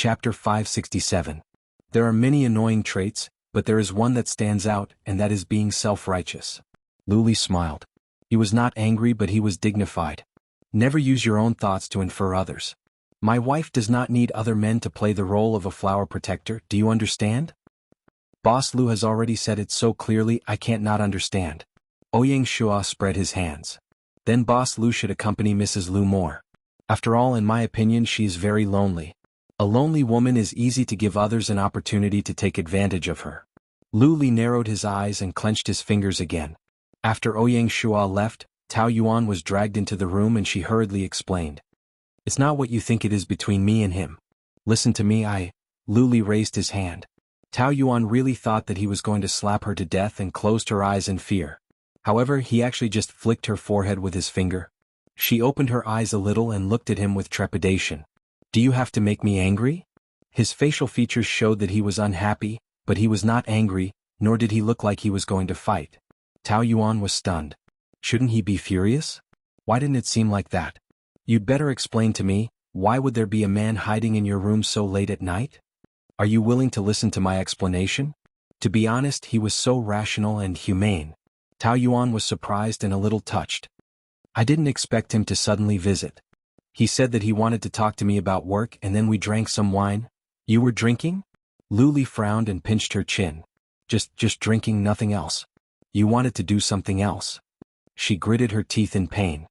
Chapter 567. There are many annoying traits, but there is one that stands out, and that is being self-righteous. Luli smiled. He was not angry, but he was dignified. Never use your own thoughts to infer others. My wife does not need other men to play the role of a flower protector, do you understand? Boss Lu has already said it so clearly I can't not understand. Ouyang Shua spread his hands. Then Boss Lu should accompany Mrs. Lu more. After all, in my opinion, she is very lonely. A lonely woman is easy to give others an opportunity to take advantage of her. Lu Li narrowed his eyes and clenched his fingers again. After Ouyang Shua left, Tao Yuan was dragged into the room and she hurriedly explained. It's not what you think it is between me and him. Listen to me, Lu Li raised his hand. Tao Yuan really thought that he was going to slap her to death and closed her eyes in fear. However, he actually just flicked her forehead with his finger. She opened her eyes a little and looked at him with trepidation. Do you have to make me angry? His facial features showed that he was unhappy, but he was not angry, nor did he look like he was going to fight. Tao Yuan was stunned. Shouldn't he be furious? Why didn't it seem like that? You'd better explain to me, why would there be a man hiding in your room so late at night? Are you willing to listen to my explanation? To be honest, he was so rational and humane. Tao Yuan was surprised and a little touched. I didn't expect him to suddenly visit. He said that he wanted to talk to me about work and then we drank some wine. You were drinking? Lu Li frowned and pinched her chin. Just drinking, nothing else. You wanted to do something else. She gritted her teeth in pain.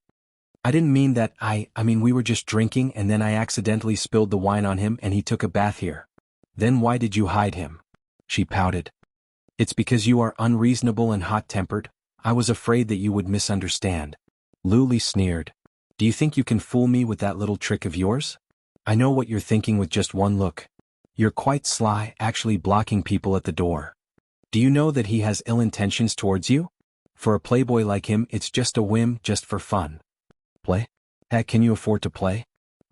I didn't mean that. I mean we were just drinking and then I accidentally spilled the wine on him and he took a bath here. Then why did you hide him? She pouted. It's because you are unreasonable and hot-tempered. I was afraid that you would misunderstand. Lu Li sneered. Do you think you can fool me with that little trick of yours? I know what you're thinking with just one look. You're quite sly, actually blocking people at the door. Do you know that he has ill intentions towards you? For a playboy like him, it's just a whim, just for fun. Play? Heck, can you afford to play?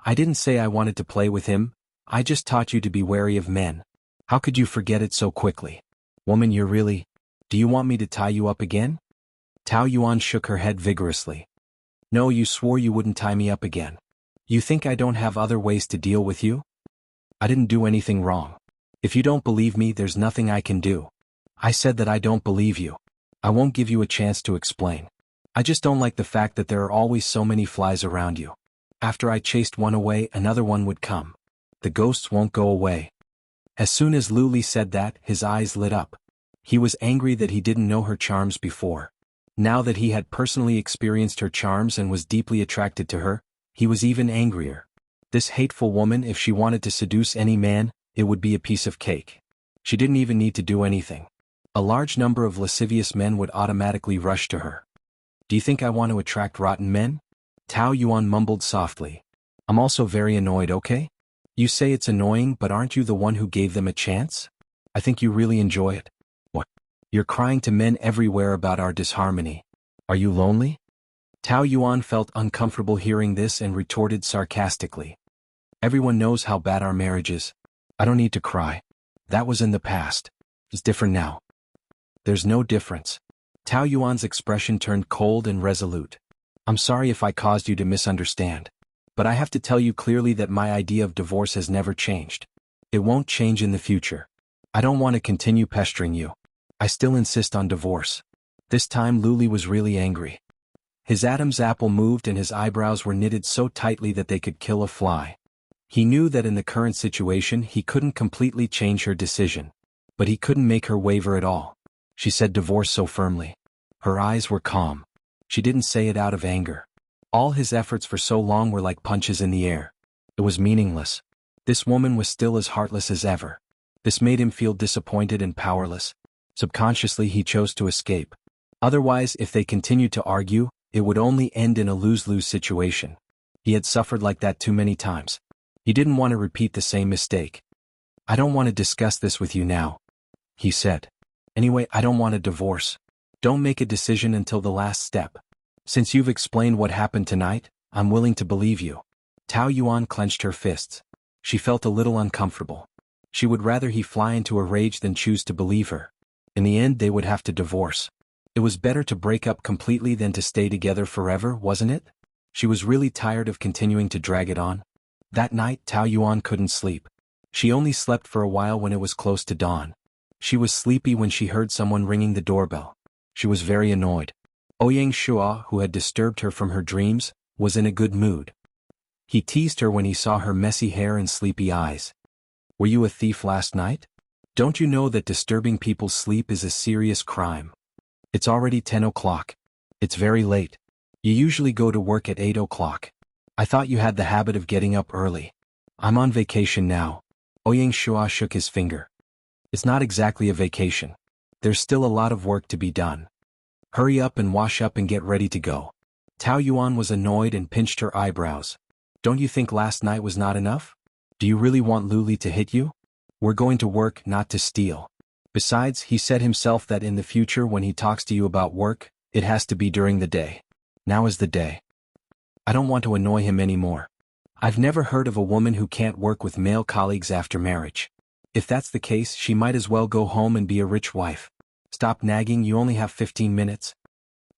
I didn't say I wanted to play with him, I just taught you to be wary of men. How could you forget it so quickly? Woman, you're really… Do you want me to tie you up again? Tao Yuan shook her head vigorously. No, you swore you wouldn't tie me up again. You think I don't have other ways to deal with you? I didn't do anything wrong. If you don't believe me, there's nothing I can do. I said that I don't believe you. I won't give you a chance to explain. I just don't like the fact that there are always so many flies around you. After I chased one away, another one would come. The ghosts won't go away. As soon as Lu Li said that, his eyes lit up. He was angry that he didn't know her charms before. Now that he had personally experienced her charms and was deeply attracted to her, he was even angrier. This hateful woman, if she wanted to seduce any man, it would be a piece of cake. She didn't even need to do anything. A large number of lascivious men would automatically rush to her. Do you think I want to attract rotten men? Tao Yuan mumbled softly. I'm also very annoyed, okay? You say it's annoying, but aren't you the one who gave them a chance? I think you really enjoy it. What? You're crying to men everywhere about our disharmony. Are you lonely? Tao Yuan felt uncomfortable hearing this and retorted sarcastically. Everyone knows how bad our marriage is. I don't need to cry. That was in the past. It's different now. There's no difference. Tao Yuan's expression turned cold and resolute. I'm sorry if I caused you to misunderstand. But I have to tell you clearly that my idea of divorce has never changed. It won't change in the future. I don't want to continue pestering you. I still insist on divorce. This time Lu Li was really angry. His Adam's apple moved and his eyebrows were knitted so tightly that they could kill a fly. He knew that in the current situation he couldn't completely change her decision. But he couldn't make her waver at all. She said divorce so firmly. Her eyes were calm. She didn't say it out of anger. All his efforts for so long were like punches in the air. It was meaningless. This woman was still as heartless as ever. This made him feel disappointed and powerless. Subconsciously he chose to escape. Otherwise, if they continued to argue, it would only end in a lose-lose situation. He had suffered like that too many times. He didn't want to repeat the same mistake. I don't want to discuss this with you now, he said. Anyway, I don't want a divorce. Don't make a decision until the last step. Since you've explained what happened tonight, I'm willing to believe you. Tao Yuan clenched her fists. She felt a little uncomfortable. She would rather he fly into a rage than choose to believe her. In the end, they would have to divorce. It was better to break up completely than to stay together forever, wasn't it? She was really tired of continuing to drag it on. That night, Tao Yuan couldn't sleep. She only slept for a while when it was close to dawn. She was sleepy when she heard someone ringing the doorbell. She was very annoyed. Ouyang Shua, who had disturbed her from her dreams, was in a good mood. He teased her when he saw her messy hair and sleepy eyes. "Were you a thief last night? Don't you know that disturbing people's sleep is a serious crime? It's already 10 o'clock. It's very late. You usually go to work at 8 o'clock. I thought you had the habit of getting up early." "I'm on vacation now." Ouyang Shua shook his finger. "It's not exactly a vacation. There's still a lot of work to be done. Hurry up and wash up and get ready to go." Tao Yuan was annoyed and pinched her eyebrows. "Don't you think last night was not enough? Do you really want Luli to hit you? We're going to work, not to steal. Besides, he said himself that in the future when he talks to you about work, it has to be during the day. Now is the day. I don't want to annoy him anymore. I've never heard of a woman who can't work with male colleagues after marriage. If that's the case, she might as well go home and be a rich wife. Stop nagging, you only have 15 minutes.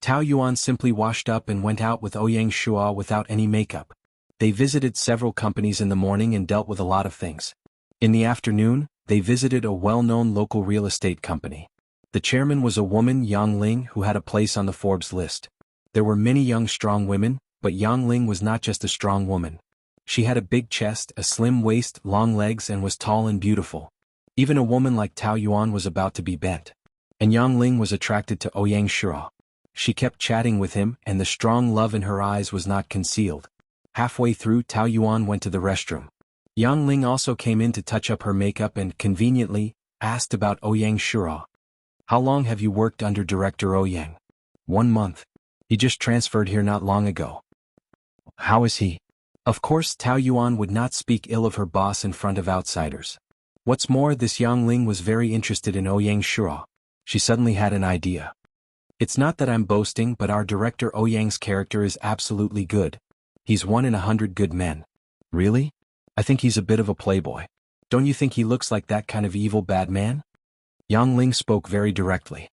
Tao Yuan simply washed up and went out with Ouyang Shua without any makeup. They visited several companies in the morning and dealt with a lot of things. In the afternoon, they visited a well-known local real estate company. The chairman was a woman, Yang Ling, who had a place on the Forbes list. There were many young strong women, but Yang Ling was not just a strong woman. She had a big chest, a slim waist, long legs, and was tall and beautiful. Even a woman like Tao Yuan was about to be bent. And Yang Ling was attracted to Ouyang Shua. She kept chatting with him, and the strong love in her eyes was not concealed. Halfway through, Tao Yuan went to the restroom. Yang Ling also came in to touch up her makeup and, conveniently, asked about Ouyang Shua. "How long have you worked under Director Ouyang?" "1 month. He just transferred here not long ago." "How is he?" Of course, Tao Yuan would not speak ill of her boss in front of outsiders. What's more, this Yang Ling was very interested in Ouyang Shua. She suddenly had an idea. "It's not that I'm boasting, but our director Ouyang's character is absolutely good. He's 1 in 100 good men." "Really? I think he's a bit of a playboy. Don't you think he looks like that kind of evil bad man?" Yang Ling spoke very directly.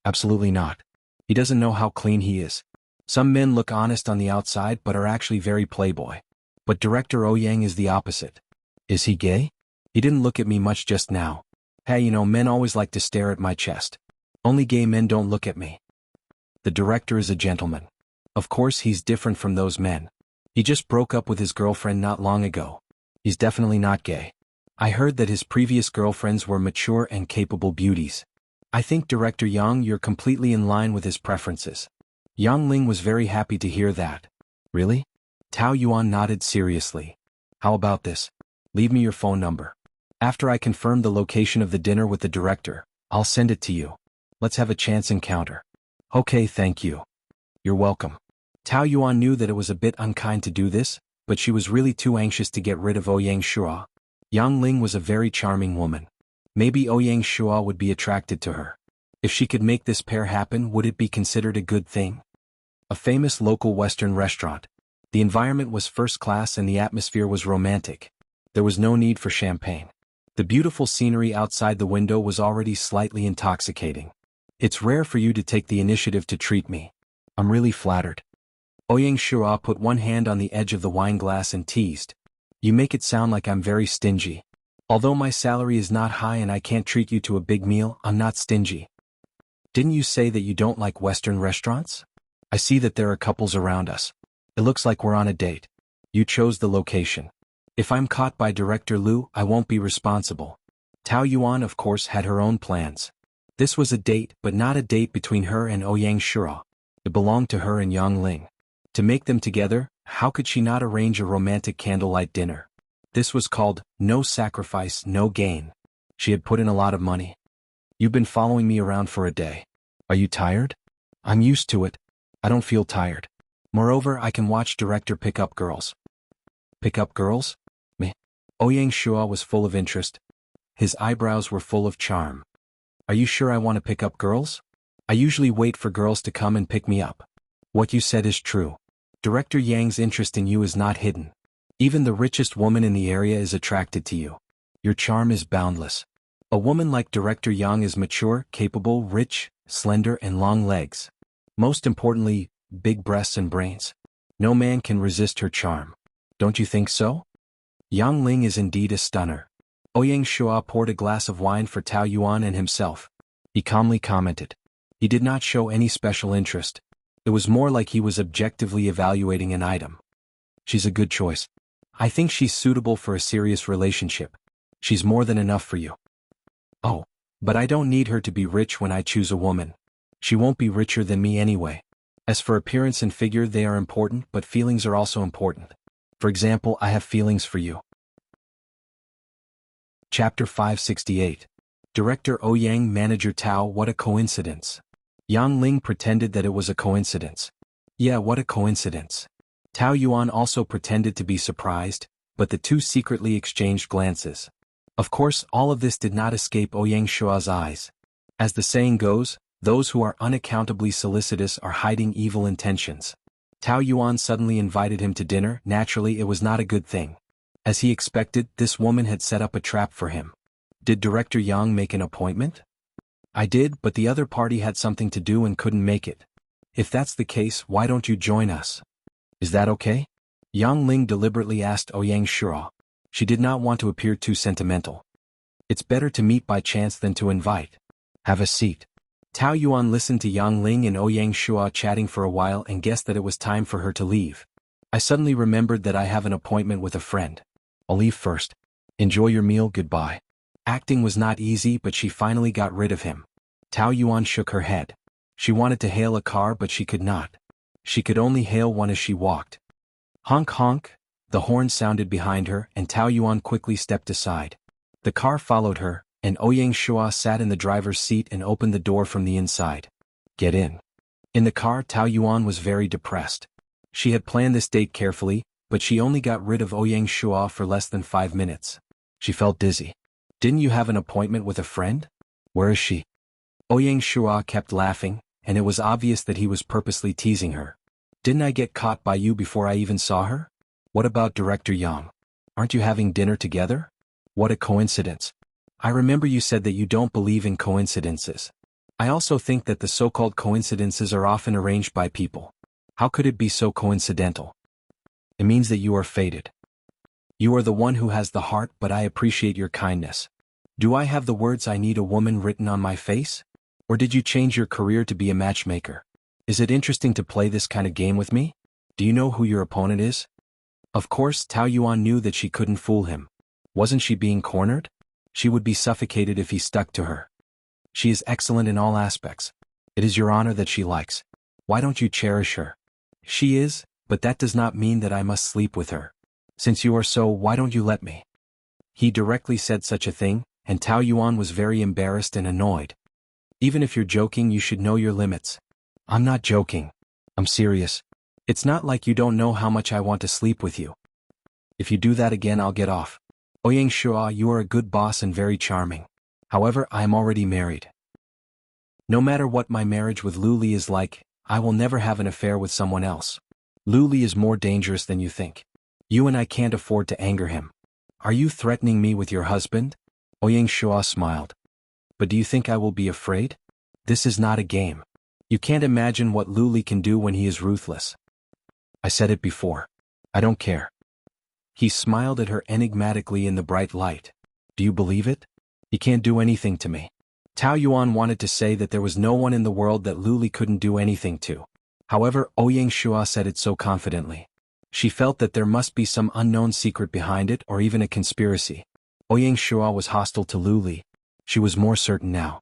"Absolutely not. He doesn't know how clean he is. Some men look honest on the outside but are actually very playboy. But Director Ouyang is the opposite." "Is he gay?" "He didn't look at me much just now. Hey, you know, men always like to stare at my chest. Only gay men don't look at me. The director is a gentleman. Of course he's different from those men. He just broke up with his girlfriend not long ago. He's definitely not gay. I heard that his previous girlfriends were mature and capable beauties. I think Director Yang, you're completely in line with his preferences." Yang Ling was very happy to hear that. "Really?" Tao Yuan nodded seriously. "How about this? Leave me your phone number. After I confirm the location of the dinner with the director, I'll send it to you. Let's have a chance encounter." "Okay, thank you." "You're welcome." Tao Yuan knew that it was a bit unkind to do this, but she was really too anxious to get rid of Ouyang Shua. Yang Ling was a very charming woman. Maybe Ouyang Shua would be attracted to her. If she could make this pair happen, would it be considered a good thing? A famous local Western restaurant. The environment was first class and the atmosphere was romantic. There was no need for champagne. The beautiful scenery outside the window was already slightly intoxicating. "It's rare for you to take the initiative to treat me. I'm really flattered." Ouyang Shua put one hand on the edge of the wine glass and teased. "You make it sound like I'm very stingy. Although my salary is not high and I can't treat you to a big meal, I'm not stingy. Didn't you say that you don't like Western restaurants? I see that there are couples around us. It looks like we're on a date. You chose the location. If I'm caught by Director Liu, I won't be responsible." Tao Yuan, of course, had her own plans. This was a date, but not a date between her and Ouyang Shua. It belonged to her and Yang Ling. To make them together, how could she not arrange a romantic candlelight dinner? This was called no sacrifice, no gain. She had put in a lot of money. "You've been following me around for a day. Are you tired?" "I'm used to it. I don't feel tired. Moreover, I can watch Director pick up girls." "Pick up girls? Me?" Ouyang Shua was full of interest. His eyebrows were full of charm. "Are you sure I want to pick up girls? I usually wait for girls to come and pick me up." "What you said is true. Director Yang's interest in you is not hidden. Even the richest woman in the area is attracted to you. Your charm is boundless. A woman like Director Yang is mature, capable, rich, slender, and long legs. Most importantly, big breasts and brains. No man can resist her charm. Don't you think so?" Yang Ling is indeed a stunner. Ouyang Shua poured a glass of wine for Tao Yuan and himself. He calmly commented. He did not show any special interest. It was more like he was objectively evaluating an item. She's a good choice. I think she's suitable for a serious relationship. She's more than enough for you. Oh, but I don't need her to be rich when I choose a woman. She won't be richer than me anyway. As for appearance and figure, they are important, but feelings are also important. For example, I have feelings for you. Chapter 568. Director Ouyang, Manager Tao. What a coincidence. Yang Ling pretended that it was a coincidence. Yeah, what a coincidence. Tao Yuan also pretended to be surprised, but the two secretly exchanged glances. Of course, all of this did not escape Ouyang Shua's eyes. As the saying goes, those who are unaccountably solicitous are hiding evil intentions. Tao Yuan suddenly invited him to dinner. Naturally, it was not a good thing. As he expected, this woman had set up a trap for him. Did Director Yang make an appointment? I did, but the other party had something to do and couldn't make it. If that's the case, why don't you join us? Is that okay? Yang Ling deliberately asked Ouyang Shua. She did not want to appear too sentimental. It's better to meet by chance than to invite. Have a seat. Tao Yuan listened to Yang Ling and Ouyang Shua chatting for a while and guessed that it was time for her to leave. I suddenly remembered that I have an appointment with a friend. I'll leave first. Enjoy your meal, goodbye. Acting was not easy, but she finally got rid of him. Tao Yuan shook her head. She wanted to hail a car, but she could not. She could only hail one as she walked. Honk honk, the horn sounded behind her, and Tao Yuan quickly stepped aside. The car followed her, and Ouyang Shua sat in the driver's seat and opened the door from the inside. Get in. In the car, Tao Yuan was very depressed. She had planned this date carefully, but she only got rid of Ouyang Shua for less than 5 minutes. She felt dizzy. Didn't you have an appointment with a friend? Where is she? Ouyang Shua kept laughing, and it was obvious that he was purposely teasing her. Didn't I get caught by you before I even saw her? What about Director Yang? Aren't you having dinner together? What a coincidence. I remember you said that you don't believe in coincidences. I also think that the so-called coincidences are often arranged by people. How could it be so coincidental? It means that you are fated. You are the one who has the heart, but I appreciate your kindness. Do I have the words I need a woman written on my face? Or did you change your career to be a matchmaker? Is it interesting to play this kind of game with me? Do you know who your opponent is? Of course, Tao Yuan knew that she couldn't fool him. Wasn't she being cornered? She would be suffocated if he stuck to her. She is excellent in all aspects. It is your honor that she likes. Why don't you cherish her? She is, but that does not mean that I must sleep with her. Since you are so, why don't you let me? He directly said such a thing, and Tao Yuan was very embarrassed and annoyed. Even if you're joking, you should know your limits. I'm not joking. I'm serious. It's not like you don't know how much I want to sleep with you. If you do that again, I'll get off. Ouyang Shua, you are a good boss and very charming. However, I am already married. No matter what my marriage with Lu Li is like, I will never have an affair with someone else. Lu Li is more dangerous than you think. You and I can't afford to anger him. Are you threatening me with your husband? Ouyang Shua smiled. But do you think I will be afraid? This is not a game. You can't imagine what Lu Li can do when he is ruthless. I said it before. I don't care. He smiled at her enigmatically in the bright light. Do you believe it? He can't do anything to me. Tao Yuan wanted to say that there was no one in the world that Lu Li couldn't do anything to. However, Ouyang Shua said it so confidently. She felt that there must be some unknown secret behind it, or even a conspiracy. Ouyang Shua was hostile to Lu Li. She was more certain now.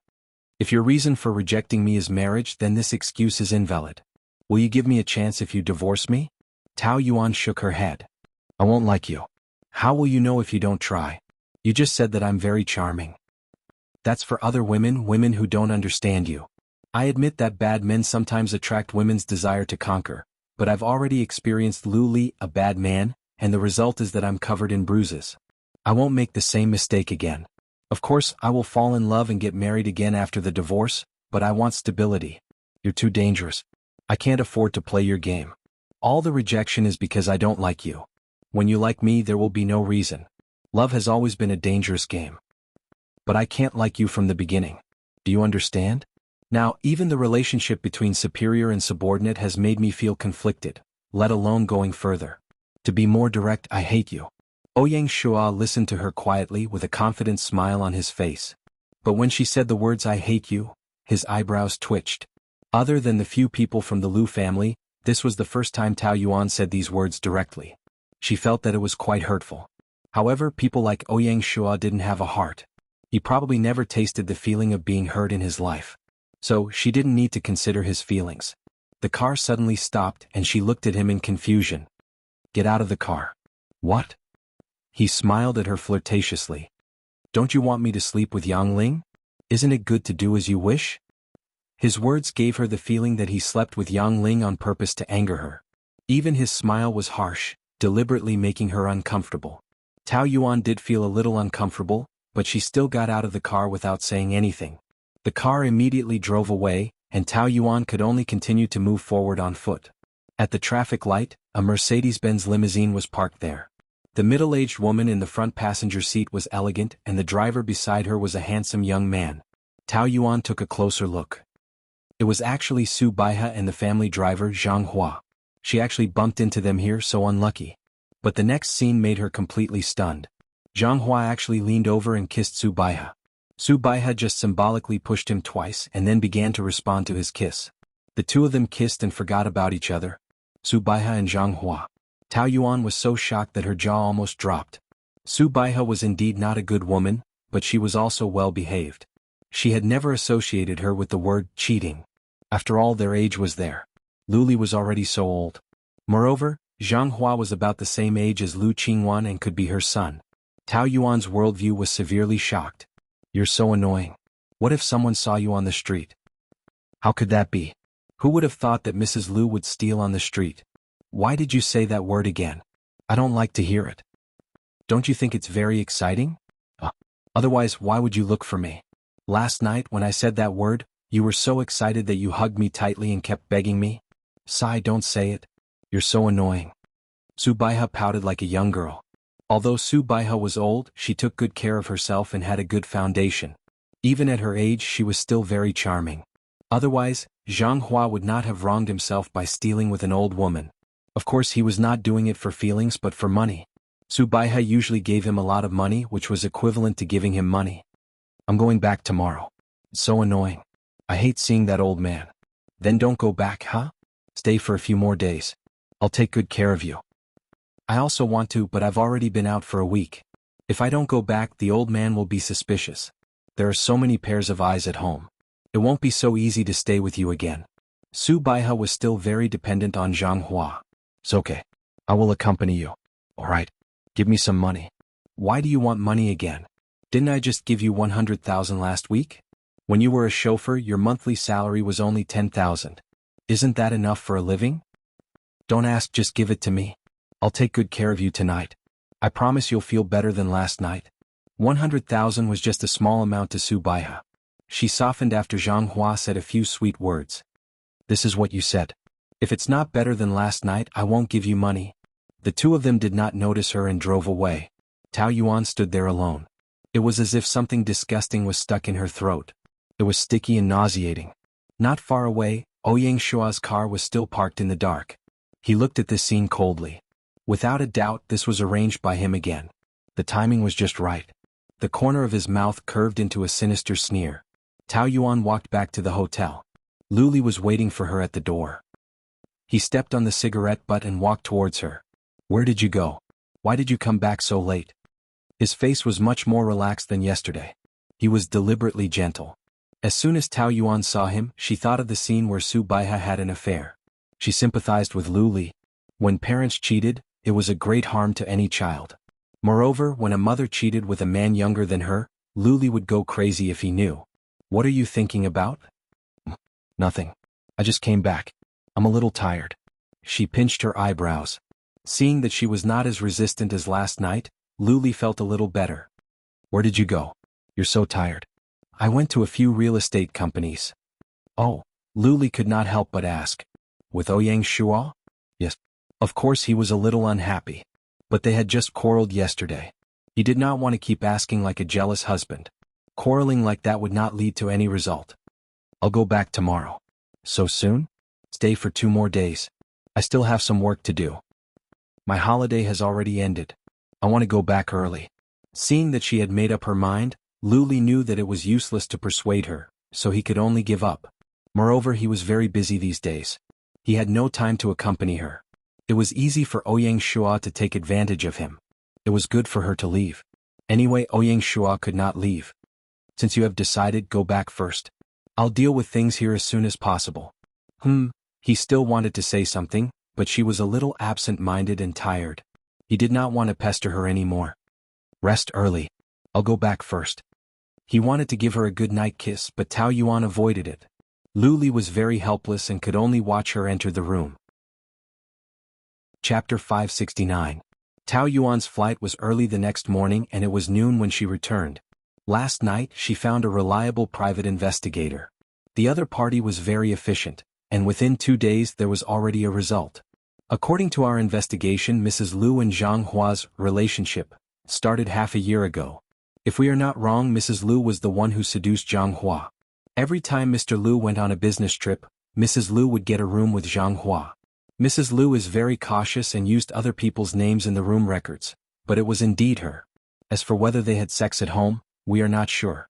If your reason for rejecting me is marriage, then this excuse is invalid. Will you give me a chance if you divorce me? Tao Yuan shook her head. I won't like you. How will you know if you don't try? You just said that I'm very charming. That's for other women, women who don't understand you. I admit that bad men sometimes attract women's desire to conquer, but I've already experienced Lu Li, a bad man, and the result is that I'm covered in bruises. I won't make the same mistake again. Of course, I will fall in love and get married again after the divorce, but I want stability. You're too dangerous. I can't afford to play your game. All the rejection is because I don't like you. When you like me, there will be no reason. Love has always been a dangerous game. But I can't like you from the beginning. Do you understand? Now, even the relationship between superior and subordinate has made me feel conflicted, let alone going further. To be more direct, I hate you. Ouyang Shua listened to her quietly with a confident smile on his face. But when she said the words "I hate you," his eyebrows twitched. Other than the few people from the Lu family, this was the first time Tao Yuan said these words directly. She felt that it was quite hurtful. However, people like Ouyang Shua didn't have a heart. He probably never tasted the feeling of being hurt in his life. So, she didn't need to consider his feelings. The car suddenly stopped and she looked at him in confusion. "Get out of the car." "What?" He smiled at her flirtatiously. "Don't you want me to sleep with Yang Ling? Isn't it good to do as you wish?" His words gave her the feeling that he slept with Yang Ling on purpose to anger her. Even his smile was harsh, deliberately making her uncomfortable. Tao Yuan did feel a little uncomfortable, but she still got out of the car without saying anything. The car immediately drove away, and Tao Yuan could only continue to move forward on foot. At the traffic light, a Mercedes-Benz limousine was parked there. The middle-aged woman in the front passenger seat was elegant and the driver beside her was a handsome young man. Tao Yuan took a closer look. It was actually Su Baihe and the family driver Zhang Hua. She actually bumped into them here, so unlucky. But the next scene made her completely stunned. Zhang Hua actually leaned over and kissed Su Baihe. Su Baihe just symbolically pushed him twice and then began to respond to his kiss. The two of them kissed and forgot about each other. Su Baihe and Zhang Hua. Tao Yuan was so shocked that her jaw almost dropped. Su Baihe was indeed not a good woman, but she was also well behaved. She had never associated her with the word cheating. After all, their age was there. Luli was already so old. Moreover, Zhang Hua was about the same age as Lu Qingwan and could be her son. Tao Yuan's worldview was severely shocked. "You're so annoying. What if someone saw you on the street?" "How could that be? Who would have thought that Mrs. Lu would steal on the street? Why did you say that word again? I don't like to hear it. Don't you think it's very exciting? Otherwise, why would you look for me? Last night when I said that word, you were so excited that you hugged me tightly and kept begging me. Sai, don't say it. You're so annoying." Su Baihe pouted like a young girl. Although Su Baihe was old, she took good care of herself and had a good foundation. Even at her age, she was still very charming. Otherwise, Zhang Hua would not have wronged himself by stealing with an old woman. Of course, he was not doing it for feelings but for money. Su Baihe usually gave him a lot of money, which was equivalent to giving him money. "I'm going back tomorrow. It's so annoying. I hate seeing that old man." "Then don't go back, huh? Stay for a few more days. I'll take good care of you." "I also want to, but I've already been out for a week. If I don't go back, the old man will be suspicious. There are so many pairs of eyes at home. It won't be so easy to stay with you again." Su Baihe was still very dependent on Zhang Hua. "It's okay. I will accompany you." "All right. Give me some money." "Why do you want money again? Didn't I just give you 100,000 last week? When you were a chauffeur, your monthly salary was only 10,000. Isn't that enough for a living? Don't ask, just give it to me. I'll take good care of you tonight. I promise you'll feel better than last night." 100,000 was just a small amount to Su Baihe. She softened after Zhang Hua said a few sweet words. "This is what you said. If it's not better than last night, I won't give you money." The two of them did not notice her and drove away. Tao Yuan stood there alone. It was as if something disgusting was stuck in her throat. It was sticky and nauseating. Not far away, Ouyang Shua's car was still parked in the dark. He looked at this scene coldly. Without a doubt, this was arranged by him again. The timing was just right. The corner of his mouth curved into a sinister sneer. Tao Yuan walked back to the hotel. Luli was waiting for her at the door. He stepped on the cigarette butt and walked towards her. "Where did you go? Why did you come back so late?" His face was much more relaxed than yesterday. He was deliberately gentle. As soon as Tao Yuan saw him, she thought of the scene where Su Baihe had an affair. She sympathized with Luli. When parents cheated, it was a great harm to any child. Moreover, when a mother cheated with a man younger than her, Luli would go crazy if he knew. "What are you thinking about?" "Nothing. I just came back. I'm a little tired." She pinched her eyebrows. Seeing that she was not as resistant as last night, Luli felt a little better. "Where did you go? You're so tired." "I went to a few real estate companies." "Oh." Luli could not help but ask. "With Ouyang Shua?" "Yes." Of course he was a little unhappy. But they had just quarreled yesterday. He did not want to keep asking like a jealous husband. Quarreling like that would not lead to any result. "I'll go back tomorrow." "So soon?" "Stay for 2 more days. I still have some work to do. My holiday has already ended." I want to go back early. Seeing that she had made up her mind, Lu Li knew that it was useless to persuade her, so he could only give up. Moreover, he was very busy these days. He had no time to accompany her. It was easy for Ouyang Shua to take advantage of him. It was good for her to leave. Anyway, Ouyang Shua could not leave. Since you have decided, go back first. I'll deal with things here as soon as possible. He still wanted to say something, but she was a little absent-minded and tired. He did not want to pester her anymore. Rest early. I'll go back first. He wanted to give her a good-night kiss, but Tao Yuan avoided it. Lu Li was very helpless and could only watch her enter the room. Chapter 569. Tao Yuan's flight was early the next morning and it was noon when she returned. Last night, she found a reliable private investigator. The other party was very efficient, and within 2 days there was already a result. According to our investigation, Mrs. Lu and Zhang Hua's relationship started half a year ago. If we are not wrong, Mrs. Lu was the one who seduced Zhang Hua. Every time Mr. Lu went on a business trip, Mrs. Lu would get a room with Zhang Hua. Mrs. Lu is very cautious and used other people's names in the room records, but it was indeed her. As for whether they had sex at home, we are not sure.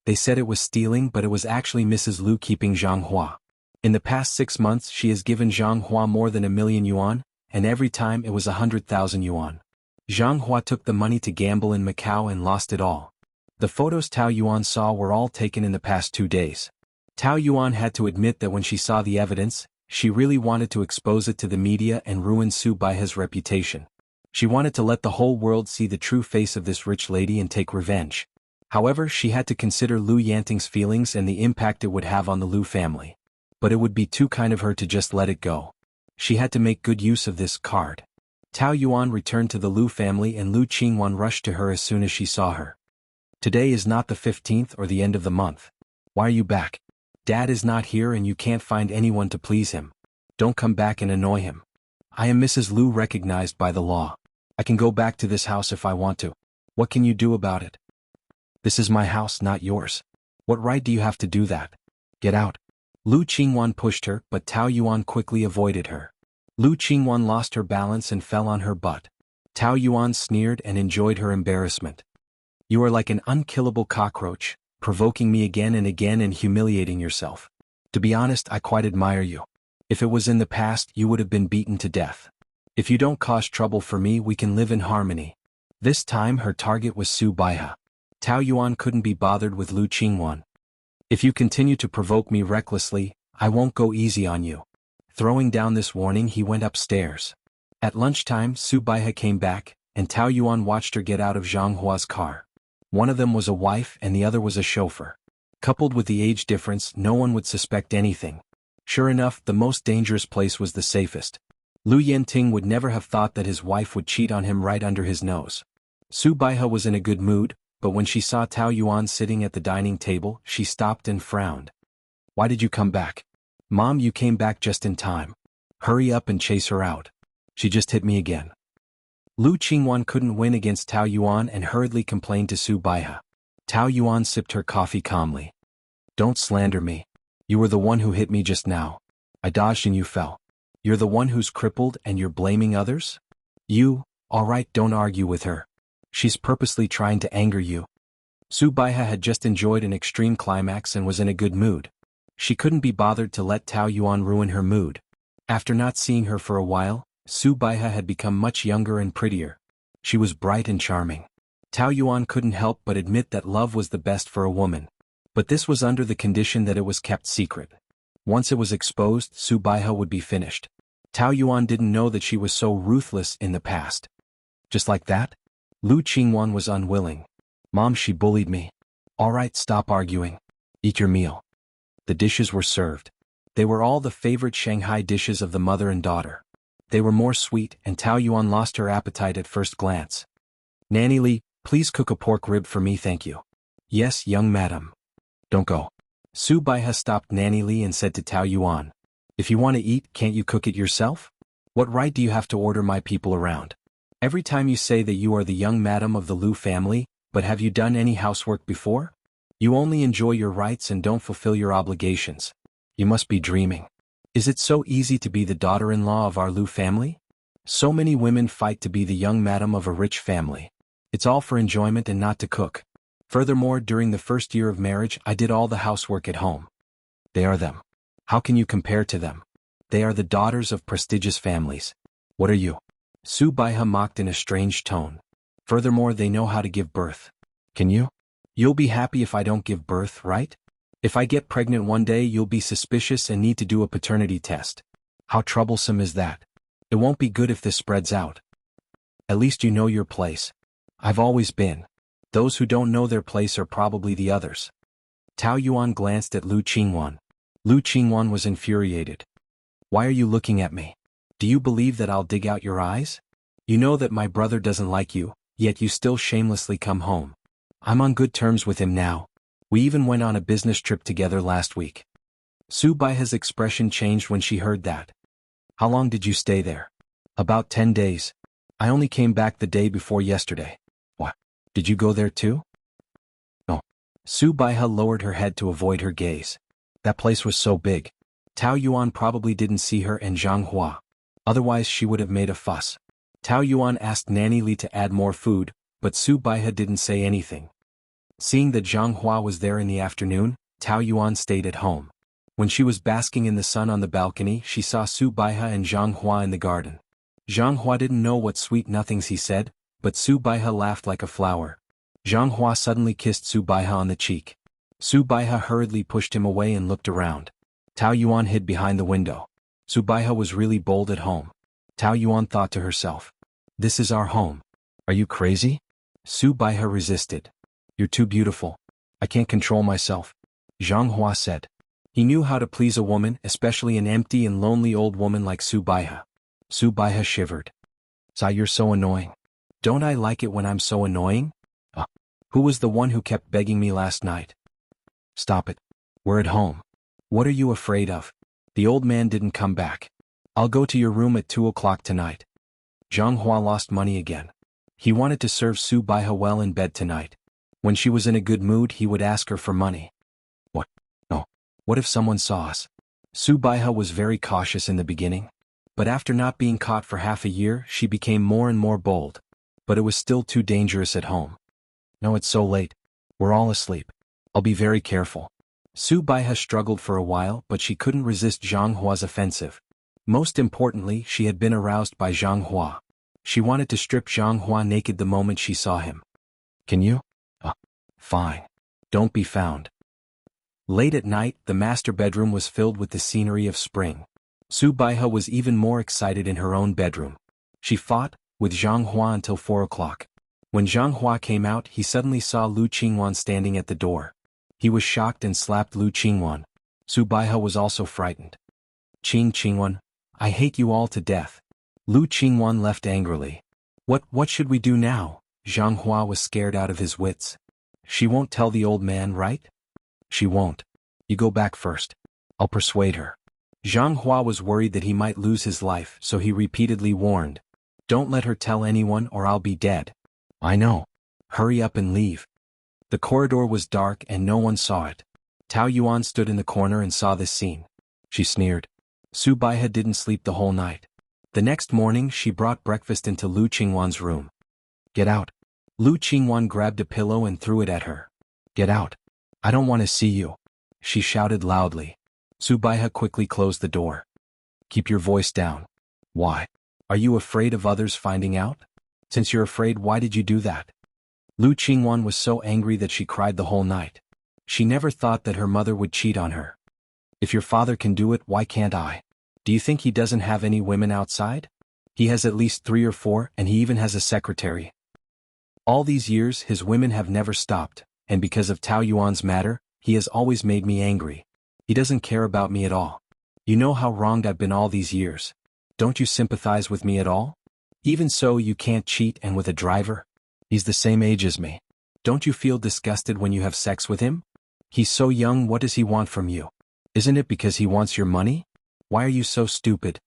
They said it was stealing, but it was actually Mrs. Lu keeping Zhang Hua. In the past 6 months she has given Zhang Hua more than 1,000,000 yuan, and every time it was 100,000 yuan. Zhang Hua took the money to gamble in Macau and lost it all. The photos Tao Yuan saw were all taken in the past 2 days. Tao Yuan had to admit that when she saw the evidence, she really wanted to expose it to the media and ruin Su Baihe's reputation. She wanted to let the whole world see the true face of this rich lady and take revenge. However, she had to consider Lu Yanting's feelings and the impact it would have on the Lu family. But it would be too kind of her to just let it go. She had to make good use of this card. Tao Yuan returned to the Lu family and Lu Qingwan rushed to her as soon as she saw her. Today is not the 15th or the end of the month. Why are you back? Dad is not here and you can't find anyone to please him. Don't come back and annoy him. I am Mrs. Lu, recognized by the law. I can go back to this house if I want to. What can you do about it? This is my house, not yours. What right do you have to do that? Get out. Lu Qingwan pushed her, but Tao Yuan quickly avoided her. Lu Qingwan lost her balance and fell on her butt. Tao Yuan sneered and enjoyed her embarrassment. You are like an unkillable cockroach, provoking me again and again and humiliating yourself. To be honest, I quite admire you. If it was in the past, you would have been beaten to death. If you don't cause trouble for me, we can live in harmony. This time her target was Su Baihe. Tao Yuan couldn't be bothered with Lu Qingwan. If you continue to provoke me recklessly, I won't go easy on you. Throwing down this warning, he went upstairs. At lunchtime, Su Baihe came back, and Tao Yuan watched her get out of Zhang Hua's car. One of them was a wife and the other was a chauffeur. Coupled with the age difference, no one would suspect anything. Sure enough, the most dangerous place was the safest. Lu Yanting would never have thought that his wife would cheat on him right under his nose. Su Baihe was in a good mood, but when she saw Tao Yuan sitting at the dining table, she stopped and frowned. Why did you come back? Mom, you came back just in time. Hurry up and chase her out. She just hit me again. Lu Qingwan couldn't win against Tao Yuan and hurriedly complained to Su Baihe. Tao Yuan sipped her coffee calmly. Don't slander me. You were the one who hit me just now. I dodged and you fell. You're the one who's crippled and you're blaming others? All right, don't argue with her. She's purposely trying to anger you. Su Baihe had just enjoyed an extreme climax and was in a good mood. She couldn't be bothered to let Tao Yuan ruin her mood. After not seeing her for a while, Su Baihe had become much younger and prettier. She was bright and charming. Tao Yuan couldn't help but admit that love was the best for a woman. But this was under the condition that it was kept secret. Once it was exposed, Su Baihe would be finished. Tao Yuan didn't know that she was so ruthless in the past. Just like that? Lu Qingwan was unwilling. Mom, she bullied me. All right, stop arguing. Eat your meal. The dishes were served. They were all the favorite Shanghai dishes of the mother and daughter. They were more sweet, and Tao Yuan lost her appetite at first glance. Nanny Li, please cook a pork rib for me, thank you. Yes, young madam. Don't go. Su Baihe stopped Nanny Li and said to Tao Yuan, if you want to eat, can't you cook it yourself? What right do you have to order my people around? Every time you say that you are the young madam of the Lu family, but have you done any housework before? You only enjoy your rights and don't fulfill your obligations. You must be dreaming. Is it so easy to be the daughter-in-law of our Lu family? So many women fight to be the young madam of a rich family. It's all for enjoyment and not to cook. Furthermore, during the first year of marriage, I did all the housework at home. They are them. How can you compare to them? They are the daughters of prestigious families. What are you? Su Baiha mocked in a strange tone. Furthermore, they know how to give birth. Can you? You'll be happy if I don't give birth, right? If I get pregnant one day, you'll be suspicious and need to do a paternity test. How troublesome is that? It won't be good if this spreads out. At least you know your place. I've always been. Those who don't know their place are probably the others. Tao Yuan glanced at Lu Qingwan. Lu Qingwan was infuriated. Why are you looking at me? Do you believe that I'll dig out your eyes? You know that my brother doesn't like you, yet you still shamelessly come home. I'm on good terms with him now. We even went on a business trip together last week. Su Baiha's expression changed when she heard that. How long did you stay there? About 10 days. I only came back the day before yesterday. What? Did you go there too? No. Su Baiha lowered her head to avoid her gaze. That place was so big. Tao Yuan probably didn't see her and Zhang Hua. Otherwise she would have made a fuss. Tao Yuan asked Nanny Li to add more food, but Su Baiha didn't say anything. Seeing that Zhang Hua was there in the afternoon, Tao Yuan stayed at home. When she was basking in the sun on the balcony, she saw Su Baiha and Zhang Hua in the garden. Zhang Hua didn't know what sweet nothings he said, but Su Baiha laughed like a flower. Zhang Hua suddenly kissed Su Baiha on the cheek. Su Baiha hurriedly pushed him away and looked around. Tao Yuan hid behind the window. Su Baiha was really bold at home. Tao Yuan thought to herself. This is our home. Are you crazy? Su Baiha resisted. You're too beautiful. I can't control myself. Zhang Hua said. He knew how to please a woman, especially an empty and lonely old woman like Su Baiha. Su Baiha shivered. Sai, you're so annoying. Don't I like it when I'm so annoying? Who was the one who kept begging me last night? Stop it. We're at home. What are you afraid of? The old man didn't come back. I'll go to your room at 2 o'clock tonight. Zhang Hua lost money again. He wanted to serve Su Baiha well in bed tonight. When she was in a good mood, he would ask her for money. What? No. What if someone saw us? Su Baiha was very cautious in the beginning. But after not being caught for half a year, she became more and more bold. But it was still too dangerous at home. No, it's so late. We're all asleep. I'll be very careful. Su Baiha struggled for a while, but she couldn't resist Zhang Hua's offensive. Most importantly, she had been aroused by Zhang Hua. She wanted to strip Zhang Hua naked the moment she saw him. Can you? Fine. Don't be found. Late at night, the master bedroom was filled with the scenery of spring. Su Baiha was even more excited in her own bedroom. She fought with Zhang Hua until 4 o'clock. When Zhang Hua came out, he suddenly saw Lu Qingwan standing at the door. He was shocked and slapped Lu Qingwan. Su Baiha was also frightened. Qingwan, I hate you all to death. Lu Qingwan left angrily. What should we do now? Zhang Hua was scared out of his wits. She won't tell the old man, right? She won't. You go back first. I'll persuade her. Zhang Hua was worried that he might lose his life, so he repeatedly warned. Don't let her tell anyone or I'll be dead. I know. Hurry up and leave. The corridor was dark and no one saw it. Tao Yuan stood in the corner and saw this scene. She sneered. Su Baiha didn't sleep the whole night. The next morning she brought breakfast into Lu Qingwan's room. Get out. Lu Qingwan grabbed a pillow and threw it at her. Get out. I don't want to see you. She shouted loudly. Su Baiha quickly closed the door. Keep your voice down. Why? Are you afraid of others finding out? Since you're afraid, why did you do that? Lu Qingwan was so angry that she cried the whole night. She never thought that her mother would cheat on her. If your father can do it, why can't I? Do you think he doesn't have any women outside? He has at least 3 or 4, and he even has a secretary. All these years his women have never stopped, and because of Tao Yuan's matter, he has always made me angry. He doesn't care about me at all. You know how wronged I've been all these years. Don't you sympathize with me at all? Even so, you can't cheat, and with a driver? He's the same age as me. Don't you feel disgusted when you have sex with him? He's so young, what does he want from you? Isn't it because he wants your money? Why are you so stupid?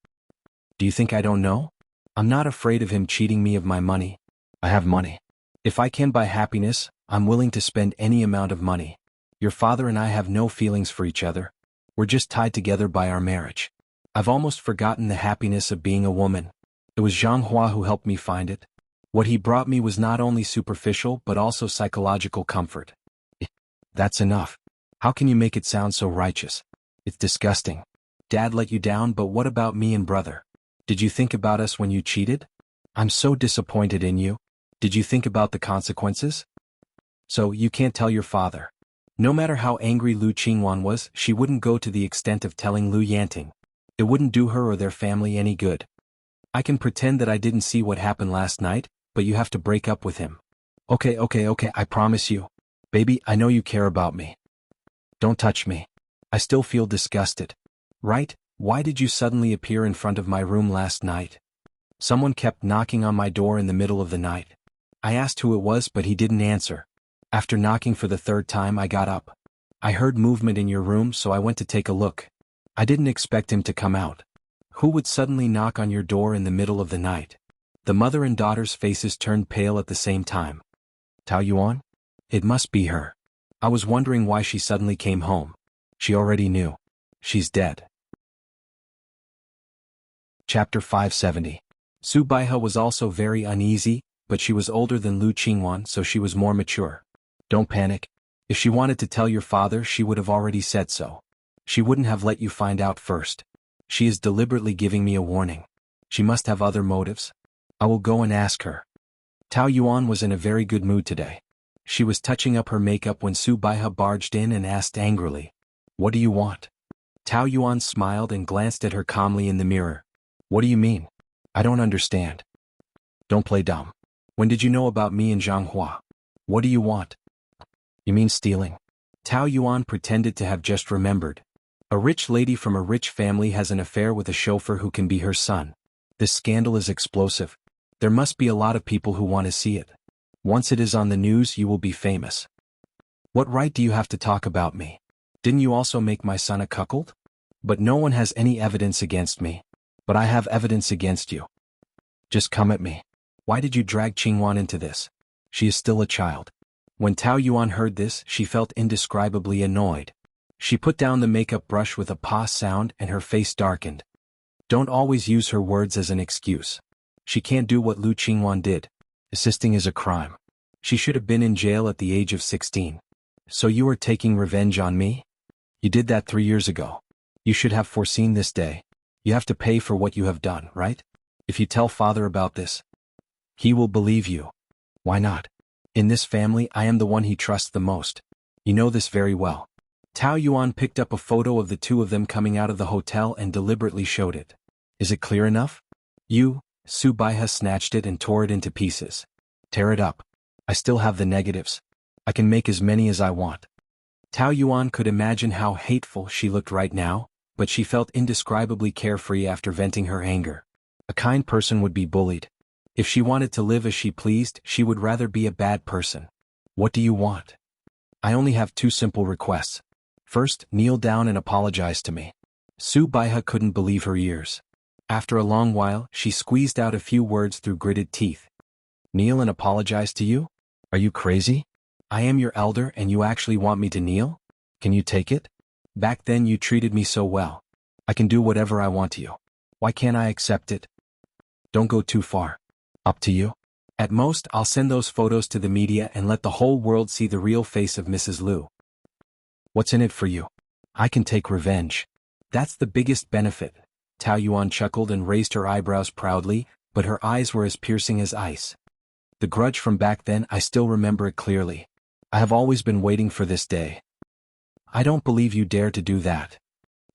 Do you think I don't know? I'm not afraid of him cheating me of my money. I have money. If I can buy happiness, I'm willing to spend any amount of money. Your father and I have no feelings for each other. We're just tied together by our marriage. I've almost forgotten the happiness of being a woman. It was Zhang Hua who helped me find it. What he brought me was not only superficial but also psychological comfort. That's enough. How can you make it sound so righteous? It's disgusting. Dad let you down, but what about me and brother? Did you think about us when you cheated? I'm so disappointed in you. Did you think about the consequences? So, you can't tell your father. No matter how angry Lu Qingwan was, she wouldn't go to the extent of telling Lu Yanting. It wouldn't do her or their family any good. I can pretend that I didn't see what happened last night, but you have to break up with him. Okay, I promise you. Baby, I know you care about me. Don't touch me. I still feel disgusted. Right? Why did you suddenly appear in front of my room last night? Someone kept knocking on my door in the middle of the night. I asked who it was, but he didn't answer. After knocking for the third time, I got up. I heard movement in your room, so I went to take a look. I didn't expect him to come out. Who would suddenly knock on your door in the middle of the night? The mother and daughter's faces turned pale at the same time. Tao Yuan? It must be her. I was wondering why she suddenly came home. She already knew. She's dead. Chapter 570. Su Baihe was also very uneasy, but she was older than Lu Qingwan, so she was more mature. Don't panic. If she wanted to tell your father, she would have already said so. She wouldn't have let you find out first. She is deliberately giving me a warning. She must have other motives. I will go and ask her. Tao Yuan was in a very good mood today. She was touching up her makeup when Su Baihe barged in and asked angrily, "What do you want?" Tao Yuan smiled and glanced at her calmly in the mirror. "What do you mean? I don't understand." "Don't play dumb. When did you know about me and Zhang Hua? What do you want?" "You mean stealing?" Tao Yuan pretended to have just remembered. A rich lady from a rich family has an affair with a chauffeur who can be her son. This scandal is explosive. There must be a lot of people who want to see it. Once it is on the news, you will be famous. What right do you have to talk about me? Didn't you also make my son a cuckold? But no one has any evidence against me. But I have evidence against you. Just come at me. Why did you drag Qingwan into this? She is still a child. When Tao Yuan heard this, she felt indescribably annoyed. She put down the makeup brush with a pah sound and her face darkened. Don't always use her words as an excuse. She can't do what Lu Qingwan did. Assisting is a crime. She should have been in jail at the age of 16. So you are taking revenge on me? You did that 3 years ago. You should have foreseen this day. You have to pay for what you have done, right? If you tell father about this, he will believe you. Why not? In this family, I am the one he trusts the most. You know this very well. Tao Yuan picked up a photo of the two of them coming out of the hotel and deliberately showed it. Is it clear enough? Su Baihe snatched it and tore it into pieces. Tear it up. I still have the negatives. I can make as many as I want. Tao Yuan could imagine how hateful she looked right now, but she felt indescribably carefree after venting her anger. A kind person would be bullied. If she wanted to live as she pleased, she would rather be a bad person. What do you want? I only have 2 simple requests. First, kneel down and apologize to me. Su Baihe couldn't believe her ears. After a long while, she squeezed out a few words through gritted teeth. Kneel and apologize to you? Are you crazy? I am your elder and you actually want me to kneel? Can you take it? Back then you treated me so well. I can do whatever I want to you. Why can't I accept it? Don't go too far. Up to you. At most, I'll send those photos to the media and let the whole world see the real face of Mrs. Lu. What's in it for you? I can take revenge. That's the biggest benefit. Tao Yuan chuckled and raised her eyebrows proudly, but her eyes were as piercing as ice. The grudge from back then, I still remember it clearly. I have always been waiting for this day. I don't believe you dare to do that.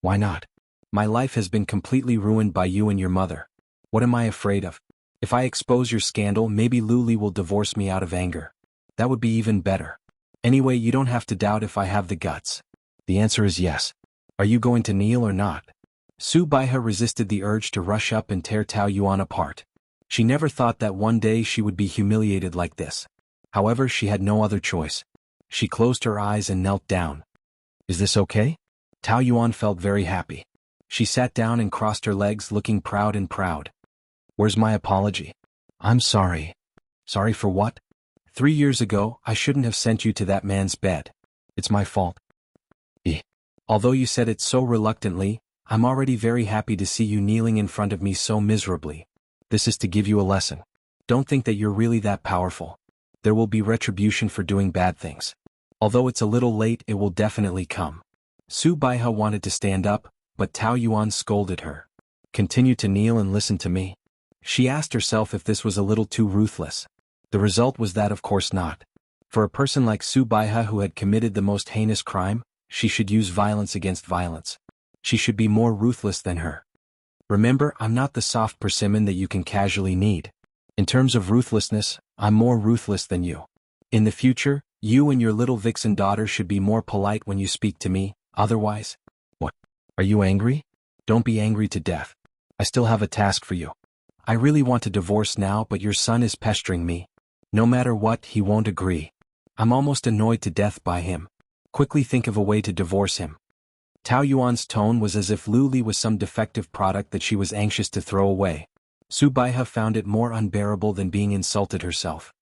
Why not? My life has been completely ruined by you and your mother. What am I afraid of? If I expose your scandal, maybe Luli will divorce me out of anger. That would be even better. Anyway, you don't have to doubt if I have the guts. The answer is yes. Are you going to kneel or not? Su Baihe resisted the urge to rush up and tear Tao Yuan apart. She never thought that one day she would be humiliated like this. However, she had no other choice. She closed her eyes and knelt down. Is this okay? Tao Yuan felt very happy. She sat down and crossed her legs, looking proud and proud. Where's my apology? I'm sorry. Sorry for what? 3 years ago, I shouldn't have sent you to that man's bed. It's my fault. Although you said it so reluctantly, I'm already very happy to see you kneeling in front of me so miserably. This is to give you a lesson. Don't think that you're really that powerful. There will be retribution for doing bad things. Although it's a little late, it will definitely come. Su Baihe wanted to stand up, but Tao Yuan scolded her. Continue to kneel and listen to me. She asked herself if this was a little too ruthless. The result was that of course not. For a person like Su Baihe who had committed the most heinous crime, she should use violence against violence. She should be more ruthless than her. Remember, I'm not the soft persimmon that you can casually knead. In terms of ruthlessness, I'm more ruthless than you. In the future, you and your little vixen daughter should be more polite when you speak to me, otherwise… What? Are you angry? Don't be angry to death. I still have a task for you. I really want to divorce now, but your son is pestering me. No matter what, he won't agree. I'm almost annoyed to death by him. Quickly think of a way to divorce him. Tao Yuan's tone was as if Lu Li was some defective product that she was anxious to throw away. Su Baihe found it more unbearable than being insulted herself.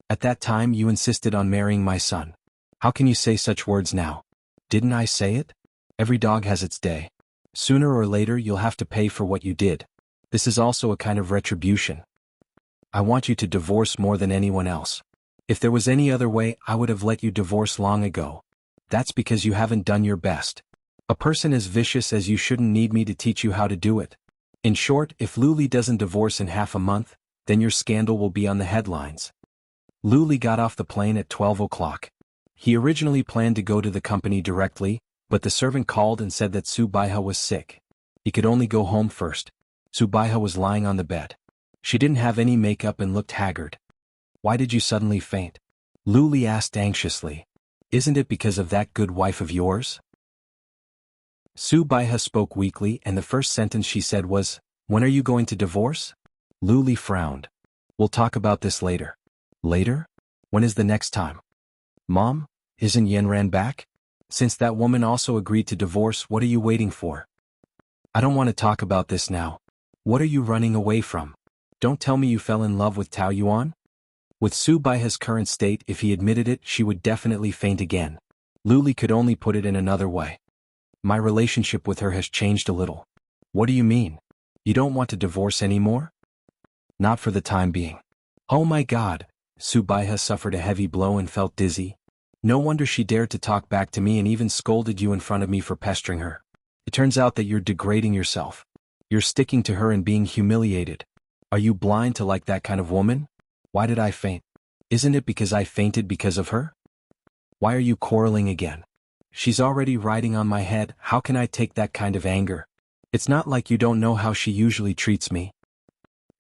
At that time you insisted on marrying my son. How can you say such words now? Didn't I say it? Every dog has its day. Sooner or later you'll have to pay for what you did. This is also a kind of retribution. I want you to divorce more than anyone else. If there was any other way, I would have let you divorce long ago. That's because you haven't done your best. A person as vicious as you shouldn't need me to teach you how to do it. In short, if Lu Li doesn't divorce in half a month, then your scandal will be on the headlines. Lu Li got off the plane at 12 o'clock. He originally planned to go to the company directly, but the servant called and said that Su Baihe was sick. He could only go home first. Su Baihe was lying on the bed. She didn't have any makeup and looked haggard. Why did you suddenly faint? Lu Li asked anxiously. Isn't it because of that good wife of yours? Su Baihe spoke weakly, and the first sentence she said was, "When are you going to divorce?" Lu Li frowned. "We'll talk about this later." Later? When is the next time? Mom, isn't Yanran back? Since that woman also agreed to divorce, what are you waiting for? I don't want to talk about this now. What are you running away from? Don't tell me you fell in love with Tao Yuan? With Su Baihe's current state, if he admitted it, she would definitely faint again. Lu Li could only put it in another way. My relationship with her has changed a little. What do you mean? You don't want to divorce anymore? Not for the time being. Oh my God! Su Baihe suffered a heavy blow and felt dizzy. No wonder she dared to talk back to me and even scolded you in front of me for pestering her. It turns out that you're degrading yourself. You're sticking to her and being humiliated. Are you blind to like that kind of woman? Why did I faint? Isn't it because I fainted because of her? Why are you quarreling again? She's already riding on my head, how can I take that kind of anger? It's not like you don't know how she usually treats me.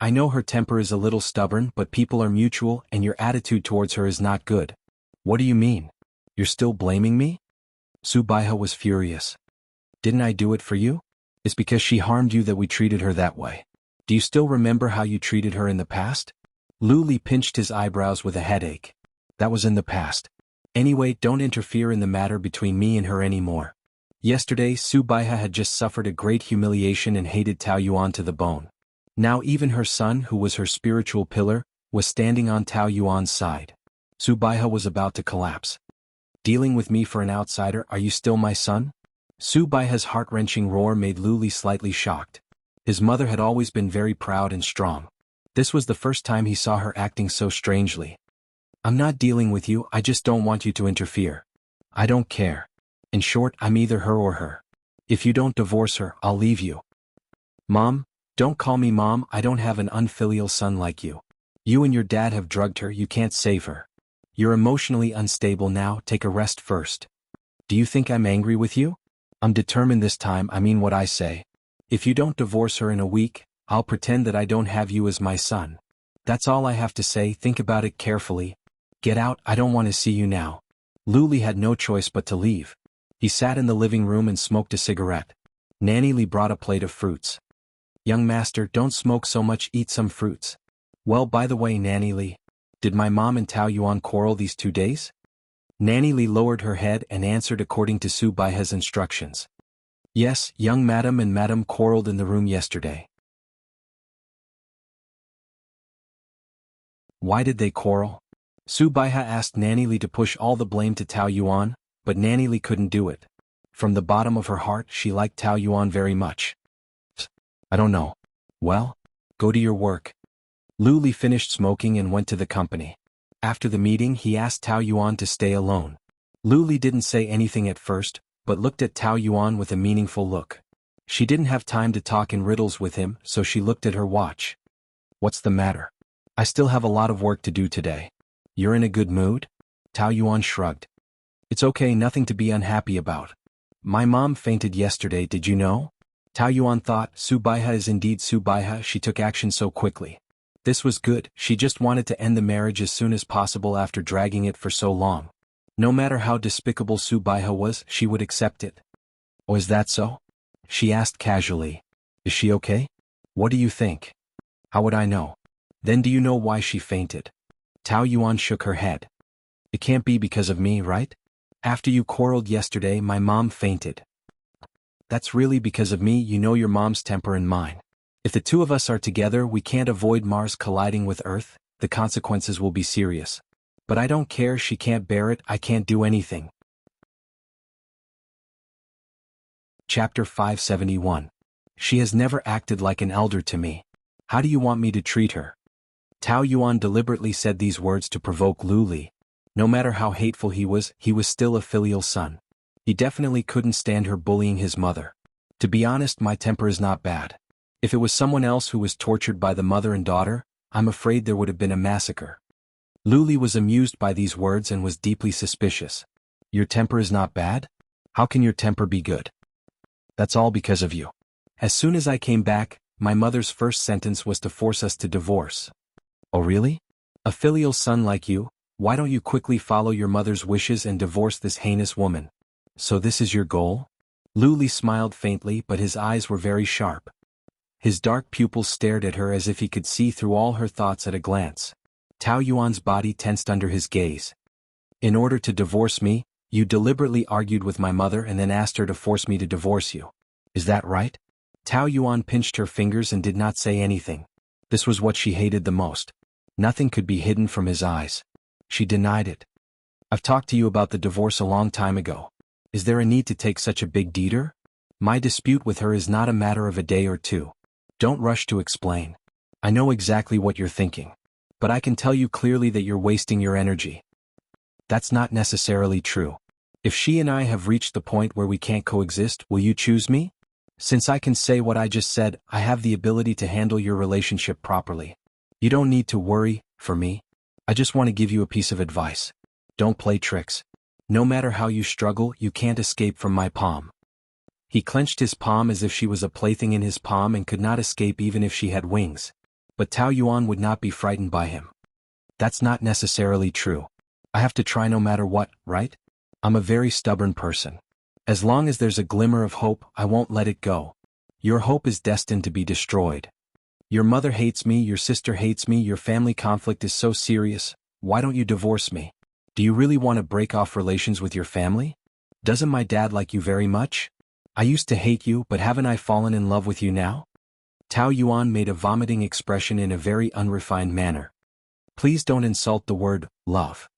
I know her temper is a little stubborn, but people are mutual and your attitude towards her is not good. What do you mean? You're still blaming me? Su Baihe was furious. Didn't I do it for you? It's because she harmed you that we treated her that way. Do you still remember how you treated her in the past? Lu Li pinched his eyebrows with a headache. That was in the past. Anyway, don't interfere in the matter between me and her anymore. Yesterday, Su Baihe had just suffered a great humiliation and hated Tao Yuan to the bone. Now even her son, who was her spiritual pillar, was standing on Tao Yuan's side. Su Baihe was about to collapse. Dealing with me for an outsider, are you still my son? Su Baihe's heart-wrenching roar made Lu Li slightly shocked. His mother had always been very proud and strong. This was the first time he saw her acting so strangely. I'm not dealing with you, I just don't want you to interfere. I don't care. In short, I'm either her or her. If you don't divorce her, I'll leave you. Mom, don't call me Mom, I don't have an unfilial son like you. You and your dad have drugged her, you can't save her. You're emotionally unstable now, take a rest first. Do you think I'm angry with you? I'm determined this time, I mean what I say. If you don't divorce her in a week, I'll pretend that I don't have you as my son. That's all I have to say, think about it carefully. Get out, I don't want to see you now. Lu Li had no choice but to leave. He sat in the living room and smoked a cigarette. Nanny Li brought a plate of fruits. Young master, don't smoke so much, eat some fruits. Well, by the way, Nanny Li, did my mom and Tao Yuan quarrel these 2 days? Nanny Li lowered her head and answered according to Su Baihe's instructions. Yes, young madam and madam quarreled in the room yesterday. Why did they quarrel? Su Baihe asked Nanny Li to push all the blame to Tao Yuan, but Nanny Li couldn't do it. From the bottom of her heart, she liked Tao Yuan very much. I don't know. Well, Go to your work. Lu Li finished smoking and went to the company. After the meeting he asked Tao Yuan to stay alone. Lu Li didn't say anything at first, but looked at Tao Yuan with a meaningful look. She didn't have time to talk in riddles with him, so she looked at her watch. What's the matter? I still have a lot of work to do today. You're in a good mood? Tao Yuan shrugged. It's okay, nothing to be unhappy about. My mom fainted yesterday, did you know? Tao Yuan thought, Su Baiha is indeed Su Baiha. She took action so quickly. This was good, she just wanted to end the marriage as soon as possible after dragging it for so long. No matter how despicable Su Baiha was, she would accept it. Oh, is that so? She asked casually. Is she okay? What do you think? How would I know? Then do you know why she fainted? Tao Yuan shook her head. It can't be because of me, right? After you quarreled yesterday, my mom fainted. That's really because of me. You know your mom's temper and mine. If the two of us are together, we can't avoid Mars colliding with Earth. The consequences will be serious. But I don't care, she can't bear it, I can't do anything. Chapter 571. She has never acted like an elder to me. How do you want me to treat her? Tao Yuan deliberately said these words to provoke Lu Li. No matter how hateful he was still a filial son. He definitely couldn't stand her bullying his mother. To be honest, my temper is not bad. If it was someone else who was tortured by the mother and daughter, I'm afraid there would have been a massacre. Lu Li was amused by these words and was deeply suspicious. Your temper is not bad? How can your temper be good? That's all because of you. As soon as I came back, my mother's first sentence was to force us to divorce. Oh really? A filial son like you, why don't you quickly follow your mother's wishes and divorce this heinous woman? So this is your goal? Lu Li smiled faintly, but his eyes were very sharp. His dark pupils stared at her as if he could see through all her thoughts at a glance. Tao Yuan's body tensed under his gaze. In order to divorce me, you deliberately argued with my mother and then asked her to force me to divorce you. Is that right? Tao Yuan pinched her fingers and did not say anything. This was what she hated the most. Nothing could be hidden from his eyes. She denied it. I've talked to you about the divorce a long time ago. Is there a need to take such a big detour? My dispute with her is not a matter of a day or two. Don't rush to explain. I know exactly what you're thinking. But I can tell you clearly that you're wasting your energy. That's not necessarily true. If she and I have reached the point where we can't coexist, will you choose me? Since I can say what I just said, I have the ability to handle your relationship properly. You don't need to worry, for me. I just want to give you a piece of advice. Don't play tricks. No matter how you struggle, you can't escape from my palm. He clenched his palm as if she was a plaything in his palm and could not escape even if she had wings. But Tao Yuan would not be frightened by him. That's not necessarily true. I have to try no matter what, right? I'm a very stubborn person. As long as there's a glimmer of hope, I won't let it go. Your hope is destined to be destroyed. Your mother hates me, your sister hates me, your family conflict is so serious. Why don't you divorce me? Do you really want to break off relations with your family? Doesn't my dad like you very much? I used to hate you, but haven't I fallen in love with you now? Tao Yuan made a vomiting expression in a very unrefined manner. Please don't insult the word, love.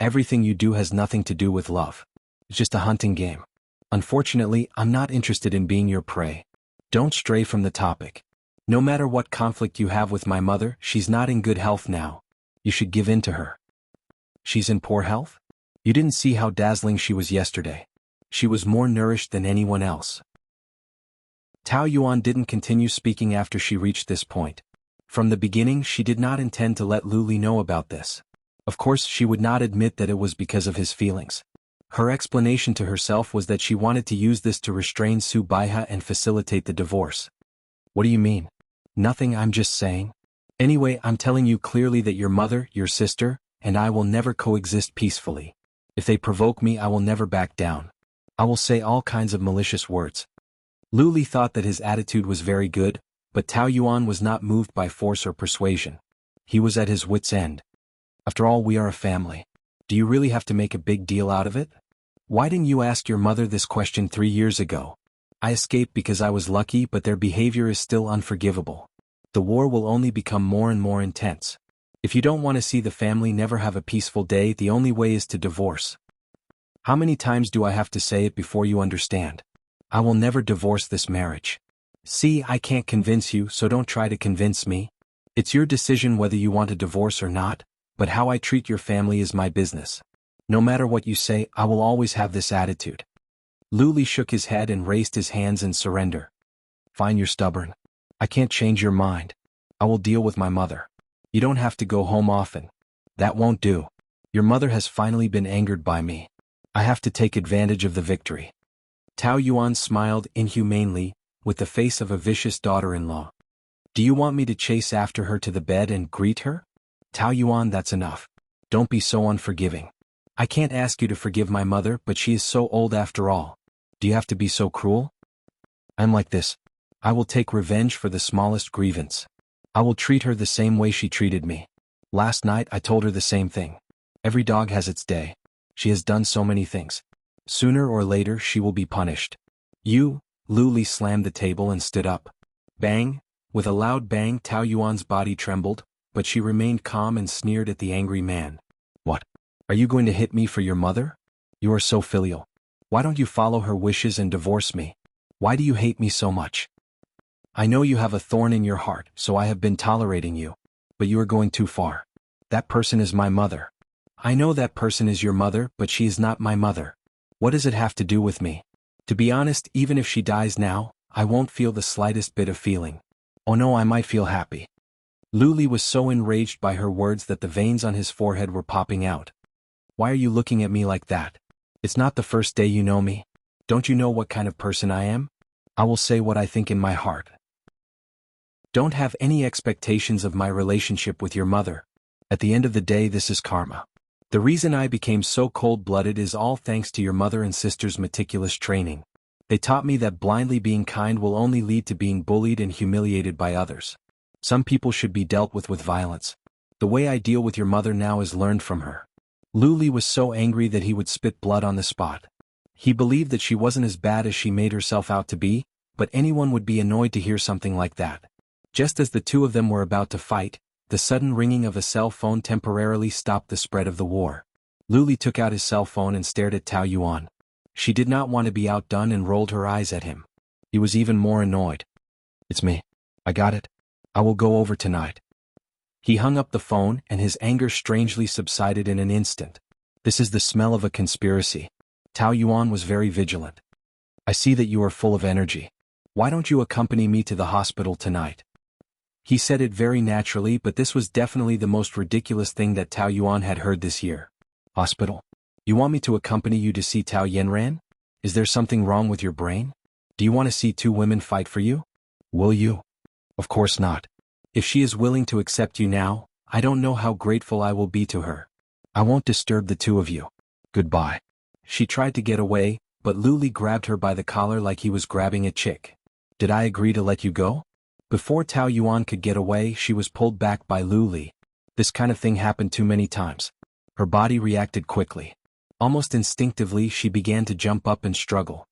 Everything you do has nothing to do with love. It's just a hunting game. Unfortunately, I'm not interested in being your prey. Don't stray from the topic. No matter what conflict you have with my mother, she's not in good health now. You should give in to her. She's in poor health? You didn't see how dazzling she was yesterday. She was more nourished than anyone else. Tao Yuan didn't continue speaking after she reached this point. From the beginning, she did not intend to let Lu Li know about this. Of course, she would not admit that it was because of his feelings. Her explanation to herself was that she wanted to use this to restrain Su Baiha and facilitate the divorce. What do you mean? Nothing, I'm just saying. Anyway, I'm telling you clearly that your mother, your sister, and I will never coexist peacefully. If they provoke me, I will never back down. I will say all kinds of malicious words. Lu Li thought that his attitude was very good, but Tao Yuan was not moved by force or persuasion. He was at his wit's end. After all, we are a family. Do you really have to make a big deal out of it? Why didn't you ask your mother this question 3 years ago? I escaped because I was lucky, but their behavior is still unforgivable. The war will only become more and more intense. If you don't want to see the family never have a peaceful day, the only way is to divorce. How many times do I have to say it before you understand? I will never divorce this marriage. See, I can't convince you, so don't try to convince me. It's your decision whether you want a divorce or not, but how I treat your family is my business. No matter what you say, I will always have this attitude. Luli shook his head and raised his hands in surrender. Fine, you're stubborn. I can't change your mind. I will deal with my mother. You don't have to go home often. That won't do. Your mother has finally been angered by me. I have to take advantage of the victory. Tao Yuan smiled inhumanely, with the face of a vicious daughter-in-law. Do you want me to chase after her to the bed and greet her? Tao Yuan, that's enough. Don't be so unforgiving. I can't ask you to forgive my mother, but she is so old after all. Do you have to be so cruel? I'm like this. I will take revenge for the smallest grievance. I will treat her the same way she treated me. Last night I told her the same thing. Every dog has its day. She has done so many things. Sooner or later she will be punished. You, Luli slammed the table and stood up. Bang! With a loud bang, Tao Yuan's body trembled, but she remained calm and sneered at the angry man. What? Are you going to hit me for your mother? You are so filial. Why don't you follow her wishes and divorce me? Why do you hate me so much? I know you have a thorn in your heart, so I have been tolerating you. But you are going too far. That person is my mother. I know that person is your mother, but she is not my mother. What does it have to do with me? To be honest, even if she dies now, I won't feel the slightest bit of feeling. Oh no, I might feel happy. Luli was so enraged by her words that the veins on his forehead were popping out. Why are you looking at me like that? It's not the first day you know me. Don't you know what kind of person I am? I will say what I think in my heart. Don't have any expectations of my relationship with your mother. At the end of the day, this is karma. The reason I became so cold-blooded is all thanks to your mother and sister's meticulous training. They taught me that blindly being kind will only lead to being bullied and humiliated by others. Some people should be dealt with violence. The way I deal with your mother now is learned from her. Luli was so angry that he would spit blood on the spot. He believed that she wasn't as bad as she made herself out to be, but anyone would be annoyed to hear something like that. Just as the two of them were about to fight, the sudden ringing of a cell phone temporarily stopped the spread of the war. Luli took out his cell phone and stared at Tao Yuan. She did not want to be outdone and rolled her eyes at him. He was even more annoyed. It's me. I got it. I will go over tonight. He hung up the phone and his anger strangely subsided in an instant. This is the smell of a conspiracy. Tao Yuan was very vigilant. I see that you are full of energy. Why don't you accompany me to the hospital tonight? He said it very naturally, but this was definitely the most ridiculous thing that Tao Yuan had heard this year. Hospital? You want me to accompany you to see Tao Yanran? Is there something wrong with your brain? Do you want to see two women fight for you? Will you? Of course not. If she is willing to accept you now, I don't know how grateful I will be to her. I won't disturb the two of you. Goodbye. She tried to get away, but Luli grabbed her by the collar like he was grabbing a chick. Did I agree to let you go? Before Tao Yuan could get away, she was pulled back by Luli. This kind of thing happened too many times. Her body reacted quickly. Almost instinctively, she began to jump up and struggle.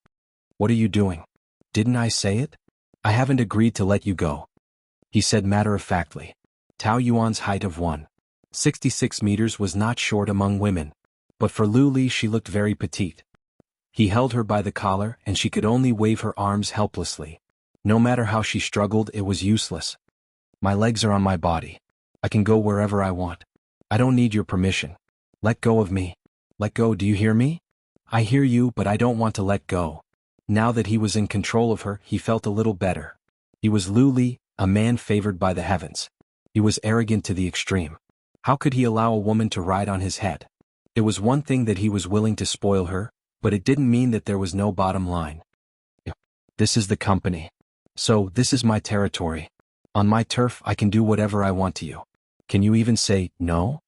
What are you doing? Didn't I say it? I haven't agreed to let you go, he said matter-of-factly. Tao Yuan's height of 1.66 meters was not short among women, but for Luli she looked very petite. He held her by the collar and she could only wave her arms helplessly. No matter how she struggled, it was useless. My legs are on my body. I can go wherever I want. I don't need your permission. Let go of me. Let go, do you hear me? I hear you, but I don't want to let go. Now that he was in control of her, he felt a little better. He was Luli, a man favored by the heavens. He was arrogant to the extreme. How could he allow a woman to ride on his head? It was one thing that he was willing to spoil her, but it didn't mean that there was no bottom line. This is the company. So, this is my territory. On my turf, I can do whatever I want to you. Can you even say, no?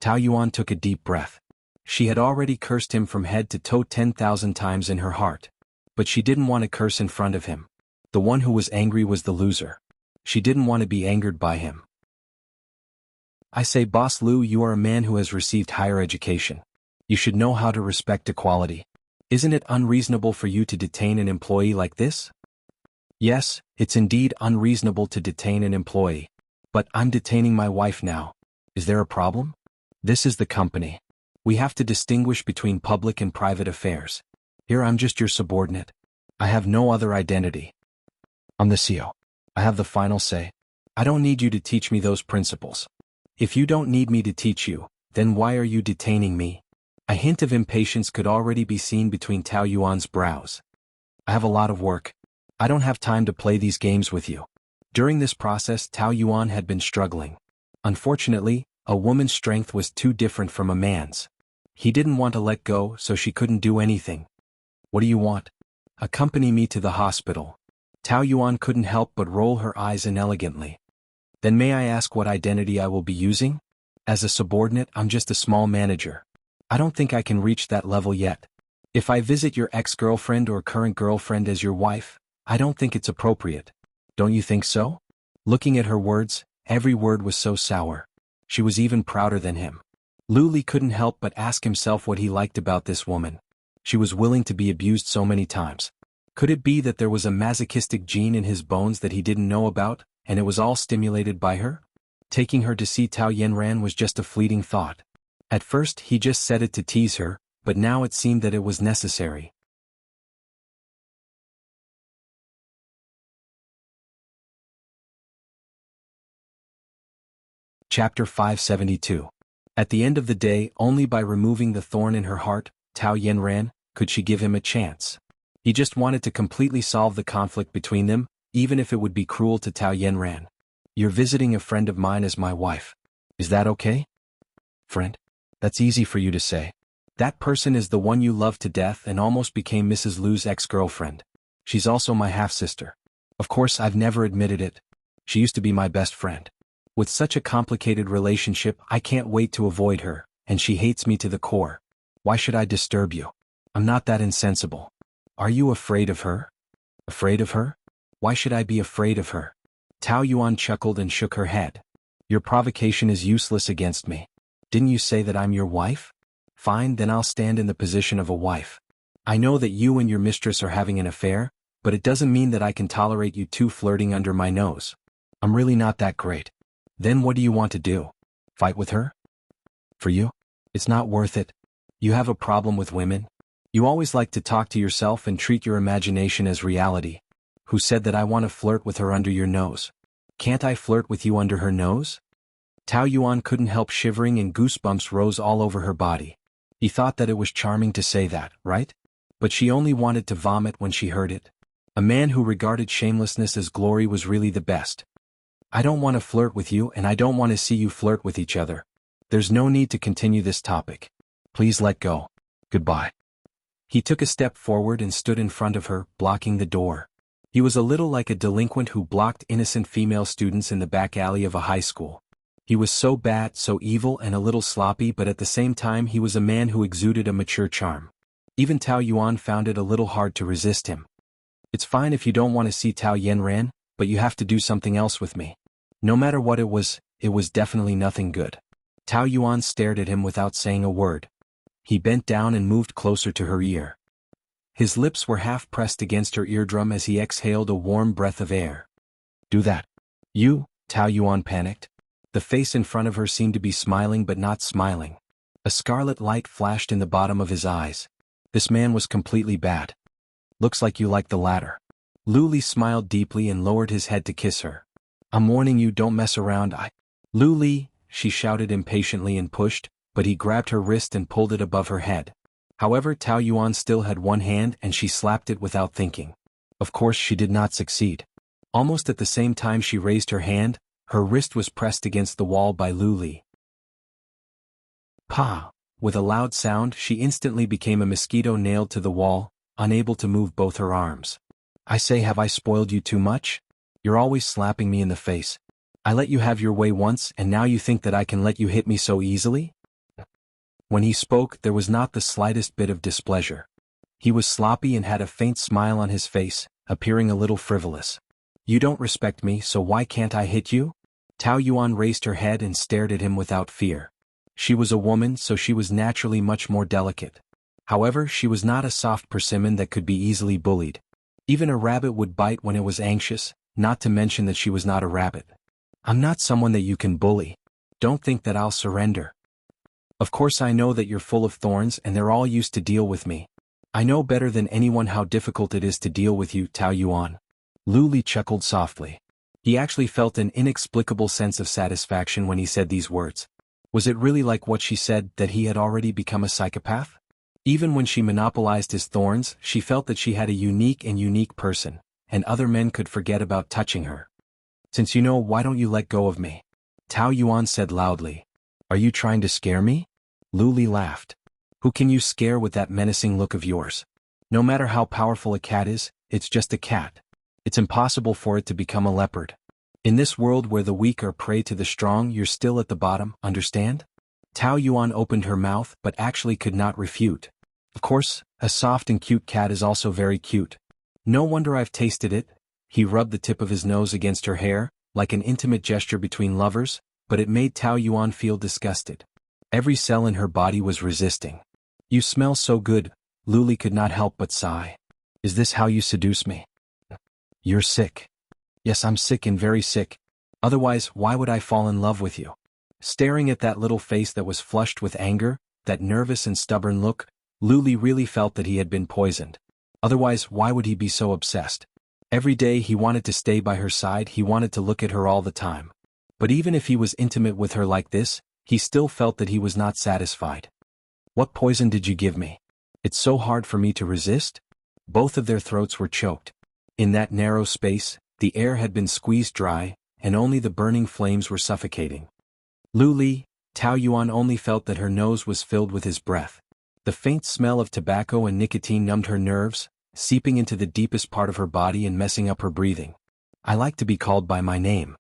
Tao Yuan took a deep breath. She had already cursed him from head to toe 10,000 times in her heart. But she didn't want to curse in front of him. The one who was angry was the loser. She didn't want to be angered by him. I say, Boss Lu, you are a man who has received higher education. You should know how to respect equality. Isn't it unreasonable for you to detain an employee like this? Yes, it's indeed unreasonable to detain an employee. But I'm detaining my wife now. Is there a problem? This is the company. We have to distinguish between public and private affairs. Here I'm just your subordinate. I have no other identity. I'm the CEO. I have the final say. I don't need you to teach me those principles. If you don't need me to teach you, then why are you detaining me? A hint of impatience could already be seen between Tao Yuan's brows. I have a lot of work. I don't have time to play these games with you. During this process, Tao Yuan had been struggling. Unfortunately, a woman's strength was too different from a man's. He didn't want to let go, so she couldn't do anything. What do you want? Accompany me to the hospital. Tao Yuan couldn't help but roll her eyes inelegantly. Then may I ask what identity I will be using? As a subordinate, I'm just a small manager. I don't think I can reach that level yet. If I visit your ex-girlfriend or current girlfriend as your wife, I don't think it's appropriate. Don't you think so? Looking at her words, every word was so sour. She was even prouder than him. Lu Li couldn't help but ask himself what he liked about this woman. She was willing to be abused so many times. Could it be that there was a masochistic gene in his bones that he didn't know about, and it was all stimulated by her? Taking her to see Tao Yanran was just a fleeting thought. At first he just said it to tease her, but now it seemed that it was necessary. Chapter 572. At the end of the day, only by removing the thorn in her heart, Tao Yanran, could she give him a chance. He just wanted to completely solve the conflict between them, even if it would be cruel to Tao Yanran. You're visiting a friend of mine as my wife. Is that okay? Friend? That's easy for you to say. That person is the one you loved to death and almost became Mrs. Lu's ex-girlfriend. She's also my half-sister. Of course, I've never admitted it. She used to be my best friend. With such a complicated relationship, I can't wait to avoid her, and she hates me to the core. Why should I disturb you? I'm not that insensible. Are you afraid of her? Afraid of her? Why should I be afraid of her? Tao Yuan chuckled and shook her head. Your provocation is useless against me. Didn't you say that I'm your wife? Fine, then I'll stand in the position of a wife. I know that you and your mistress are having an affair, but it doesn't mean that I can tolerate you two flirting under my nose. I'm really not that great. Then what do you want to do? Fight with her? For you? It's not worth it. You have a problem with women? You always like to talk to yourself and treat your imagination as reality. Who said that I want to flirt with her under your nose? Can't I flirt with you under her nose? Tao Yuan couldn't help shivering and goosebumps rose all over her body. He thought that it was charming to say that, right? But she only wanted to vomit when she heard it. A man who regarded shamelessness as glory was really the best. I don't want to flirt with you and I don't want to see you flirt with each other. There's no need to continue this topic. Please let go. Goodbye. He took a step forward and stood in front of her, blocking the door. He was a little like a delinquent who blocked innocent female students in the back alley of a high school. He was so bad, so evil and a little sloppy, but at the same time he was a man who exuded a mature charm. Even Tao Yuan found it a little hard to resist him. It's fine if you don't want to see Tao Yanran, but you have to do something else with me. No matter what it was definitely nothing good. Tao Yuan stared at him without saying a word. He bent down and moved closer to her ear. His lips were half pressed against her eardrum as he exhaled a warm breath of air. Do that. You? Tao Yuan panicked. The face in front of her seemed to be smiling but not smiling. A scarlet light flashed in the bottom of his eyes. This man was completely bad. Looks like you like the latter. Lu Li smiled deeply and lowered his head to kiss her. I'm warning you, don't mess around. Lu Li, she shouted impatiently and pushed, but he grabbed her wrist and pulled it above her head. However, Tao Yuan still had one hand and she slapped it without thinking. Of course she did not succeed. Almost at the same time she raised her hand, her wrist was pressed against the wall by Lu Li. Pa! With a loud sound she instantly became a mosquito nailed to the wall, unable to move both her arms. I say, have I spoiled you too much? You're always slapping me in the face. I let you have your way once and now you think that I can let you hit me so easily? When he spoke there was not the slightest bit of displeasure. He was sloppy and had a faint smile on his face, appearing a little frivolous. You don't respect me, so why can't I hit you? Tao Yuan raised her head and stared at him without fear. She was a woman, so she was naturally much more delicate. However, she was not a soft persimmon that could be easily bullied. Even a rabbit would bite when it was anxious, not to mention that she was not a rabbit. I'm not someone that you can bully. Don't think that I'll surrender. Of course I know that you're full of thorns and they're all used to deal with me. I know better than anyone how difficult it is to deal with you, Tao Yuan. Lu Li chuckled softly. He actually felt an inexplicable sense of satisfaction when he said these words. Was it really like what she said, that he had already become a psychopath? Even when she monopolized his thorns, she felt that she had a unique person, and other men could forget about touching her. Since you know, why don't you let go of me? Tao Yuan said loudly. Are you trying to scare me? Lu Li laughed. Who can you scare with that menacing look of yours? No matter how powerful a cat is, it's just a cat. It's impossible for it to become a leopard. In this world where the weak are prey to the strong, you're still at the bottom, understand? Tao Yuan opened her mouth but actually could not refute. Of course, a soft and cute cat is also very cute. No wonder I've tasted it. He rubbed the tip of his nose against her hair, like an intimate gesture between lovers, but it made Tao Yuan feel disgusted. Every cell in her body was resisting. You smell so good, Lu Li could not help but sigh. Is this how you seduce me? You're sick. Yes, I'm sick and very sick. Otherwise, why would I fall in love with you? Staring at that little face that was flushed with anger, that nervous and stubborn look, Lu Li really felt that he had been poisoned. Otherwise, why would he be so obsessed? Every day he wanted to stay by her side, he wanted to look at her all the time. But even if he was intimate with her like this, he still felt that he was not satisfied. What poison did you give me? It's so hard for me to resist. Both of their throats were choked. In that narrow space, the air had been squeezed dry, and only the burning flames were suffocating. Lu Li, Tao Yuan only felt that her nose was filled with his breath. The faint smell of tobacco and nicotine numbed her nerves, seeping into the deepest part of her body and messing up her breathing. I like to be called by my name.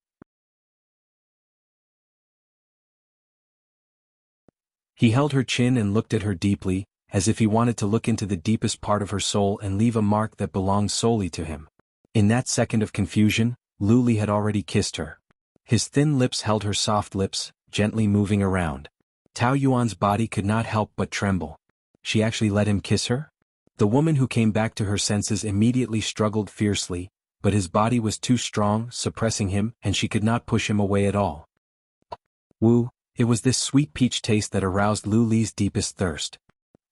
He held her chin and looked at her deeply, as if he wanted to look into the deepest part of her soul and leave a mark that belonged solely to him. In that second of confusion, Lu Li had already kissed her. His thin lips held her soft lips, gently moving around. Tao Yuan's body could not help but tremble. She actually let him kiss her? The woman who came back to her senses immediately struggled fiercely, but his body was too strong, suppressing him, and she could not push him away at all. Wu, it was this sweet peach taste that aroused Lu Li's deepest thirst.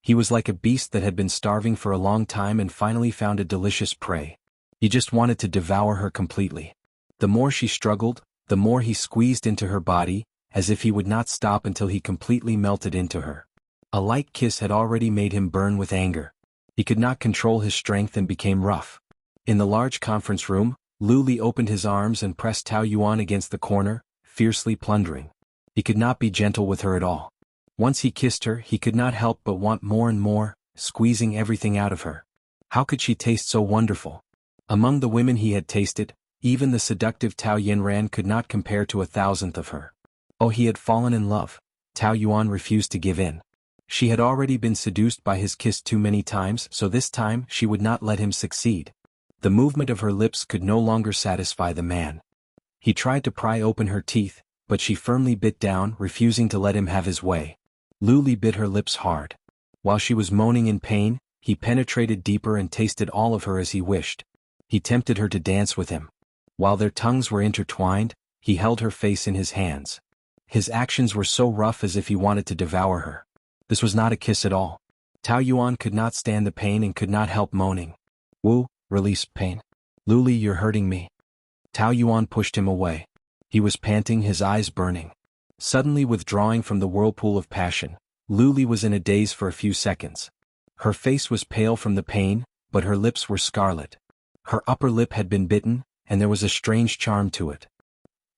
He was like a beast that had been starving for a long time and finally found a delicious prey. He just wanted to devour her completely. The more she struggled, the more he squeezed into her body, as if he would not stop until he completely melted into her. A light kiss had already made him burn with anger. He could not control his strength and became rough. In the large conference room, Lu Li opened his arms and pressed Tao Yuan against the corner, fiercely plundering. He could not be gentle with her at all. Once he kissed her, he could not help but want more and more, squeezing everything out of her. How could she taste so wonderful? Among the women he had tasted, even the seductive Tao Yinran could not compare to 1,000th of her. Oh, he had fallen in love. Tao Yuan refused to give in. She had already been seduced by his kiss too many times, so this time she would not let him succeed. The movement of her lips could no longer satisfy the man. He tried to pry open her teeth, but she firmly bit down, refusing to let him have his way. Lu Li bit her lips hard. While she was moaning in pain, he penetrated deeper and tasted all of her as he wished. He tempted her to dance with him. While their tongues were intertwined, he held her face in his hands. His actions were so rough as if he wanted to devour her. This was not a kiss at all. Tao Yuan could not stand the pain and could not help moaning. Wu, release pain. Lu Li, you're hurting me. Tao Yuan pushed him away. He was panting, his eyes burning. Suddenly withdrawing from the whirlpool of passion, Lu Li was in a daze for a few seconds. Her face was pale from the pain, but her lips were scarlet. Her upper lip had been bitten, and there was a strange charm to it.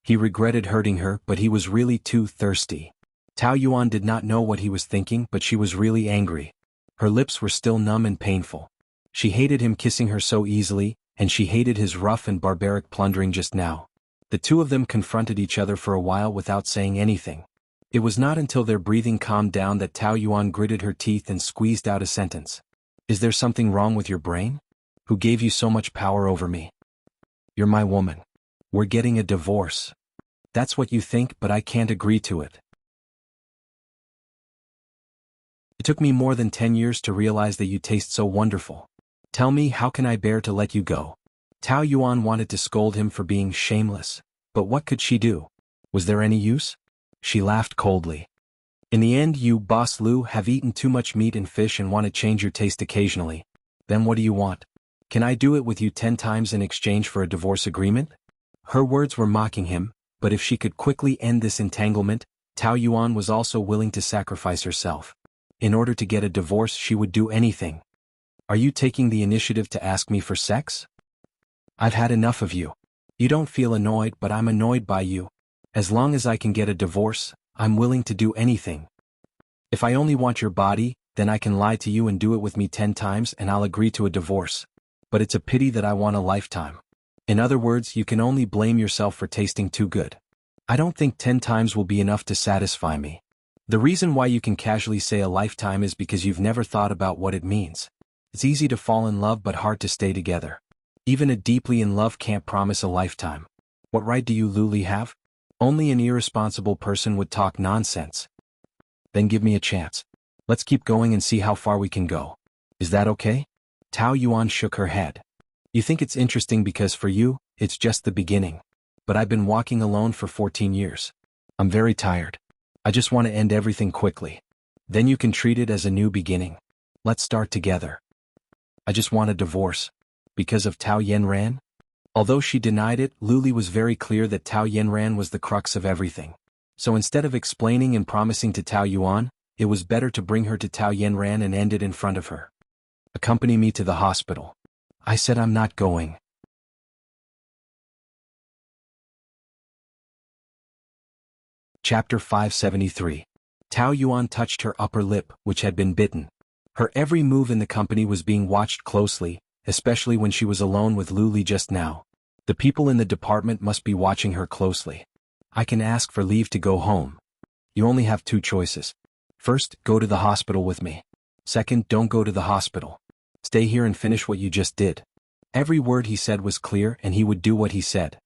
He regretted hurting her, but he was really too thirsty. Tao Yuan did not know what he was thinking, but she was really angry. Her lips were still numb and painful. She hated him kissing her so easily, and she hated his rough and barbaric plundering just now. The two of them confronted each other for a while without saying anything. It was not until their breathing calmed down that Tao Yuan gritted her teeth and squeezed out a sentence. Is there something wrong with your brain? Who gave you so much power over me? You're my woman. We're getting a divorce. That's what you think, but I can't agree to it. It took me more than 10 years to realize that you taste so wonderful. Tell me, how can I bear to let you go? Tao Yuan wanted to scold him for being shameless, but what could she do? Was there any use? She laughed coldly. In the end, you, Boss Lu, have eaten too much meat and fish and want to change your taste occasionally. Then what do you want? Can I do it with you 10 times in exchange for a divorce agreement? Her words were mocking him, but if she could quickly end this entanglement, Tao Yuan was also willing to sacrifice herself. In order to get a divorce, she would do anything. Are you taking the initiative to ask me for sex? I've had enough of you. You don't feel annoyed, but I'm annoyed by you. As long as I can get a divorce, I'm willing to do anything. If I only want your body, then I can lie to you and do it with me 10 times and I'll agree to a divorce. But it's a pity that I want a lifetime. In other words, you can only blame yourself for tasting too good. I don't think 10 times will be enough to satisfy me. The reason why you can casually say a lifetime is because you've never thought about what it means. It's easy to fall in love but hard to stay together. Even a deeply in love can't promise a lifetime. What right do you, Luli, have? Only an irresponsible person would talk nonsense. Then give me a chance. Let's keep going and see how far we can go. Is that okay? Tao Yuan shook her head. You think it's interesting because for you, it's just the beginning. But I've been walking alone for 14 years. I'm very tired. I just want to end everything quickly. Then you can treat it as a new beginning. Let's start together. I just want a divorce. Because of Tao Yanran? Although she denied it, Luli was very clear that Tao Yanran was the crux of everything. So instead of explaining and promising to Tao Yuan, it was better to bring her to Tao Yanran and end it in front of her. Accompany me to the hospital. I said I'm not going. Chapter 573. Tao Yuan touched her upper lip, which had been bitten. Her every move in the company was being watched closely, especially when she was alone with Luli just now. The people in the department must be watching her closely. I can ask for leave to go home. You only have 2 choices. First, go to the hospital with me. Second, don't go to the hospital. Stay here and finish what you just did. Every word he said was clear and he would do what he said.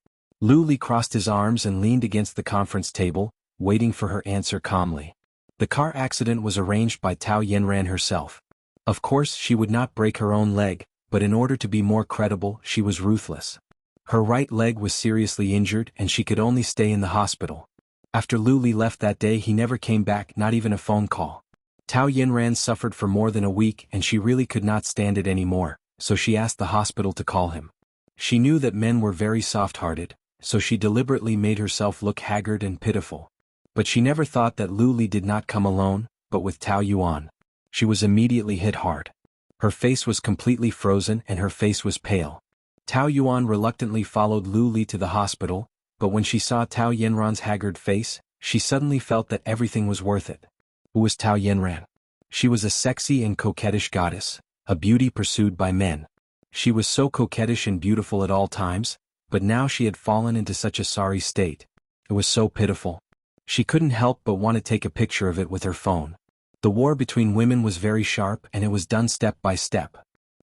Luli crossed his arms and leaned against the conference table, waiting for her answer calmly. The car accident was arranged by Tao Yanran herself. Of course, she would not break her own leg, but in order to be more credible, she was ruthless. Her right leg was seriously injured and she could only stay in the hospital. After Luli left that day, he never came back, not even a phone call. Tao Yanran suffered for more than a week and she really could not stand it anymore, so she asked the hospital to call him. She knew that men were very soft-hearted, so she deliberately made herself look haggard and pitiful. But she never thought that Luli did not come alone, but with Tao Yuan. She was immediately hit hard. Her face was completely frozen and her face was pale. Tao Yuan reluctantly followed Luli to the hospital, but when she saw Tao Yanran's haggard face, she suddenly felt that everything was worth it. Who was Tao Yanran? She was a sexy and coquettish goddess, a beauty pursued by men. She was so coquettish and beautiful at all times, but now she had fallen into such a sorry state. It was so pitiful. She couldn't help but want to take a picture of it with her phone. The war between women was very sharp and it was done step by step.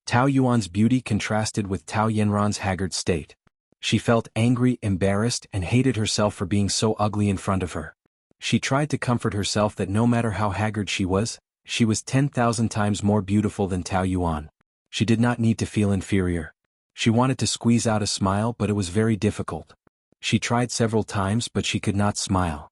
Tao Yuan's beauty contrasted with Tao Yanran's haggard state. She felt angry, embarrassed, and hated herself for being so ugly in front of her. She tried to comfort herself that no matter how haggard she was 10,000 times more beautiful than Tao Yuan. She did not need to feel inferior. She wanted to squeeze out a smile, but it was very difficult. She tried several times, but she could not smile.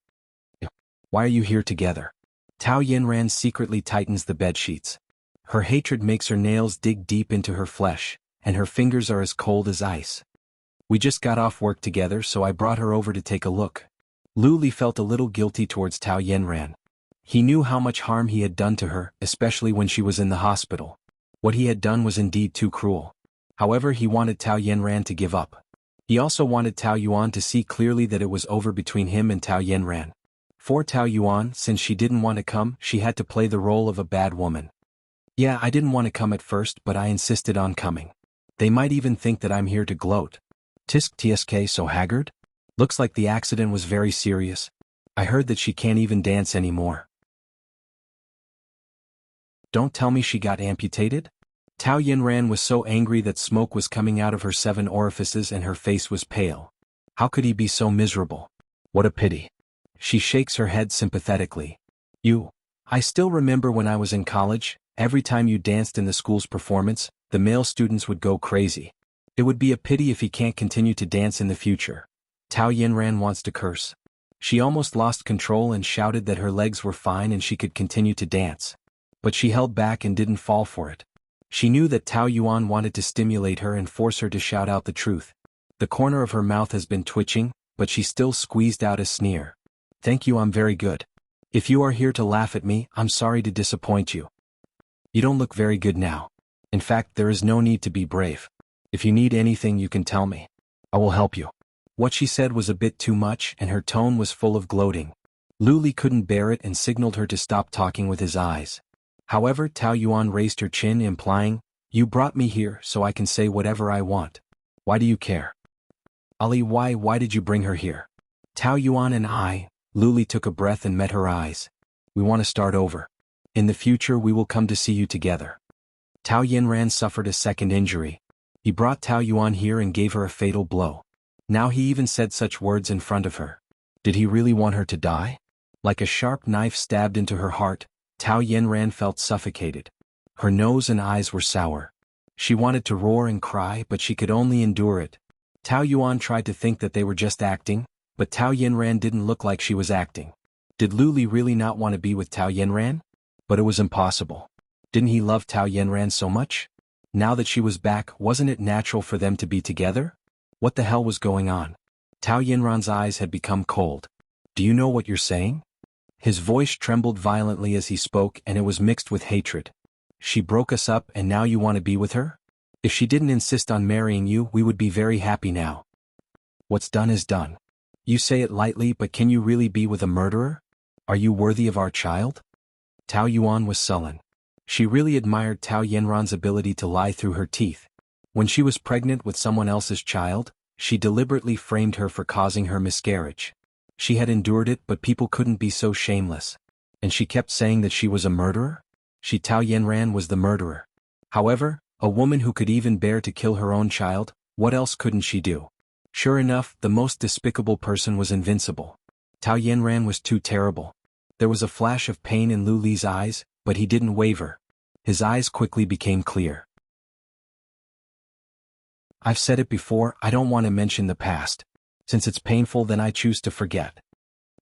Why are you here together? Tao Yanran secretly tightens the bedsheets. Her hatred makes her nails dig deep into her flesh, and her fingers are as cold as ice. We just got off work together, so I brought her over to take a look. Luli felt a little guilty towards Tao Yanran. He knew how much harm he had done to her, especially when she was in the hospital. What he had done was indeed too cruel. However, he wanted Tao Yanran to give up. He also wanted Tao Yuan to see clearly that it was over between him and Tao Yanran. For Tao Yuan, since she didn't want to come, she had to play the role of a bad woman. Yeah, I didn't want to come at first, but I insisted on coming. They might even think that I'm here to gloat. Tisk tsk so haggard? Looks like the accident was very serious. I heard that she can't even dance anymore. Don't tell me she got amputated? Tao Yanran was so angry that smoke was coming out of her 7 orifices and her face was pale. How could he be so miserable? What a pity. She shakes her head sympathetically. I still remember when I was in college, every time you danced in the school's performance, the male students would go crazy. It would be a pity if he can't continue to dance in the future. Tao Yanran wants to curse. She almost lost control and shouted that her legs were fine and she could continue to dance. But she held back and didn't fall for it. She knew that Tao Yuan wanted to stimulate her and force her to shout out the truth. The corner of her mouth has been twitching, but she still squeezed out a sneer. Thank you, I'm very good. If you are here to laugh at me, I'm sorry to disappoint you. You don't look very good now. In fact, there is no need to be brave. If you need anything, you can tell me. I will help you. What she said was a bit too much, and her tone was full of gloating. Lu Li couldn't bear it and signaled her to stop talking with his eyes. However, Tao Yuan raised her chin, implying, "You brought me here so I can say whatever I want. Why do you care?" "Ali, why did you bring her here?" "Tao Yuan and I," Lu Li took a breath and met her eyes. "We want to start over. In the future we will come to see you together." Tao Yinran suffered a second injury. He brought Tao Yuan here and gave her a fatal blow. Now he even said such words in front of her. Did he really want her to die? Like a sharp knife stabbed into her heart, Tao Yinran felt suffocated. Her nose and eyes were sour. She wanted to roar and cry, but she could only endure it. Tao Yuan tried to think that they were just acting, but Tao Yinran didn't look like she was acting. Did Lu Li really not want to be with Tao Yinran? But it was impossible. Didn't he love Tao Yinran so much? Now that she was back, wasn't it natural for them to be together? What the hell was going on? Tao Yinran's eyes had become cold. "Do you know what you're saying?" His voice trembled violently as he spoke, and it was mixed with hatred. "She broke us up and now you want to be with her? If she didn't insist on marrying you, we would be very happy now. What's done is done. You say it lightly, but can you really be with a murderer? Are you worthy of our child?" Tao Yuan was sullen. She really admired Tao Yinran's ability to lie through her teeth. When she was pregnant with someone else's child, she deliberately framed her for causing her miscarriage. She had endured it, but people couldn't be so shameless. And she kept saying that she was a murderer? Tao Yinran was the murderer. However, a woman who could even bear to kill her own child, what else couldn't she do? Sure enough, the most despicable person was invincible. Tao Yinran was too terrible. There was a flash of pain in Lu Li's eyes, but he didn't waver. His eyes quickly became clear. "I've said it before, I don't want to mention the past. Since it's painful, then I choose to forget."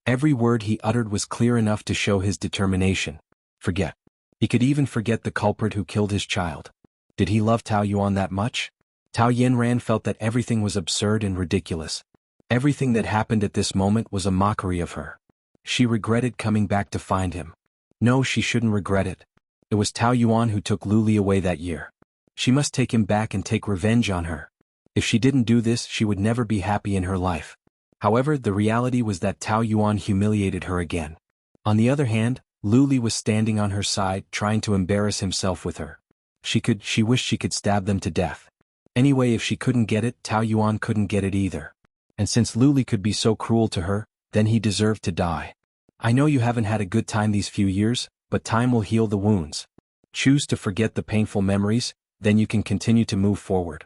Every word he uttered was clear enough to show his determination. Forget. He could even forget the culprit who killed his child. Did he love Tao Yuan that much? Tao Yinran felt that everything was absurd and ridiculous. Everything that happened at this moment was a mockery of her. She regretted coming back to find him. No, she shouldn't regret it. It was Tao Yuan who took Lu Li away that year. She must take him back and take revenge on her. If she didn't do this, she would never be happy in her life. However, the reality was that Tao Yuan humiliated her again. On the other hand, Lu Li was standing on her side, trying to embarrass himself with her. She wished she could stab them to death. Anyway, if she couldn't get it, Tao Yuan couldn't get it either. And since Lu Li could be so cruel to her, then he deserved to die. "I know you haven't had a good time these few years, but time will heal the wounds. Choose to forget the painful memories, then you can continue to move forward."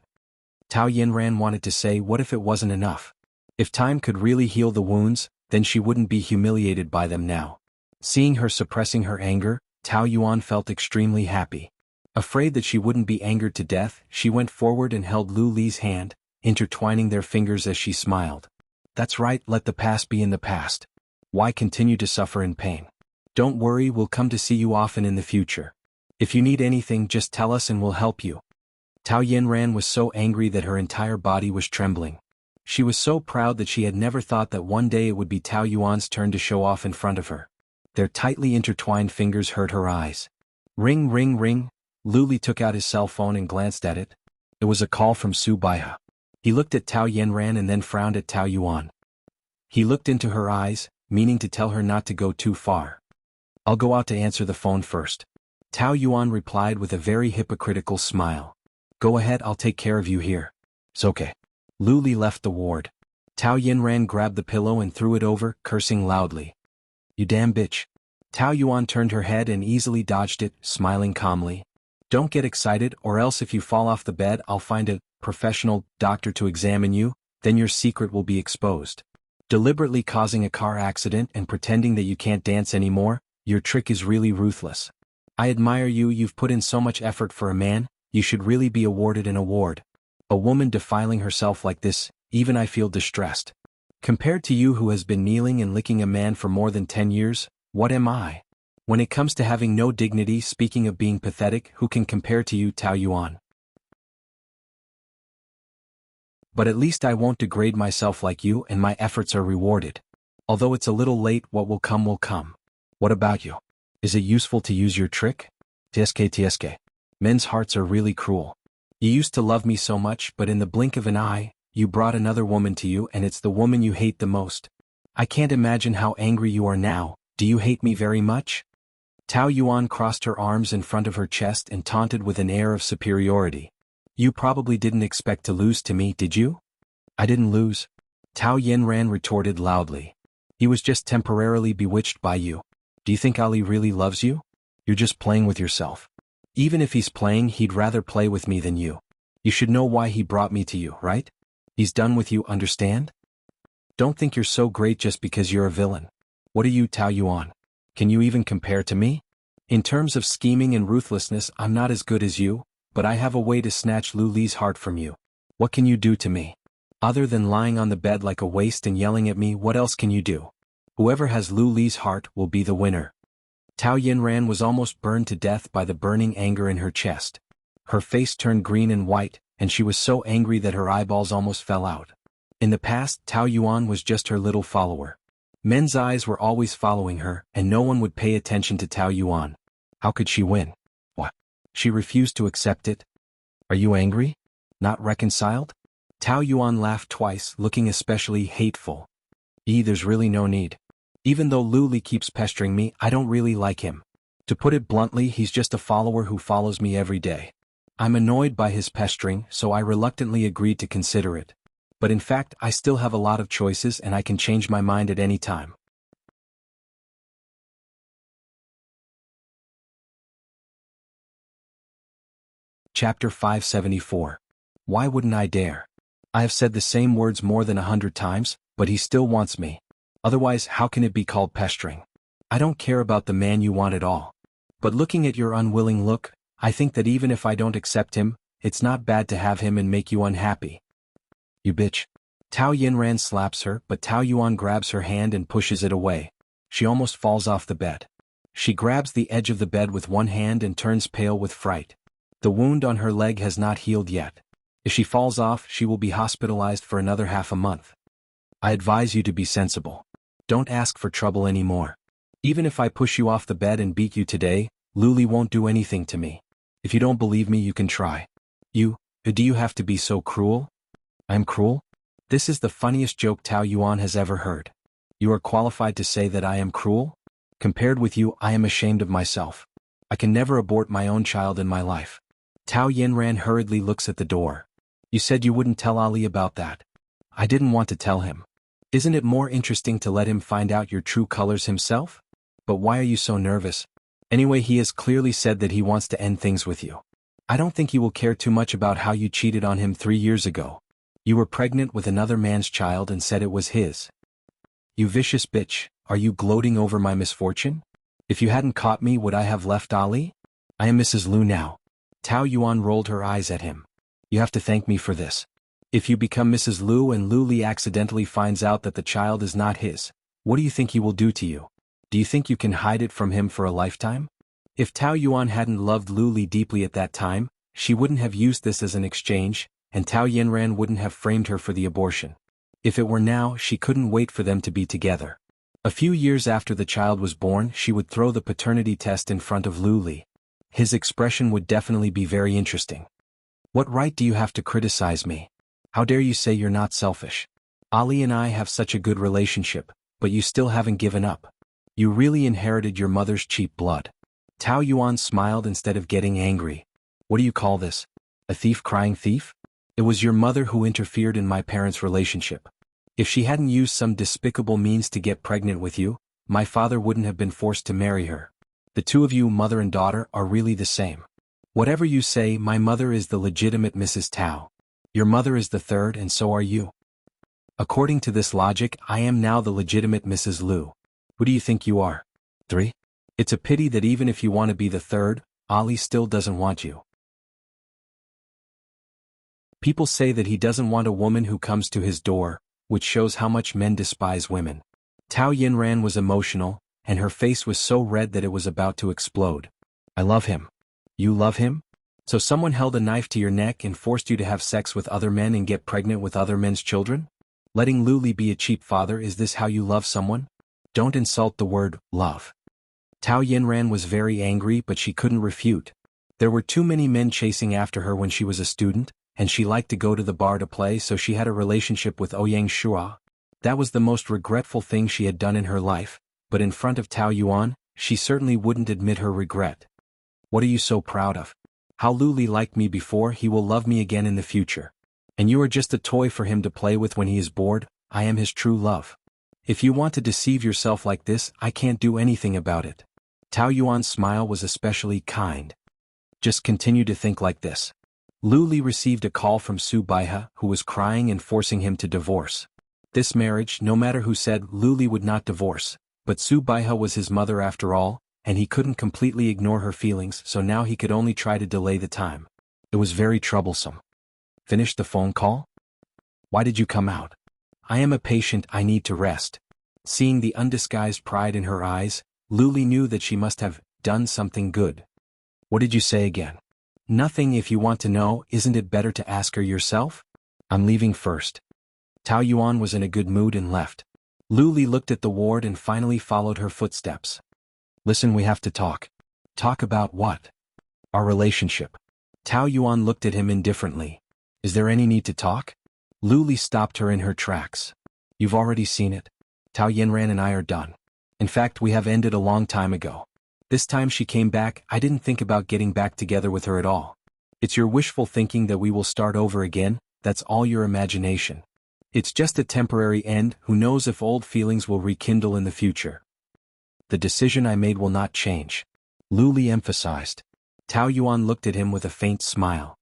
Tao Yinran wanted to say, what if it wasn't enough? If time could really heal the wounds, then she wouldn't be humiliated by them now. Seeing her suppressing her anger, Tao Yuan felt extremely happy. Afraid that she wouldn't be angered to death, she went forward and held Lu Li's hand, intertwining their fingers as she smiled. "That's right, let the past be in the past. Why continue to suffer in pain? Don't worry, we'll come to see you often in the future. If you need anything, just tell us and we'll help you." Tao Yinran was so angry that her entire body was trembling. She was so proud that she had never thought that one day it would be Tao Yuan's turn to show off in front of her. Their tightly intertwined fingers hurt her eyes. Ring, ring, ring. Lu Li took out his cell phone and glanced at it. It was a call from Su Baihe. He looked at Tao Yinran and then frowned at Tao Yuan. He looked into her eyes, meaning to tell her not to go too far. "I'll go out to answer the phone first." Tao Yuan replied with a very hypocritical smile. "Go ahead, I'll take care of you here." "It's okay." Lu Li left the ward. Tao Yinran grabbed the pillow and threw it over, cursing loudly. "You damn bitch." Tao Yuan turned her head and easily dodged it, smiling calmly. "Don't get excited, or else if you fall off the bed I'll find a professional doctor to examine you, then your secret will be exposed. Deliberately causing a car accident and pretending that you can't dance anymore, your trick is really ruthless. I admire you, you've put in so much effort for a man, you should really be awarded an award. A woman defiling herself like this, even I feel distressed. Compared to you who has been kneeling and licking a man for more than 10 years, what am I?" When it comes to having no dignity, speaking of being pathetic, who can compare to you, Tao Yuan? But at least I won't degrade myself like you, and my efforts are rewarded. Although it's a little late, what will come will come. What about you? Is it useful to use your trick? TSK. Men's hearts are really cruel. You used to love me so much, but in the blink of an eye, you brought another woman to you, and it's the woman you hate the most. I can't imagine how angry you are now. Do you hate me very much? Tao Yuan crossed her arms in front of her chest and taunted with an air of superiority. You probably didn't expect to lose to me, did you? I didn't lose. Tao Yinran retorted loudly. He was just temporarily bewitched by you. Do you think Ali really loves you? You're just playing with yourself. Even if he's playing, he'd rather play with me than you. You should know why he brought me to you, right? He's done with you, understand? Don't think you're so great just because you're a villain. What are you, Tao Yuan? Can you even compare to me? In terms of scheming and ruthlessness, I'm not as good as you, but I have a way to snatch Lu Li's heart from you. What can you do to me? Other than lying on the bed like a waste and yelling at me, what else can you do? Whoever has Lu Li's heart will be the winner. Tao Yinran was almost burned to death by the burning anger in her chest. Her face turned green and white, and she was so angry that her eyeballs almost fell out. In the past, Tao Yuan was just her little follower. Men's eyes were always following her, and no one would pay attention to Tao Yuan. How could she win? What? She refused to accept it. Are you angry? Not reconciled? Tao Yuan laughed twice, looking especially hateful. There's really no need. Even though Lu Li keeps pestering me, I don't really like him. To put it bluntly, he's just a follower who follows me every day. I'm annoyed by his pestering, so I reluctantly agreed to consider it. But in fact, I still have a lot of choices and I can change my mind at any time. Chapter 574. Why wouldn't I dare? I have said the same words more than 100 times, but he still wants me. Otherwise, how can it be called pestering? I don't care about the man you want at all. But looking at your unwilling look, I think that even if I don't accept him, it's not bad to have him and make you unhappy. You bitch. Tao Yinran slaps her, but Tao Yuan grabs her hand and pushes it away. She almost falls off the bed. She grabs the edge of the bed with one hand and turns pale with fright. The wound on her leg has not healed yet. If she falls off, she will be hospitalized for another half a month. I advise you to be sensible. Don't ask for trouble anymore. Even if I push you off the bed and beat you today, Lu Li won't do anything to me. If you don't believe me, you can try. Do you have to be so cruel? I'm cruel? This is the funniest joke Tao Yuan has ever heard. You are qualified to say that I am cruel? Compared with you, I am ashamed of myself. I can never abort my own child in my life. Tao Yinran hurriedly looks at the door. You said you wouldn't tell Ali about that. I didn't want to tell him. Isn't it more interesting to let him find out your true colors himself? But why are you so nervous? Anyway, he has clearly said that he wants to end things with you. I don't think he will care too much about how you cheated on him 3 years ago. You were pregnant with another man's child and said it was his. You vicious bitch, are you gloating over my misfortune? If you hadn't caught me, would I have left Ali? I am Mrs. Lu now. Tao Yuan rolled her eyes at him. You have to thank me for this. If you become Mrs. Lu and Lu Li accidentally finds out that the child is not his, what do you think he will do to you? Do you think you can hide it from him for a lifetime? If Tao Yuan hadn't loved Lu Li deeply at that time, she wouldn't have used this as an exchange, and Tao Yinran wouldn't have framed her for the abortion. If it were now, she couldn't wait for them to be together. A few years after the child was born, she would throw the paternity test in front of Lu Li. His expression would definitely be very interesting. What right do you have to criticize me? How dare you say you're not selfish? Ali and I have such a good relationship, but you still haven't given up. You really inherited your mother's cheap blood. Tao Yuan smiled instead of getting angry. What do you call this? A thief crying thief? It was your mother who interfered in my parents' relationship. If she hadn't used some despicable means to get pregnant with you, my father wouldn't have been forced to marry her. The two of you, mother and daughter, are really the same. Whatever you say, my mother is the legitimate Mrs. Tao. Your mother is the third and so are you. According to this logic, I am now the legitimate Mrs. Lu. Who do you think you are? 3? It's a pity that even if you want to be the third, Ali still doesn't want you. People say that he doesn't want a woman who comes to his door, which shows how much men despise women. Tao Yinran was emotional, and her face was so red that it was about to explode. I love him. You love him? So someone held a knife to your neck and forced you to have sex with other men and get pregnant with other men's children? Letting Luli be a cheap father, is this how you love someone? Don't insult the word love. Tao Yinran was very angry, but she couldn't refute. There were too many men chasing after her when she was a student, and she liked to go to the bar to play, so she had a relationship with Ouyang Shua. That was the most regretful thing she had done in her life, but in front of Tao Yuan, she certainly wouldn't admit her regret. What are you so proud of? How Luli liked me before, he will love me again in the future. And you are just a toy for him to play with when he is bored. I am his true love. If you want to deceive yourself like this, I can't do anything about it. Tao Yuan's smile was especially kind. Just continue to think like this. Luli received a call from Su Baihe, who was crying and forcing him to divorce. This marriage, no matter who said, Luli would not divorce, but Su Baihe was his mother after all, and he couldn't completely ignore her feelings, so now he could only try to delay the time. It was very troublesome. Finished the phone call? Why did you come out? I am a patient, I need to rest. Seeing the undisguised pride in her eyes, Luli knew that she must have done something good. What did you say again? Nothing. If you want to know, isn't it better to ask her yourself? I'm leaving first. Tao Yuan was in a good mood and left. Luli looked at the ward and finally followed her footsteps. Listen, we have to talk. Talk about what? Our relationship. Tao Yuan looked at him indifferently. Is there any need to talk? Luli stopped her in her tracks. You've already seen it. Tao Yinran and I are done. In fact, we have ended a long time ago. This time she came back, I didn't think about getting back together with her at all. It's your wishful thinking that we will start over again, that's all your imagination. It's just a temporary end, who knows if old feelings will rekindle in the future. The decision I made will not change. Luli emphasized. Tao Yuan looked at him with a faint smile.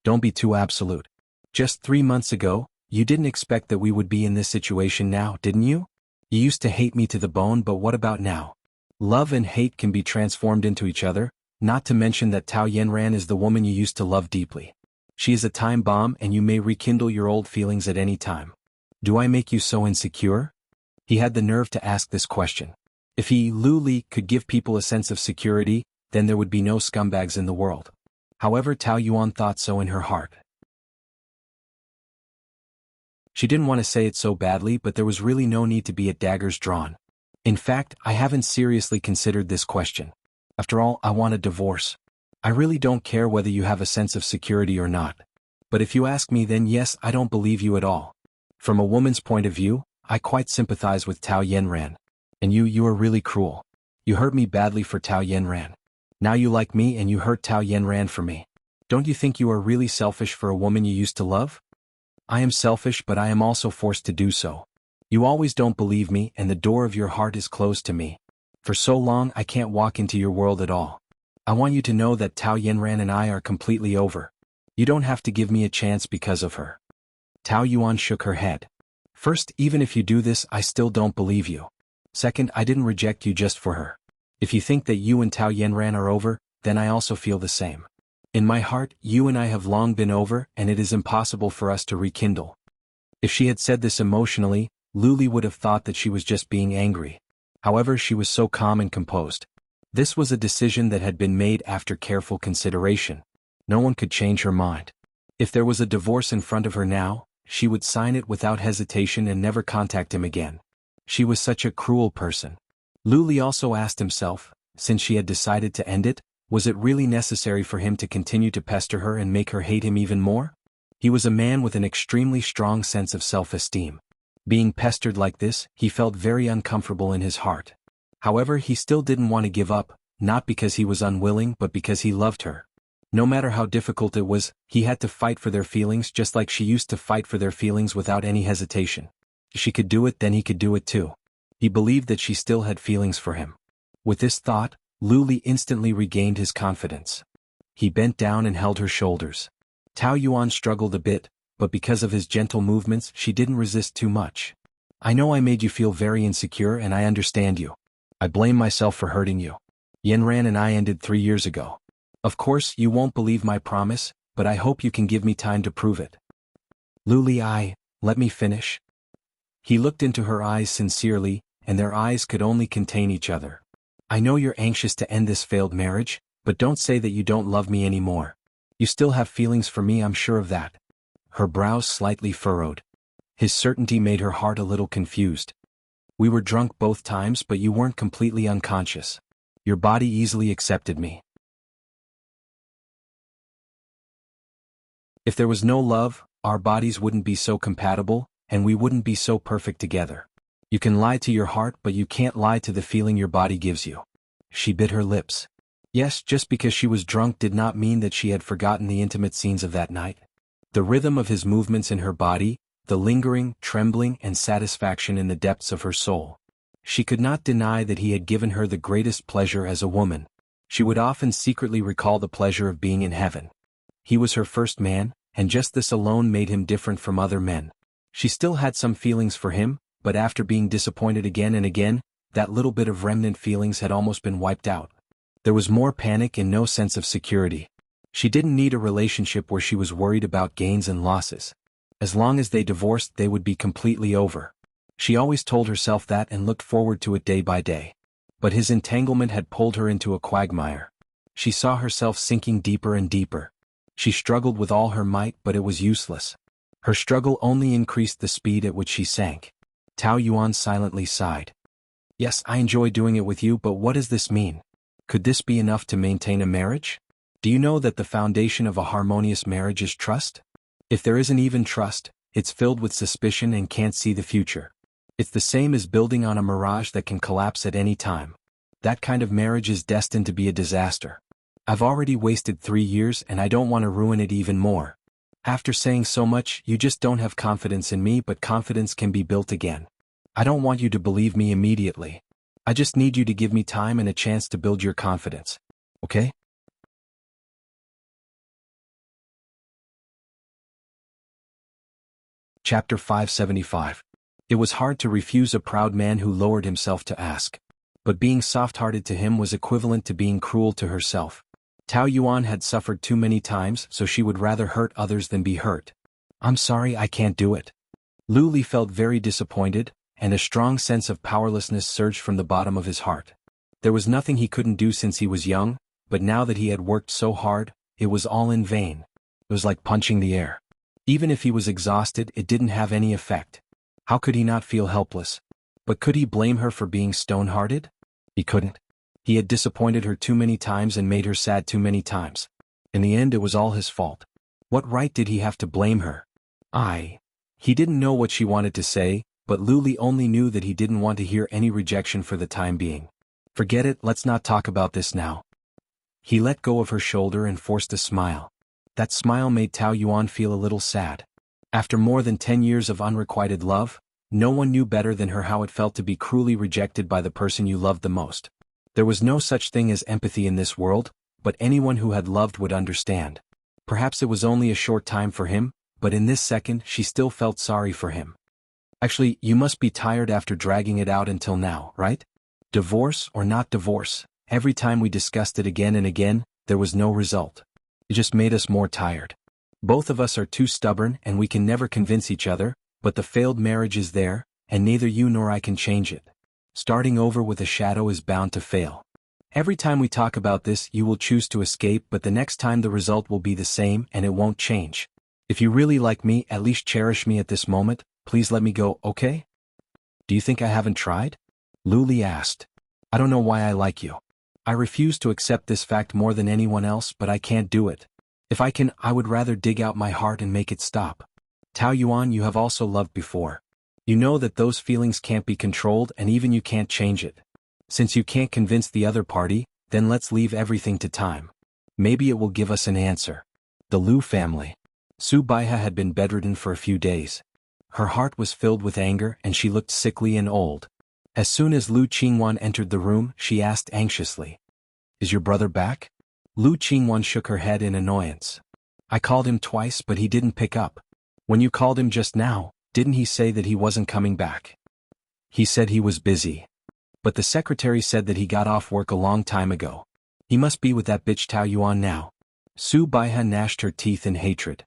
Don't be too absolute. Just 3 months ago, you didn't expect that we would be in this situation now, didn't you? You used to hate me to the bone, but what about now? Love and hate can be transformed into each other, not to mention that Tao Yinran is the woman you used to love deeply. She is a time bomb and you may rekindle your old feelings at any time. Do I make you so insecure? He had the nerve to ask this question. If he, Luli, could give people a sense of security, then there would be no scumbags in the world. However, Tao Yuan thought so in her heart. She didn't want to say it so badly, but there was really no need to be at daggers drawn. In fact, I haven't seriously considered this question. After all, I want a divorce. I really don't care whether you have a sense of security or not. But if you ask me, then yes, I don't believe you at all. From a woman's point of view, I quite sympathize with Tao Yinran. And you are really cruel. You hurt me badly for Tao Yinran. Now you like me and you hurt Tao Yinran for me. Don't you think you are really selfish for a woman you used to love? I am selfish, but I am also forced to do so. You always don't believe me and the door of your heart is closed to me. For so long I can't walk into your world at all. I want you to know that Tao Yinran and I are completely over. You don't have to give me a chance because of her. Tao Yuan shook her head. First, even if you do this, I still don't believe you. Second, I didn't reject you just for her. If you think that you and Tao Yinran are over, then I also feel the same. In my heart, you and I have long been over, and it is impossible for us to rekindle. If she had said this emotionally, Luli would have thought that she was just being angry. However, she was so calm and composed. This was a decision that had been made after careful consideration. No one could change her mind. If there was a divorce in front of her now, she would sign it without hesitation and never contact him again. She was such a cruel person. Luli also asked himself, since she had decided to end it, was it really necessary for him to continue to pester her and make her hate him even more? He was a man with an extremely strong sense of self-esteem. Being pestered like this, he felt very uncomfortable in his heart. However, he still didn't want to give up, not because he was unwilling but because he loved her. No matter how difficult it was, he had to fight for their feelings just like she used to fight for their feelings without any hesitation. If she could do it, then he could do it too. He believed that she still had feelings for him. With this thought, Luli instantly regained his confidence. He bent down and held her shoulders. Tao Yuan struggled a bit, but because of his gentle movements, she didn't resist too much. I know I made you feel very insecure and I understand you. I blame myself for hurting you. Yinran and I ended 3 years ago. Of course, you won't believe my promise, but I hope you can give me time to prove it. Luli, let me finish. He looked into her eyes sincerely, and their eyes could only contain each other. I know you're anxious to end this failed marriage, but don't say that you don't love me anymore. You still have feelings for me, I'm sure of that. Her brows slightly furrowed. His certainty made her heart a little confused. We were drunk both times, but you weren't completely unconscious. Your body easily accepted me. If there was no love, our bodies wouldn't be so compatible, and we wouldn't be so perfect together. You can lie to your heart, but you can't lie to the feeling your body gives you. She bit her lips. Yes, just because she was drunk did not mean that she had forgotten the intimate scenes of that night. The rhythm of his movements in her body, the lingering, trembling, and satisfaction in the depths of her soul. She could not deny that he had given her the greatest pleasure as a woman. She would often secretly recall the pleasure of being in heaven. He was her first man, and just this alone made him different from other men. She still had some feelings for him, but after being disappointed again and again, that little bit of remnant feelings had almost been wiped out. There was more panic and no sense of security. She didn't need a relationship where she was worried about gains and losses. As long as they divorced, they would be completely over. She always told herself that and looked forward to it day by day. But his entanglement had pulled her into a quagmire. She saw herself sinking deeper and deeper. She struggled with all her might, but it was useless. Her struggle only increased the speed at which she sank. Tao Yuan silently sighed. Yes, I enjoy doing it with you, but what does this mean? Could this be enough to maintain a marriage? Do you know that the foundation of a harmonious marriage is trust? If there isn't even trust, it's filled with suspicion and can't see the future. It's the same as building on a mirage that can collapse at any time. That kind of marriage is destined to be a disaster. I've already wasted 3 years and I don't want to ruin it even more. After saying so much, you just don't have confidence in me, but confidence can be built again. I don't want you to believe me immediately. I just need you to give me time and a chance to build your confidence. Okay? Chapter 575. It was hard to refuse a proud man who lowered himself to ask. But being soft-hearted to him was equivalent to being cruel to herself. Tao Yuan had suffered too many times, so she would rather hurt others than be hurt. I'm sorry, I can't do it. Lu Li felt very disappointed, and a strong sense of powerlessness surged from the bottom of his heart. There was nothing he couldn't do since he was young, but now that he had worked so hard, it was all in vain. It was like punching the air. Even if he was exhausted, it didn't have any effect. How could he not feel helpless? But could he blame her for being stone-hearted? He couldn't. He had disappointed her too many times and made her sad too many times. In the end, it was all his fault. What right did he have to blame her? He didn't know what she wanted to say, but Lu Li only knew that he didn't want to hear any rejection for the time being. Forget it, let's not talk about this now. He let go of her shoulder and forced a smile. That smile made Tao Yuan feel a little sad. After more than 10 years of unrequited love, no one knew better than her how it felt to be cruelly rejected by the person you loved the most. There was no such thing as empathy in this world, but anyone who had loved would understand. Perhaps it was only a short time for him, but in this second she still felt sorry for him. Actually, you must be tired after dragging it out until now, right? Divorce or not divorce, every time we discussed it again and again, there was no result. It just made us more tired. Both of us are too stubborn and we can never convince each other, but the failed marriage is there, and neither you nor I can change it. Starting over with a shadow is bound to fail. Every time we talk about this, you will choose to escape, but the next time the result will be the same and it won't change. If you really like me, at least cherish me at this moment. Please let me go, okay? Do you think I haven't tried? Lu Li asked. I don't know why I like you. I refuse to accept this fact more than anyone else, but I can't do it. If I can, I would rather dig out my heart and make it stop. Tao Yuan, you have also loved before. You know that those feelings can't be controlled and even you can't change it. Since you can't convince the other party, then let's leave everything to time. Maybe it will give us an answer. The Lu family. Su Baiha had been bedridden for a few days. Her heart was filled with anger and she looked sickly and old. As soon as Lu Qingwan entered the room, she asked anxiously, "Is your brother back?" Lu Qingwan shook her head in annoyance. "I called him twice but he didn't pick up. When you called him just now, didn't he say that he wasn't coming back?" "He said he was busy. But the secretary said that he got off work a long time ago. He must be with that bitch Tao Yuan now." Su Baiha gnashed her teeth in hatred.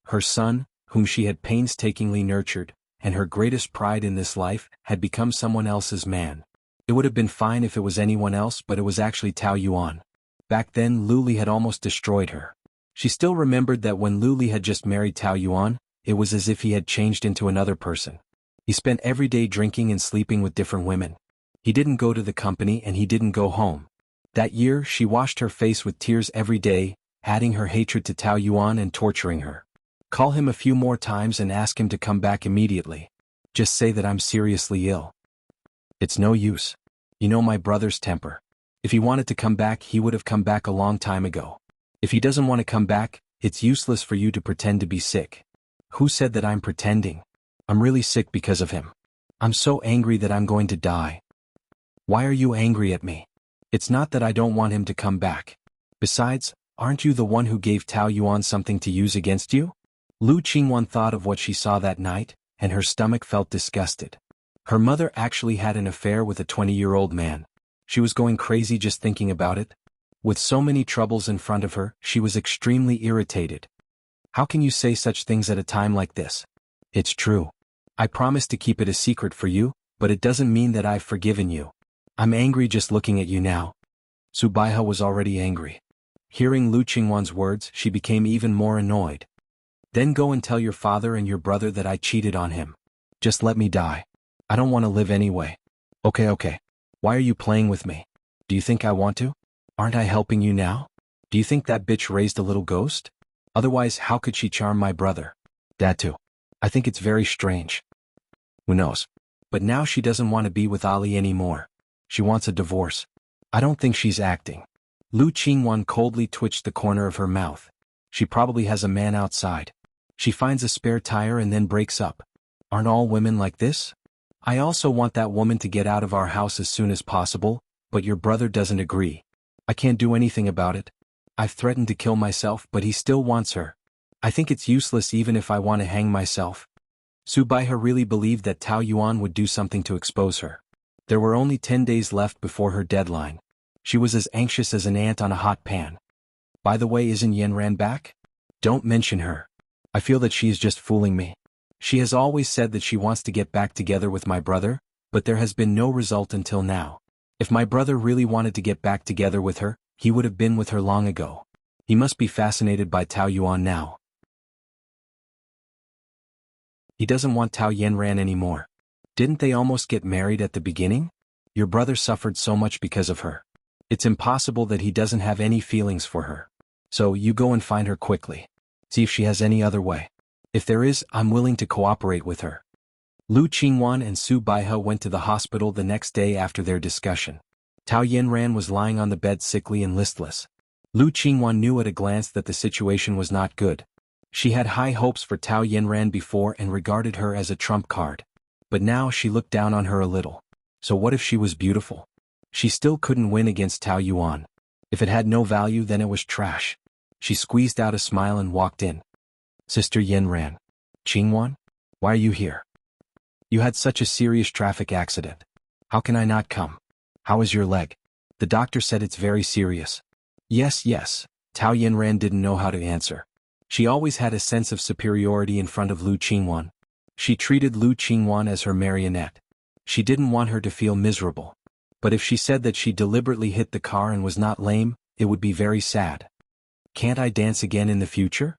Her son, whom she had painstakingly nurtured, and her greatest pride in this life had become someone else's man. It would have been fine if it was anyone else, but it was actually Tao Yuan. Back then, Luli had almost destroyed her. She still remembered that when Luli had just married Tao Yuan, it was as if he had changed into another person. He spent every day drinking and sleeping with different women. He didn't go to the company and he didn't go home. That year, she washed her face with tears every day, adding her hatred to Tao Yuan and torturing her. Call him a few more times and ask him to come back immediately. Just say that I'm seriously ill. It's no use. You know my brother's temper. If he wanted to come back, he would have come back a long time ago. If he doesn't want to come back, it's useless for you to pretend to be sick. Who said that I'm pretending? I'm really sick because of him. I'm so angry that I'm going to die. Why are you angry at me? It's not that I don't want him to come back. Besides, aren't you the one who gave Tao Yuan something to use against you? Lu Qingwan thought of what she saw that night, and her stomach felt disgusted. Her mother actually had an affair with a 20-year-old man. She was going crazy just thinking about it. With so many troubles in front of her, she was extremely irritated. How can you say such things at a time like this? It's true. I promised to keep it a secret for you, but it doesn't mean that I've forgiven you. I'm angry just looking at you now. Subaiha was already angry. Hearing Lu Qingwan's words, she became even more annoyed. Then go and tell your father and your brother that I cheated on him. Just let me die. I don't want to live anyway. Okay. Why are you playing with me? Do you think I want to? Aren't I helping you now? Do you think that bitch raised a little ghost? Otherwise, how could she charm my brother? That too. I think it's very strange. Who knows? But now she doesn't want to be with Ali anymore. She wants a divorce. I don't think she's acting. Lu Qingwan coldly twitched the corner of her mouth. She probably has a man outside. She finds a spare tire and then breaks up. Aren't all women like this? I also want that woman to get out of our house as soon as possible, but your brother doesn't agree. I can't do anything about it. I've threatened to kill myself, but he still wants her. I think it's useless even if I want to hang myself. Subaiha really believed that Tao Yuan would do something to expose her. There were only 10 days left before her deadline. She was as anxious as an ant on a hot pan. By the way, isn't Yanran back? Don't mention her. I feel that she is just fooling me. She has always said that she wants to get back together with my brother, but there has been no result until now. If my brother really wanted to get back together with her, he would have been with her long ago. He must be fascinated by Tao Yuan now. He doesn't want Tao Yanran anymore. Didn't they almost get married at the beginning? Your brother suffered so much because of her. It's impossible that he doesn't have any feelings for her. So you go and find her quickly. See if she has any other way. If there is, I'm willing to cooperate with her. Lu Qingwan and Subaiha went to the hospital the next day after their discussion. Tao Yanran was lying on the bed sickly and listless. Lu Qingwan knew at a glance that the situation was not good. She had high hopes for Tao Yanran before and regarded her as a trump card. But now she looked down on her a little. So what if she was beautiful? She still couldn't win against Tao Yuan. If it had no value, then it was trash. She squeezed out a smile and walked in. Sister Yanran. Qingwan? Why are you here? You had such a serious traffic accident. How can I not come? How is your leg? The doctor said it's very serious. Yes. Tao Yanran didn't know how to answer. She always had a sense of superiority in front of Lu Qingwan. She treated Lu Qingwan as her marionette. She didn't want her to feel miserable. But if she said that she deliberately hit the car and was not lame, it would be very sad. Can't I dance again in the future?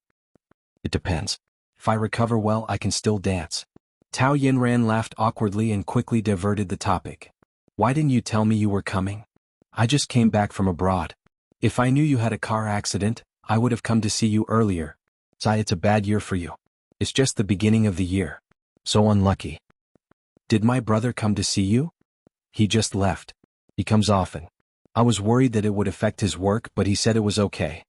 It depends. If I recover well, I can still dance. Tao Yanran laughed awkwardly and quickly diverted the topic. Why didn't you tell me you were coming? I just came back from abroad. If I knew you had a car accident, I would have come to see you earlier. Sai, it's a bad year for you. It's just the beginning of the year. So unlucky. Did my brother come to see you? He just left. He comes often. I was worried that it would affect his work, but he said it was okay.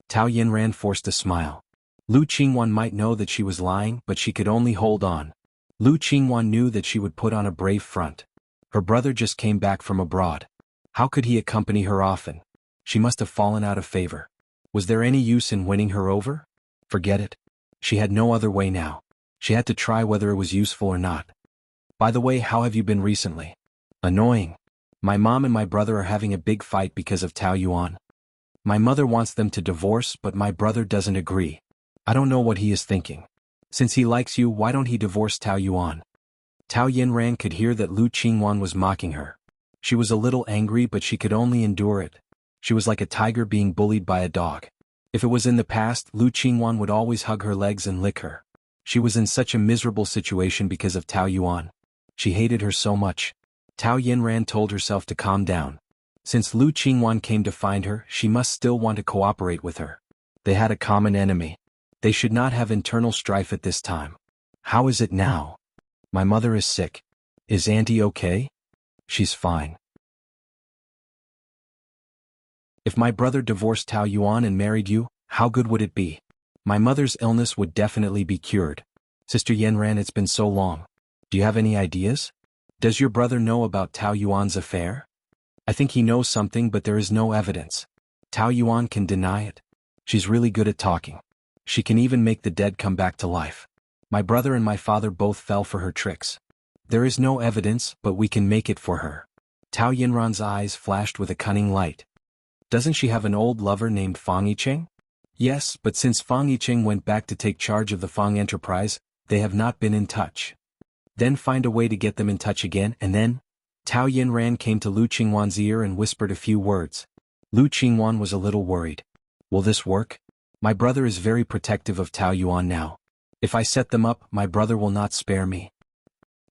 Tao Yanran forced a smile. Lu Qingwan might know that she was lying, but she could only hold on. Lu Qingwan knew that she would put on a brave front. Her brother just came back from abroad. How could he accompany her often? She must have fallen out of favor. Was there any use in winning her over? Forget it. She had no other way now. She had to try whether it was useful or not. By the way, how have you been recently? Annoying. My mom and my brother are having a big fight because of Tao Yuan. My mother wants them to divorce, but my brother doesn't agree. I don't know what he is thinking. Since he likes you, why don't he divorce Tao Yuan? Tao Yinran could hear that Lu Qingwan was mocking her. She was a little angry, but she could only endure it. She was like a tiger being bullied by a dog. If it was in the past, Lu Qingwan would always hug her legs and lick her. She was in such a miserable situation because of Tao Yuan. She hated her so much. Tao Yinran told herself to calm down. Since Lu Qingwan came to find her, she must still want to cooperate with her. They had a common enemy. They should not have internal strife at this time. How is it now? My mother is sick. Is Auntie okay? She's fine. If my brother divorced Tao Yuan and married you, how good would it be? My mother's illness would definitely be cured. Sister Yanran, it's been so long. Do you have any ideas? Does your brother know about Tao Yuan's affair? I think he knows something, but there is no evidence. Tao Yuan can deny it. She's really good at talking. She can even make the dead come back to life. My brother and my father both fell for her tricks. There is no evidence, but we can make it for her. Tao Yinran's eyes flashed with a cunning light. Doesn't she have an old lover named Fang Yicheng? Yes, but since Fang Yicheng went back to take charge of the Fang enterprise, they have not been in touch. Then find a way to get them in touch again, and then... Tao Yinran came to Lu Qingwan's ear and whispered a few words. Lu Qingwan was a little worried. Will this work? My brother is very protective of Tao Yuan now. If I set them up, my brother will not spare me.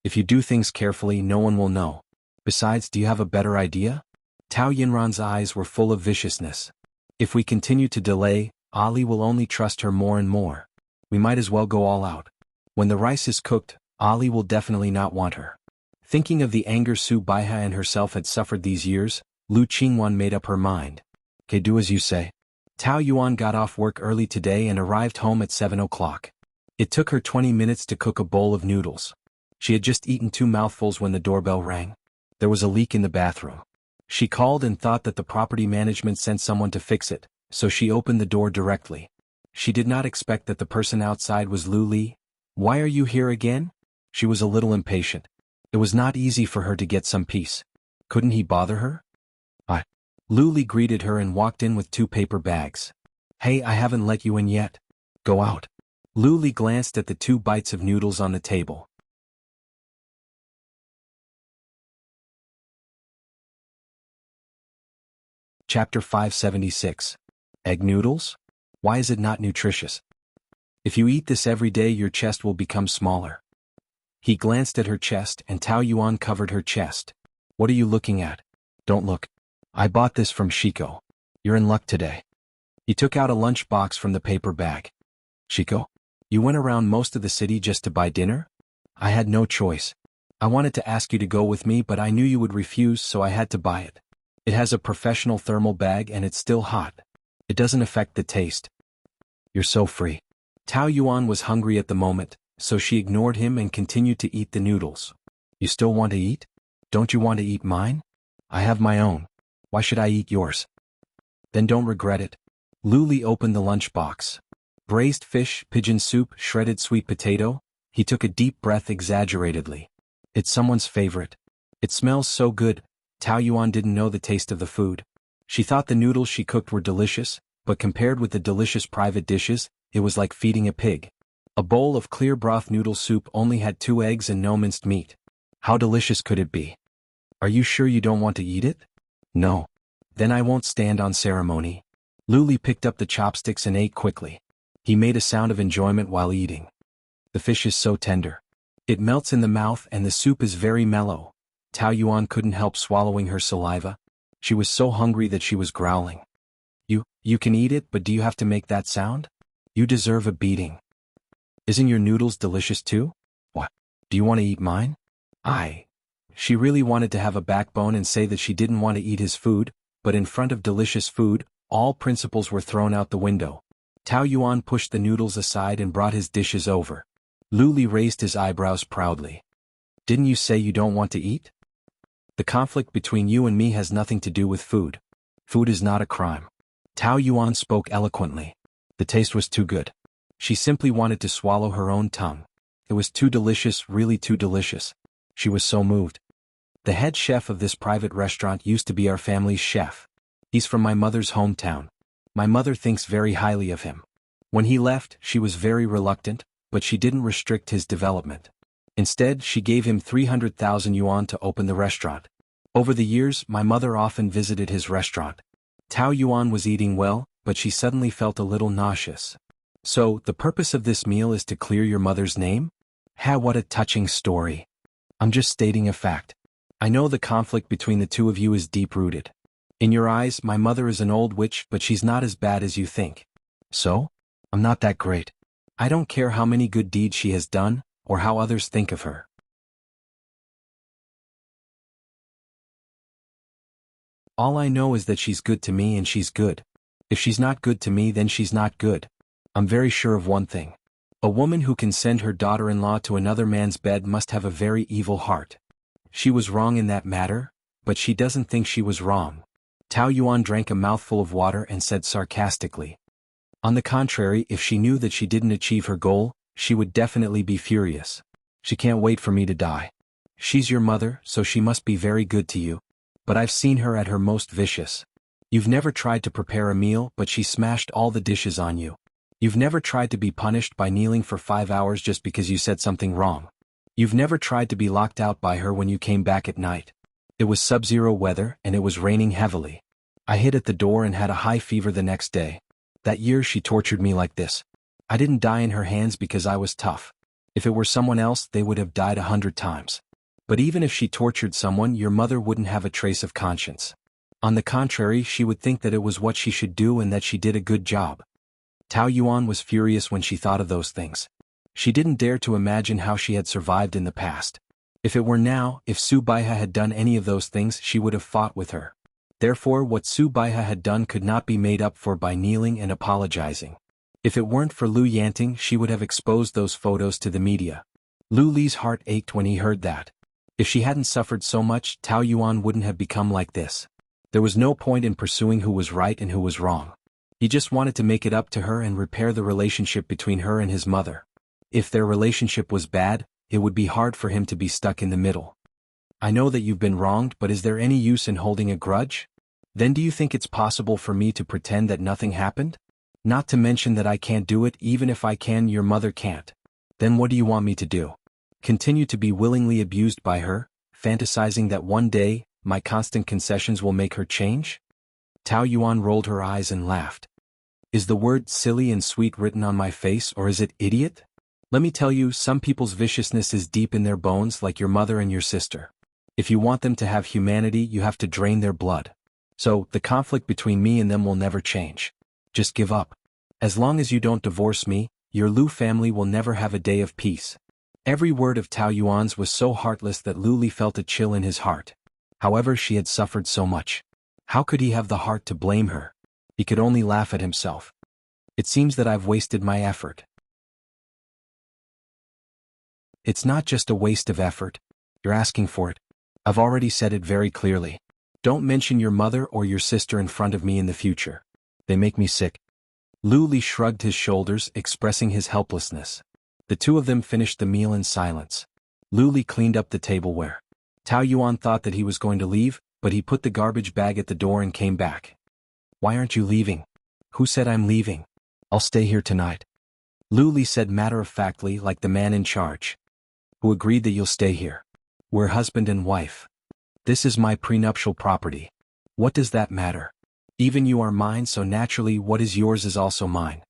If you do things carefully, no one will know. Besides, do you have a better idea? Tao Yinran's eyes were full of viciousness. If we continue to delay, Ali will only trust her more and more. We might as well go all out. When the rice is cooked, Ali will definitely not want her. Thinking of the anger Su Baiha and herself had suffered these years, Lu Qingwan made up her mind. Okay, do as you say. Tao Yuan got off work early today and arrived home at 7 o'clock. It took her 20 minutes to cook a bowl of noodles. She had just eaten 2 mouthfuls when the doorbell rang. There was a leak in the bathroom. She called and thought that the property management sent someone to fix it, so she opened the door directly. She did not expect that the person outside was Lu Li. Why are you here again? She was a little impatient. It was not easy for her to get some peace. Couldn't he bother her? Lu Li greeted her and walked in with 2 paper bags. Hey, I haven't let you in yet. Go out. Lu Li glanced at the 2 bites of noodles on the table. Chapter 576. Egg noodles? Why is it not nutritious? If you eat this every day, your chest will become smaller. He glanced at her chest, and Tao Yuan covered her chest. What are you looking at? Don't look. I bought this from Shiko. You're in luck today. He took out a lunch box from the paper bag. Shiko? You went around most of the city just to buy dinner? I had no choice. I wanted to ask you to go with me, but I knew you would refuse, so I had to buy it. It has a professional thermal bag and it's still hot. It doesn't affect the taste. You're so free. Tao Yuan was hungry at the moment, so she ignored him and continued to eat the noodles. You still want to eat? Don't you want to eat mine? I have my own. Why should I eat yours? Then don't regret it. Lu Li opened the lunchbox. Braised fish, pigeon soup, shredded sweet potato. He took a deep breath exaggeratedly. It's someone's favorite. It smells so good. Tao Yuan didn't know the taste of the food. She thought the noodles she cooked were delicious, but compared with the delicious private dishes, it was like feeding a pig. A bowl of clear broth noodle soup only had 2 eggs and no minced meat. How delicious could it be? Are you sure you don't want to eat it? No. Then I won't stand on ceremony. Lu Li picked up the chopsticks and ate quickly. He made a sound of enjoyment while eating. The fish is so tender. It melts in the mouth and the soup is very mellow. Tao Yuan couldn't help swallowing her saliva. She was so hungry that she was growling. You can eat it, but do you have to make that sound? You deserve a beating. Isn't your noodles delicious too? What? Do you want to eat mine? She really wanted to have a backbone and say that she didn't want to eat his food, but in front of delicious food, all principles were thrown out the window. Tao Yuan pushed the noodles aside and brought his dishes over. Lu Li raised his eyebrows proudly. Didn't you say you don't want to eat? The conflict between you and me has nothing to do with food. Food is not a crime. Tao Yuan spoke eloquently. The taste was too good. She simply wanted to swallow her own tongue. It was too delicious, really too delicious. She was so moved. The head chef of this private restaurant used to be our family's chef. He's from my mother's hometown. My mother thinks very highly of him. When he left, she was very reluctant, but she didn't restrict his development. Instead, she gave him 300,000 yuan to open the restaurant. Over the years, my mother often visited his restaurant. Tao Yuan was eating well, but she suddenly felt a little nauseous. So, the purpose of this meal is to clear your mother's name? What a touching story. I'm just stating a fact. I know the conflict between the two of you is deep-rooted. In your eyes, my mother is an old witch, but she's not as bad as you think. So? I'm not that great. I don't care how many good deeds she has done, or how others think of her. All I know is that she's good to me and she's good. If she's not good to me, then she's not good. I'm very sure of one thing. A woman who can send her daughter-in-law to another man's bed must have a very evil heart. She was wrong in that matter, but she doesn't think she was wrong. Tao Yuan drank a mouthful of water and said sarcastically. On the contrary, if she knew that she didn't achieve her goal, she would definitely be furious. She can't wait for me to die. She's your mother, so she must be very good to you. But I've seen her at her most vicious. You've never tried to prepare a meal, but she smashed all the dishes on you. You've never tried to be punished by kneeling for 5 hours just because you said something wrong. You've never tried to be locked out by her when you came back at night. It was sub-zero weather and it was raining heavily. I hid at the door and had a high fever the next day. That year she tortured me like this. I didn't die in her hands because I was tough. If it were someone else, they would have died 100 times. But even if she tortured someone, your mother wouldn't have a trace of conscience. On the contrary, she would think that it was what she should do and that she did a good job. Tao Yuan was furious when she thought of those things. She didn't dare to imagine how she had survived in the past. If it were now, if Su Baiha had done any of those things, she would have fought with her. Therefore, what Su Baiha had done could not be made up for by kneeling and apologizing. If it weren't for Lu Yanting, she would have exposed those photos to the media. Lu Li's heart ached when he heard that. If she hadn't suffered so much, Tao Yuan wouldn't have become like this. There was no point in pursuing who was right and who was wrong. He just wanted to make it up to her and repair the relationship between her and his mother. If their relationship was bad, it would be hard for him to be stuck in the middle. I know that you've been wronged, but is there any use in holding a grudge? Then do you think it's possible for me to pretend that nothing happened? Not to mention that I can't do it, even if I can, your mother can't. Then what do you want me to do? Continue to be willingly abused by her, fantasizing that one day, my constant concessions will make her change? Tao Yuan rolled her eyes and laughed. Is the word silly and sweet written on my face, or is it idiot? Let me tell you, some people's viciousness is deep in their bones, like your mother and your sister. If you want them to have humanity, you have to drain their blood. So, the conflict between me and them will never change. Just give up. As long as you don't divorce me, your Lu family will never have a day of peace. Every word of Tao Yuan's was so heartless that Lu Li felt a chill in his heart. However, she had suffered so much. How could he have the heart to blame her? He could only laugh at himself. It seems that I've wasted my effort. It's not just a waste of effort. You're asking for it. I've already said it very clearly. Don't mention your mother or your sister in front of me in the future. They make me sick. Lu Li shrugged his shoulders, expressing his helplessness. The two of them finished the meal in silence. Lu Li cleaned up the tableware. Tao Yuan thought that he was going to leave, but he put the garbage bag at the door and came back. Why aren't you leaving? Who said I'm leaving? I'll stay here tonight. Lu Li said matter-of-factly, like the man in charge. Who agreed that you'll stay here? We're husband and wife. This is my prenuptial property. What does that matter? Even you are mine, so naturally what is yours is also mine.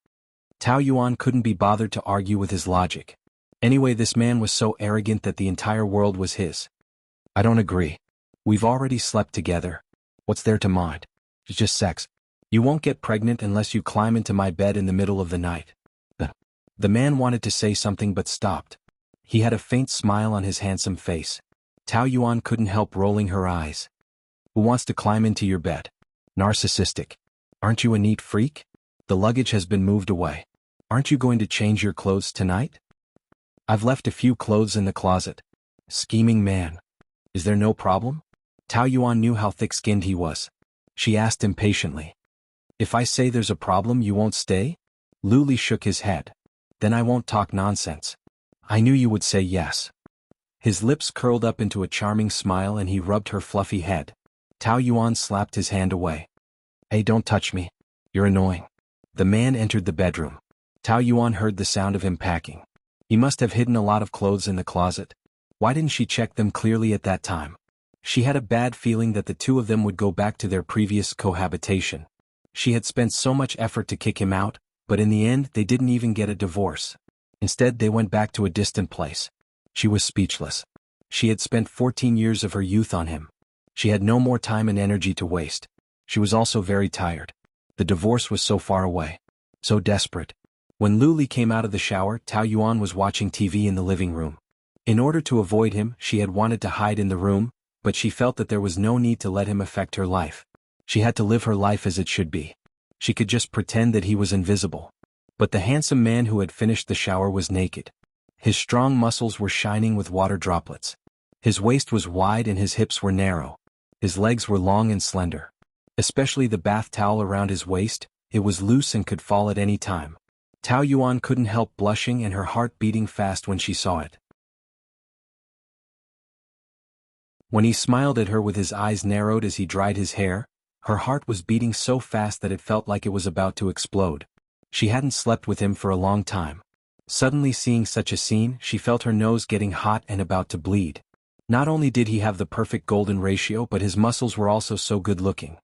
Tao Yuan couldn't be bothered to argue with his logic. Anyway, this man was so arrogant that the entire world was his. I don't agree. We've already slept together. What's there to mind? It's just sex. You won't get pregnant unless you climb into my bed in the middle of the night. The man wanted to say something but stopped. He had a faint smile on his handsome face. Tao Yuan couldn't help rolling her eyes. Who wants to climb into your bed? Narcissistic. Aren't you a neat freak? The luggage has been moved away. Aren't you going to change your clothes tonight? I've left a few clothes in the closet. Scheming man. Is there no problem? Tao Yuan knew how thick-skinned he was. She asked impatiently. If I say there's a problem, you won't stay? Lu Li shook his head. Then I won't talk nonsense. I knew you would say yes. His lips curled up into a charming smile and he rubbed her fluffy head. Tao Yuan slapped his hand away. Hey, don't touch me. You're annoying. The man entered the bedroom. Tao Yuan heard the sound of him packing. He must have hidden a lot of clothes in the closet. Why didn't she check them clearly at that time? She had a bad feeling that the two of them would go back to their previous cohabitation. She had spent so much effort to kick him out, but in the end they didn't even get a divorce. Instead they went back to a distant place. She was speechless. She had spent 14 years of her youth on him. She had no more time and energy to waste. She was also very tired. The divorce was so far away. So desperate. When Lu Li came out of the shower, Tao Yuan was watching TV in the living room. In order to avoid him, she had wanted to hide in the room, but she felt that there was no need to let him affect her life. She had to live her life as it should be. She could just pretend that he was invisible. But the handsome man who had finished the shower was naked. His strong muscles were shining with water droplets. His waist was wide and his hips were narrow. His legs were long and slender. Especially the bath towel around his waist, it was loose and could fall at any time. Tao Yuan couldn't help blushing and her heart beating fast when she saw it. When he smiled at her with his eyes narrowed as he dried his hair, her heart was beating so fast that it felt like it was about to explode. She hadn't slept with him for a long time. Suddenly seeing such a scene, she felt her nose getting hot and about to bleed. Not only did he have the perfect golden ratio, but his muscles were also so good-looking.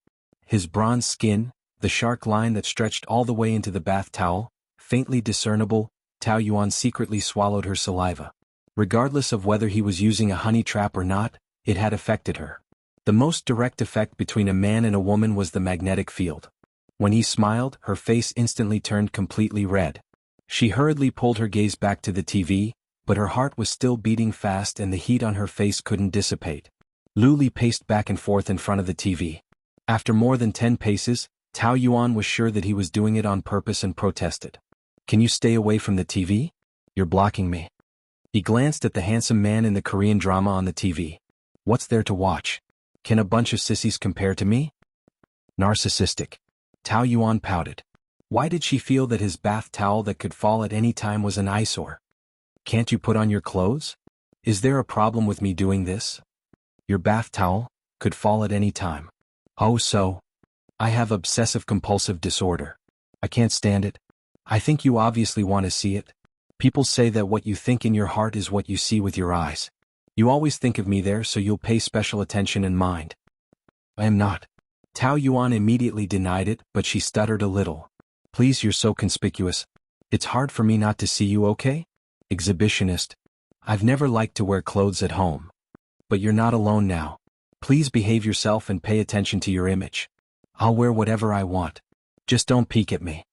His bronze skin, the shark line that stretched all the way into the bath towel, faintly discernible, Tao Yuan secretly swallowed her saliva. Regardless of whether he was using a honey trap or not, it had affected her. The most direct effect between a man and a woman was the magnetic field. When he smiled, her face instantly turned completely red. She hurriedly pulled her gaze back to the TV, but her heart was still beating fast and the heat on her face couldn't dissipate. Lu Li paced back and forth in front of the TV. After more than 10 paces, Tao Yuan was sure that he was doing it on purpose and protested. "Can you stay away from the TV? You're blocking me." He glanced at the handsome man in the Korean drama on the TV. What's there to watch? Can a bunch of sissies compare to me? Narcissistic. Tao Yuan pouted. Why did she feel that his bath towel that could fall at any time was an eyesore? Can't you put on your clothes? Is there a problem with me doing this? Your bath towel could fall at any time. Oh, so? I have obsessive-compulsive disorder. I can't stand it. I think you obviously want to see it. People say that what you think in your heart is what you see with your eyes. You always think of me there, so you'll pay special attention and mind. I am not. Tao Yuan immediately denied it, but she stuttered a little. Please, you're so conspicuous. It's hard for me not to see you, okay? Exhibitionist. I've never liked to wear clothes at home. But you're not alone now. Please behave yourself and pay attention to your image. I'll wear whatever I want. Just don't peek at me.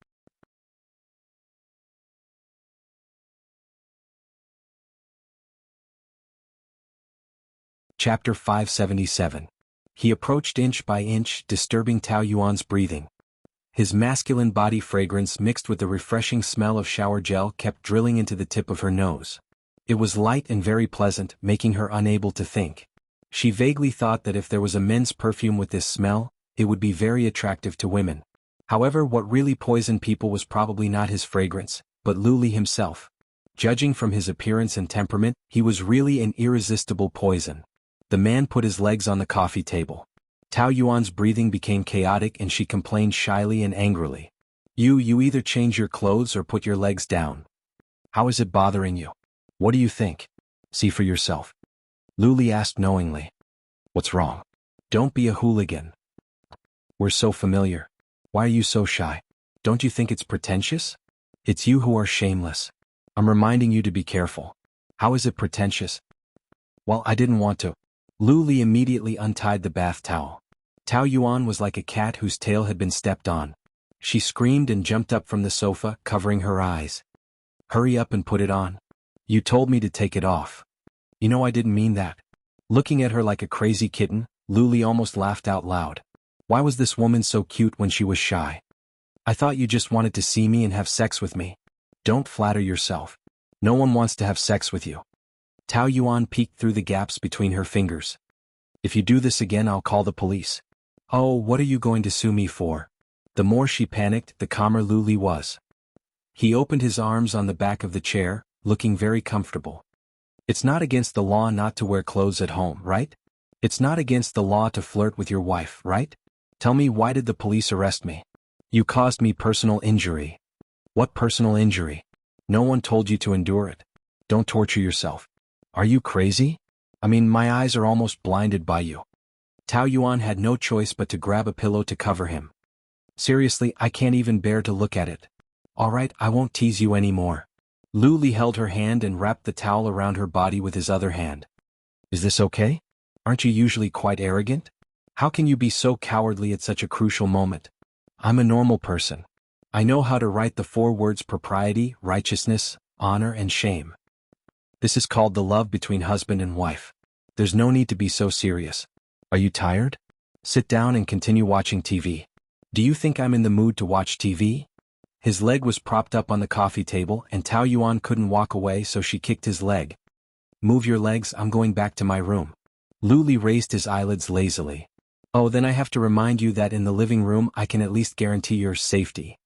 Chapter 577. He approached inch by inch, disturbing Tao Yuan's breathing. His masculine body fragrance mixed with the refreshing smell of shower gel kept drilling into the tip of her nose. It was light and very pleasant, making her unable to think. She vaguely thought that if there was a men's perfume with this smell, it would be very attractive to women. However, what really poisoned people was probably not his fragrance, but Lu Li himself. Judging from his appearance and temperament, he was really an irresistible poison. The man put his legs on the coffee table. Tao Yuan's breathing became chaotic and she complained shyly and angrily. You either change your clothes or put your legs down. How is it bothering you? What do you think? See for yourself. Lu Li asked knowingly. What's wrong? Don't be a hooligan. We're so familiar. Why are you so shy? Don't you think it's pretentious? It's you who are shameless. I'm reminding you to be careful. How is it pretentious? Well, I didn't want to. Lu Li immediately untied the bath towel. Tao Yuan was like a cat whose tail had been stepped on. She screamed and jumped up from the sofa, covering her eyes. Hurry up and put it on. You told me to take it off. You know I didn't mean that. Looking at her like a crazy kitten, Lu Li almost laughed out loud. Why was this woman so cute when she was shy? I thought you just wanted to see me and have sex with me. Don't flatter yourself. No one wants to have sex with you. Tao Yuan peeked through the gaps between her fingers. If you do this again, I'll call the police. Oh, what are you going to sue me for? The more she panicked, the calmer Lu Li was. He opened his arms on the back of the chair, looking very comfortable. It's not against the law not to wear clothes at home, right? It's not against the law to flirt with your wife, right? Tell me, why did the police arrest me? You caused me personal injury. What personal injury? No one told you to endure it. Don't torture yourself. Are you crazy? I mean, my eyes are almost blinded by you. Tao Yuan had no choice but to grab a pillow to cover him. Seriously, I can't even bear to look at it. All right, I won't tease you anymore. Lu Li held her hand and wrapped the towel around her body with his other hand. Is this okay? Aren't you usually quite arrogant? How can you be so cowardly at such a crucial moment? I'm a normal person. I know how to write the 4 words propriety, righteousness, honor, and shame. This is called the love between husband and wife. There's no need to be so serious. Are you tired? Sit down and continue watching TV. Do you think I'm in the mood to watch TV? His leg was propped up on the coffee table and Tao Yuan couldn't walk away, so she kicked his leg. Move your legs, I'm going back to my room. Lu Li raised his eyelids lazily. Oh, then I have to remind you that in the living room I can at least guarantee your safety.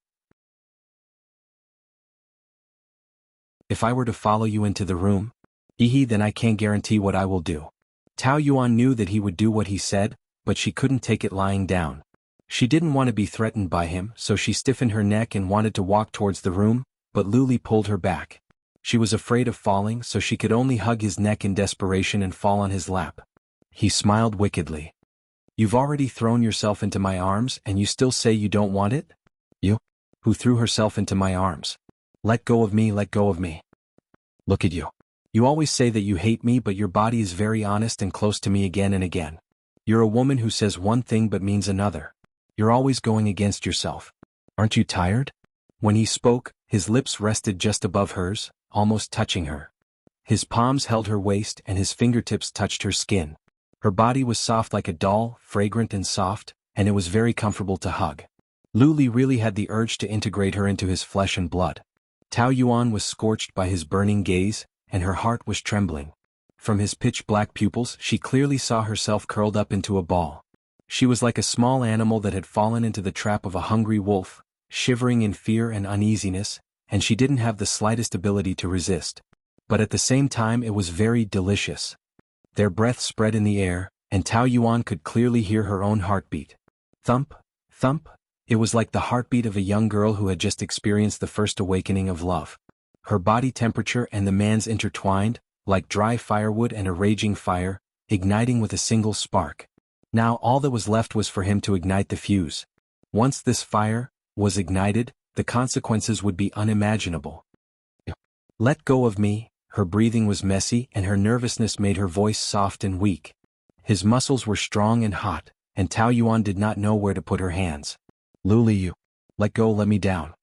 If I were to follow you into the room, then I can't guarantee what I will do. Tao Yuan knew that he would do what he said, but she couldn't take it lying down. She didn't want to be threatened by him, so she stiffened her neck and wanted to walk towards the room, but Lu Li pulled her back. She was afraid of falling, so she could only hug his neck in desperation and fall on his lap. He smiled wickedly. You've already thrown yourself into my arms and you still say you don't want it? You? Who threw herself into my arms? Let go of me, let go of me. Look at you. You always say that you hate me, but your body is very honest and close to me again and again. You're a woman who says one thing but means another. You're always going against yourself. Aren't you tired? When he spoke, his lips rested just above hers, almost touching her. His palms held her waist and his fingertips touched her skin. Her body was soft like a doll, fragrant and soft, and it was very comfortable to hug. Lu Li really had the urge to integrate her into his flesh and blood. Tao Yuan was scorched by his burning gaze, and her heart was trembling. From his pitch-black pupils she clearly saw herself curled up into a ball. She was like a small animal that had fallen into the trap of a hungry wolf, shivering in fear and uneasiness, and she didn't have the slightest ability to resist. But at the same time it was very delicious. Their breath spread in the air, and Tao Yuan could clearly hear her own heartbeat. Thump, thump. It was like the heartbeat of a young girl who had just experienced the first awakening of love. Her body temperature and the man's intertwined, like dry firewood and a raging fire, igniting with a single spark. Now all that was left was for him to ignite the fuse. Once this fire was ignited, the consequences would be unimaginable. Let go of me. Her breathing was messy and her nervousness made her voice soft and weak. His muscles were strong and hot, and Tao Yuan did not know where to put her hands. Lu Li, you. Let go, let me down.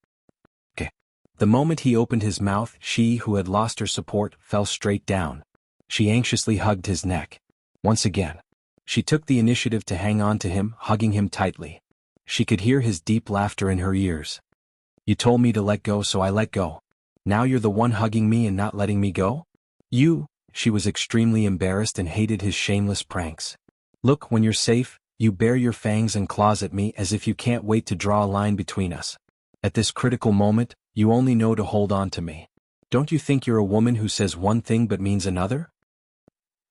Okay. The moment he opened his mouth, she, who had lost her support, fell straight down. She anxiously hugged his neck. Once again. She took the initiative to hang on to him, hugging him tightly. She could hear his deep laughter in her ears. You told me to let go, so I let go. Now you're the one hugging me and not letting me go? You. She was extremely embarrassed and hated his shameless pranks. Look, when you're safe, you bare your fangs and claws at me as if you can't wait to draw a line between us. At this critical moment, you only know to hold on to me. Don't you think you're a woman who says one thing but means another?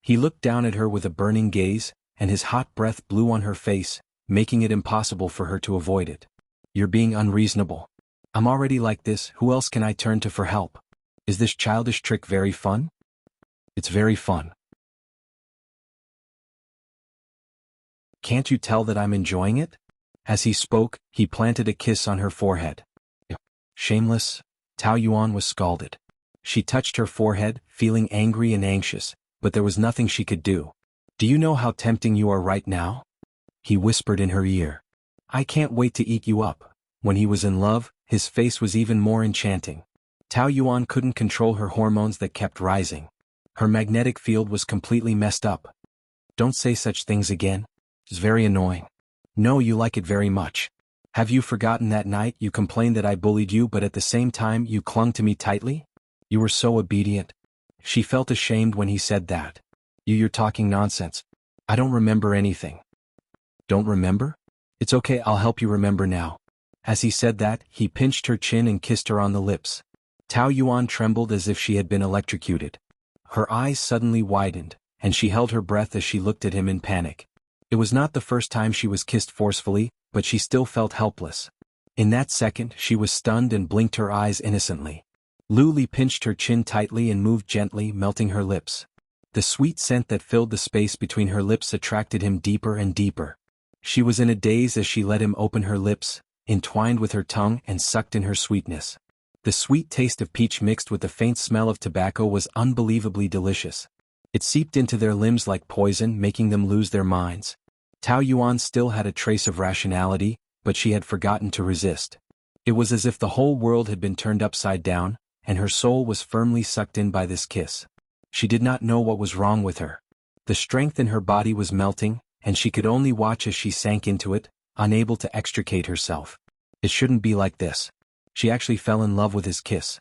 He looked down at her with a burning gaze, and his hot breath blew on her face, making it impossible for her to avoid it. You're being unreasonable. I'm already like this, who else can I turn to for help? Is this childish trick very fun? It's very fun. Can't you tell that I'm enjoying it? As he spoke, he planted a kiss on her forehead. Shameless, Tao Yuan was scalded. She touched her forehead, feeling angry and anxious, but there was nothing she could do. Do you know how tempting you are right now? He whispered in her ear. I can't wait to eat you up. When he was in love, his face was even more enchanting. Tao Yuan couldn't control her hormones that kept rising. Her magnetic field was completely messed up. Don't say such things again. It's very annoying. No, you like it very much. Have you forgotten that night you complained that I bullied you, but at the same time you clung to me tightly? You were so obedient. She felt ashamed when he said that. You're talking nonsense. I don't remember anything. Don't remember? It's okay, I'll help you remember now. As he said that, he pinched her chin and kissed her on the lips. Tao Yuan trembled as if she had been electrocuted. Her eyes suddenly widened, and she held her breath as she looked at him in panic. It was not the first time she was kissed forcefully, but she still felt helpless. In that second she was stunned and blinked her eyes innocently. Luli pinched her chin tightly and moved gently, melting her lips. The sweet scent that filled the space between her lips attracted him deeper and deeper. She was in a daze as she let him open her lips, entwined with her tongue and sucked in her sweetness. The sweet taste of peach mixed with the faint smell of tobacco was unbelievably delicious. It seeped into their limbs like poison, making them lose their minds. Tao Yuan still had a trace of rationality, but she had forgotten to resist. It was as if the whole world had been turned upside down, and her soul was firmly sucked in by this kiss. She did not know what was wrong with her. The strength in her body was melting, and she could only watch as she sank into it, unable to extricate herself. It shouldn't be like this. She actually fell in love with his kiss.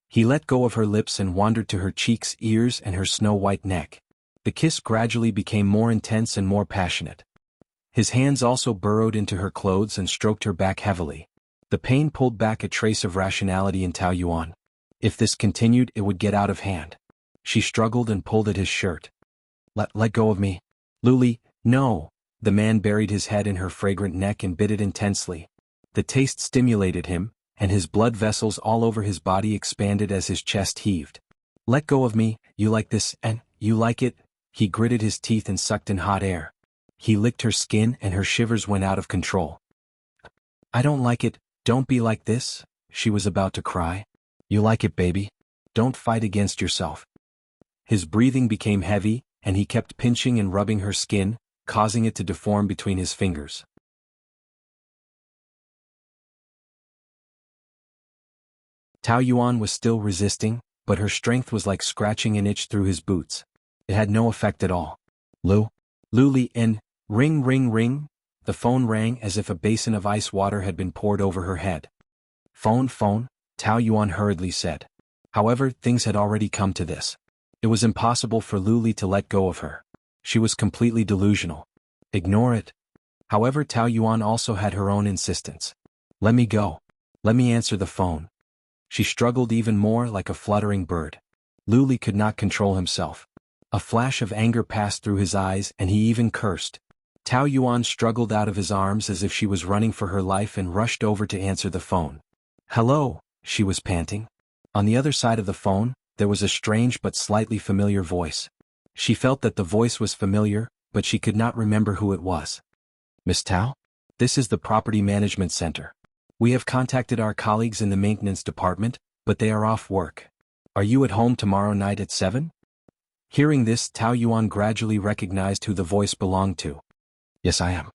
He let go of her lips and wandered to her cheeks, ears, and her snow-white neck. The kiss gradually became more intense and more passionate. His hands also burrowed into her clothes and stroked her back heavily. The pain pulled back a trace of rationality in Tao Yuan. If this continued, it would get out of hand. She struggled and pulled at his shirt. Let go of me. Luli, no. The man buried his head in her fragrant neck and bit it intensely. The taste stimulated him, and his blood vessels all over his body expanded as his chest heaved. Let go of me, you like this, and you like it? He gritted his teeth and sucked in hot air. He licked her skin and her shivers went out of control. I don't like it, don't be like this, she was about to cry. You like it, baby. Don't fight against yourself. His breathing became heavy, and he kept pinching and rubbing her skin, causing it to deform between his fingers. Tao Yuan was still resisting, but her strength was like scratching an itch through his boots. It had no effect at all. Luli in, ring ring ring. The phone rang as if a basin of ice water had been poured over her head. Phone, Tao Yuan hurriedly said. However, things had already come to this. It was impossible for Luli to let go of her. She was completely delusional. Ignore it. However, Tao Yuan also had her own insistence. Let me go. Let me answer the phone. She struggled even more like a fluttering bird. Luli could not control himself. A flash of anger passed through his eyes and he even cursed. Tao Yuan struggled out of his arms as if she was running for her life and rushed over to answer the phone. Hello, she was panting. On the other side of the phone, there was a strange but slightly familiar voice. She felt that the voice was familiar, but she could not remember who it was. Miss Tao? This is the Property Management Center. We have contacted our colleagues in the maintenance department, but they are off work. Are you at home tomorrow night at 7? Hearing this, Tao Yuan gradually recognized who the voice belonged to. Yes, I am.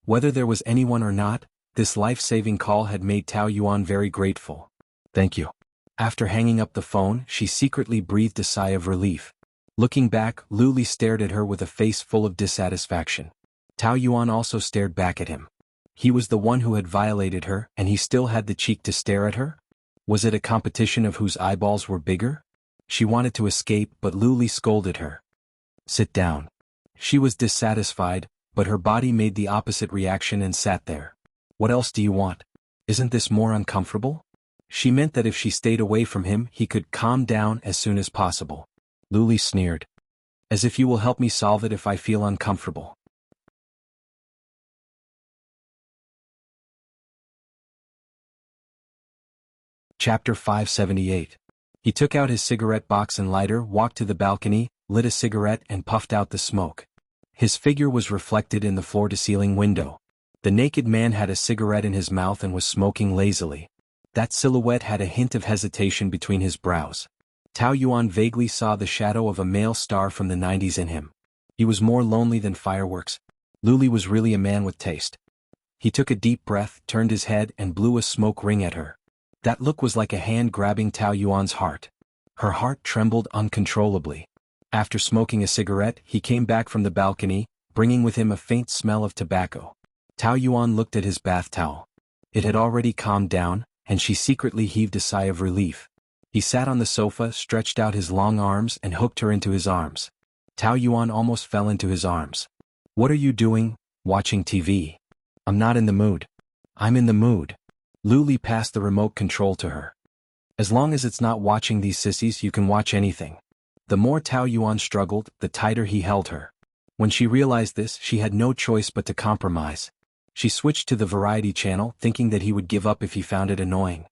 Whether there was anyone or not, this life-saving call had made Tao Yuan very grateful. Thank you. After hanging up the phone, she secretly breathed a sigh of relief. Looking back, Luli stared at her with a face full of dissatisfaction. Tao Yuan also stared back at him. He was the one who had violated her, and he still had the cheek to stare at her? Was it a competition of whose eyeballs were bigger? She wanted to escape, but Luli scolded her. Sit down. She was dissatisfied, but her body made the opposite reaction and sat there. What else do you want? Isn't this more uncomfortable? She meant that if she stayed away from him, he could calm down as soon as possible. Luli sneered. As if you will help me solve it if I feel uncomfortable. Chapter 578. He took out his cigarette box and lighter, walked to the balcony, lit a cigarette and puffed out the smoke. His figure was reflected in the floor-to-ceiling window. The naked man had a cigarette in his mouth and was smoking lazily. That silhouette had a hint of hesitation between his brows. Tao Yuan vaguely saw the shadow of a male star from the 90s in him. He was more lonely than fireworks. Luli was really a man with taste. He took a deep breath, turned his head and blew a smoke ring at her. That look was like a hand grabbing Tao Yuan's heart. Her heart trembled uncontrollably. After smoking a cigarette, he came back from the balcony, bringing with him a faint smell of tobacco. Tao Yuan looked at his bath towel. It had already calmed down, and she secretly heaved a sigh of relief. He sat on the sofa, stretched out his long arms and hooked her into his arms. Tao Yuan almost fell into his arms. What are you doing? Watching TV. I'm not in the mood. I'm in the mood. Luli passed the remote control to her. As long as it's not watching these sissies, you can watch anything. The more Tao Yuan struggled, the tighter he held her. When she realized this, she had no choice but to compromise. She switched to the variety channel, thinking that he would give up if he found it annoying.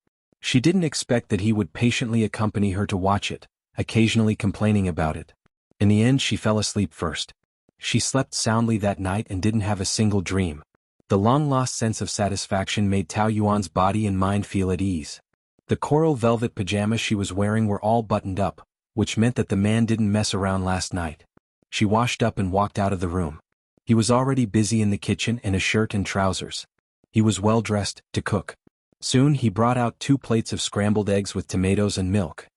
She didn't expect that he would patiently accompany her to watch it, occasionally complaining about it. In the end, she fell asleep first. She slept soundly that night and didn't have a single dream. The long-lost sense of satisfaction made Tao Yuan's body and mind feel at ease. The coral velvet pajamas she was wearing were all buttoned up, which meant that the man didn't mess around last night. She washed up and walked out of the room. He was already busy in the kitchen in a shirt and trousers. He was well dressed to cook. Soon he brought out 2 plates of scrambled eggs with tomatoes and milk.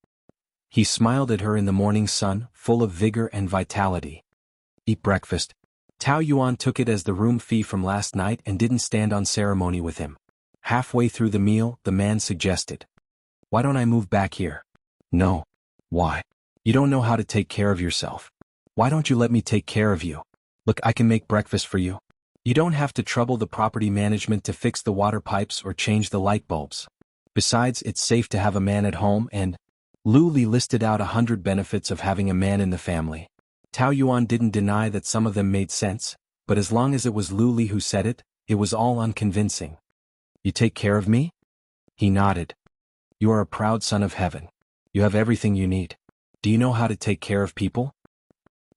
He smiled at her in the morning sun, full of vigor and vitality. Eat breakfast. Tao Yuan took it as the room fee from last night and didn't stand on ceremony with him. Halfway through the meal, the man suggested, "Why don't I move back here?" "No." "Why?" "You don't know how to take care of yourself. Why don't you let me take care of you? Look, I can make breakfast for you. You don't have to trouble the property management to fix the water pipes or change the light bulbs. Besides, it's safe to have a man at home and—" Lu Li listed out 100 benefits of having a man in the family. Tao Yuan didn't deny that some of them made sense, but as long as it was Lu Li who said it, it was all unconvincing. "You take care of me?" He nodded. "You are a proud son of heaven. You have everything you need. Do you know how to take care of people?"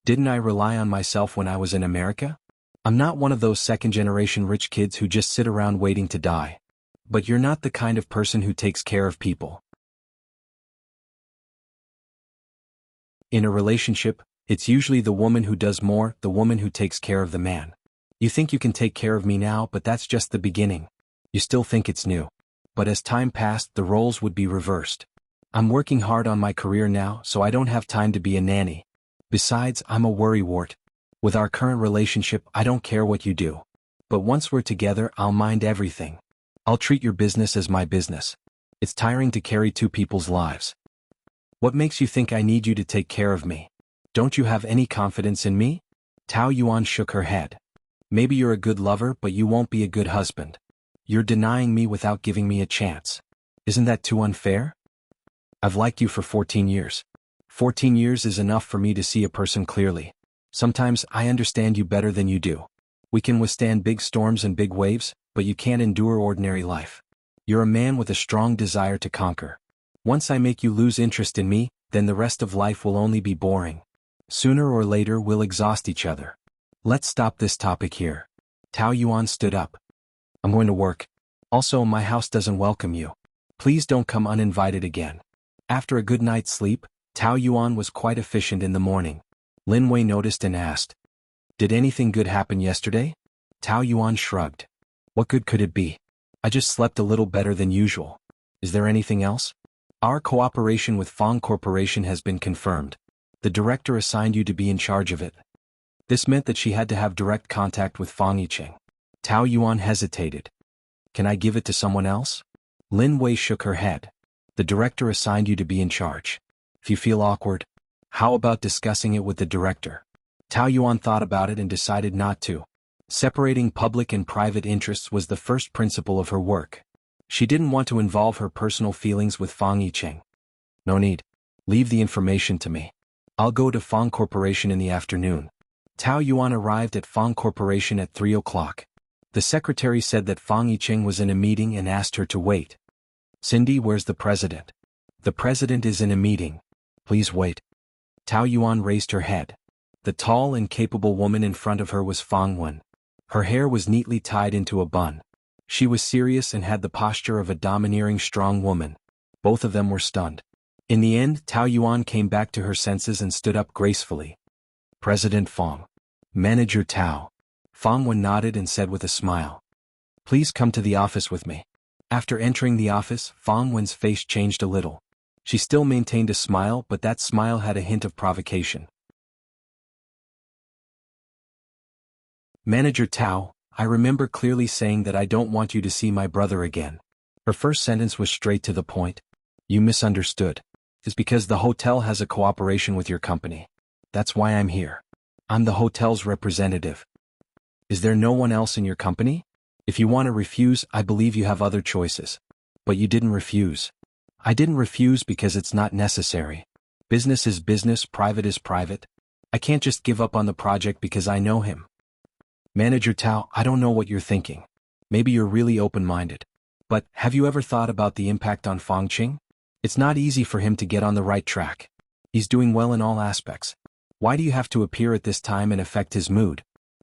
"Didn't I rely on myself when I was in America? I'm not one of those second-generation rich kids who just sit around waiting to die. But you're not the kind of person who takes care of people." In a relationship, it's usually the woman who does more, the woman who takes care of the man. You think you can take care of me now, but that's just the beginning. You still think it's new. But as time passed, the roles would be reversed. I'm working hard on my career now, so I don't have time to be a nanny. Besides, I'm a worrywart. With our current relationship, I don't care what you do. But once we're together, I'll mind everything. I'll treat your business as my business. It's tiring to carry 2 people's lives. What makes you think I need you to take care of me? Don't you have any confidence in me? Tao Yuan shook her head. Maybe you're a good lover, but you won't be a good husband. You're denying me without giving me a chance. Isn't that too unfair? I've liked you for 14 years. 14 years is enough for me to see a person clearly. Sometimes I understand you better than you do. We can withstand big storms and big waves, but you can't endure ordinary life. You're a man with a strong desire to conquer. Once I make you lose interest in me, then the rest of life will only be boring. Sooner or later we'll exhaust each other. Let's stop this topic here. Tao Yuan stood up. I'm going to work. Also, my house doesn't welcome you. Please don't come uninvited again. After a good night's sleep, Tao Yuan was quite efficient in the morning. Lin Wei noticed and asked, "Did anything good happen yesterday?" Tao Yuan shrugged. "What good could it be? I just slept a little better than usual. Is there anything else? Our cooperation with Fong Corporation has been confirmed. The director assigned you to be in charge of it." This meant that she had to have direct contact with Fong Yicheng. Tao Yuan hesitated. "Can I give it to someone else?" Lin Wei shook her head. "The director assigned you to be in charge. If you feel awkward, how about discussing it with the director?" Tao Yuan thought about it and decided not to. Separating public and private interests was the first principle of her work. She didn't want to involve her personal feelings with Fong Yicheng. "No need. Leave the information to me. I'll go to Fong Corporation in the afternoon." Tao Yuan arrived at Fong Corporation at 3 o'clock. The secretary said that Fong Yicheng was in a meeting and asked her to wait. "Cindy, where's the president?" "The president is in a meeting. Please wait." Tao Yuan raised her head. The tall and capable woman in front of her was Fong Wen. Her hair was neatly tied into a bun. She was serious and had the posture of a domineering strong woman. Both of them were stunned. In the end, Tao Yuan came back to her senses and stood up gracefully. "President Fong." "Manager Tao." Fong Wen nodded and said with a smile, "Please come to the office with me." After entering the office, Fong Wen's face changed a little. She still maintained a smile, but that smile had a hint of provocation. "Manager Tao, I remember clearly saying that I don't want you to see my brother again." Her first sentence was straight to the point. "You misunderstood. It's because the hotel has a cooperation with your company. That's why I'm here. I'm the hotel's representative. Is there no one else in your company? If you want to refuse, I believe you have other choices. But you didn't refuse." "I didn't refuse because it's not necessary. Business is business, private is private. I can't just give up on the project because I know him." "Manager Tao, I don't know what you're thinking. Maybe you're really open-minded. But have you ever thought about the impact on Fang Qing? It's not easy for him to get on the right track. He's doing well in all aspects. Why do you have to appear at this time and affect his mood?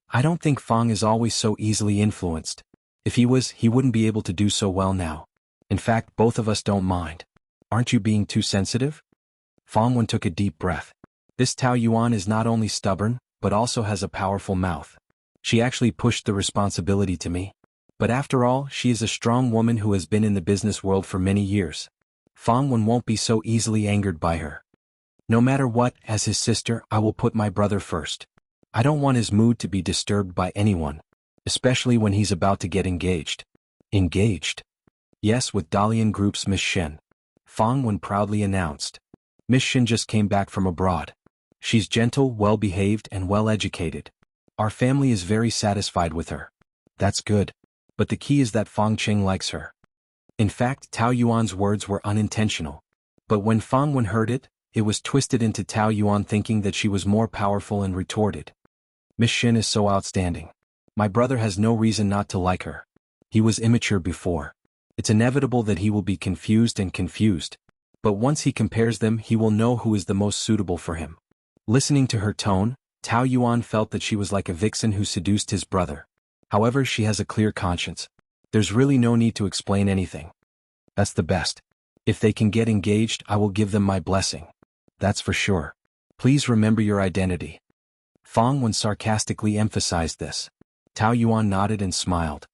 I don't think Fang is always so easily influenced. If he was, he wouldn't be able to do so well now. In fact, both of us don't mind. Aren't you being too sensitive? Fang Wen took a deep breath. This Tao Yuan is not only stubborn, but also has a powerful mouth. She actually pushed the responsibility to me. But after all, she is a strong woman who has been in the business world for many years. Fang Wen won't be so easily angered by her. No matter what, as his sister, I will put my brother first. I don't want his mood to be disturbed by anyone, especially when he's about to get engaged. Engaged? Yes, with Dalian Group's Miss Shen. Fang Wen proudly announced. Miss Shen just came back from abroad. She's gentle, well-behaved, and well-educated. Our family is very satisfied with her. That's good. But the key is that Fang Qing likes her. In fact, Tao Yuan's words were unintentional. But when Fang Wen heard it, it was twisted into Tao Yuan thinking that she was more powerful and retorted. Miss Shen is so outstanding. My brother has no reason not to like her. He was immature before. It's inevitable that he will be confused. But once he compares them, he will know who is the most suitable for him. Listening to her tone, Tao Yuan felt that she was like a vixen who seduced his brother. However, she has a clear conscience. There's really no need to explain anything. That's the best. If they can get engaged, I will give them my blessing. That's for sure. Please remember your identity. Fang Wen sarcastically emphasized this. Tao Yuan nodded and smiled.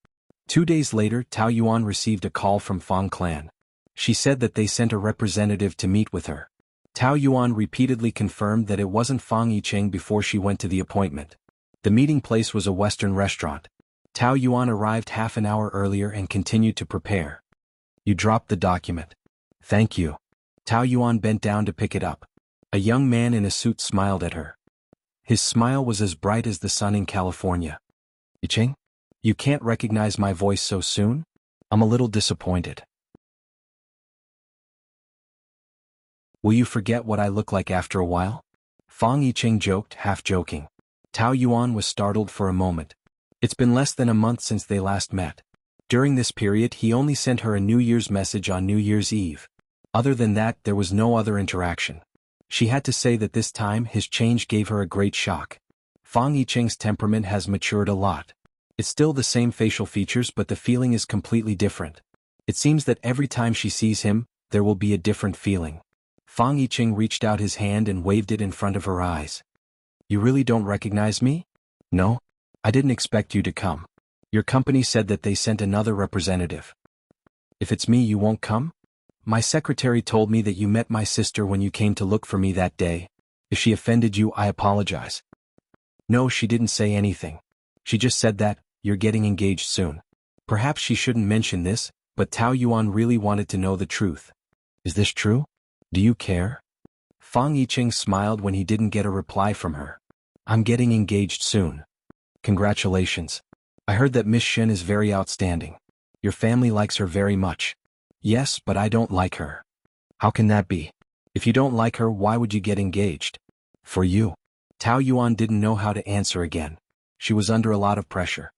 2 days later, Tao Yuan received a call from Fang clan. She said that they sent a representative to meet with her. Tao Yuan repeatedly confirmed that it wasn't Fang Yicheng before she went to the appointment. The meeting place was a Western restaurant. Tao Yuan arrived half an hour earlier and continued to prepare. You dropped the document. Thank you. Tao Yuan bent down to pick it up. A young man in a suit smiled at her. His smile was as bright as the sun in California. Yicheng? You can't recognize my voice so soon? I'm a little disappointed. Will you forget what I look like after a while? Fang Yicheng joked, half joking. Tao Yuan was startled for a moment. It's been less than a month since they last met. During this period, he only sent her a New Year's message on New Year's Eve. Other than that, there was no other interaction. She had to say that this time his change gave her a great shock. Fang Yicheng's temperament has matured a lot. It's still the same facial features, but the feeling is completely different. It seems that every time she sees him, there will be a different feeling. Fang Yicheng reached out his hand and waved it in front of her eyes. You really don't recognize me? No? I didn't expect you to come. Your company said that they sent another representative. If it's me, you won't come? My secretary told me that you met my sister when you came to look for me that day. If she offended you, I apologize. No, she didn't say anything. She just said that, you're getting engaged soon. Perhaps she shouldn't mention this, but Tao Yuan really wanted to know the truth. Is this true? Do you care? Fang Yicheng smiled when he didn't get a reply from her. I'm getting engaged soon. Congratulations. I heard that Miss Shen is very outstanding. Your family likes her very much. Yes, but I don't like her. How can that be? If you don't like her, why would you get engaged? For you. Tao Yuan didn't know how to answer again. She was under a lot of pressure.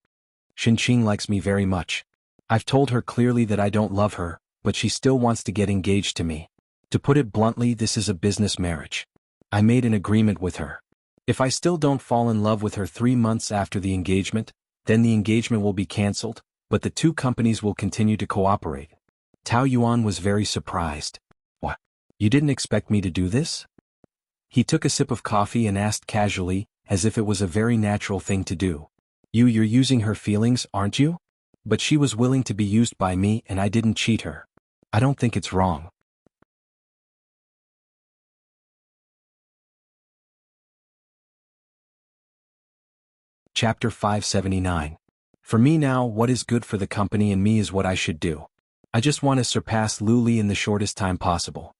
Xinqing likes me very much. I've told her clearly that I don't love her, but she still wants to get engaged to me. To put it bluntly, this is a business marriage. I made an agreement with her. If I still don't fall in love with her 3 months after the engagement, then the engagement will be cancelled, but the two companies will continue to cooperate. Tao Yuan was very surprised. What? You didn't expect me to do this? He took a sip of coffee and asked casually, as if it was a very natural thing to do. You're using her feelings, aren't you? But she was willing to be used by me and I didn't cheat her. I don't think it's wrong. Chapter 579. For me now, what is good for the company and me is what I should do. I just want to surpass Lu Li in the shortest time possible.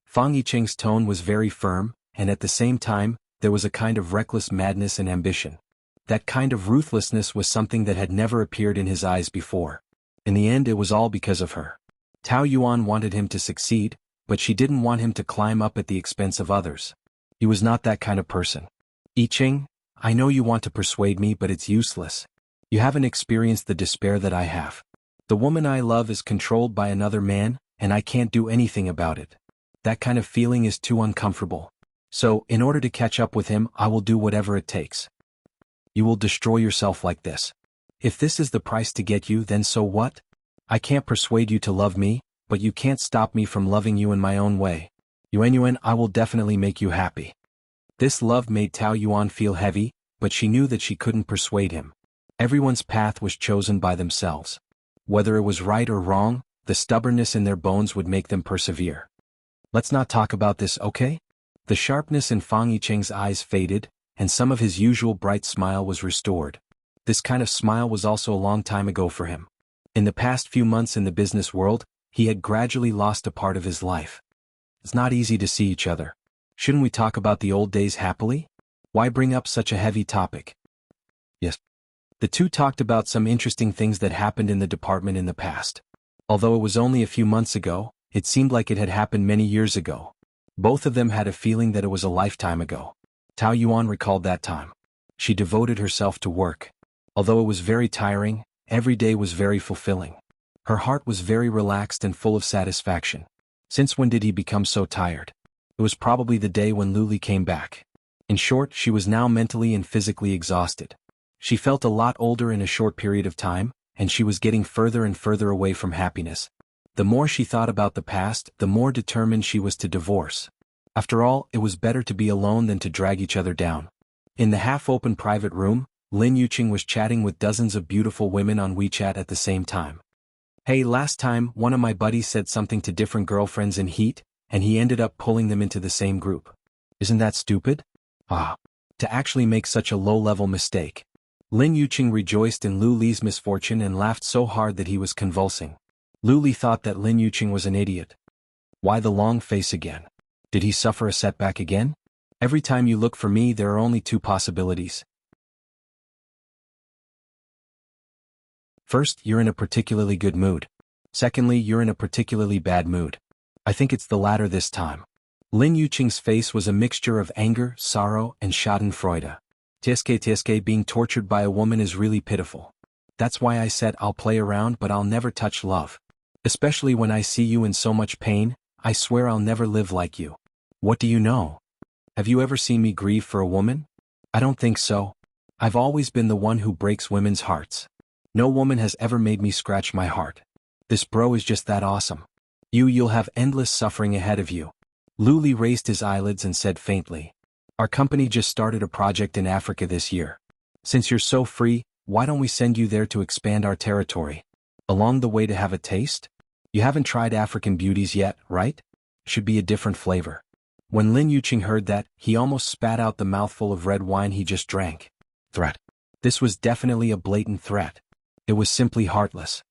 Fang Yicheng's tone was very firm, and at the same time, there was a kind of reckless madness and ambition. That kind of ruthlessness was something that had never appeared in his eyes before. In the end, it was all because of her. Tao Yuan wanted him to succeed, but she didn't want him to climb up at the expense of others. He was not that kind of person. Yicheng, I know you want to persuade me, but it's useless. You haven't experienced the despair that I have. The woman I love is controlled by another man, and I can't do anything about it. That kind of feeling is too uncomfortable. So, in order to catch up with him, I will do whatever it takes. You will destroy yourself like this. If this is the price to get you, then so what? I can't persuade you to love me, but you can't stop me from loving you in my own way. Yuan, I will definitely make you happy. This love made Tao Yuan feel heavy, but she knew that she couldn't persuade him. Everyone's path was chosen by themselves. Whether it was right or wrong, the stubbornness in their bones would make them persevere. Let's not talk about this, okay? The sharpness in Fang Yicheng's eyes faded, and some of his usual bright smile was restored. This kind of smile was also a long time ago for him. In the past few months in the business world, he had gradually lost a part of his life. It's not easy to see each other. Shouldn't we talk about the old days happily? Why bring up such a heavy topic? Yes. The two talked about some interesting things that happened in the department in the past. Although it was only a few months ago, it seemed like it had happened many years ago. Both of them had a feeling that it was a lifetime ago. Tao Yuan recalled that time. She devoted herself to work. Although it was very tiring, every day was very fulfilling. Her heart was very relaxed and full of satisfaction. Since when did he become so tired? It was probably the day when Luli came back. In short, she was now mentally and physically exhausted. She felt a lot older in a short period of time, and she was getting further and further away from happiness. The more she thought about the past, the more determined she was to divorce. After all, it was better to be alone than to drag each other down. In the half-open private room, Lin Yuqing was chatting with dozens of beautiful women on WeChat at the same time. Hey, last time, one of my buddies said something to different girlfriends in Heat, and he ended up pulling them into the same group. Isn't that stupid? To actually make such a low-level mistake. Lin Yuqing rejoiced in Lu Li's misfortune and laughed so hard that he was convulsing. Lu Li thought that Lin Yuqing was an idiot. Why the long face again? Did he suffer a setback again? Every time you look for me, there are only two possibilities. First, you're in a particularly good mood. Secondly, you're in a particularly bad mood. I think it's the latter this time. Lin Yuqing's face was a mixture of anger, sorrow, and schadenfreude. Tsk, being tortured by a woman is really pitiful. That's why I said I'll play around but I'll never touch love. Especially when I see you in so much pain, I swear I'll never live like you. What do you know? Have you ever seen me grieve for a woman? I don't think so. I've always been the one who breaks women's hearts. No woman has ever made me scratch my heart. This bro is just that awesome. You'll have endless suffering ahead of you. Lu Li raised his eyelids and said faintly. Our company just started a project in Africa this year. Since you're so free, why don't we send you there to expand our territory? Along the way to have a taste? You haven't tried African beauties yet, right? Should be a different flavor. When Lin Yuqing heard that, he almost spat out the mouthful of red wine he just drank. Threat. This was definitely a blatant threat. It was simply heartless.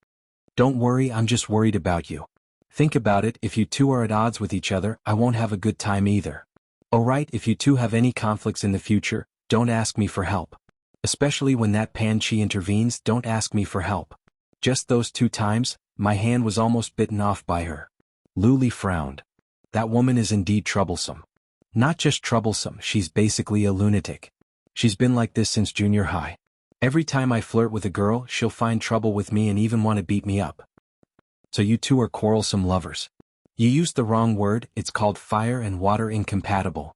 Don't worry, I'm just worried about you. Think about it, if you two are at odds with each other, I won't have a good time either. Alright, if you two have any conflicts in the future, don't ask me for help. Especially when that Pan Chi intervenes, don't ask me for help. Just those 2 times, my hand was almost bitten off by her. Lu Li frowned. That woman is indeed troublesome. Not just troublesome, she's basically a lunatic. She's been like this since junior high. Every time I flirt with a girl, she'll find trouble with me and even want to beat me up. So you two are quarrelsome lovers. You used the wrong word, it's called fire and water incompatible.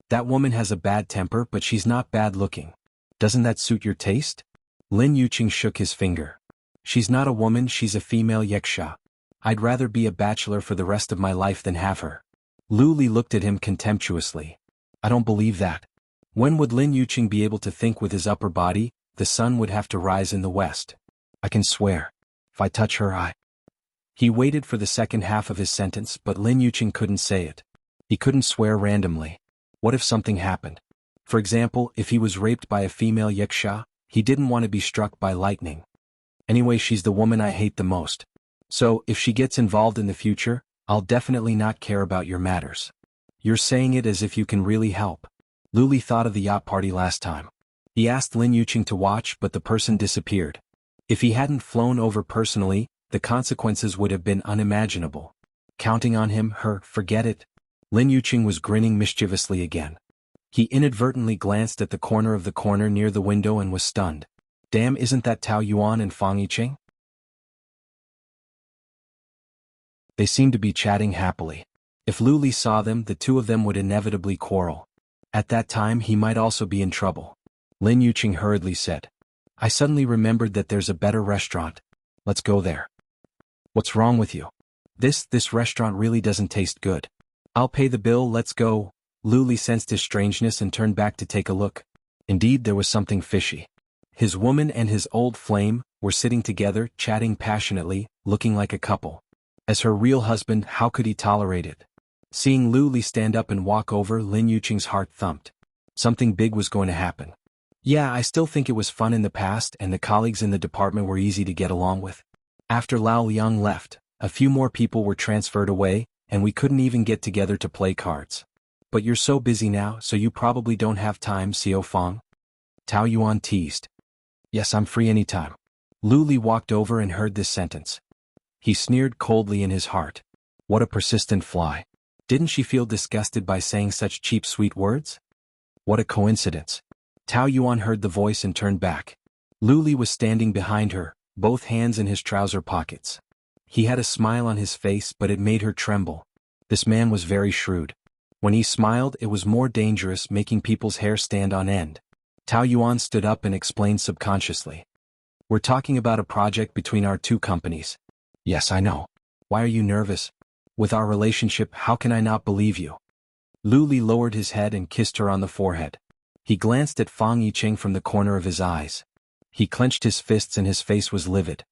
That woman has a bad temper, but she's not bad looking. Doesn't that suit your taste? Lin Yuqing shook his finger. She's not a woman, she's a female yaksha. I'd rather be a bachelor for the rest of my life than have her. Lu Li looked at him contemptuously. I don't believe that. When would Lin Yuqing be able to think with his upper body? The sun would have to rise in the west. I can swear. If I touch her, He waited for the second half of his sentence, but Lin Yuqing couldn't say it. He couldn't swear randomly. What if something happened? For example, if he was raped by a female yaksha, he didn't want to be struck by lightning. Anyway, she's the woman I hate the most. So, if she gets involved in the future, I'll definitely not care about your matters. You're saying it as if you can really help. Lu Li thought of the yacht party last time. He asked Lin Yuqing to watch, but the person disappeared. If he hadn't flown over personally, the consequences would have been unimaginable. Counting on him, forget it. Lin Yuqing was grinning mischievously again. He inadvertently glanced at the corner of the corner near the window and was stunned. Damn, isn't that Tao Yuan and Fang Yicheng? They seemed to be chatting happily. If Lu Li saw them, the two of them would inevitably quarrel. At that time he might also be in trouble. Lin Yuqing hurriedly said. I suddenly remembered that there's a better restaurant. Let's go there. What's wrong with you? This restaurant really doesn't taste good. I'll pay the bill, let's go. Lu Li sensed his strangeness and turned back to take a look. Indeed, there was something fishy. His woman and his old flame were sitting together, chatting passionately, looking like a couple. As her real husband, how could he tolerate it? Seeing Lu Li stand up and walk over, Lin Yuqing's heart thumped. Something big was going to happen. Yeah, I still think it was fun in the past and the colleagues in the department were easy to get along with. After Lao Liang left, a few more people were transferred away, and we couldn't even get together to play cards. But you're so busy now, so you probably don't have time, Xiao Fang. Tao Yuan teased. Yes, I'm free anytime. Lu Li walked over and heard this sentence. He sneered coldly in his heart. What a persistent fly. Didn't she feel disgusted by saying such cheap sweet words? What a coincidence. Tao Yuan heard the voice and turned back. Lu Li was standing behind her, both hands in his trouser pockets. He had a smile on his face, but it made her tremble. This man was very shrewd. When he smiled, it was more dangerous, making people's hair stand on end. Tao Yuan stood up and explained subconsciously. We're talking about a project between our two companies. Yes, I know. Why are you nervous? With our relationship, how can I not believe you? Lu Li lowered his head and kissed her on the forehead. He glanced at Fang Yicheng from the corner of his eyes. He clenched his fists and his face was livid.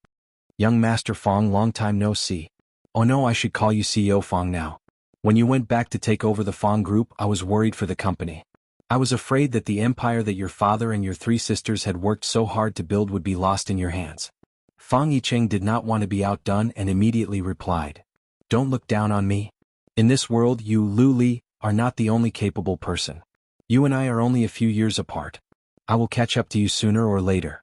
Young Master Fang, long time no see. Oh no, I should call you CEO Fang now. When you went back to take over the Fang group, I was worried for the company. I was afraid that the empire that your father and your three sisters had worked so hard to build would be lost in your hands. Fang Yicheng did not want to be outdone and immediately replied. Don't look down on me. In this world, you, Lu Li, are not the only capable person. You and I are only a few years apart. I will catch up to you sooner or later.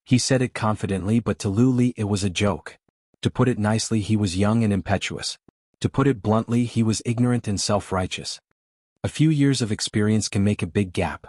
He said it confidently, but to Lu Li it was a joke. To put it nicely, he was young and impetuous. To put it bluntly, he was ignorant and self-righteous. A few years of experience can make a big gap.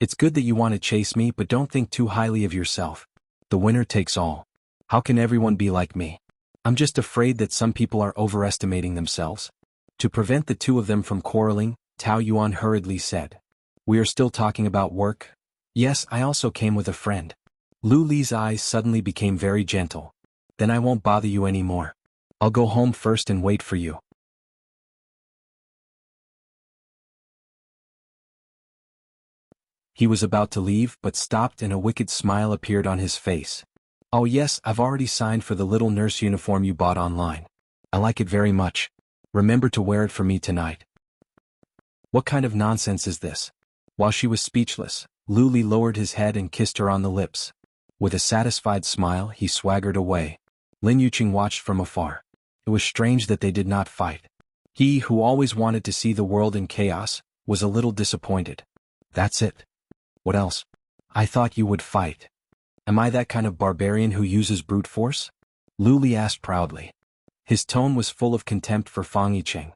It's good that you want to chase me, but don't think too highly of yourself. The winner takes all. How can everyone be like me? I'm just afraid that some people are overestimating themselves. To prevent the two of them from quarreling, Tao Yuan hurriedly said. We are still talking about work? Yes, I also came with a friend. Lu Li's eyes suddenly became very gentle. Then I won't bother you anymore. I'll go home first and wait for you. He was about to leave but stopped and a wicked smile appeared on his face. Oh yes, I've already signed for the little nurse uniform you bought online. I like it very much. Remember to wear it for me tonight. What kind of nonsense is this? While she was speechless, Lu Li lowered his head and kissed her on the lips. With a satisfied smile, he swaggered away. Lin Yuqing watched from afar. It was strange that they did not fight. He, who always wanted to see the world in chaos, was a little disappointed. That's it. What else? I thought you would fight. Am I that kind of barbarian who uses brute force? Lu Li asked proudly. His tone was full of contempt for Fang Yicheng.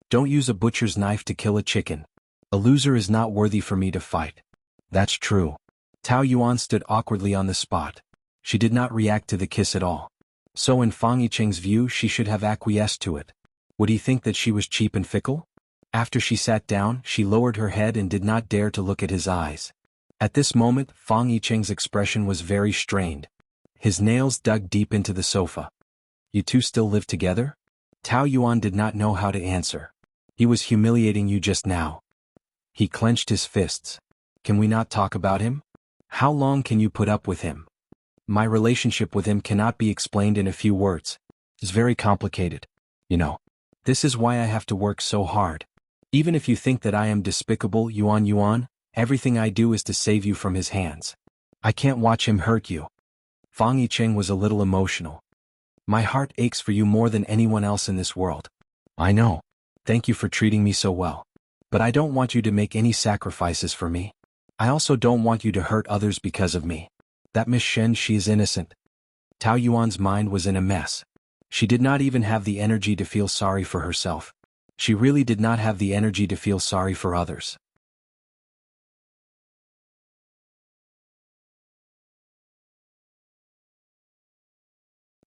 Don't use a butcher's knife to kill a chicken. A loser is not worthy for me to fight. That's true. Tao Yuan stood awkwardly on the spot. She did not react to the kiss at all. So in Fang Yicheng's view, she should have acquiesced to it. Would he think that she was cheap and fickle? After she sat down, she lowered her head and did not dare to look at his eyes. At this moment, Fang Yicheng's expression was very strained. His nails dug deep into the sofa. You two still live together? Tao Yuan did not know how to answer. He was humiliating you just now. He clenched his fists. Can we not talk about him? How long can you put up with him? My relationship with him cannot be explained in a few words. It's very complicated. You know. This is why I have to work so hard. Even if you think that I am despicable, Yuan, everything I do is to save you from his hands. I can't watch him hurt you. Fang Yicheng was a little emotional. My heart aches for you more than anyone else in this world. I know. Thank you for treating me so well. But I don't want you to make any sacrifices for me. I also don't want you to hurt others because of me. That Miss Shen, she is innocent. Tao Yuan's mind was in a mess. She did not even have the energy to feel sorry for herself. She really did not have the energy to feel sorry for others.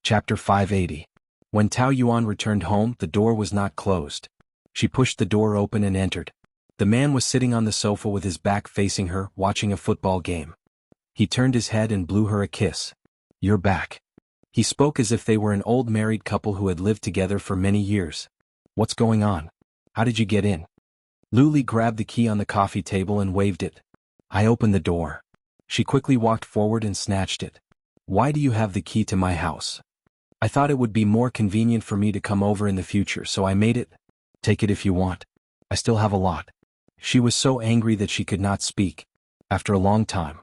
Chapter 580. When Tao Yuan returned home, the door was not closed. She pushed the door open and entered. The man was sitting on the sofa with his back facing her, watching a football game. He turned his head and blew her a kiss. "You're back." He spoke as if they were an old married couple who had lived together for many years. "What's going on? How did you get in?" Lu Li grabbed the key on the coffee table and waved it. "I opened the door." She quickly walked forward and snatched it. "Why do you have the key to my house?" "I thought it would be more convenient for me to come over in the future, so I made it." "Take it if you want. I still have a lot." She was so angry that she could not speak. After a long time.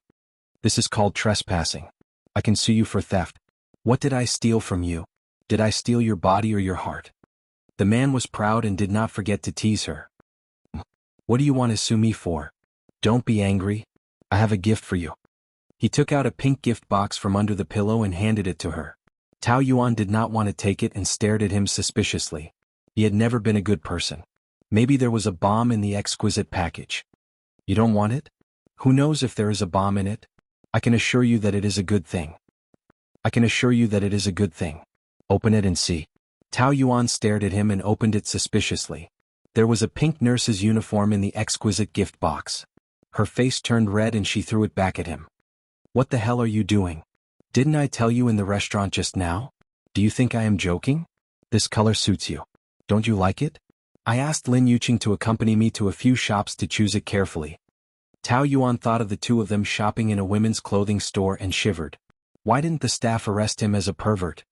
"This is called trespassing. I can sue you for theft." "What did I steal from you? Did I steal your body or your heart?" The man was proud and did not forget to tease her. "What do you want to sue me for?" "Don't be angry. I have a gift for you." He took out a pink gift box from under the pillow and handed it to her. Tao Yuan did not want to take it and stared at him suspiciously. He had never been a good person. Maybe there was a bomb in the exquisite package. "You don't want it? Who knows if there is a bomb in it? I can assure you that it is a good thing. I can assure you that it is a good thing. Open it and see." Tao Yuan stared at him and opened it suspiciously. There was a pink nurse's uniform in the exquisite gift box. Her face turned red and she threw it back at him. "What the hell are you doing? Didn't I tell you in the restaurant just now? Do you think I am joking? This color suits you. Don't you like it? I asked Lin Yuqing to accompany me to a few shops to choose it carefully." Tao Yuan thought of the two of them shopping in a women's clothing store and shivered. Why didn't the staff arrest him as a pervert?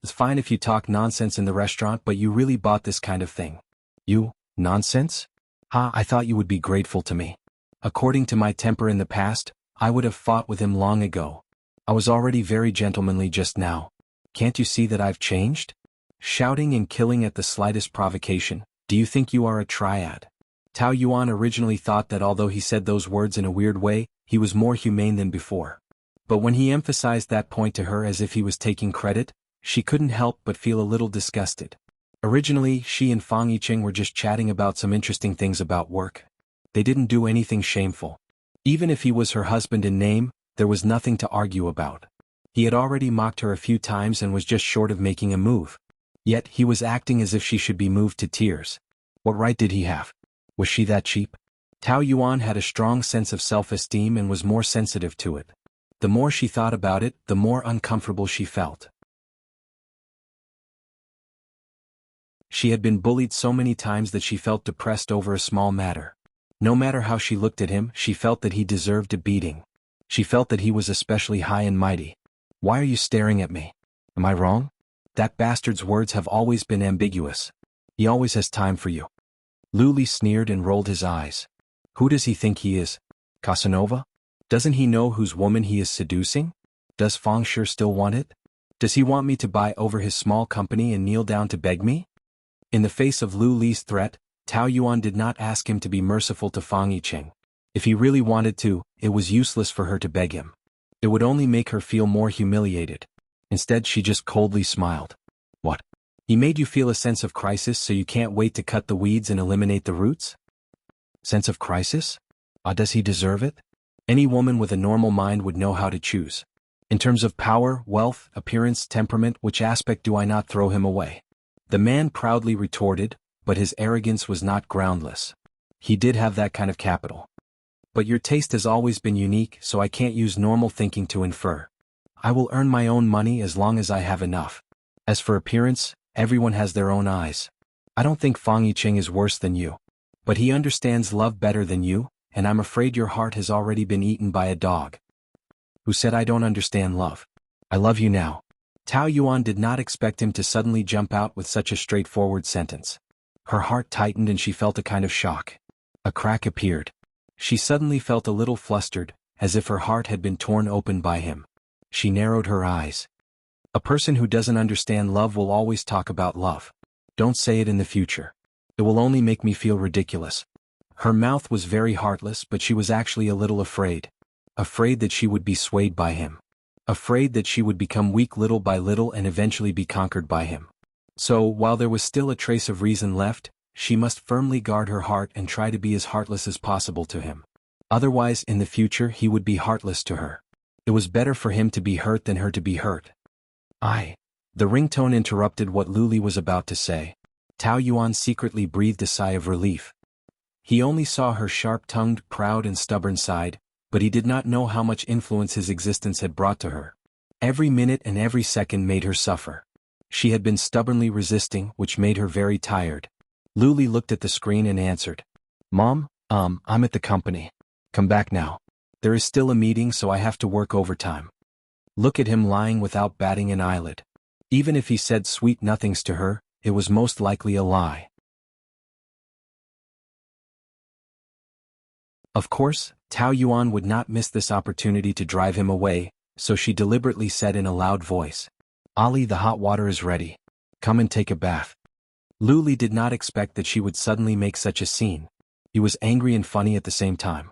"It's fine if you talk nonsense in the restaurant, but you really bought this kind of thing." "You, nonsense? Ha, I thought you would be grateful to me. According to my temper in the past, I would have fought with him long ago. I was already very gentlemanly just now. Can't you see that I've changed? Shouting and killing at the slightest provocation. Do you think you are a triad?" Tao Yuan originally thought that although he said those words in a weird way, he was more humane than before. But when he emphasized that point to her as if he was taking credit, she couldn't help but feel a little disgusted. Originally, she and Fang Yicheng were just chatting about some interesting things about work. They didn't do anything shameful. Even if he was her husband in name, there was nothing to argue about. He had already mocked her a few times and was just short of making a move. Yet he was acting as if she should be moved to tears. What right did he have? Was she that cheap? Tao Yuan had a strong sense of self-esteem and was more sensitive to it. The more she thought about it, the more uncomfortable she felt. She had been bullied so many times that she felt depressed over a small matter. No matter how she looked at him, she felt that he deserved a beating. She felt that he was especially high and mighty. "Why are you staring at me? Am I wrong? That bastard's words have always been ambiguous. He always has time for you." Lu Li sneered and rolled his eyes. "Who does he think he is? Casanova? Doesn't he know whose woman he is seducing? Does Fang Shi still want it? Does he want me to buy over his small company and kneel down to beg me?" In the face of Lu Li's threat, Tao Yuan did not ask him to be merciful to Fang Yicheng. If he really wanted to, it was useless for her to beg him. It would only make her feel more humiliated. Instead, she just coldly smiled. "What? He made you feel a sense of crisis so you can't wait to cut the weeds and eliminate the roots?" "Sense of crisis? Does he deserve it?" Any woman with a normal mind would know how to choose. In terms of power, wealth, appearance, temperament, which aspect do I not throw him away? The man proudly retorted, but his arrogance was not groundless. He did have that kind of capital. "But your taste has always been unique, so I can't use normal thinking to infer. I will earn my own money as long as I have enough. As for appearance, everyone has their own eyes. I don't think Fang Yicheng is worse than you. But he understands love better than you, and I'm afraid your heart has already been eaten by a dog." "Who said I don't understand love? I love you now." Tao Yuan did not expect him to suddenly jump out with such a straightforward sentence. Her heart tightened and she felt a kind of shock. A crack appeared. She suddenly felt a little flustered, as if her heart had been torn open by him. She narrowed her eyes. "A person who doesn't understand love will always talk about love. Don't say it in the future. It will only make me feel ridiculous." Her mouth was very heartless, but she was actually a little afraid. Afraid that she would be swayed by him. Afraid that she would become weak little by little and eventually be conquered by him. So, while there was still a trace of reason left, she must firmly guard her heart and try to be as heartless as possible to him. Otherwise, in the future, he would be heartless to her. It was better for him to be hurt than her to be hurt. The ringtone interrupted what Luli was about to say. Tao Yuan secretly breathed a sigh of relief. He only saw her sharp-tongued, proud and stubborn side, but he did not know how much influence his existence had brought to her. Every minute and every second made her suffer. She had been stubbornly resisting, which made her very tired. Luli looked at the screen and answered. Mom, I'm at the company. Come back now. There is still a meeting, so I have to work overtime. Look at him lying without batting an eyelid. Even if he said sweet nothings to her, it was most likely a lie. Of course, Tao Yuan would not miss this opportunity to drive him away, so she deliberately said in a loud voice, Ali, the hot water is ready. Come and take a bath. Luli did not expect that she would suddenly make such a scene. He was angry and funny at the same time.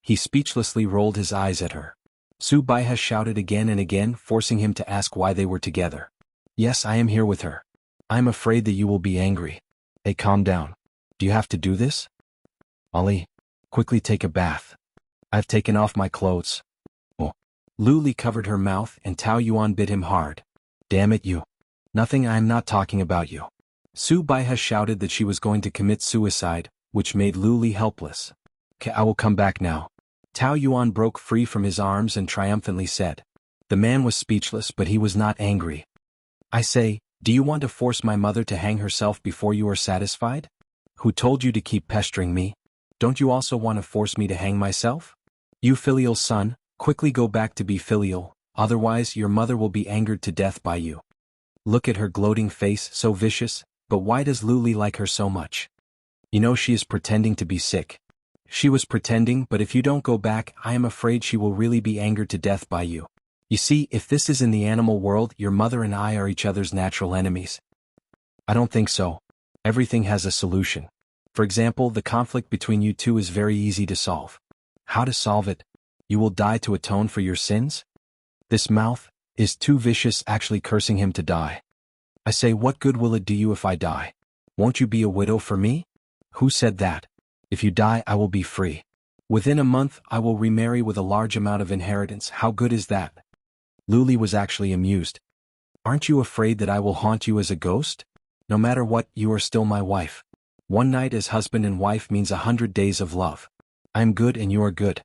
He speechlessly rolled his eyes at her. Su Baiha shouted again and again, forcing him to ask why they were together. Yes, I am here with her. I am afraid that you will be angry. Hey, calm down. Do you have to do this? Ali, quickly take a bath. I've taken off my clothes. Oh. Luli covered her mouth and Tao Yuan bit him hard. Damn it, you. Nothing, I am not talking about you. Su Baiha shouted that she was going to commit suicide, which made Luli helpless. I will come back now. Tao Yuan broke free from his arms and triumphantly said. The man was speechless, but he was not angry. I say, do you want to force my mother to hang herself before you are satisfied? Who told you to keep pestering me? Don't you also want to force me to hang myself? You filial son, quickly go back to be filial, otherwise your mother will be angered to death by you. Look at her gloating face, so vicious, but why does Luli like her so much? You know she is pretending to be sick. She was pretending, but if you don't go back, I am afraid she will really be angered to death by you. You see, if this is in the animal world, your mother and I are each other's natural enemies. I don't think so. Everything has a solution. For example, the conflict between you two is very easy to solve. How to solve it? You will die to atone for your sins? This mouth is too vicious, actually cursing him to die. I say, what good will it do you if I die? Won't you be a widow for me? Who said that? If you die, I will be free. Within a month, I will remarry with a large amount of inheritance. How good is that? Luli was actually amused. Aren't you afraid that I will haunt you as a ghost? No matter what, you are still my wife. One night as husband and wife means 100 days of love. I am good and you are good.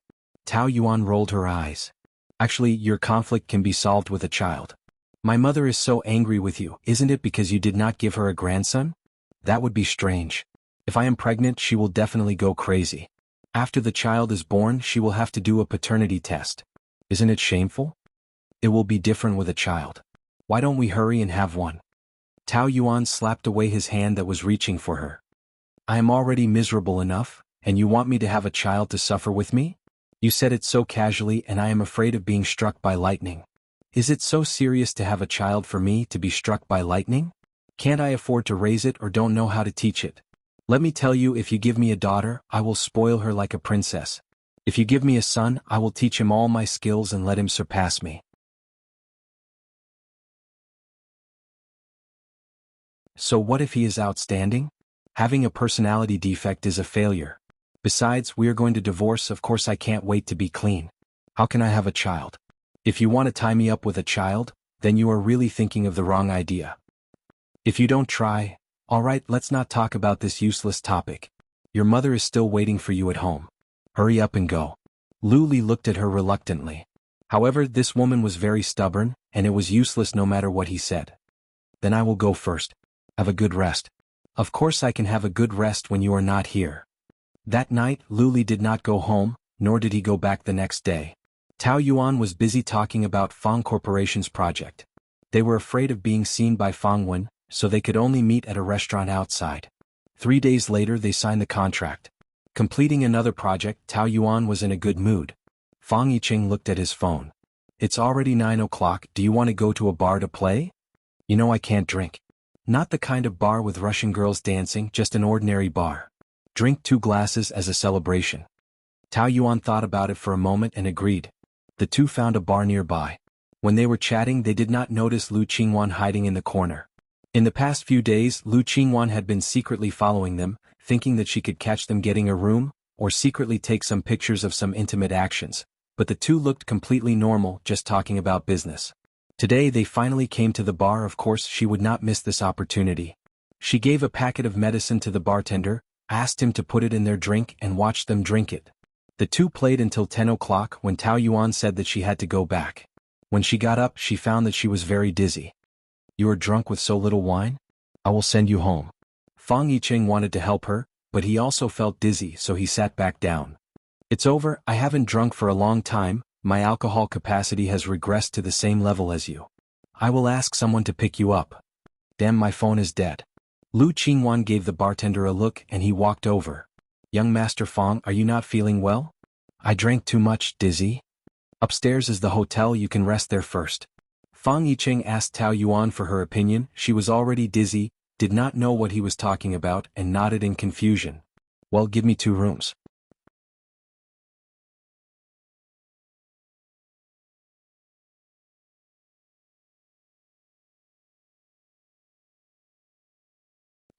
Tao Yuan rolled her eyes. Actually, your conflict can be solved with a child. My mother is so angry with you, isn't it because you did not give her a grandson? That would be strange. If I am pregnant, she will definitely go crazy. After the child is born, she will have to do a paternity test. Isn't it shameful? It will be different with a child. Why don't we hurry and have one? Tao Yuan slapped away his hand that was reaching for her. I am already miserable enough, and you want me to have a child to suffer with me? You said it so casually, and I am afraid of being struck by lightning. Is it so serious to have a child for me to be struck by lightning? Can't I afford to raise it or don't know how to teach it? Let me tell you, if you give me a daughter, I will spoil her like a princess. If you give me a son, I will teach him all my skills and let him surpass me. So what if he is outstanding? Having a personality defect is a failure. Besides, we are going to divorce. Of course I can't wait to be clean. How can I have a child? If you want to tie me up with a child, then you are really thinking of the wrong idea. If you don't try, all right, let's not talk about this useless topic. Your mother is still waiting for you at home. Hurry up and go. Luli looked at her reluctantly. However, this woman was very stubborn, and it was useless no matter what he said. Then I will go first. Have a good rest. Of course I can have a good rest when you are not here. That night, Luli did not go home, nor did he go back the next day. Tao Yuan was busy talking about Fong Corporation's project. They were afraid of being seen by Fong Wen, so they could only meet at a restaurant outside. 3 days later they signed the contract. Completing another project, Tao Yuan was in a good mood. Fong Yiqing looked at his phone. It's already 9 o'clock, do you want to go to a bar to play? You know I can't drink. Not the kind of bar with Russian girls dancing, just an ordinary bar. Drink 2 glasses as a celebration. Tao Yuan thought about it for a moment and agreed. The two found a bar nearby. When they were chatting, they did not notice Lu Qingwan hiding in the corner. In the past few days, Lu Qingwan had been secretly following them, thinking that she could catch them getting a room, or secretly take some pictures of some intimate actions, but the two looked completely normal, just talking about business. Today they finally came to the bar. Of course she would not miss this opportunity. She gave a packet of medicine to the bartender, asked him to put it in their drink and watched them drink it. The two played until 10 o'clock when Tao Yuan said that she had to go back. When she got up she found that she was very dizzy. "You are drunk with so little wine? I will send you home." Fang Yicheng wanted to help her, but he also felt dizzy so he sat back down. "It's over, I haven't drunk for a long time, my alcohol capacity has regressed to the same level as you. I will ask someone to pick you up." "Damn, my phone is dead." Lu Qingwan gave the bartender a look and he walked over. "Young Master Fang, are you not feeling well?" "I drank too much, dizzy." "Upstairs is the hotel, you can rest there first." Fang Yicheng asked Tao Yuan for her opinion. She was already dizzy, did not know what he was talking about and nodded in confusion. "Well, give me 2 rooms."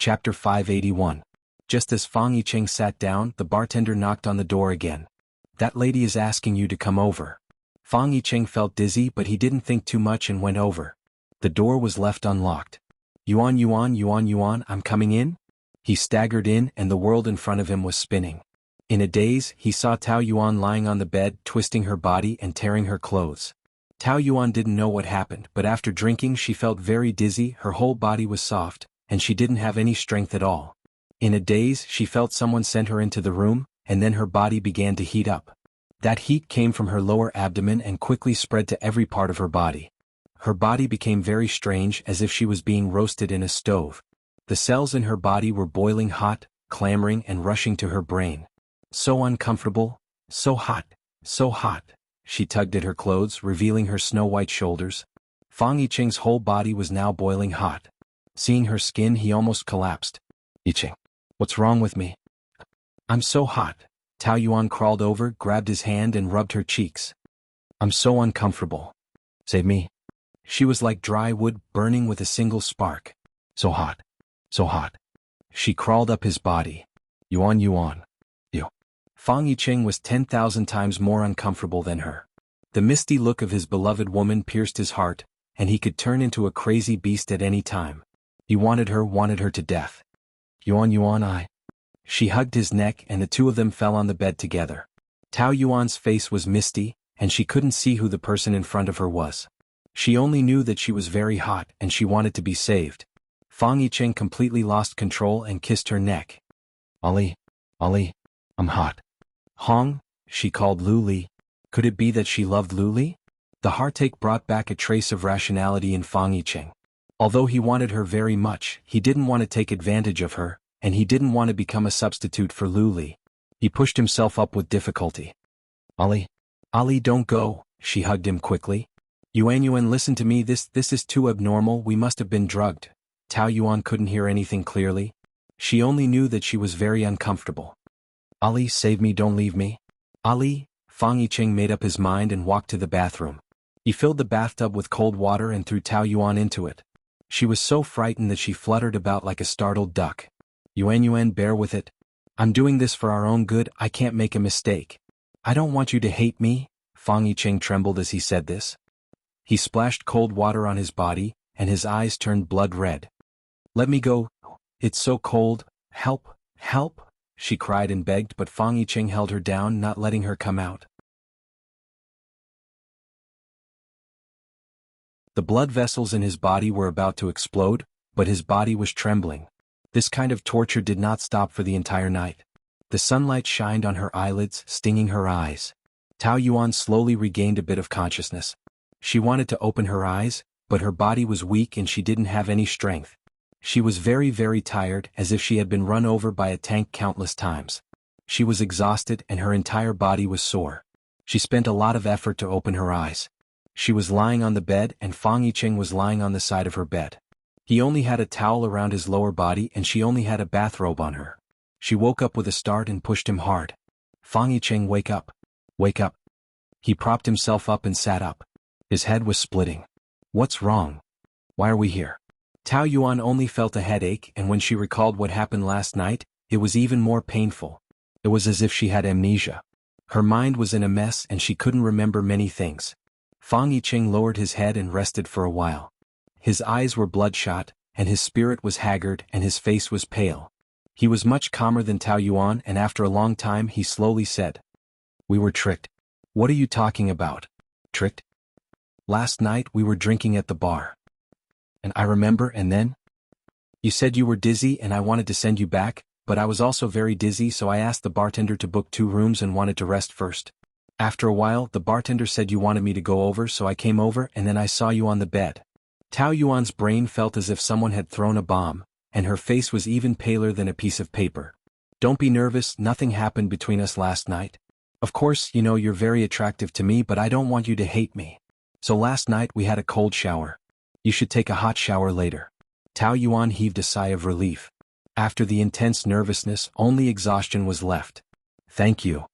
Chapter 581. Just as Fang Yicheng sat down, the bartender knocked on the door again. "That lady is asking you to come over." Fang Yicheng felt dizzy but he didn't think too much and went over. The door was left unlocked. Yuan, I'm coming in?" He staggered in and the world in front of him was spinning. In a daze, he saw Tao Yuan lying on the bed, twisting her body and tearing her clothes. Tao Yuan didn't know what happened, but after drinking she felt very dizzy, her whole body was soft, and she didn't have any strength at all. In a daze, she felt someone sent her into the room, and then her body began to heat up. That heat came from her lower abdomen and quickly spread to every part of her body. Her body became very strange, as if she was being roasted in a stove. The cells in her body were boiling hot, clamoring and rushing to her brain. So uncomfortable, so hot, so hot. She tugged at her clothes, revealing her snow-white shoulders. Fang Yicheng's whole body was now boiling hot. Seeing her skin, he almost collapsed. "Yicheng, what's wrong with me? I'm so hot." Tao Yuan crawled over, grabbed his hand and rubbed her cheeks. "I'm so uncomfortable. Save me." She was like dry wood, burning with a single spark. "So hot. So hot." She crawled up his body. Yuan. You." Fang Yicheng was 10,000 times more uncomfortable than her. The misty look of his beloved woman pierced his heart, and he could turn into a crazy beast at any time. He wanted her to death. Yuan. She hugged his neck and the two of them fell on the bed together. Tao Yuan's face was misty, and she couldn't see who the person in front of her was. She only knew that she was very hot and she wanted to be saved. Fang Yicheng completely lost control and kissed her neck. Ali, I'm hot." "Hong," she called Lu Li. Could it be that she loved Lu Li? The heartache brought back a trace of rationality in Fang Yicheng. Although he wanted her very much, he didn't want to take advantage of her, and he didn't want to become a substitute for Lu Li. He pushed himself up with difficulty. Ali, don't go," she hugged him quickly. Yuan, listen to me, this is too abnormal, we must have been drugged." Tao Yuan couldn't hear anything clearly. She only knew that she was very uncomfortable. "Ali, save me, don't leave me." "Ali," Fang Yicheng made up his mind and walked to the bathroom. He filled the bathtub with cold water and threw Tao Yuan into it. She was so frightened that she fluttered about like a startled duck. Yuan, bear with it. I'm doing this for our own good, I can't make a mistake. I don't want you to hate me." Fang Yicheng trembled as he said this. He splashed cold water on his body, and his eyes turned blood red. "Let me go. It's so cold. Help, help," she cried and begged, but Fang Yicheng held her down, not letting her come out. The blood vessels in his body were about to explode, but his body was trembling. This kind of torture did not stop for the entire night. The sunlight shined on her eyelids, stinging her eyes. Tao Yuan slowly regained a bit of consciousness. She wanted to open her eyes, but her body was weak and she didn't have any strength. She was very, very tired, as if she had been run over by a tank countless times. She was exhausted and her entire body was sore. She spent a lot of effort to open her eyes. She was lying on the bed and Fang Yicheng was lying on the side of her bed. He only had a towel around his lower body and she only had a bathrobe on her. She woke up with a start and pushed him hard. "Fang Yicheng, wake up. Wake up." He propped himself up and sat up. His head was splitting. "What's wrong? Why are we here?" Tao Yuan only felt a headache, and when she recalled what happened last night, it was even more painful. It was as if she had amnesia. Her mind was in a mess and she couldn't remember many things. Fang Yicheng lowered his head and rested for a while. His eyes were bloodshot, and his spirit was haggard and his face was pale. He was much calmer than Tao Yuan, and after a long time he slowly said, "We were tricked." "What are you talking about? Tricked?" "Last night we were drinking at the bar. And I remember, and then? You said you were dizzy and I wanted to send you back, but I was also very dizzy, so I asked the bartender to book 2 rooms and wanted to rest first. After a while the bartender said you wanted me to go over, so I came over and then I saw you on the bed." Tao Yuan's brain felt as if someone had thrown a bomb, and her face was even paler than a piece of paper. "Don't be nervous, nothing happened between us last night. Of course, you know you're very attractive to me, but I don't want you to hate me. So last night we had a cold shower. You should take a hot shower later." Tao Yuan heaved a sigh of relief. After the intense nervousness, only exhaustion was left. "Thank you.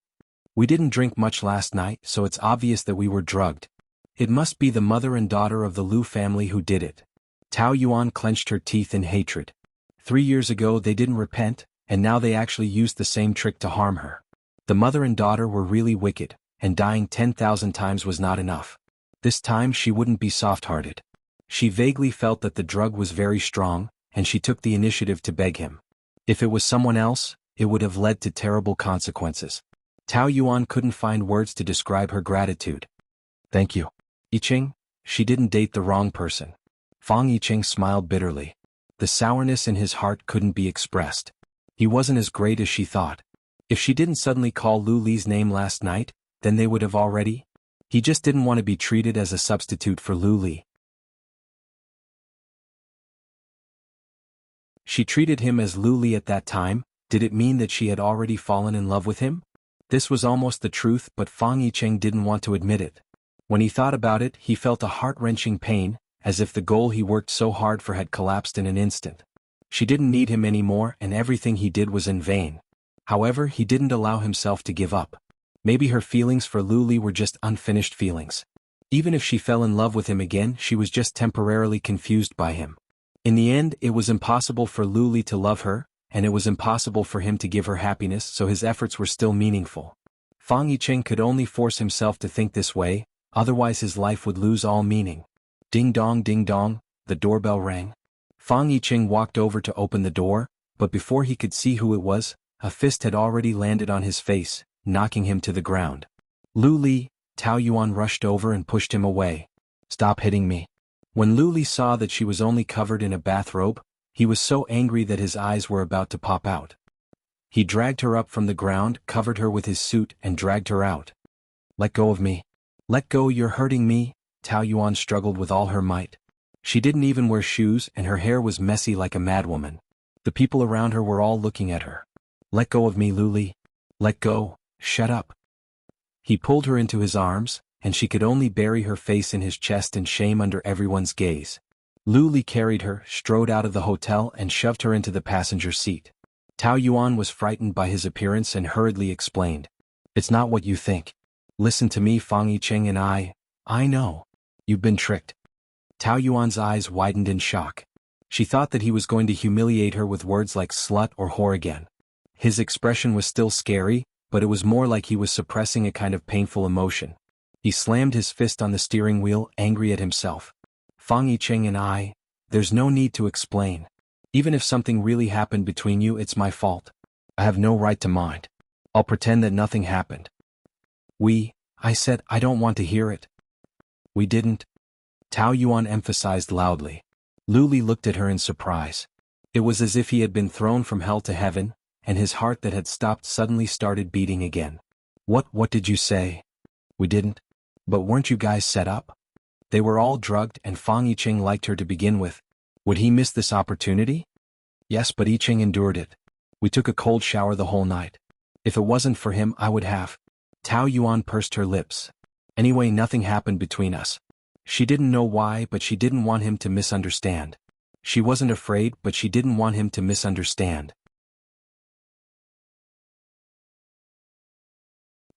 We didn't drink much last night, so it's obvious that we were drugged. It must be the mother and daughter of the Liu family who did it." Tao Yuan clenched her teeth in hatred. 3 years ago they didn't repent, and now they actually used the same trick to harm her. The mother and daughter were really wicked, and dying 10,000 times was not enough. This time she wouldn't be soft-hearted. She vaguely felt that the drug was very strong, and she took the initiative to beg him. If it was someone else, it would have led to terrible consequences. Tao Yuan couldn't find words to describe her gratitude. "Thank you, Yicheng. She didn't date the wrong person." Fang Yicheng smiled bitterly. The sourness in his heart couldn't be expressed. He wasn't as great as she thought. If she didn't suddenly call Lu Li's name last night, then they would have already. He just didn't want to be treated as a substitute for Lu Li. She treated him as Lu Li at that time. Did it mean that she had already fallen in love with him? This was almost the truth, but Fang Yicheng didn't want to admit it. When he thought about it, he felt a heart-wrenching pain, as if the goal he worked so hard for had collapsed in an instant. She didn't need him anymore, and everything he did was in vain. However, he didn't allow himself to give up. Maybe her feelings for Lu Li were just unfinished feelings. Even if she fell in love with him again, she was just temporarily confused by him. In the end, it was impossible for Lu Li to love her, and it was impossible for him to give her happiness, so his efforts were still meaningful. Fang Yicheng could only force himself to think this way, otherwise his life would lose all meaning. Ding dong, the doorbell rang. Fang Yicheng walked over to open the door, but before he could see who it was, a fist had already landed on his face, knocking him to the ground. "Lu Li!" Tao Yuan rushed over and pushed him away. "Stop hitting me." When Lu Li saw that she was only covered in a bathrobe, he was so angry that his eyes were about to pop out. He dragged her up from the ground, covered her with his suit, and dragged her out. "Let go of me. Let go, you're hurting me." Tao Yuan struggled with all her might. She didn't even wear shoes, and her hair was messy like a madwoman. The people around her were all looking at her. "Let go of me, Lu Li. Let go, shut up." He pulled her into his arms, and she could only bury her face in his chest in shame under everyone's gaze. Lu Li carried her, strode out of the hotel, and shoved her into the passenger seat. Tao Yuan was frightened by his appearance and hurriedly explained. "It's not what you think. Listen to me, Fang Yicheng, and I know. You've been tricked." Tao Yuan's eyes widened in shock. She thought that he was going to humiliate her with words like slut or whore again. His expression was still scary, but it was more like he was suppressing a kind of painful emotion. He slammed his fist on the steering wheel, angry at himself. "Fang Yicheng and there's no need to explain. Even if something really happened between you, it's my fault. I have no right to mind. I'll pretend that nothing happened." I said I don't want to hear it. "We didn't." Tao Yuan emphasized loudly. Lu Li looked at her in surprise. It was as if he had been thrown from hell to heaven, and his heart that had stopped suddenly started beating again. What did you say?" "We didn't." "But weren't you guys set up? They were all drugged, and Fang Yicheng liked her to begin with. Would he miss this opportunity?" "Yes, but Yicheng endured it. We took a cold shower the whole night. If it wasn't for him, I would have." Tao Yuan pursed her lips. "Anyway, nothing happened between us." She didn't know why, but she didn't want him to misunderstand. She wasn't afraid, but she didn't want him to misunderstand.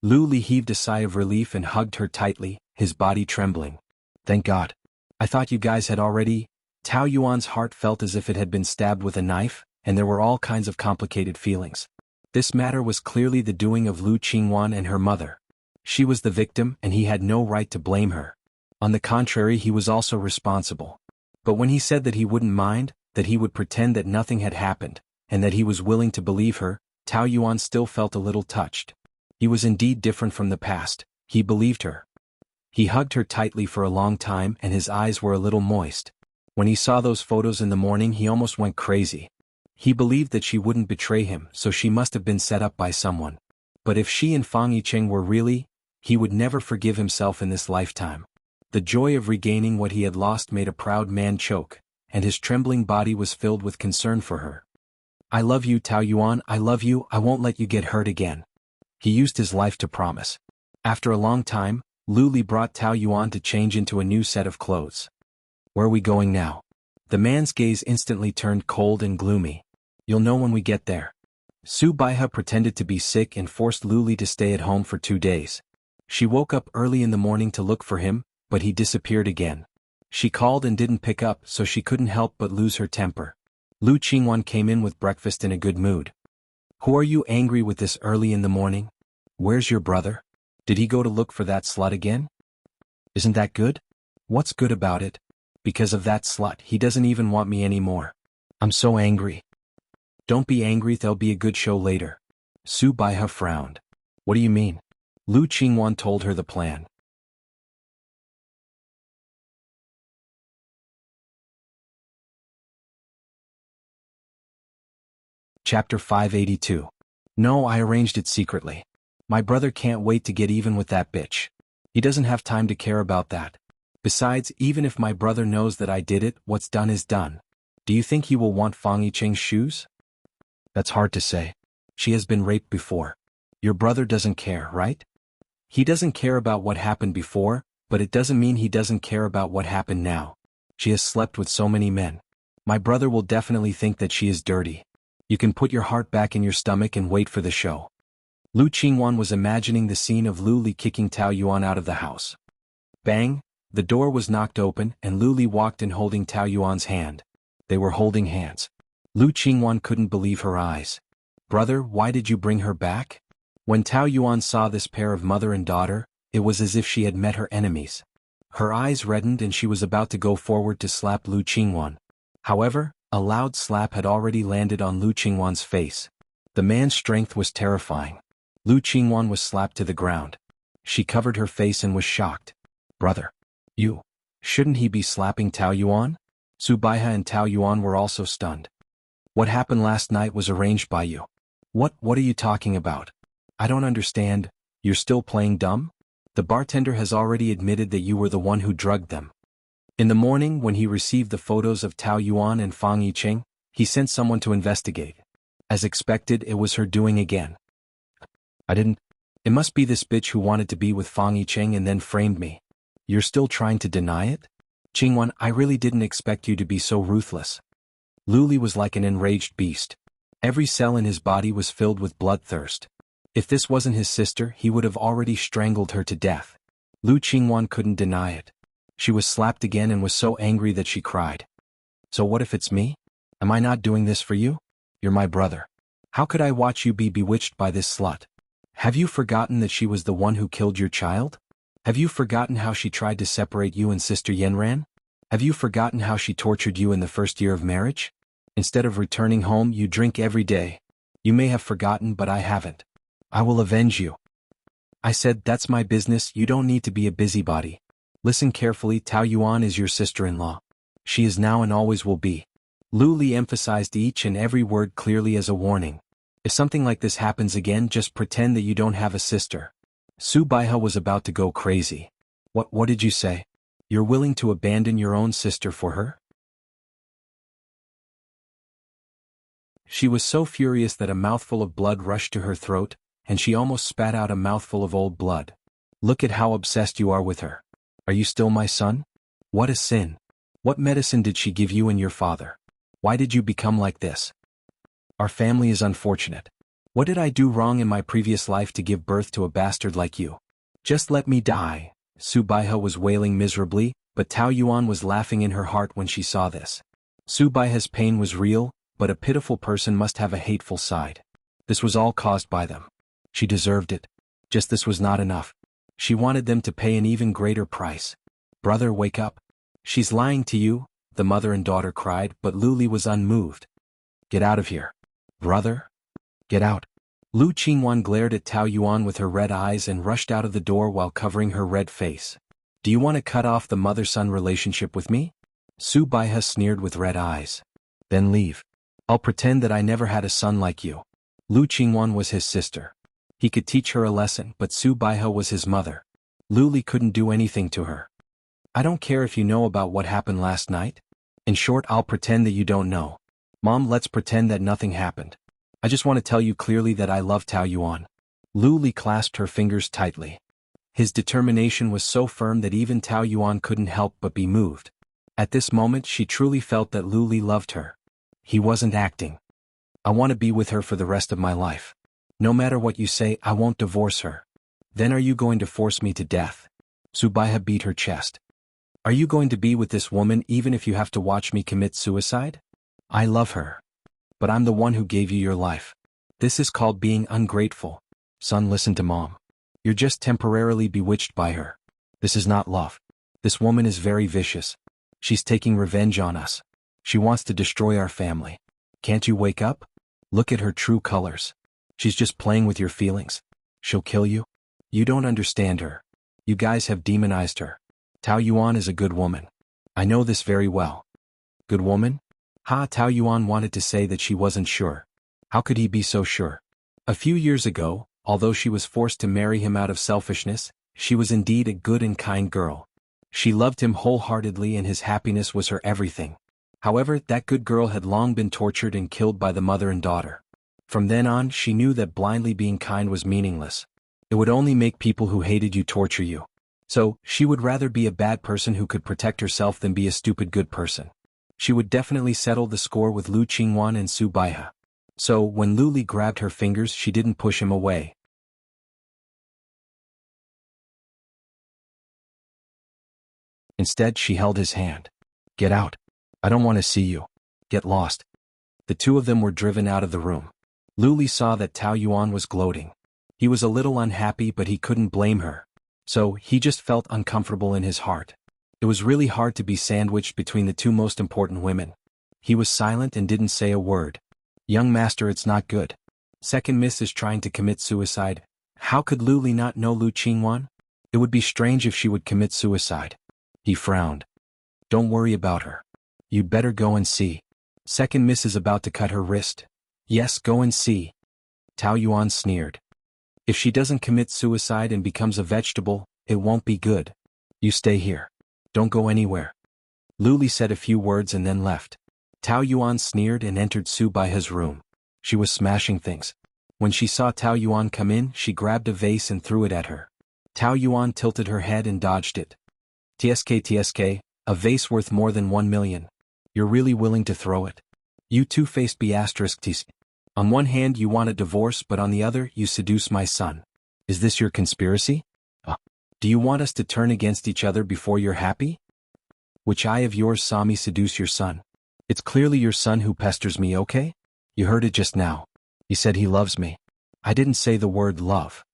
Lu Li heaved a sigh of relief and hugged her tightly, his body trembling. "Thank God. I thought you guys had already—" Tao Yuan's heart felt as if it had been stabbed with a knife, and there were all kinds of complicated feelings. This matter was clearly the doing of Lu Qingwan and her mother. She was the victim, and he had no right to blame her. On the contrary, he was also responsible. But when he said that he wouldn't mind, that he would pretend that nothing had happened, and that he was willing to believe her, Tao Yuan still felt a little touched. He was indeed different from the past, he believed her. He hugged her tightly for a long time and his eyes were a little moist. When he saw those photos in the morning he almost went crazy. He believed that she wouldn't betray him, so she must have been set up by someone. But if she and Fang Yicheng were really, he would never forgive himself in this lifetime. The joy of regaining what he had lost made a proud man choke, and his trembling body was filled with concern for her. I love you, Tao Yuan, I love you, I won't let you get hurt again. He used his life to promise. After a long time, Lu Li brought Tao Yuan to change into a new set of clothes. Where are we going now? The man's gaze instantly turned cold and gloomy. You'll know when we get there. Su Baihe pretended to be sick and forced Lu Li to stay at home for 2 days. She woke up early in the morning to look for him, but he disappeared again. She called and didn't pick up, so she couldn't help but lose her temper. Lu Qingwan came in with breakfast in a good mood. Who are you angry with this early in the morning? Where's your brother? Did he go to look for that slut again? Isn't that good? What's good about it? Because of that slut, he doesn't even want me anymore. I'm so angry. Don't be angry, there'll be a good show later. Su Baihe frowned. What do you mean? Lu Qingwan told her the plan. Chapter 582. No, I arranged it secretly. My brother can't wait to get even with that bitch. He doesn't have time to care about that. Besides, even if my brother knows that I did it, what's done is done. Do you think he will want Fang Yicheng's shoes? That's hard to say. She has been raped before. Your brother doesn't care, right? He doesn't care about what happened before, but it doesn't mean he doesn't care about what happened now. She has slept with so many men. My brother will definitely think that she is dirty. You can put your heart back in your stomach and wait for the show. Lu Qingwan was imagining the scene of Lu Li kicking Tao Yuan out of the house. Bang! The door was knocked open and Lu Li walked in holding Tao Yuan's hand. They were holding hands. Lu Qingwan couldn't believe her eyes. Brother, why did you bring her back? When Tao Yuan saw this pair of mother and daughter, it was as if she had met her enemies. Her eyes reddened and she was about to go forward to slap Lu Qingwan. However, a loud slap had already landed on Lu Qingwan's face. The man's strength was terrifying. Lu Qingwan was slapped to the ground. She covered her face and was shocked. Brother. You. Shouldn't he be slapping Tao Yuan? Su Baihe and Tao Yuan were also stunned. What happened last night was arranged by you. What are you talking about? I don't understand, you're still playing dumb? The bartender has already admitted that you were the one who drugged them. In the morning, when he received the photos of Tao Yuan and Fang Yicheng, he sent someone to investigate. As expected, it was her doing again. I didn't. It must be this bitch who wanted to be with Fang Yicheng and then framed me. You're still trying to deny it? Qingwan, I really didn't expect you to be so ruthless. Lu Li was like an enraged beast. Every cell in his body was filled with bloodthirst. If this wasn't his sister, he would have already strangled her to death. Lu Qingwan couldn't deny it. She was slapped again and was so angry that she cried. So what if it's me? Am I not doing this for you? You're my brother. How could I watch you be bewitched by this slut? Have you forgotten that she was the one who killed your child? Have you forgotten how she tried to separate you and Sister Yanran? Have you forgotten how she tortured you in the first year of marriage? Instead of returning home, you drink every day. You may have forgotten, but I haven't. I will avenge you. I said, that's my business, you don't need to be a busybody. Listen carefully, Tao Yuan is your sister-in-law. She is now and always will be. Lu Li emphasized each and every word clearly as a warning. If something like this happens again, just pretend that you don't have a sister. Su Baihe was about to go crazy. What did you say? You're willing to abandon your own sister for her? She was so furious that a mouthful of blood rushed to her throat, and she almost spat out a mouthful of old blood. Look at how obsessed you are with her. Are you still my son? What a sin. What medicine did she give you and your father? Why did you become like this? Our family is unfortunate. What did I do wrong in my previous life to give birth to a bastard like you? Just let me die. Su Baihe was wailing miserably, but Tao Yuan was laughing in her heart when she saw this. Su Baihe's pain was real, but a pitiful person must have a hateful side. This was all caused by them. She deserved it. Just this was not enough. She wanted them to pay an even greater price. Brother, wake up. She's lying to you, the mother and daughter cried, but Luli was unmoved. Get out of here. Brother? Get out. Lu Qingwan glared at Tao Yuan with her red eyes and rushed out of the door while covering her red face. Do you want to cut off the mother-son relationship with me? Su Baihe sneered with red eyes. Then leave. I'll pretend that I never had a son like you. Lu Qingwan was his sister. He could teach her a lesson, but Su Baihe was his mother. Luli couldn't do anything to her. I don't care if you know about what happened last night. In short, I'll pretend that you don't know. Mom, let's pretend that nothing happened. I just want to tell you clearly that I love Tao Yuan. Luli clasped her fingers tightly. His determination was so firm that even Tao Yuan couldn't help but be moved. At this moment she truly felt that Luli loved her. He wasn't acting. I want to be with her for the rest of my life. No matter what you say, I won't divorce her. Then are you going to force me to death? Su Baihe beat her chest. Are you going to be with this woman even if you have to watch me commit suicide? I love her. But I'm the one who gave you your life. This is called being ungrateful. Son, listen to Mom. You're just temporarily bewitched by her. This is not love. This woman is very vicious. She's taking revenge on us. She wants to destroy our family. Can't you wake up? Look at her true colors. She's just playing with your feelings. She'll kill you. You don't understand her. You guys have demonized her. Tao Yuan is a good woman. I know this very well. Good woman? Tao Yuan wanted to say that she wasn't sure. How could he be so sure? A few years ago, although she was forced to marry him out of selfishness, she was indeed a good and kind girl. She loved him wholeheartedly and his happiness was her everything. However, that good girl had long been tortured and killed by the mother and daughter. From then on, she knew that blindly being kind was meaningless. It would only make people who hated you torture you. So, she would rather be a bad person who could protect herself than be a stupid good person. She would definitely settle the score with Lu Qingwan and Su Baihe. So, when Luli grabbed her fingers, she didn't push him away. Instead, she held his hand. Get out. I don't want to see you. Get lost. The two of them were driven out of the room. Luli saw that Tao Yuan was gloating. He was a little unhappy, but he couldn't blame her. So, he just felt uncomfortable in his heart. It was really hard to be sandwiched between the two most important women. He was silent and didn't say a word. Young master, it's not good. Second Miss is trying to commit suicide. How could Luli not know Lu Qingwan? It would be strange if she would commit suicide. He frowned. Don't worry about her. You'd better go and see. Second Miss is about to cut her wrist. Yes, go and see. Tao Yuan sneered. If she doesn't commit suicide and becomes a vegetable, it won't be good. You stay here. Don't go anywhere. Luli said a few words and then left. Tao Yuan sneered and entered Su Baihe's room. She was smashing things. When she saw Tao Yuan come in, she grabbed a vase and threw it at her. Tao Yuan tilted her head and dodged it. TSK, a vase worth more than 1 million. You're really willing to throw it? You two-faced B****. On one hand you want a divorce, but on the other you seduce my son. Is this your conspiracy? Do you want us to turn against each other before you're happy? Which eye of yours saw me seduce your son? It's clearly your son who pesters me, okay? You heard it just now. He said he loves me. I didn't say the word love.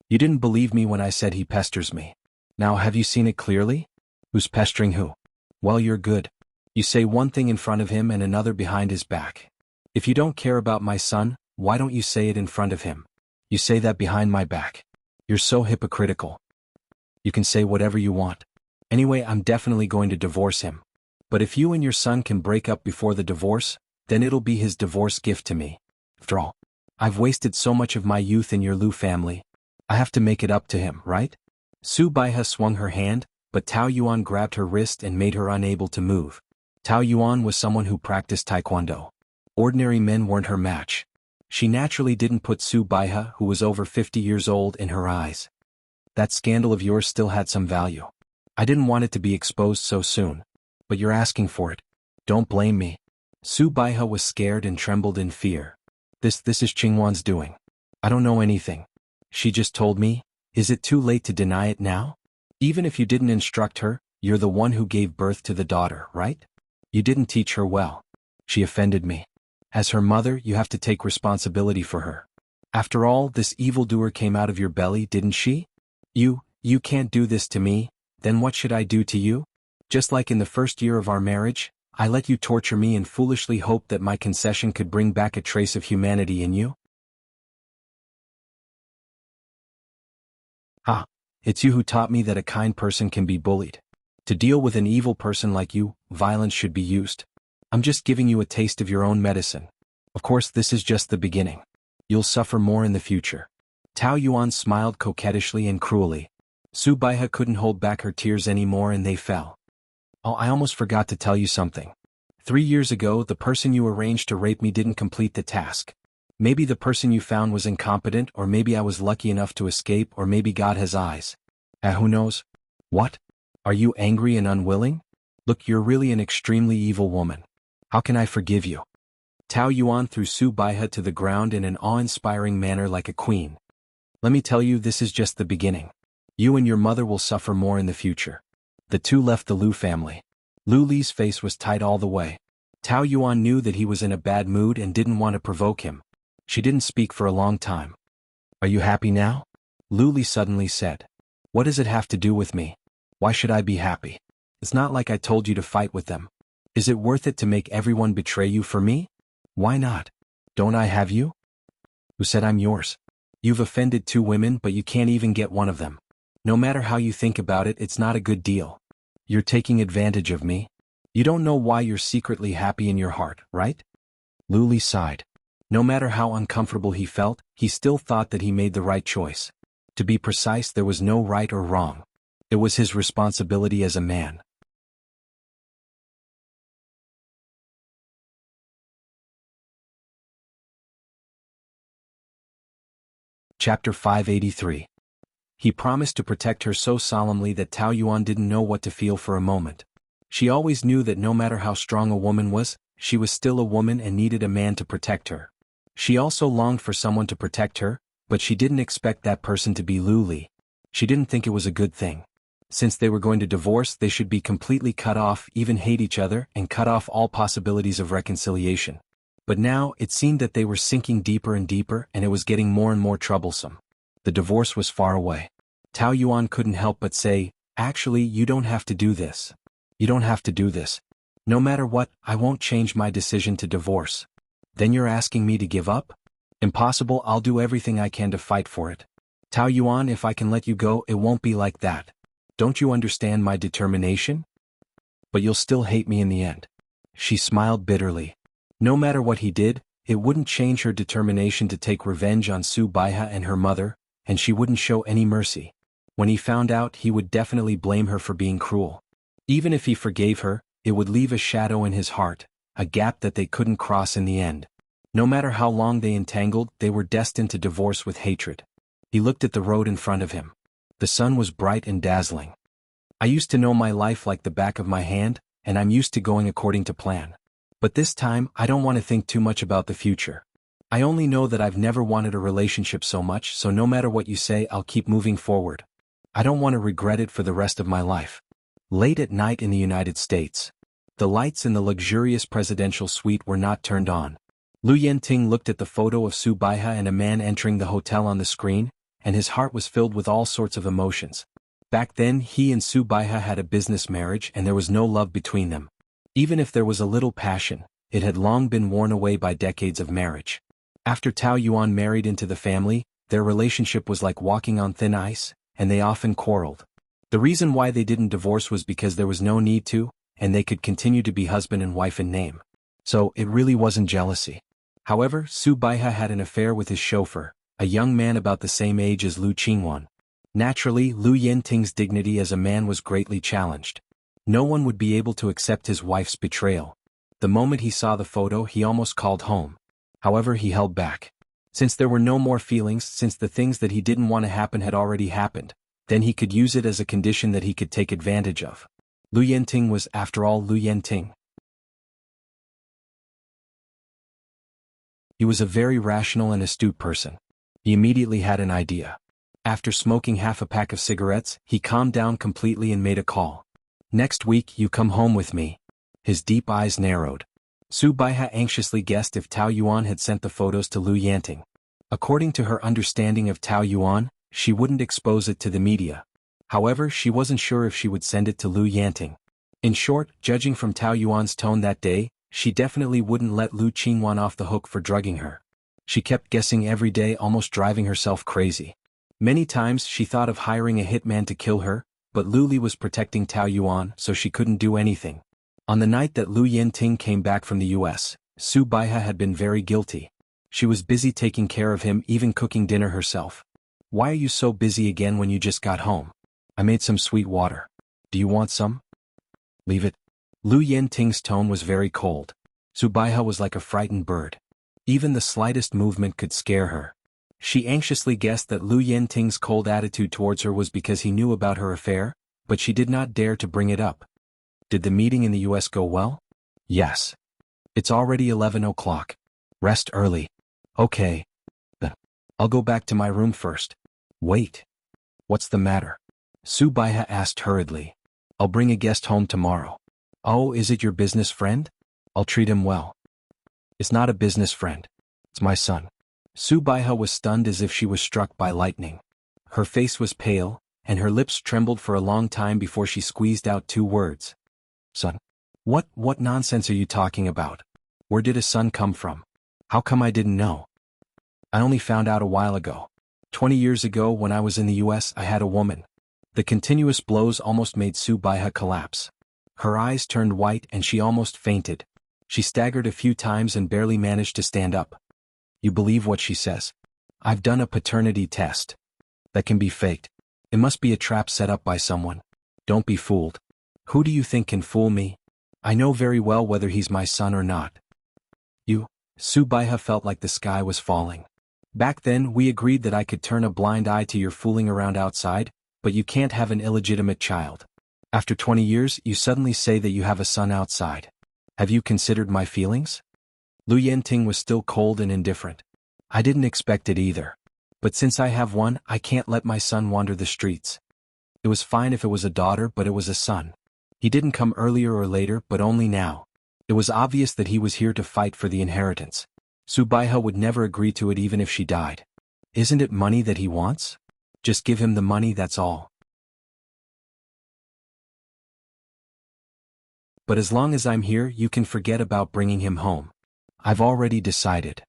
You didn't believe me when I said he pesters me. Now have you seen it clearly? Who's pestering who? Well, you're good. You say one thing in front of him and another behind his back. If you don't care about my son, why don't you say it in front of him? You say that behind my back. You're so hypocritical. You can say whatever you want. Anyway, I'm definitely going to divorce him. But if you and your son can break up before the divorce, then it'll be his divorce gift to me. After all, I've wasted so much of my youth in your Lu family. I have to make it up to him, right? Su Baihe swung her hand, but Tao Yuan grabbed her wrist and made her unable to move. Tao Yuan was someone who practiced taekwondo. Ordinary men weren't her match. She naturally didn't put Su Baihe, who was over 50 years old, in her eyes. That scandal of yours still had some value. I didn't want it to be exposed so soon. But you're asking for it. Don't blame me. Su Baihe was scared and trembled in fear. This is Qingwan's doing. I don't know anything. She just told me. Is it too late to deny it now? Even if you didn't instruct her, you're the one who gave birth to the daughter, right? You didn't teach her well. She offended me. As her mother, you have to take responsibility for her. After all, this evildoer came out of your belly, didn't she? You can't do this to me. Then what should I do to you? Just like in the first year of our marriage, I let you torture me and foolishly hoped that my concession could bring back a trace of humanity in you? Ah, it's you who taught me that a kind person can be bullied. To deal with an evil person like you, violence should be used. I'm just giving you a taste of your own medicine. Of course, this is just the beginning. You'll suffer more in the future. Tao Yuan smiled coquettishly and cruelly. Su Baihe couldn't hold back her tears anymore and they fell. Oh, I almost forgot to tell you something. 3 years ago, the person you arranged to rape me didn't complete the task. Maybe the person you found was incompetent, or maybe I was lucky enough to escape, or maybe God has eyes. Who knows? What? Are you angry and unwilling? Look, you're really an extremely evil woman. How can I forgive you? Tao Yuan threw Su Baihe to the ground in an awe-inspiring manner like a queen. Let me tell you, this is just the beginning. You and your mother will suffer more in the future. The two left the Lu family. Lu Li's face was tight all the way. Tao Yuan knew that he was in a bad mood and didn't want to provoke him. She didn't speak for a long time. Are you happy now? Lu Li suddenly said. What does it have to do with me? Why should I be happy? It's not like I told you to fight with them. Is it worth it to make everyone betray you for me? Why not? Don't I have you? Who said I'm yours? You've offended 2 women, but you can't even get one of them. No matter how you think about it, it's not a good deal. You're taking advantage of me. You don't know why you're secretly happy in your heart, right? Lu Li sighed. No matter how uncomfortable he felt, he still thought that he made the right choice. To be precise, there was no right or wrong. It was his responsibility as a man. Chapter 583. He promised to protect her so solemnly that Tao Yuan didn't know what to feel for a moment. She always knew that no matter how strong a woman was, she was still a woman and needed a man to protect her. She also longed for someone to protect her, but she didn't expect that person to be Lu Li. She didn't think it was a good thing. Since they were going to divorce, they should be completely cut off, even hate each other, and cut off all possibilities of reconciliation. But now, it seemed that they were sinking deeper and deeper, and it was getting more and more troublesome. The divorce was far away. Tao Yuan couldn't help but say, actually, you don't have to do this. You don't have to do this. No matter what, I won't change my decision to divorce. Then you're asking me to give up? Impossible, I'll do everything I can to fight for it. Tao Yuan, if I can let you go, it won't be like that. Don't you understand my determination? But you'll still hate me in the end. She smiled bitterly. No matter what he did, it wouldn't change her determination to take revenge on Su Baihe and her mother, and she wouldn't show any mercy. When he found out, he would definitely blame her for being cruel. Even if he forgave her, it would leave a shadow in his heart, a gap that they couldn't cross in the end. No matter how long they entangled, they were destined to divorce with hatred. He looked at the road in front of him. The sun was bright and dazzling. I used to know my life like the back of my hand, and I'm used to going according to plan. But this time, I don't want to think too much about the future. I only know that I've never wanted a relationship so much, so no matter what you say, I'll keep moving forward. I don't want to regret it for the rest of my life. Late at night in the United States. The lights in the luxurious presidential suite were not turned on. Lu Yenting looked at the photo of Su Baihe and a man entering the hotel on the screen, and his heart was filled with all sorts of emotions. Back then, he and Su Baihe had a business marriage and there was no love between them. Even if there was a little passion, it had long been worn away by decades of marriage. After Tao Yuan married into the family, their relationship was like walking on thin ice, and they often quarreled. The reason why they didn't divorce was because there was no need to, and they could continue to be husband and wife in name. So, it really wasn't jealousy. However, Su Baihe had an affair with his chauffeur, a young man about the same age as Lu Qingwan. Naturally, Lu Yenting's dignity as a man was greatly challenged. No one would be able to accept his wife's betrayal. The moment he saw the photo, he almost called home. However, he held back. Since there were no more feelings, since the things that he didn't want to happen had already happened, then he could use it as a condition that he could take advantage of. Lu Yenting was, after all, Lu Yenting. He was a very rational and astute person. He immediately had an idea. After smoking half a pack of cigarettes, he calmed down completely and made a call. Next week, you come home with me. His deep eyes narrowed. Su Baihe anxiously guessed if Tao Yuan had sent the photos to Lu Yenting. According to her understanding of Tao Yuan, she wouldn't expose it to the media. However, she wasn't sure if she would send it to Lu Yanting. In short, judging from Tao Yuan's tone that day, she definitely wouldn't let Lu Qingwan off the hook for drugging her. She kept guessing every day, almost driving herself crazy. Many times she thought of hiring a hitman to kill her, but Lu Li was protecting Tao Yuan, so she couldn't do anything. On the night that Lu Yanting came back from the US, Su Baihe had been very guilty. She was busy taking care of him, even cooking dinner herself. "Why are you so busy again when you just got home? I made some sweet water. Do you want some?" "Leave it." Lu Yanting's tone was very cold. Su Baihe was like a frightened bird. Even the slightest movement could scare her. She anxiously guessed that Lu Yanting's cold attitude towards her was because he knew about her affair, but she did not dare to bring it up. "Did the meeting in the US go well?" "Yes. It's already 11 o'clock. Rest early." "Okay. Then I'll go back to my room first." "Wait. What's the matter?" Su Baihe asked hurriedly. "I'll bring a guest home tomorrow." "Oh, is it your business friend?" "I'll treat him well." "It's not a business friend. It's my son." Su Baihe was stunned as if she was struck by lightning. Her face was pale, and her lips trembled for a long time before she squeezed out two words. "Son? What nonsense are you talking about? Where did a son come from? How come I didn't know? I only found out a while ago. 20 years ago when I was in the US I had a woman." The continuous blows almost made Su Baihe collapse. Her eyes turned white and she almost fainted. She staggered a few times and barely managed to stand up. "You believe what she says? I've done a paternity test. That can be faked. It must be a trap set up by someone. Don't be fooled." "Who do you think can fool me? I know very well whether he's my son or not." "You?" Su Baihe felt like the sky was falling. "Back then we agreed that I could turn a blind eye to your fooling around outside, but you can't have an illegitimate child. After 20 years you suddenly say that you have a son outside. Have you considered my feelings?" Lu Yanting was still cold and indifferent. "I didn't expect it either. But since I have one, I can't let my son wander the streets. It was fine if it was a daughter, but it was a son. He didn't come earlier or later, but only now. It was obvious that he was here to fight for the inheritance. Su Baihe would never agree to it even if she died. Isn't it money that he wants? Just give him the money, that's all. But as long as I'm here, you can forget about bringing him home. I've already decided.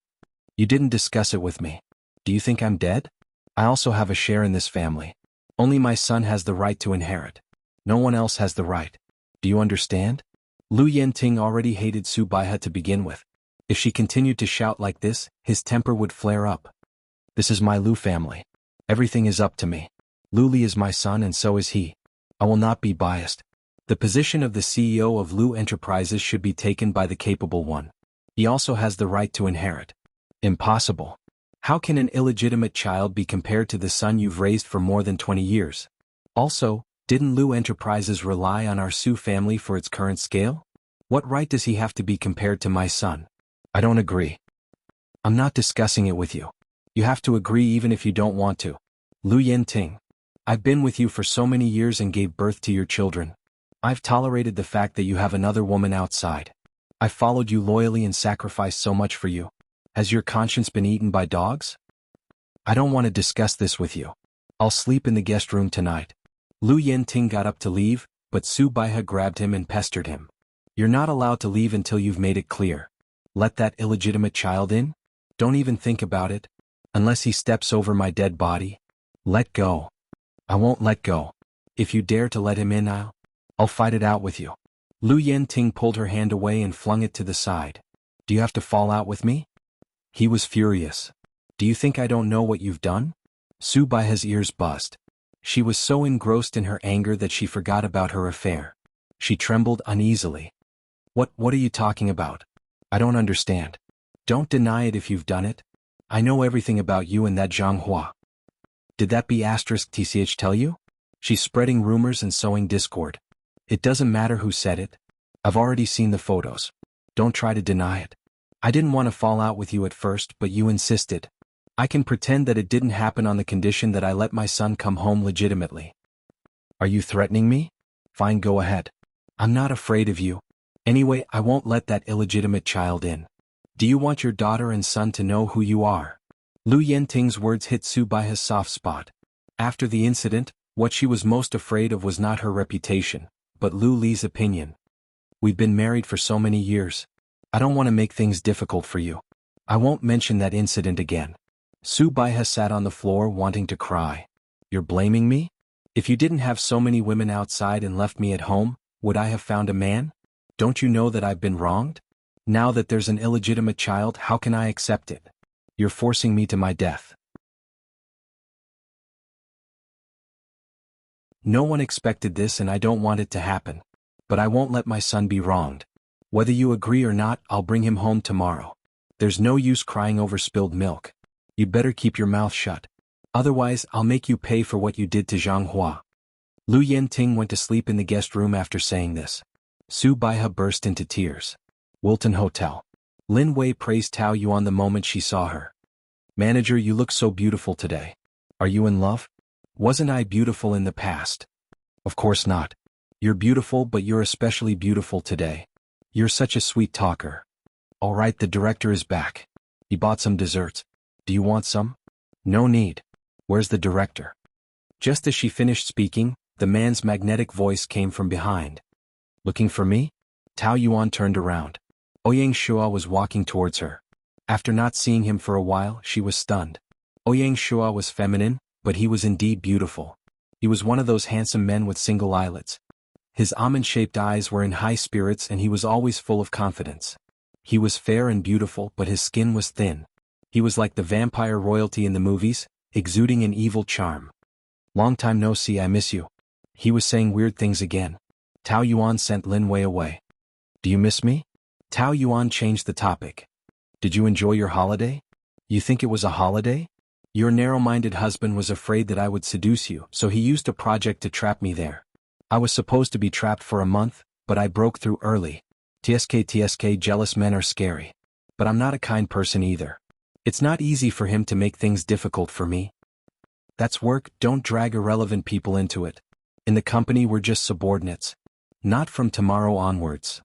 You didn't discuss it with me. Do you think I'm dead? I also have a share in this family. Only my son has the right to inherit. No one else has the right. Do you understand?" Lu Yanting already hated Su Baihe to begin with. If she continued to shout like this, his temper would flare up. "This is my Lu family. Everything is up to me. Lu Li is my son and so is he. I will not be biased. The position of the CEO of Lu Enterprises should be taken by the capable one. He also has the right to inherit." "Impossible. How can an illegitimate child be compared to the son you've raised for more than 20 years? Also, didn't Lu Enterprises rely on our Su family for its current scale? What right does he have to be compared to my son?" "I don't agree. I'm not discussing it with you. You have to agree even if you don't want to." "Lu Yanting, I've been with you for so many years and gave birth to your children. I've tolerated the fact that you have another woman outside. I've followed you loyally and sacrificed so much for you. Has your conscience been eaten by dogs? I don't want to discuss this with you. I'll sleep in the guest room tonight." Lu Yanting got up to leave, but Su Baihe grabbed him and pestered him. "You're not allowed to leave until you've made it clear. Let that illegitimate child in? Don't even think about it. Unless he steps over my dead body. Let go." "I won't let go. If you dare to let him in, I'll fight it out with you." Lu Yanting pulled her hand away and flung it to the side. "Do you have to fall out with me?" He was furious. "Do you think I don't know what you've done?" Su Baihe's ears buzzed. She was so engrossed in her anger that she forgot about her affair. She trembled uneasily. What are you talking about? I don't understand." "Don't deny it if you've done it. I know everything about you and that Zhang Hua." "Did that B*TCH tell you? She's spreading rumors and sowing discord. It doesn't matter who said it. I've already seen the photos. Don't try to deny it. I didn't want to fall out with you at first, but you insisted. I can pretend that it didn't happen on the condition that I let my son come home legitimately." "Are you threatening me? Fine, go ahead. I'm not afraid of you. Anyway, I won't let that illegitimate child in. Do you want your daughter and son to know who you are?" Lu Yanting's words hit Su Baihe's soft spot. After the incident, What she was most afraid of was not her reputation, but Lu Li's opinion. We've been married for so many years. I don't want to make things difficult for you. I won't mention that incident again. Su Baiha sat on the floor wanting to cry. You're blaming me? If you didn't have so many women outside and left me at home, would I have found a man? Don't you know that I've been wronged? Now that there's an illegitimate child, how can I accept it? You're forcing me to my death. No one expected this and I don't want it to happen. But I won't let my son be wronged. Whether you agree or not, I'll bring him home tomorrow. There's no use crying over spilled milk. You'd better keep your mouth shut. Otherwise, I'll make you pay for what you did to Zhang Hua. Lu Yenting went to sleep in the guest room after saying this. Su Baiha burst into tears. Wilton Hotel. Lin Wei praised Tao Yuan the moment she saw her. Manager, you look so beautiful today. Are you in love? Wasn't I beautiful in the past? Of course not. You're beautiful, but you're especially beautiful today. You're such a sweet talker. All right, the director is back. He bought some desserts. Do you want some? No need. Where's the director? Just as she finished speaking, the man's magnetic voice came from behind. Looking for me? Tao Yuan turned around. Ouyang Shua was walking towards her. After not seeing him for a while, she was stunned. Ouyang Shua was feminine, but he was indeed beautiful. He was one of those handsome men with single eyelids. His almond-shaped eyes were in high spirits and he was always full of confidence. He was fair and beautiful, but his skin was thin. He was like the vampire royalty in the movies, exuding an evil charm. Long time no see, I miss you. He was saying weird things again. Tao Yuan sent Lin Wei away. Do you miss me? Tao Yuan changed the topic. Did you enjoy your holiday? You think it was a holiday? Your narrow-minded husband was afraid that I would seduce you, so he used a project to trap me there. I was supposed to be trapped for a month, but I broke through early. TSK, jealous men are scary. But I'm not a kind person either. It's not easy for him to make things difficult for me. That's work, don't drag irrelevant people into it. In the company we're just subordinates. Not from tomorrow onwards.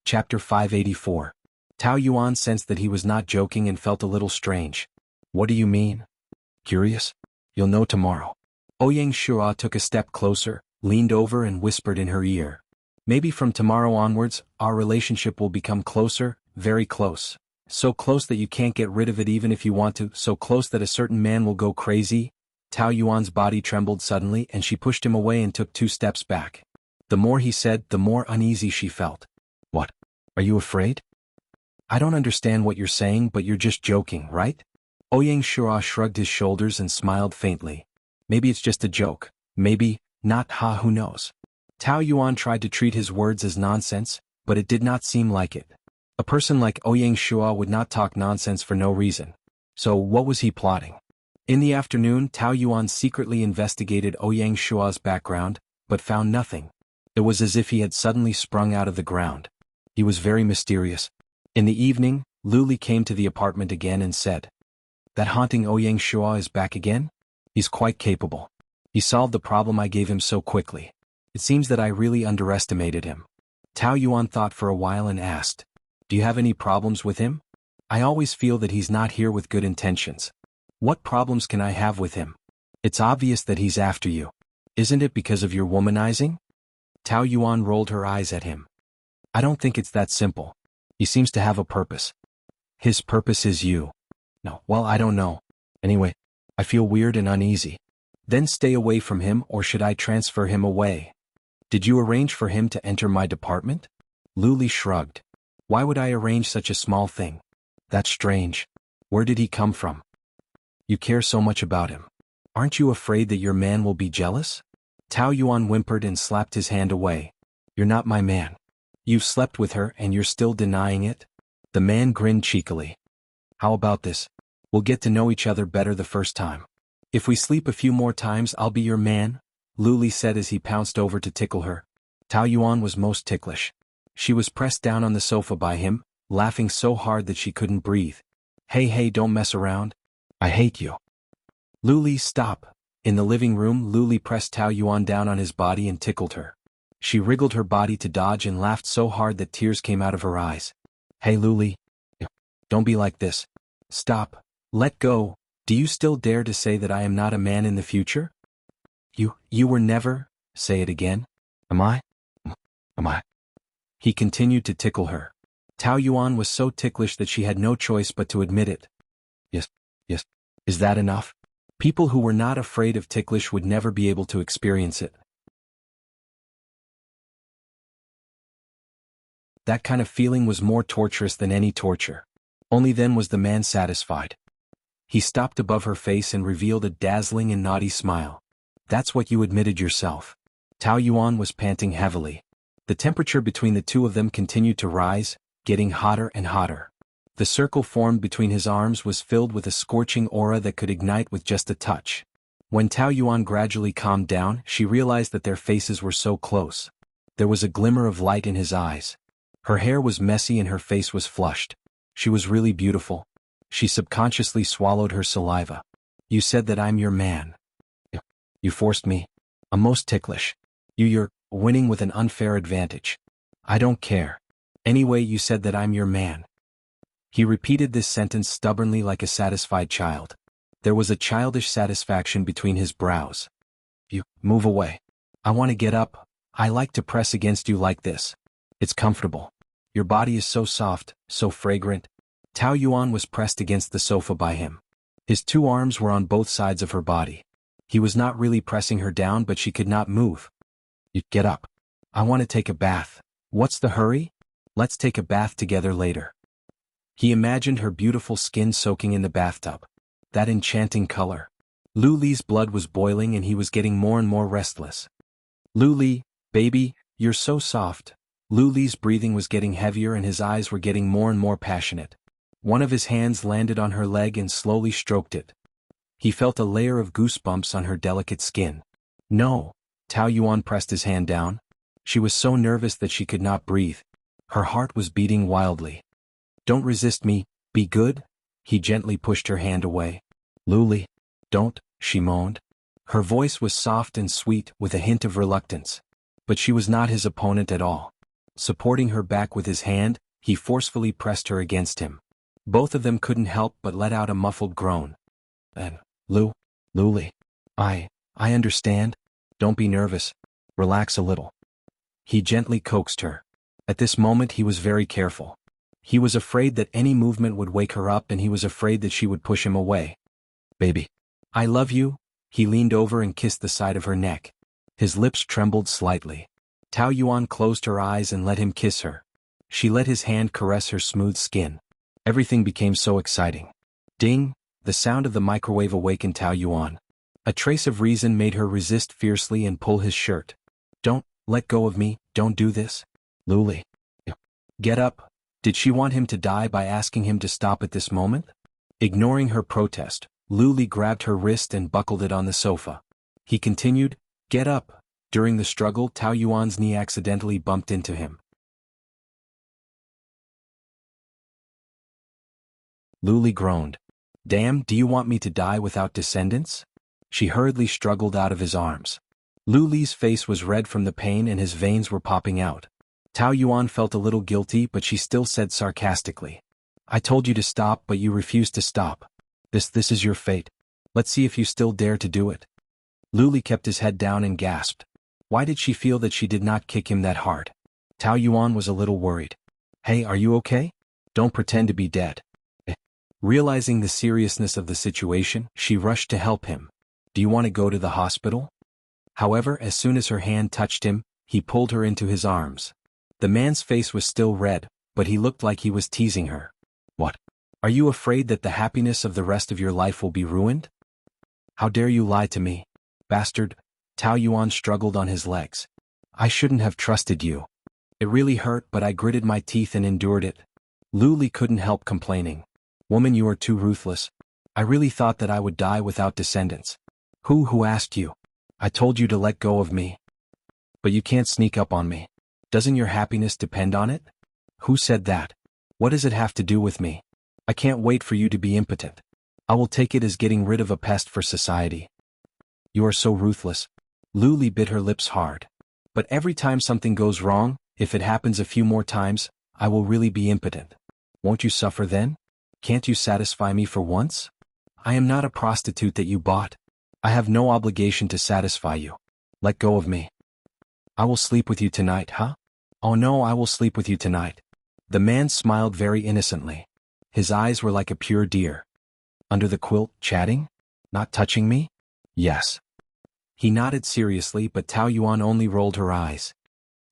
Chapter 584. Tao Yuan sensed that he was not joking and felt a little strange. What do you mean? Curious? You'll know tomorrow. Ouyang Shua took a step closer, leaned over and whispered in her ear. Maybe from tomorrow onwards, our relationship will become closer, very close. So close that you can't get rid of it even if you want to, so close that a certain man will go crazy. Tao Yuan's body trembled suddenly and she pushed him away and took 2 steps back. The more he said, the more uneasy she felt. What? Are you afraid? I don't understand what you're saying, but you're just joking, right? Ouyang Shua shrugged his shoulders and smiled faintly. Maybe it's just a joke. Maybe, not, who knows? Tao Yuan tried to treat his words as nonsense, but it did not seem like it. A person like Ouyang Shua would not talk nonsense for no reason. So what was he plotting? In the afternoon, Tao Yuan secretly investigated Ouyang Shua's background, but found nothing. It was as if he had suddenly sprung out of the ground. He was very mysterious. In the evening, Lu Li came to the apartment again and said, "That haunting Ouyang Shua is back again? He's quite capable. He solved the problem I gave him so quickly. It seems that I really underestimated him." Tao Yuan thought for a while and asked, "Do you have any problems with him? I always feel that he's not here with good intentions. What problems can I have with him? It's obvious that he's after you. Isn't it because of your womanizing?" Tao Yuan rolled her eyes at him. "I don't think it's that simple. He seems to have a purpose. His purpose is you." No, well, I don't know. Anyway, I feel weird and uneasy. Then stay away from him, or should I transfer him away? Did you arrange for him to enter my department? Lu Li shrugged. Why would I arrange such a small thing? That's strange. Where did he come from? You care so much about him. Aren't you afraid that your man will be jealous? Tao Yuan whimpered and slapped his hand away. You're not my man. You've slept with her and you're still denying it? The man grinned cheekily. How about this? We'll get to know each other better the first time. If we sleep a few more times, I'll be your man, Lu Li said as he pounced over to tickle her. Tao Yuan was most ticklish. She was pressed down on the sofa by him, laughing so hard that she couldn't breathe. Hey, don't mess around. I hate you. Lu Li, stop. In the living room, Lu Li pressed Tao Yuan down on his body and tickled her. She wriggled her body to dodge and laughed so hard that tears came out of her eyes. Hey Luli. Don't be like this. Stop. Let go. Do you still dare to say that I am not a man in the future? You were never. Say it again. Am I? Am I? He continued to tickle her. Tao Yuan was so ticklish that she had no choice but to admit it. Yes. Is that enough? People who were not afraid of ticklish would never be able to experience it. That kind of feeling was more torturous than any torture. Only then was the man satisfied. He stopped above her face and revealed a dazzling and naughty smile. That's what you admitted yourself. Tao Yuan was panting heavily. The temperature between the two of them continued to rise, getting hotter and hotter. The circle formed between his arms was filled with a scorching aura that could ignite with just a touch. When Tao Yuan gradually calmed down, she realized that their faces were so close. There was a glimmer of light in his eyes. Her hair was messy and her face was flushed. She was really beautiful. She subconsciously swallowed her saliva. You said that I'm your man. You forced me. I'm most ticklish. You're winning with an unfair advantage. I don't care. Anyway, you said that I'm your man. He repeated this sentence stubbornly like a satisfied child. There was a childish satisfaction between his brows. You, move away. I want to get up. I like to press against you like this. It's comfortable. Your body is so soft, so fragrant. Tao Yuan was pressed against the sofa by him. His two arms were on both sides of her body. He was not really pressing her down, but she could not move. You, get up. I want to take a bath. What's the hurry? Let's take a bath together later. He imagined her beautiful skin soaking in the bathtub. That enchanting color. Lu Li's blood was boiling and he was getting more and more restless. Lu Li, baby, you're so soft. Lu Li's breathing was getting heavier and his eyes were getting more and more passionate. One of his hands landed on her leg and slowly stroked it. He felt a layer of goosebumps on her delicate skin. No. Tao Yuan pressed his hand down. She was so nervous that she could not breathe. Her heart was beating wildly. Don't resist me, be good. He gently pushed her hand away. Luli, don't, she moaned. Her voice was soft and sweet with a hint of reluctance. But she was not his opponent at all. Supporting her back with his hand, he forcefully pressed her against him. Both of them couldn't help but let out a muffled groan. And, Luli, I understand. Don't be nervous. Relax a little. He gently coaxed her. At this moment he was very careful. He was afraid that any movement would wake her up and he was afraid that she would push him away. Baby. I love you. He leaned over and kissed the side of her neck. His lips trembled slightly. Tao Yuan closed her eyes and let him kiss her. She let his hand caress her smooth skin. Everything became so exciting. Ding! The sound of the microwave awakened Tao Yuan. A trace of reason made her resist fiercely and pull his shirt. Don't, let go of me, don't do this. Luli. Get up. Did she want him to die by asking him to stop at this moment? Ignoring her protest, Luli grabbed her wrist and buckled it on the sofa. He continued, get up. During the struggle, Tao Yuan's knee accidentally bumped into him. Luli groaned. Damn, do you want me to die without descendants? She hurriedly struggled out of his arms. Luli's face was red from the pain and his veins were popping out. Tao Yuan felt a little guilty, but she still said sarcastically. I told you to stop, but you refused to stop. This is your fate. Let's see if you still dare to do it. Luli kept his head down and gasped. Why did she feel that she did not kick him that hard? Tao Yuan was a little worried. Hey, are you okay? Don't pretend to be dead. Realizing the seriousness of the situation, she rushed to help him. Do you want to go to the hospital? However, as soon as her hand touched him, he pulled her into his arms. The man's face was still red, but he looked like he was teasing her. What? Are you afraid that the happiness of the rest of your life will be ruined? How dare you lie to me? Bastard. Tao Yuan struggled on his legs. I shouldn't have trusted you. It really hurt, but I gritted my teeth and endured it. Luli couldn't help complaining. Woman, you are too ruthless. I really thought that I would die without descendants. Who asked you? I told you to let go of me. But you can't sneak up on me. Doesn't your happiness depend on it? Who said that? What does it have to do with me? I can't wait for you to be impotent. I will take it as getting rid of a pest for society. You are so ruthless. Luli bit her lips hard. But every time something goes wrong, if it happens a few more times, I will really be impotent. Won't you suffer then? Can't you satisfy me for once? I am not a prostitute that you bought. I have no obligation to satisfy you. Let go of me. I will sleep with you tonight, huh? Oh no, I will sleep with you tonight. The man smiled very innocently. His eyes were like a pure deer. Under the quilt, chatting? Not touching me? Yes. He nodded seriously, but Tao Yuan only rolled her eyes.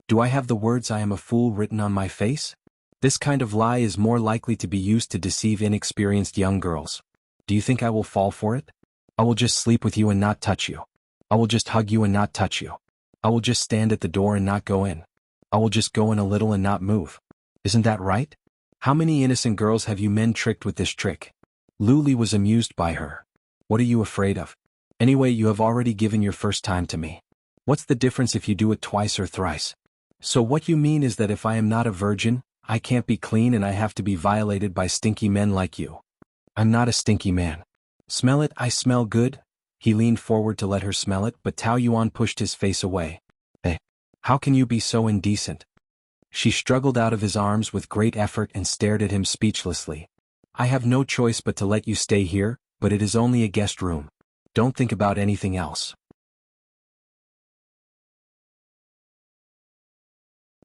Do I have the words "I am a fool" written on my face? This kind of lie is more likely to be used to deceive inexperienced young girls. Do you think I will fall for it? I will just sleep with you and not touch you. I will just hug you and not touch you. I will just stand at the door and not go in. I will just go in a little and not move. Isn't that right? How many innocent girls have you men tricked with this trick? Lu Li was amused by her. What are you afraid of? Anyway, you have already given your first time to me. What's the difference if you do it twice or thrice? So what you mean is that if I am not a virgin, I can't be clean and I have to be violated by stinky men like you. I'm not a stinky man. Smell it, I smell good. He leaned forward to let her smell it, but Tao Yuan pushed his face away. Hey, how can you be so indecent? She struggled out of his arms with great effort and stared at him speechlessly. I have no choice but to let you stay here, but it is only a guest room. Don't think about anything else.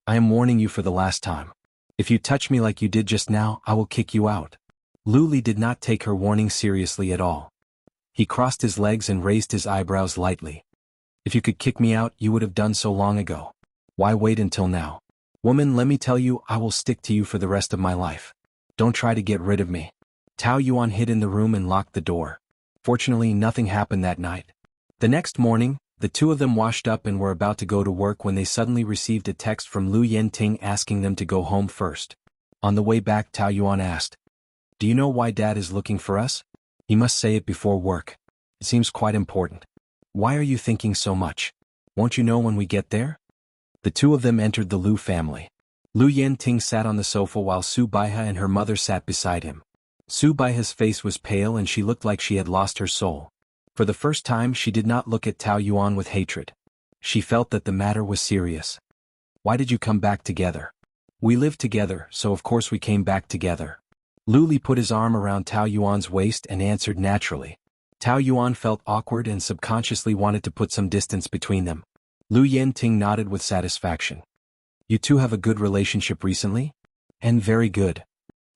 I am warning you for the last time. If you touch me like you did just now, I will kick you out. Lu Li did not take her warning seriously at all. He crossed his legs and raised his eyebrows lightly. If you could kick me out, you would have done so long ago. Why wait until now? Woman, let me tell you, I will stick to you for the rest of my life. Don't try to get rid of me. Tao Yuan hid in the room and locked the door. Fortunately, nothing happened that night. The next morning, the two of them washed up and were about to go to work when they suddenly received a text from Lu Yenting asking them to go home first. On the way back, Tao Yuan asked, "Do you know why Dad is looking for us? He must say it before work. It seems quite important. Why are you thinking so much? Won't you know when we get there?" The two of them entered the Lu family. Lu Yenting sat on the sofa while Su Baihe and her mother sat beside him. Su Baihe's face was pale and she looked like she had lost her soul. For the first time, she did not look at Tao Yuan with hatred. She felt that the matter was serious. Why did you come back together? We lived together, so of course we came back together. Lu Li put his arm around Tao Yuan's waist and answered naturally. Tao Yuan felt awkward and subconsciously wanted to put some distance between them. Lu Yenting nodded with satisfaction. You two have a good relationship recently? And very good.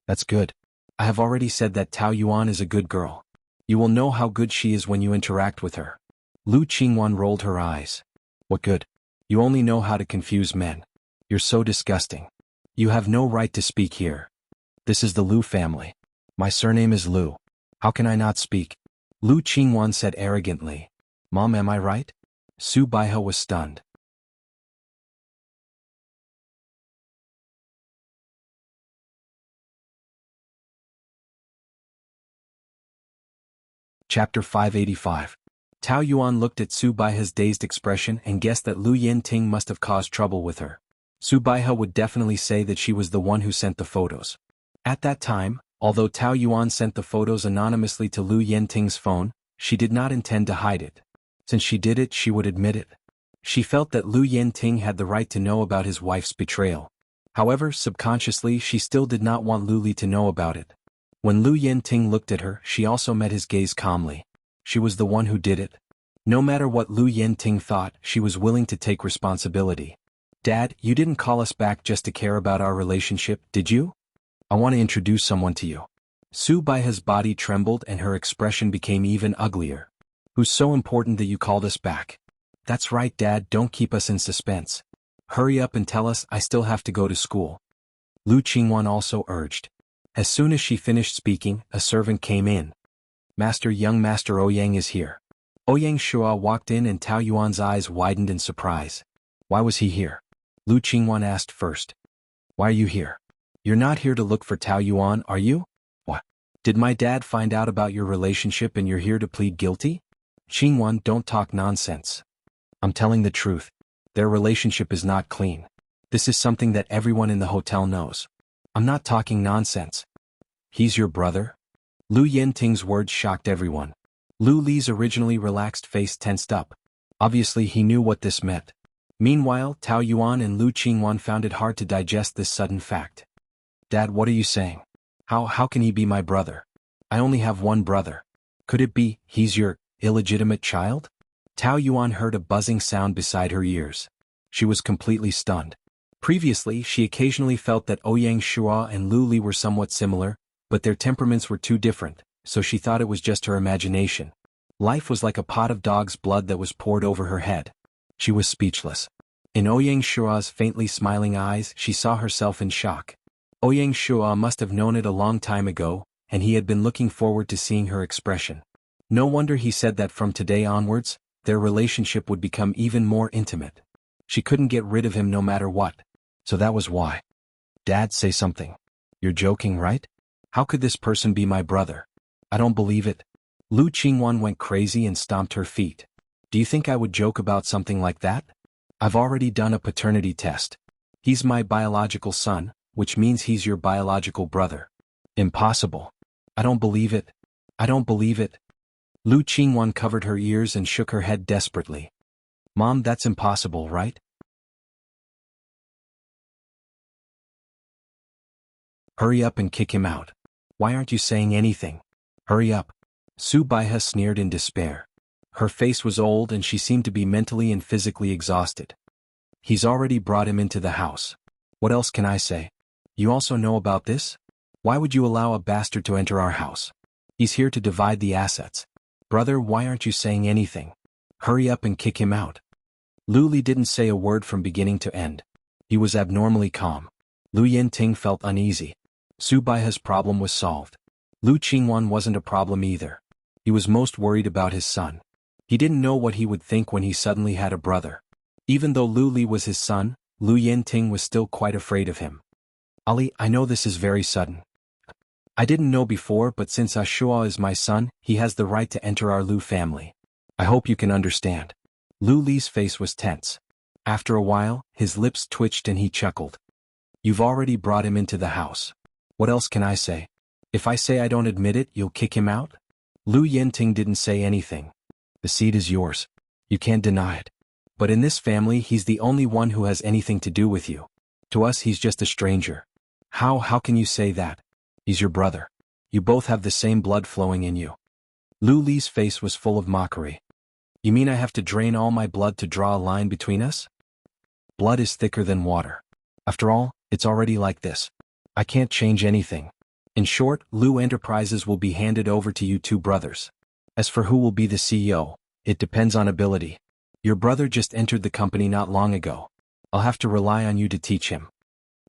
That's good. I have already said that Tao Yuan is a good girl. You will know how good she is when you interact with her. Lu Qingwan rolled her eyes. What good? You only know how to confuse men. You're so disgusting. You have no right to speak here. This is the Lu family. My surname is Lu. How can I not speak? Lu Qingwan said arrogantly. Mom, am I right? Su Baihe was stunned. Chapter 585. Tao Yuan looked at Su Baihe's dazed expression and guessed that Lu Yenting must have caused trouble with her. Su Baihe would definitely say that she was the one who sent the photos. At that time, although Tao Yuan sent the photos anonymously to Lu Yenting's phone, she did not intend to hide it. Since she did it, she would admit it. She felt that Lu Yenting had the right to know about his wife's betrayal. However, subconsciously, she still did not want Lu Li to know about it. When Lu Yenting looked at her, she also met his gaze calmly. She was the one who did it. No matter what Lu Yenting thought, she was willing to take responsibility. Dad, you didn't call us back just to care about our relationship, did you? I want to introduce someone to you. Su Baihe's body trembled and her expression became even uglier. Who's so important that you called us back? That's right, Dad, don't keep us in suspense. Hurry up and tell us, I still have to go to school. Lu Qingwan also urged. As soon as she finished speaking, a servant came in. Young Master Ouyang is here. Ouyang Shua walked in and Tao Yuan's eyes widened in surprise. Why was he here? Lu Qingwan asked first. Why are you here? You're not here to look for Tao Yuan, are you? What? Did my dad find out about your relationship and you're here to plead guilty? Qingwan, don't talk nonsense. I'm telling the truth. Their relationship is not clean. This is something that everyone in the hotel knows. I'm not talking nonsense. He's your brother? Lu Yenting's words shocked everyone. Lu Li's originally relaxed face tensed up. Obviously he knew what this meant. Meanwhile, Tao Yuan and Lu Qingwan found it hard to digest this sudden fact. Dad, what are you saying? How can he be my brother? I only have one brother. Could it be, he's your illegitimate child? Tao Yuan heard a buzzing sound beside her ears. She was completely stunned. Previously, she occasionally felt that Ouyang Shua and Lu Li were somewhat similar, but their temperaments were too different, so she thought it was just her imagination. Life was like a pot of dog's blood that was poured over her head. She was speechless. In Ouyang Shua's faintly smiling eyes, she saw herself in shock. Ouyang Shua must have known it a long time ago, and he had been looking forward to seeing her expression. No wonder he said that from today onwards, their relationship would become even more intimate. She couldn't get rid of him no matter what. So that was why. Dad, say something. You're joking, right? How could this person be my brother? I don't believe it. Lu Qingwan went crazy and stomped her feet. Do you think I would joke about something like that? I've already done a paternity test. He's my biological son, which means he's your biological brother. Impossible. I don't believe it. I don't believe it. Lu Qingwan covered her ears and shook her head desperately. Mom, that's impossible, right? Hurry up and kick him out. Why aren't you saying anything? Hurry up. Su Baihe sneered in despair. Her face was old and she seemed to be mentally and physically exhausted. He's already brought him into the house. What else can I say? You also know about this? Why would you allow a bastard to enter our house? He's here to divide the assets. Brother, why aren't you saying anything? Hurry up and kick him out. Lu Li didn't say a word from beginning to end. He was abnormally calm. Lu Yinting felt uneasy. Su Baihe's problem was solved. Lu Qingwan wasn't a problem either. He was most worried about his son. He didn't know what he would think when he suddenly had a brother. Even though Lu Li was his son, Lu Yinting was still quite afraid of him. Ali, I know this is very sudden. I didn't know before, but since Ashua is my son, he has the right to enter our Lu family. I hope you can understand. Lu Li's face was tense. After a while, his lips twitched and he chuckled. You've already brought him into the house. What else can I say? If I say I don't admit it, you'll kick him out? Lu Yinting didn't say anything. The seed is yours. You can't deny it. But in this family, he's the only one who has anything to do with you. To us, he's just a stranger. How can you say that? He's your brother. You both have the same blood flowing in you. Lu Li's face was full of mockery. You mean I have to drain all my blood to draw a line between us? Blood is thicker than water. After all, it's already like this. I can't change anything. In short, Lu Enterprises will be handed over to you two brothers. As for who will be the CEO, it depends on ability. Your brother just entered the company not long ago. I'll have to rely on you to teach him.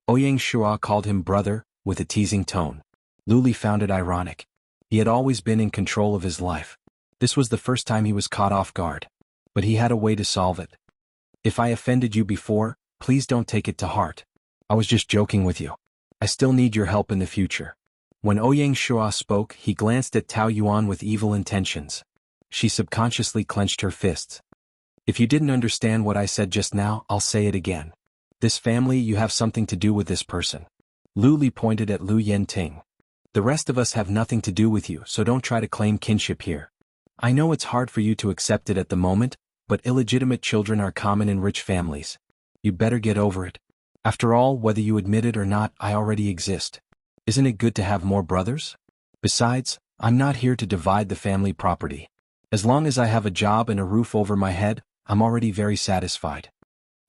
Ouyang Shua called him brother, with a teasing tone. Lu Li found it ironic. He had always been in control of his life. This was the first time he was caught off guard. But he had a way to solve it. If I offended you before, please don't take it to heart. I was just joking with you. I still need your help in the future. When Ouyang Shua spoke, he glanced at Tao Yuan with evil intentions. She subconsciously clenched her fists. If you didn't understand what I said just now, I'll say it again. This family, you have something to do with this person. Lu Li pointed at Lu Yinting. The rest of us have nothing to do with you, so don't try to claim kinship here. I know it's hard for you to accept it at the moment, but illegitimate children are common in rich families. You'd better get over it. After all, whether you admit it or not, I already exist. Isn't it good to have more brothers? Besides, I'm not here to divide the family property. As long as I have a job and a roof over my head, I'm already very satisfied.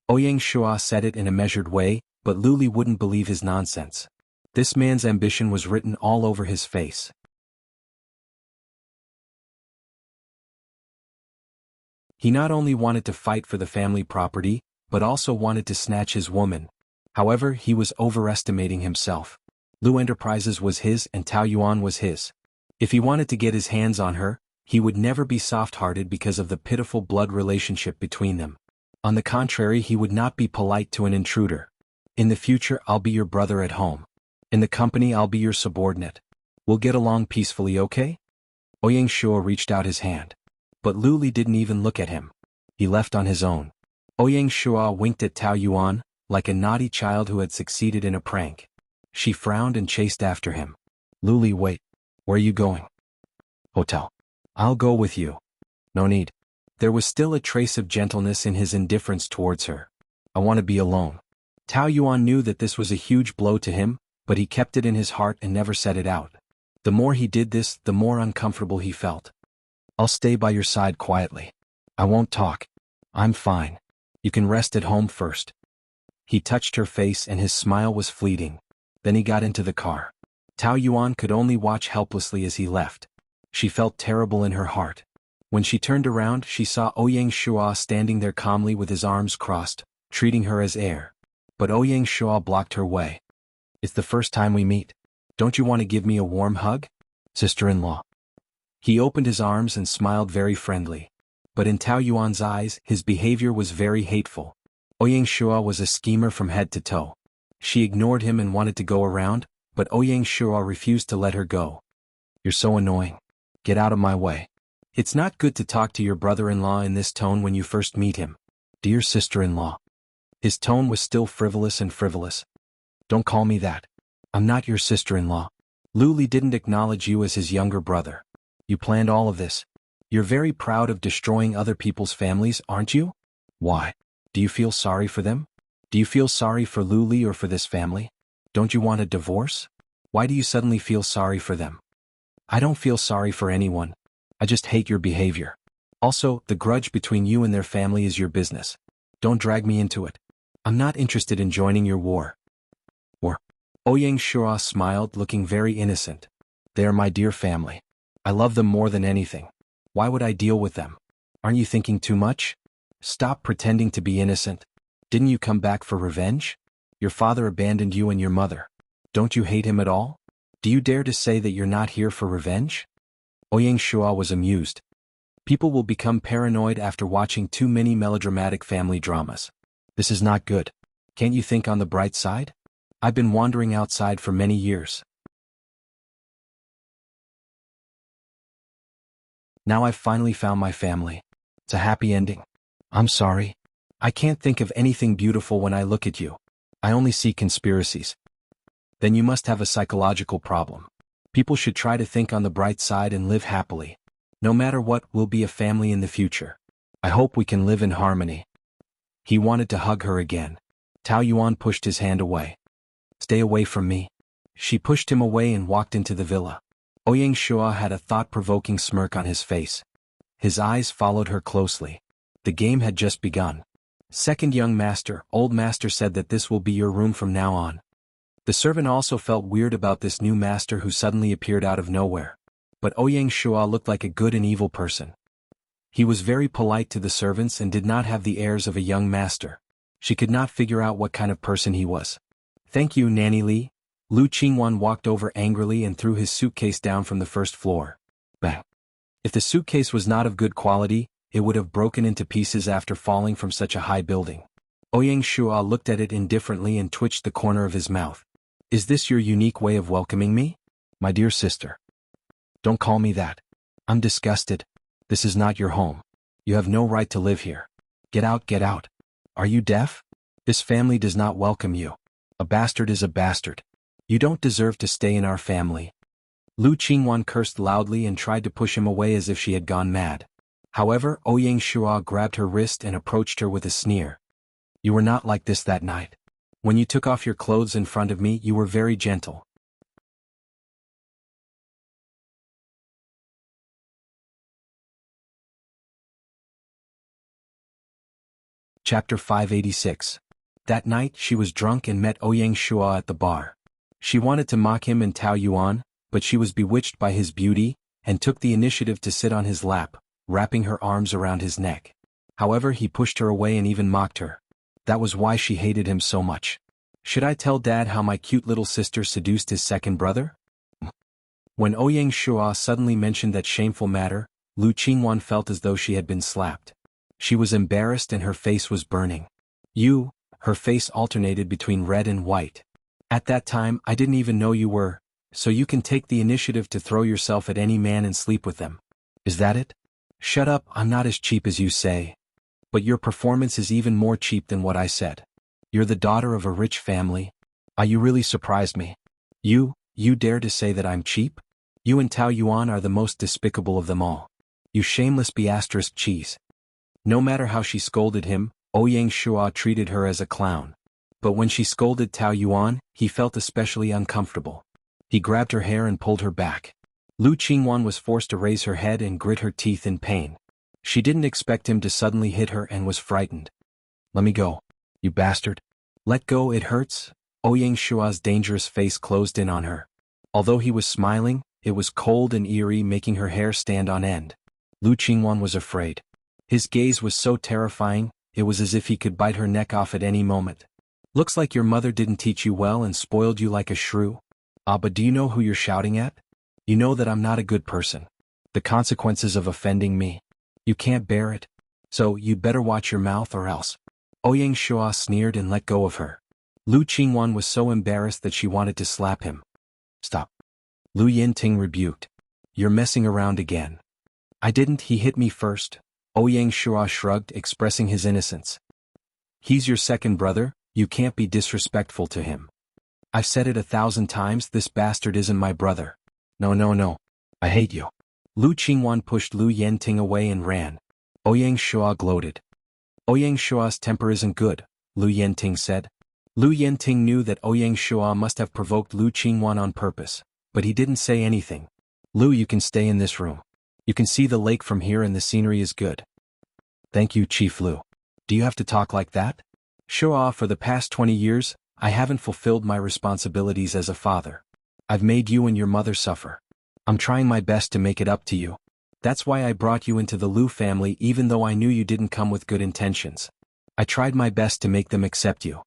Ouyang Shua said it in a measured way, but Lu Li wouldn't believe his nonsense. This man's ambition was written all over his face. He not only wanted to fight for the family property, but also wanted to snatch his woman. However, he was overestimating himself. Lu Enterprises was his and Tao Yuan was his. If he wanted to get his hands on her, he would never be soft-hearted because of the pitiful blood relationship between them. On the contrary, he would not be polite to an intruder. In the future, I'll be your brother at home. In the company, I'll be your subordinate. We'll get along peacefully, okay? Ouyang Shua reached out his hand. But Lu Li didn't even look at him. He left on his own. Ouyang Shua winked at Tao Yuan, like a naughty child who had succeeded in a prank. She frowned and chased after him. Lu Li, wait. Where are you going? Hotel. I'll go with you. No need. There was still a trace of gentleness in his indifference towards her. I want to be alone. Tao Yuan knew that this was a huge blow to him, but he kept it in his heart and never said it out. The more he did this, the more uncomfortable he felt. I'll stay by your side quietly. I won't talk. I'm fine. You can rest at home first. He touched her face and his smile was fleeting. Then he got into the car. Tao Yuan could only watch helplessly as he left. She felt terrible in her heart. When she turned around, she saw Ouyang Shua standing there calmly with his arms crossed, treating her as heir. But Ouyang Shua blocked her way. It's the first time we meet. Don't you want to give me a warm hug? Sister-in-law. He opened his arms and smiled very friendly. But in Tao Yuan's eyes, his behavior was very hateful. Ouyang Shua was a schemer from head to toe. She ignored him and wanted to go around, but Ouyang Shua refused to let her go. You're so annoying. Get out of my way. It's not good to talk to your brother-in-law in this tone when you first meet him. Dear sister-in-law. His tone was still frivolous and frivolous. Don't call me that. I'm not your sister-in-law. Lu Li didn't acknowledge you as his younger brother. You planned all of this. You're very proud of destroying other people's families, aren't you? Why? Do you feel sorry for them? Do you feel sorry for Lu Li or for this family? Don't you want a divorce? Why do you suddenly feel sorry for them? I don't feel sorry for anyone. I just hate your behavior. Also, the grudge between you and their family is your business. Don't drag me into it. I'm not interested in joining your war. War. Ouyang Shua smiled, looking very innocent. They are my dear family. I love them more than anything. Why would I deal with them? Aren't you thinking too much? Stop pretending to be innocent. Didn't you come back for revenge? Your father abandoned you and your mother. Don't you hate him at all? Do you dare to say that you're not here for revenge? Ouyang Shua was amused. People will become paranoid after watching too many melodramatic family dramas. This is not good. Can't you think on the bright side? I've been wandering outside for many years. Now I've finally found my family. It's a happy ending. I'm sorry. I can't think of anything beautiful when I look at you. I only see conspiracies. Then you must have a psychological problem. People should try to think on the bright side and live happily. No matter what, we'll be a family in the future. I hope we can live in harmony. He wanted to hug her again. Tao Yuan pushed his hand away. Stay away from me. She pushed him away and walked into the villa. Ouyang Shua had a thought-provoking smirk on his face. His eyes followed her closely. The game had just begun. Second young master, old master said that this will be your room from now on. The servant also felt weird about this new master who suddenly appeared out of nowhere. But Ouyang Shua looked like a good and evil person. He was very polite to the servants and did not have the airs of a young master. She could not figure out what kind of person he was. Thank you, Nanny Li. Lu Qingwan walked over angrily and threw his suitcase down from the first floor. Bang. If the suitcase was not of good quality, it would have broken into pieces after falling from such a high building. Ouyang Shua looked at it indifferently and twitched the corner of his mouth. Is this your unique way of welcoming me? My dear sister. Don't call me that. I'm disgusted. This is not your home. You have no right to live here. Get out, get out. Are you deaf? This family does not welcome you. A bastard is a bastard. You don't deserve to stay in our family. Lu Qingwan cursed loudly and tried to push him away as if she had gone mad. However, Ouyang Shua grabbed her wrist and approached her with a sneer. You were not like this that night. When you took off your clothes in front of me, you were very gentle. Chapter 586. That night, she was drunk and met Ouyang Shua at the bar. She wanted to mock him and Tao Yuan, but she was bewitched by his beauty, and took the initiative to sit on his lap, wrapping her arms around his neck. However, he pushed her away and even mocked her. That was why she hated him so much. Should I tell Dad how my cute little sister seduced his second brother? When Ouyang Shua suddenly mentioned that shameful matter, Lu Qingwan felt as though she had been slapped. She was embarrassed and her face was burning. Her face alternated between red and white. At that time, I didn't even know you were, so you can take the initiative to throw yourself at any man and sleep with them. Is that it? Shut up, I'm not as cheap as you say. But your performance is even more cheap than what I said. You're the daughter of a rich family. You really surprised me. You dare to say that I'm cheap? You and Tao Yuan are the most despicable of them all. You shameless cheese. No matter how she scolded him, Ouyang Shua treated her as a clown. But when she scolded Tao Yuan, he felt especially uncomfortable. He grabbed her hair and pulled her back. Lu Qingwan was forced to raise her head and grit her teeth in pain. She didn't expect him to suddenly hit her and was frightened. "Let me go, you bastard." "Let go, it hurts." Ouyang Shua's dangerous face closed in on her. Although he was smiling, it was cold and eerie, making her hair stand on end. Lu Qingwan was afraid. His gaze was so terrifying, it was as if he could bite her neck off at any moment. "Looks like your mother didn't teach you well and spoiled you like a shrew. But do you know who you're shouting at? You know that I'm not a good person. The consequences of offending me. You can't bear it. So you'd better watch your mouth or else." Ouyang Shua sneered and let go of her. Lu Qingwan was so embarrassed that she wanted to slap him. "Stop." Lu Yinting rebuked. "You're messing around again." "I didn't, he hit me first." Ouyang Shua shrugged, expressing his innocence. "He's your second brother, you can't be disrespectful to him." "I've said it 1,000 times, this bastard isn't my brother." No. I hate you." Lu Qingwan pushed Lu Yinting away and ran. Ouyang Shua gloated. "Ouyang Shua's temper isn't good," Lu Yinting said. Lu Yinting knew that Ouyang Shua must have provoked Lu Qingwan on purpose, but he didn't say anything. "Lu, you can stay in this room. You can see the lake from here and the scenery is good." "Thank you, Chief Lu. Do you have to talk like that?" "Shua, for the past 20 years, I haven't fulfilled my responsibilities as a father. I've made you and your mother suffer. I'm trying my best to make it up to you. That's why I brought you into the Lu family even though I knew you didn't come with good intentions. I tried my best to make them accept you."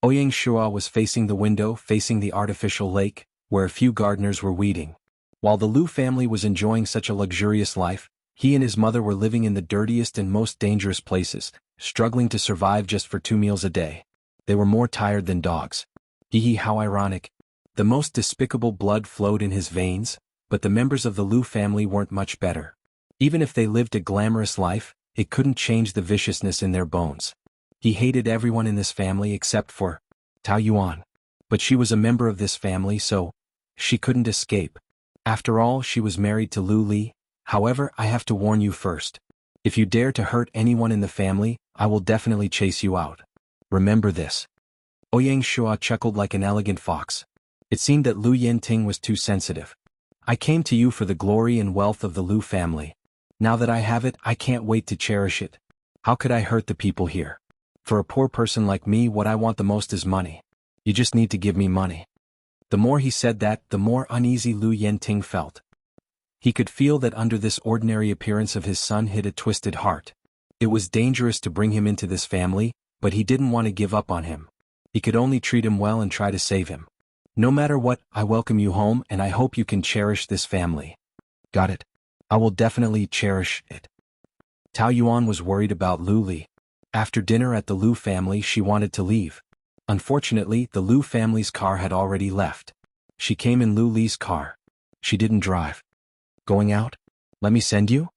Ouyang Shua was facing the window, facing the artificial lake, where a few gardeners were weeding. While the Lu family was enjoying such a luxurious life, he and his mother were living in the dirtiest and most dangerous places, struggling to survive just for 2 meals a day. They were more tired than dogs. Hee, how ironic. The most despicable blood flowed in his veins, but the members of the Lu family weren't much better. Even if they lived a glamorous life, it couldn't change the viciousness in their bones. He hated everyone in this family except for Tao Yuan. But she was a member of this family, so she couldn't escape. After all, she was married to Lu Li. "However, I have to warn you first. If you dare to hurt anyone in the family, I will definitely chase you out. Remember this." Ouyang Shua chuckled like an elegant fox. It seemed that Lu Yinting was too sensitive. "I came to you for the glory and wealth of the Lu family. Now that I have it, I can't wait to cherish it. How could I hurt the people here? For a poor person like me, what I want the most is money. You just need to give me money." The more he said that, the more uneasy Lu Yinting felt. He could feel that under this ordinary appearance of his son hid a twisted heart. It was dangerous to bring him into this family, but he didn't want to give up on him. He could only treat him well and try to save him. "No matter what, I welcome you home and I hope you can cherish this family." "Got it. I will definitely cherish it." Tao Yuan was worried about Lu Li. After dinner at the Lu family, she wanted to leave. Unfortunately, the Lu family's car had already left. She came in Lu Li's car. She didn't drive. "Going out? Let me send you?"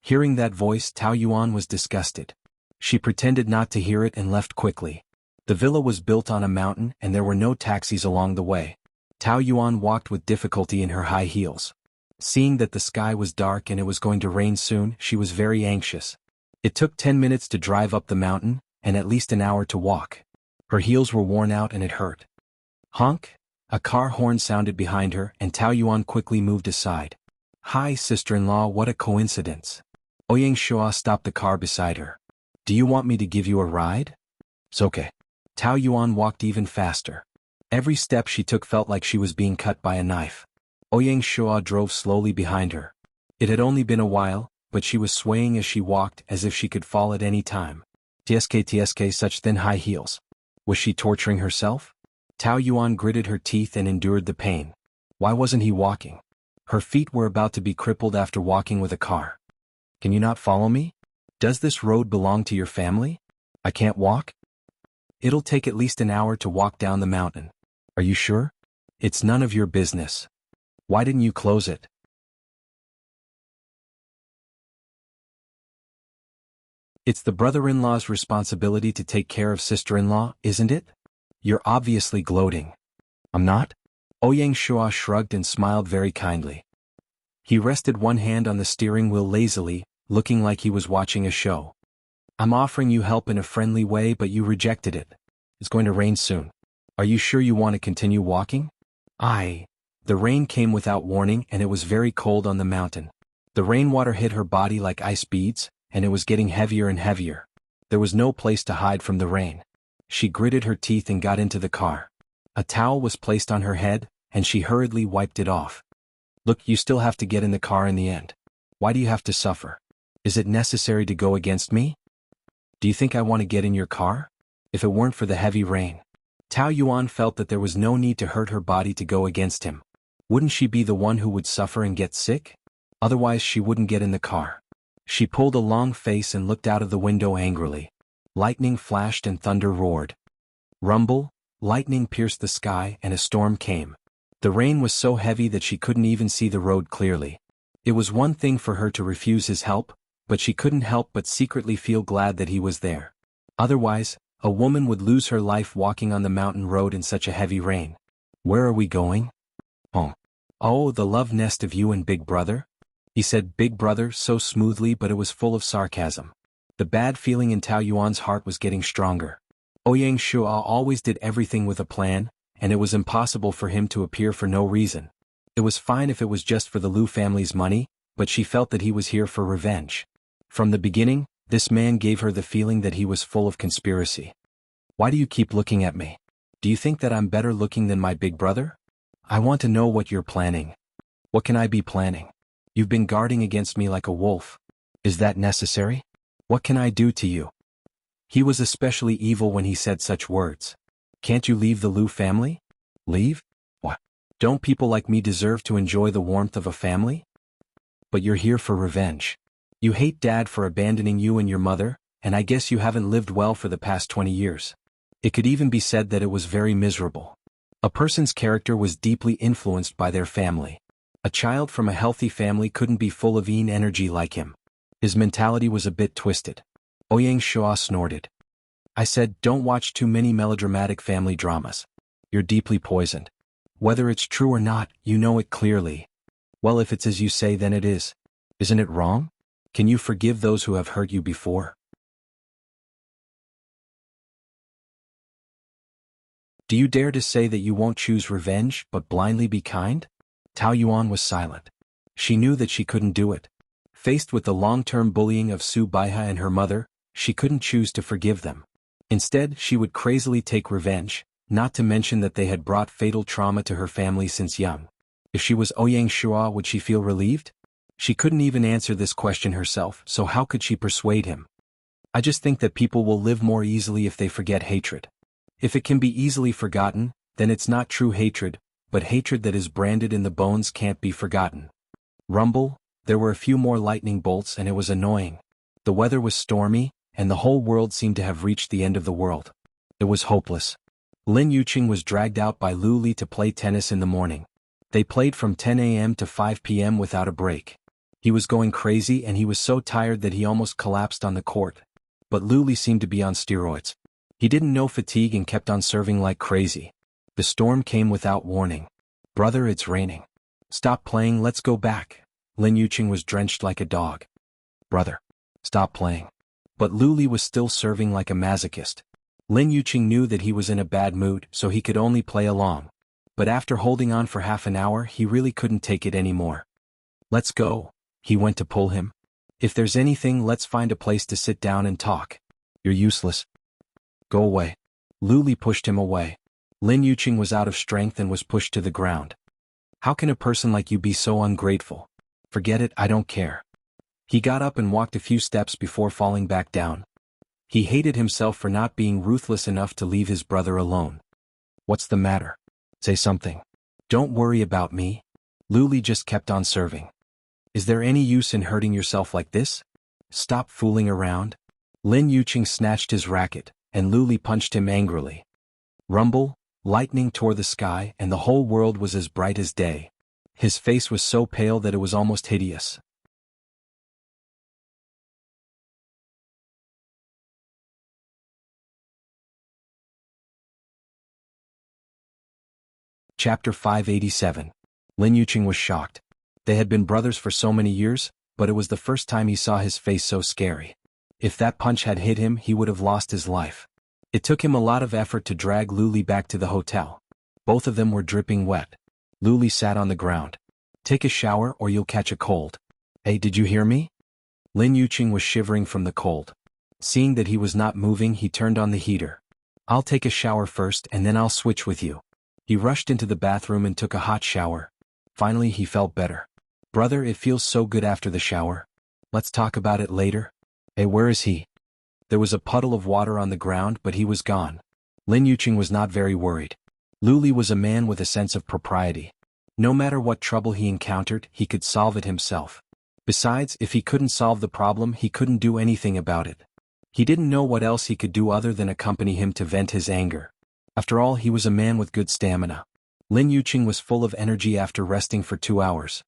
Hearing that voice, Tao Yuan was disgusted. She pretended not to hear it and left quickly. The villa was built on a mountain and there were no taxis along the way. Tao Yuan walked with difficulty in her high heels. Seeing that the sky was dark and it was going to rain soon, she was very anxious. It took 10 minutes to drive up the mountain, and at least an hour to walk. Her heels were worn out and it hurt. Honk! A car horn sounded behind her and Tao Yuan quickly moved aside. "Hi, sister-in-law, what a coincidence." Ouyang Shua stopped the car beside her. "Do you want me to give you a ride?" "It's okay." Tao Yuan walked even faster. Every step she took felt like she was being cut by a knife. Ouyang Shua drove slowly behind her. It had only been a while, but she was swaying as she walked as if she could fall at any time. TSK, such thin high heels. Was she torturing herself? Tao Yuan gritted her teeth and endured the pain. Why wasn't he walking? Her feet were about to be crippled after walking with a car. "Can you not follow me? Does this road belong to your family? I can't walk?" "It'll take at least an hour to walk down the mountain." "Are you sure?" "It's none of your business." "Why didn't you close it?" "It's the brother-in-law's responsibility to take care of sister-in-law, isn't it?" "You're obviously gloating." "I'm not." Ouyang Shua shrugged and smiled very kindly. He rested one hand on the steering wheel lazily, looking like he was watching a show. I'm offering you help in a friendly way, but you rejected it. It's going to rain soon. Are you sure you want to continue walking? The rain came without warning, and it was very cold on the mountain. The rainwater hit her body like ice beads, and it was getting heavier and heavier. There was no place to hide from the rain. She gritted her teeth and got into the car. A towel was placed on her head, and she hurriedly wiped it off. Look, you still have to get in the car in the end. Why do you have to suffer? Is it necessary to go against me? Do you think I want to get in your car? If it weren't for the heavy rain. Tao Yuan felt that there was no need to hurt her body to go against him. Wouldn't she be the one who would suffer and get sick? Otherwise she wouldn't get in the car. She pulled a long face and looked out of the window angrily. Lightning flashed and thunder roared. Rumble, lightning pierced the sky and a storm came. The rain was so heavy that she couldn't even see the road clearly. It was one thing for her to refuse his help, but she couldn't help but secretly feel glad that he was there. Otherwise, a woman would lose her life walking on the mountain road in such a heavy rain. Where are we going? Oh, the love nest of you and Big Brother? He said Big Brother so smoothly, but it was full of sarcasm. The bad feeling in Tao Yuan's heart was getting stronger. Ouyang Shua always did everything with a plan, and it was impossible for him to appear for no reason. It was fine if it was just for the Liu family's money, but she felt that he was here for revenge. From the beginning, this man gave her the feeling that he was full of conspiracy. Why do you keep looking at me? Do you think that I'm better looking than my big brother? I want to know what you're planning. What can I be planning? You've been guarding against me like a wolf. Is that necessary? What can I do to you? He was especially evil when he said such words. Can't you leave the Liu family? Leave? What? Don't people like me deserve to enjoy the warmth of a family? But you're here for revenge. You hate Dad for abandoning you and your mother, and I guess you haven't lived well for the past 20 years. It could even be said that it was very miserable. A person's character was deeply influenced by their family. A child from a healthy family couldn't be full of energy like him. His mentality was a bit twisted. Ouyang Shua snorted. I said, don't watch too many melodramatic family dramas. You're deeply poisoned. Whether it's true or not, you know it clearly. Well, if it's as you say, then it is. Isn't it wrong? Can you forgive those who have hurt you before? Do you dare to say that you won't choose revenge but blindly be kind? Tao Yuan was silent. She knew that she couldn't do it. Faced with the long-term bullying of Su Baiha and her mother, she couldn't choose to forgive them. Instead, she would crazily take revenge, not to mention that they had brought fatal trauma to her family since young. If she was Ouyang Shua, would she feel relieved? She couldn't even answer this question herself, so how could she persuade him? I just think that people will live more easily if they forget hatred. If it can be easily forgotten, then it's not true hatred, but hatred that is branded in the bones can't be forgotten. Rumble, there were a few more lightning bolts and it was annoying. The weather was stormy, and the whole world seemed to have reached the end of the world. It was hopeless. Lin Yuqing was dragged out by Lu Li to play tennis in the morning. They played from 10 a.m. to 5 p.m. without a break. He was going crazy and he was so tired that he almost collapsed on the court. But Lu Li seemed to be on steroids. He didn't know fatigue and kept on serving like crazy. The storm came without warning. Brother, it's raining. Stop playing, let's go back. Lin Yuqing was drenched like a dog. Brother, stop playing. But Lu Li was still serving like a masochist. Lin Yuqing knew that he was in a bad mood, so he could only play along. But after holding on for half an hour, he really couldn't take it anymore. Let's go. He went to pull him. If there's anything, let's find a place to sit down and talk. You're useless. Go away. Lu Li pushed him away. Lin Yuqing was out of strength and was pushed to the ground. How can a person like you be so ungrateful? Forget it, I don't care. He got up and walked a few steps before falling back down. He hated himself for not being ruthless enough to leave his brother alone. What's the matter? Say something. Don't worry about me. Lu Li just kept on serving. Is there any use in hurting yourself like this? Stop fooling around. Lin Yuqing snatched his racket, and Lu Li punched him angrily. Rumble, lightning tore the sky and the whole world was as bright as day. His face was so pale that it was almost hideous. Chapter 587. Lin Yuqing was shocked. They had been brothers for so many years, but it was the first time he saw his face so scary. If that punch had hit him, he would have lost his life. It took him a lot of effort to drag Luli back to the hotel. Both of them were dripping wet. Luli sat on the ground. "Take a shower or you'll catch a cold." "Hey, did you hear me?" Lin Yuqing was shivering from the cold. Seeing that he was not moving, he turned on the heater. "I'll take a shower first and then I'll switch with you." He rushed into the bathroom and took a hot shower. Finally he felt better. "Brother, it feels so good after the shower. Let's talk about it later." "Hey, where is he?" There was a puddle of water on the ground, but he was gone. Lin Yuqing was not very worried. Luli was a man with a sense of propriety. No matter what trouble he encountered, he could solve it himself. Besides, if he couldn't solve the problem, he couldn't do anything about it. He didn't know what else he could do other than accompany him to vent his anger. After all, he was a man with good stamina. Lin Yuqing was full of energy after resting for 2 hours.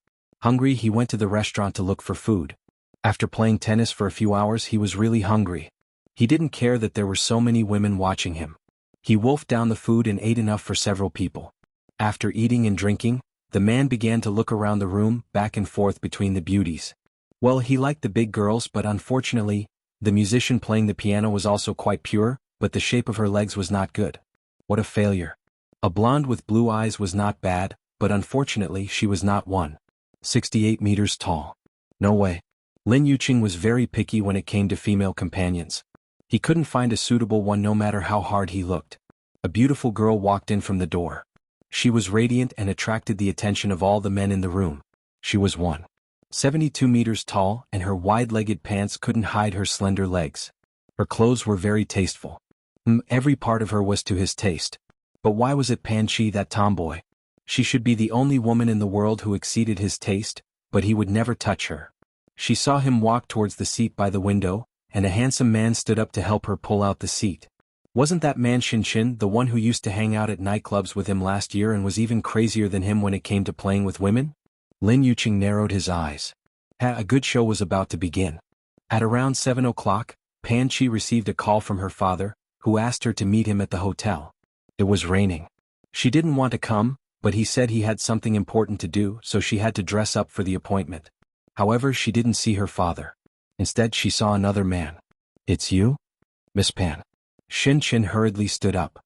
Hungry, he went to the restaurant to look for food. After playing tennis for a few hours, he was really hungry. He didn't care that there were so many women watching him. He wolfed down the food and ate enough for several people. After eating and drinking, the man began to look around the room, back and forth between the beauties. Well, he liked the big girls, but unfortunately, the musician playing the piano was also quite pure, but the shape of her legs was not good. What a failure. A blonde with blue eyes was not bad, but unfortunately she was not 1.68 meters tall. No way. Lin Yuqing was very picky when it came to female companions. He couldn't find a suitable one no matter how hard he looked. A beautiful girl walked in from the door. She was radiant and attracted the attention of all the men in the room. She was 1.72 meters tall, and her wide-legged pants couldn't hide her slender legs. Her clothes were very tasteful. Every part of her was to his taste. But why was it Pan Chi, that tomboy? She should be the only woman in the world who exceeded his taste, but he would never touch her. She saw him walk towards the seat by the window, and a handsome man stood up to help her pull out the seat. Wasn't that man Xin, the one who used to hang out at nightclubs with him last year and was even crazier than him when it came to playing with women? Lin Yuqing narrowed his eyes. A good show was about to begin. At around 7 o'clock, Pan Chi received a call from her father, who asked her to meet him at the hotel. It was raining. She didn't want to come, but he said he had something important to do, so she had to dress up for the appointment. However, she didn't see her father. Instead, she saw another man. "It's you? Miss Pan." Xin hurriedly stood up.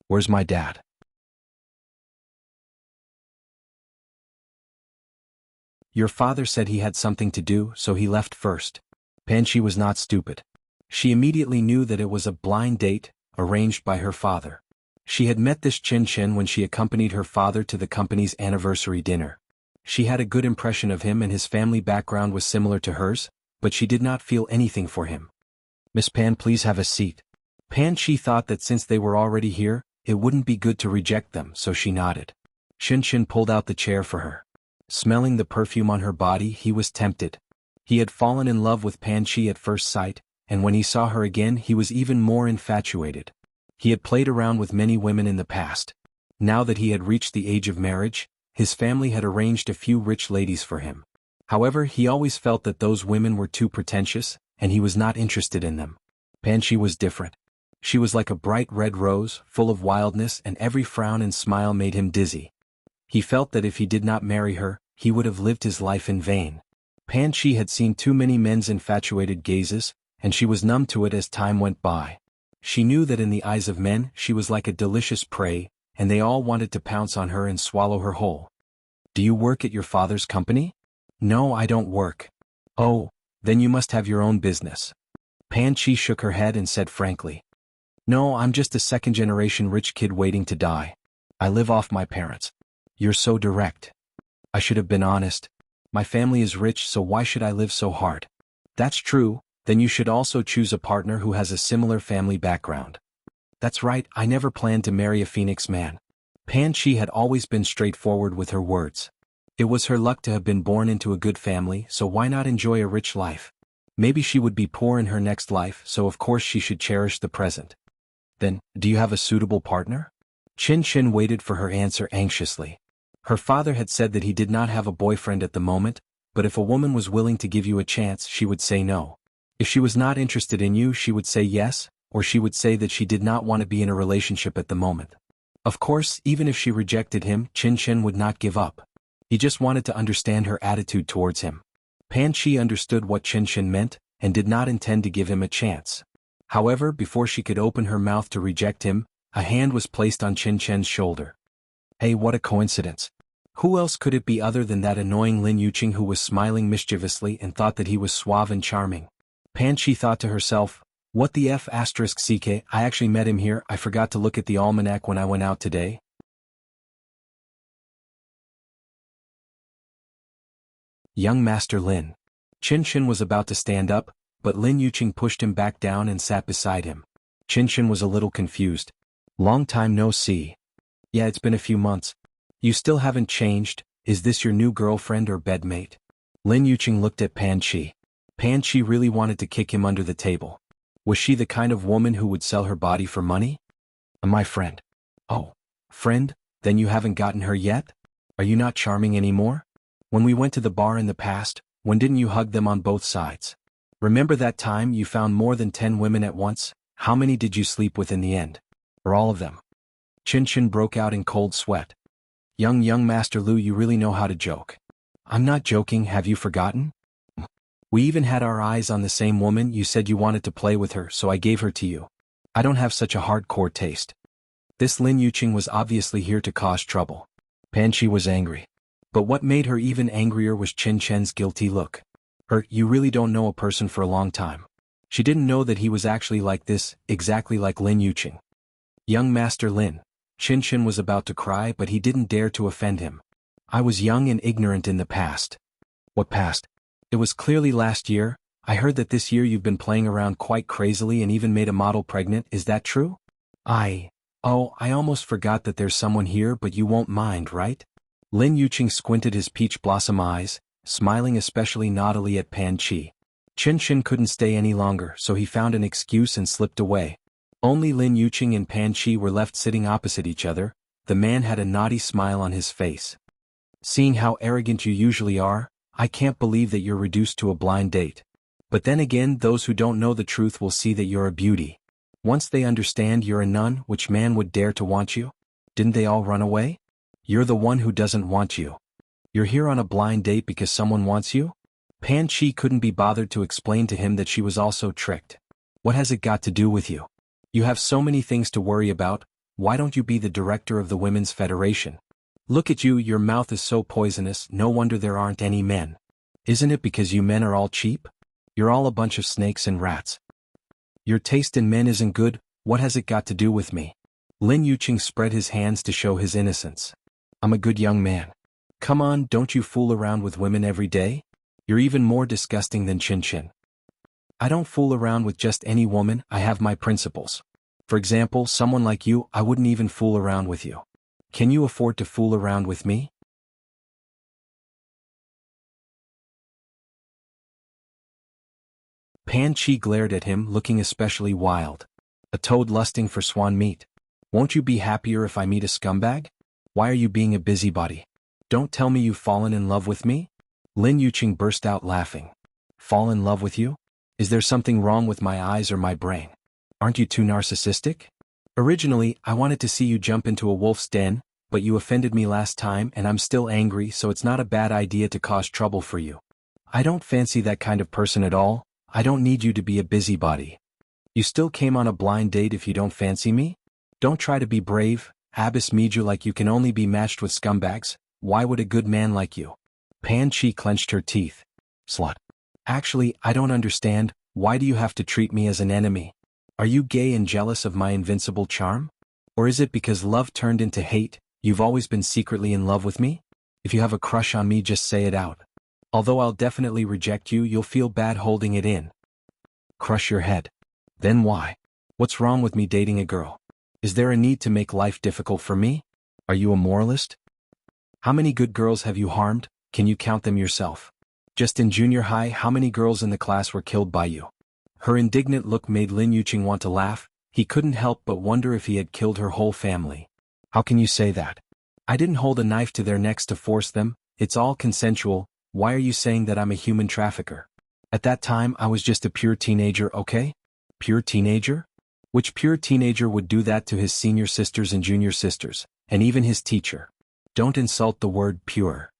"Where's my dad?" "Your father said he had something to do, so he left first." Pan Chi was not stupid. She immediately knew that it was a blind date, arranged by her father. She had met this Xin when she accompanied her father to the company's anniversary dinner. She had a good impression of him and his family background was similar to hers, but she did not feel anything for him. "Miss Pan, please have a seat." Pan Chi thought that since they were already here, it wouldn't be good to reject them, so she nodded. Xin pulled out the chair for her. Smelling the perfume on her body, he was tempted. He had fallen in love with Pan Chi at first sight, and when he saw her again he was even more infatuated. He had played around with many women in the past. Now that he had reached the age of marriage, his family had arranged a few rich ladies for him. However, he always felt that those women were too pretentious, and he was not interested in them. Pan Chi was different. She was like a bright red rose, full of wildness, and every frown and smile made him dizzy. He felt that if he did not marry her, he would have lived his life in vain. Pan Chi had seen too many men's infatuated gazes, and she was numb to it as time went by. She knew that in the eyes of men she was like a delicious prey, and they all wanted to pounce on her and swallow her whole. "Do you work at your father's company?" "No, I don't work." "Oh, then you must have your own business." Pan Chi shook her head and said frankly. "No, I'm just a second-generation rich kid waiting to die. I live off my parents." "You're so direct." "I should have been honest. My family is rich, so why should I live so hard?" "That's true. Then you should also choose a partner who has a similar family background." "That's right, I never planned to marry a Phoenix man." Pan Chi had always been straightforward with her words. It was her luck to have been born into a good family, so why not enjoy a rich life? Maybe she would be poor in her next life, so of course she should cherish the present. "Then, do you have a suitable partner?" Xin waited for her answer anxiously. Her father had said that he did not have a boyfriend at the moment, but if a woman was willing to give you a chance, she would say no. If she was not interested in you, she would say yes, or she would say that she did not want to be in a relationship at the moment. Of course, even if she rejected him, Xin would not give up. He just wanted to understand her attitude towards him. Pan Chi understood what Qin Shin meant, and did not intend to give him a chance. However, before she could open her mouth to reject him, a hand was placed on Qin Shen's shoulder. Hey, what a coincidence. Who else could it be other than that annoying Lin Yuqing who was smiling mischievously and thought that he was suave and charming? Pan Chi thought to herself, what the F***ck, I actually met him here, I forgot to look at the almanac when I went out today. Young Master Lin. Qin Shin was about to stand up, but Lin Yuqing pushed him back down and sat beside him. Qin Shin was a little confused. Long time no see. Yeah, it's been a few months. You still haven't changed, is this your new girlfriend or bedmate? Lin Yuqing looked at Pan Chi. Pan Chi really wanted to kick him under the table. Was she the kind of woman who would sell her body for money? My friend. Oh, friend, then you haven't gotten her yet? Are you not charming anymore? When we went to the bar in the past, when didn't you hug them on both sides? Remember that time you found more than 10 women at once? How many did you sleep with in the end? Or all of them? Qin Shin broke out in cold sweat. Young Master Lu, you really know how to joke. I'm not joking, have you forgotten? We even had our eyes on the same woman, you said you wanted to play with her, so I gave her to you. I don't have such a hardcore taste. This Lin Yuqing was obviously here to cause trouble. Pan Chi was angry. But what made her even angrier was Qin Shen's guilty look. You really don't know a person for a long time. She didn't know that he was actually like this, exactly like Lin Yuqing. Young Master Lin. Qin Shin was about to cry, but he didn't dare to offend him. I was young and ignorant in the past. What past? It was clearly last year. I heard that this year you've been playing around quite crazily and even made a model pregnant, is that true? I almost forgot that there's someone here, but you won't mind, right? Lin Yuqing squinted his peach blossom eyes, smiling especially naughtily at Pan Chi. Qin Shin couldn't stay any longer, so he found an excuse and slipped away. Only Lin Yuqing and Pan Chi were left sitting opposite each other. The man had a naughty smile on his face. Seeing how arrogant you usually are, I can't believe that you're reduced to a blind date. But then again, those who don't know the truth will see that you're a beauty. Once they understand you're a nun, which man would dare to want you? Didn't they all run away? You're the one who doesn't want you. You're here on a blind date because someone wants you? Pan Chi couldn't be bothered to explain to him that she was also tricked. What has it got to do with you? You have so many things to worry about, why don't you be the director of the Women's Federation? Look at you, your mouth is so poisonous, no wonder there aren't any men. Isn't it because you men are all cheap? You're all a bunch of snakes and rats. Your taste in men isn't good, what has it got to do with me? Lin Yuqing spread his hands to show his innocence. I'm a good young man. Come on, don't you fool around with women every day? You're even more disgusting than Qin Shin. I don't fool around with just any woman, I have my principles. For example, someone like you, I wouldn't even fool around with you. Can you afford to fool around with me? Pan Chi glared at him, looking especially wild. A toad lusting for swan meat. Won't you be happier if I meet a scumbag? Why are you being a busybody? Don't tell me you've fallen in love with me? Lin Yuqing burst out laughing. Fall in love with you? Is there something wrong with my eyes or my brain? Aren't you too narcissistic? Originally, I wanted to see you jump into a wolf's den, but you offended me last time and I'm still angry, so it's not a bad idea to cause trouble for you. I don't fancy that kind of person at all. I don't need you to be a busybody. You still came on a blind date if you don't fancy me? Don't try to be brave, Abbas Miju, like you can only be matched with scumbags. Why would a good man like you? Pan Chi clenched her teeth. Slut. Actually, I don't understand, why do you have to treat me as an enemy? Are you gay and jealous of my invincible charm? Or is it because love turned into hate, you've always been secretly in love with me? If you have a crush on me, just say it out. Although I'll definitely reject you, you'll feel bad holding it in. Crush your head. Then why? What's wrong with me dating a girl? Is there a need to make life difficult for me? Are you a moralist? How many good girls have you harmed? Can you count them yourself? Just in junior high, how many girls in the class were killed by you? Her indignant look made Lin Yuqing want to laugh. He couldn't help but wonder if he had killed her whole family. How can you say that? I didn't hold a knife to their necks to force them, it's all consensual. Why are you saying that I'm a human trafficker? At that time I was just a pure teenager, okay? Pure teenager? Which pure teenager would do that to his senior sisters and junior sisters, and even his teacher? Don't insult the word pure.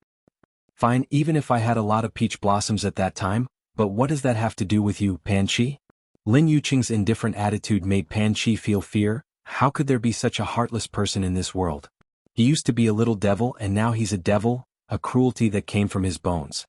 Fine, even if I had a lot of peach blossoms at that time, but what does that have to do with you, Pan Chi? Lin Yuqing's indifferent attitude made Pan Chi feel fear. How could there be such a heartless person in this world? He used to be a little devil and now he's a devil, a cruelty that came from his bones.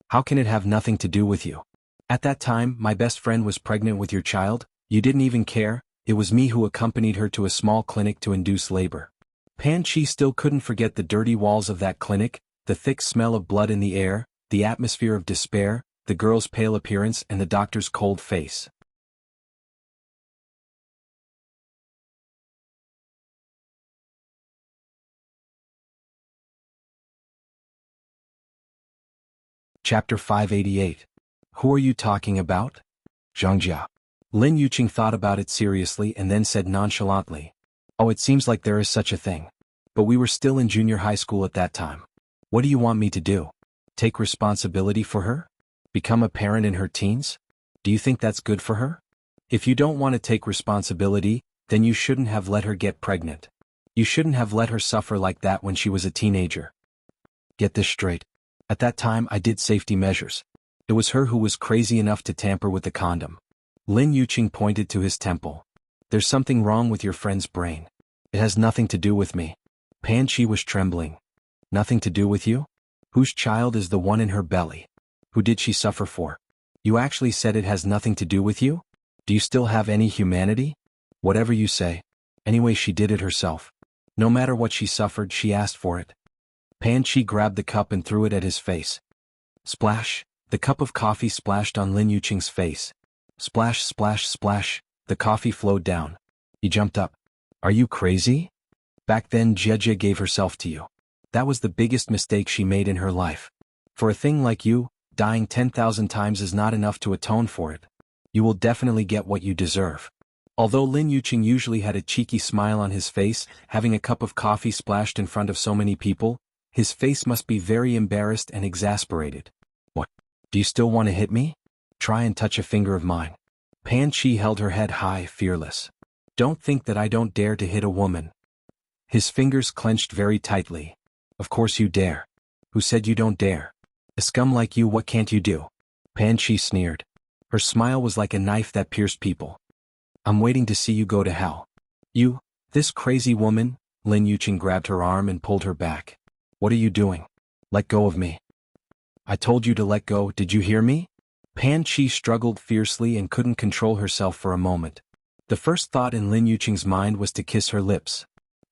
How can it have nothing to do with you? At that time, my best friend was pregnant with your child, you didn't even care, it was me who accompanied her to a small clinic to induce labor. Pan Chi still couldn't forget the dirty walls of that clinic, the thick smell of blood in the air, the atmosphere of despair, the girl's pale appearance and the doctor's cold face. Chapter 588. Who are you talking about? Zhangjia. Lin Yuqing thought about it seriously and then said nonchalantly. Oh, it seems like there is such a thing. But we were still in junior high school at that time. What do you want me to do? Take responsibility for her? Become a parent in her teens? Do you think that's good for her? If you don't want to take responsibility, then you shouldn't have let her get pregnant. You shouldn't have let her suffer like that when she was a teenager. Get this straight. At that time I did safety measures. It was her who was crazy enough to tamper with the condom. Lin Yuqing pointed to his temple. There's something wrong with your friend's brain. It has nothing to do with me. Pan Chi was trembling. Nothing to do with you? Whose child is the one in her belly? Who did she suffer for? You actually said it has nothing to do with you? Do you still have any humanity? Whatever you say. Anyway, she did it herself. No matter what she suffered, she asked for it. Pan Chi grabbed the cup and threw it at his face. Splash! The cup of coffee splashed on Lin Yuqing's face. Splash, splash, splash, the coffee flowed down. He jumped up. Are you crazy? Back then Jie gave herself to you. That was the biggest mistake she made in her life. For a thing like you, dying 10,000 times is not enough to atone for it. You will definitely get what you deserve. Although Lin Yuqing usually had a cheeky smile on his face, having a cup of coffee splashed in front of so many people, his face must be very embarrassed and exasperated. What? Do you still want to hit me? Try and touch a finger of mine. Pan Chi held her head high, fearless. Don't think that I don't dare to hit a woman. His fingers clenched very tightly. Of course you dare. Who said you don't dare? A scum like you, what can't you do? Pan Chi sneered. Her smile was like a knife that pierced people. I'm waiting to see you go to hell. You, this crazy woman. Lin Yuqing grabbed her arm and pulled her back. What are you doing? Let go of me. I told you to let go, did you hear me? Pan Chi struggled fiercely and couldn't control herself for a moment. The first thought in Lin Yuqing's mind was to kiss her lips.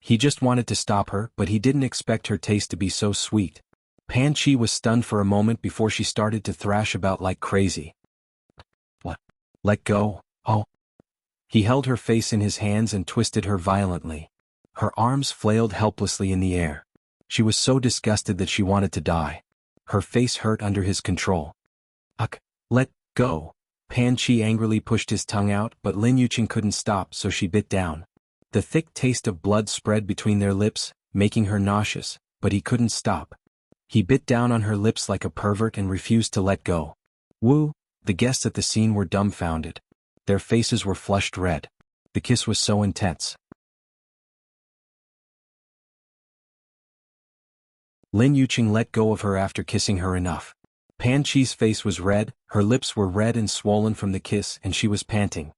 He just wanted to stop her, but he didn't expect her taste to be so sweet. Pan Chi was stunned for a moment before she started to thrash about like crazy. What? Let go? Oh. He held her face in his hands and twisted her violently. Her arms flailed helplessly in the air. She was so disgusted that she wanted to die. Her face hurt under his control. Ugh, let go. Pan Chi angrily pushed his tongue out, but Lin Yuqing couldn't stop, so she bit down. The thick taste of blood spread between their lips, making her nauseous, but he couldn't stop. He bit down on her lips like a pervert and refused to let go. Woo! The guests at the scene were dumbfounded. Their faces were flushed red. The kiss was so intense. Lin Yuqing let go of her after kissing her enough. Pan Chi's face was red, her lips were red and swollen from the kiss and she was panting.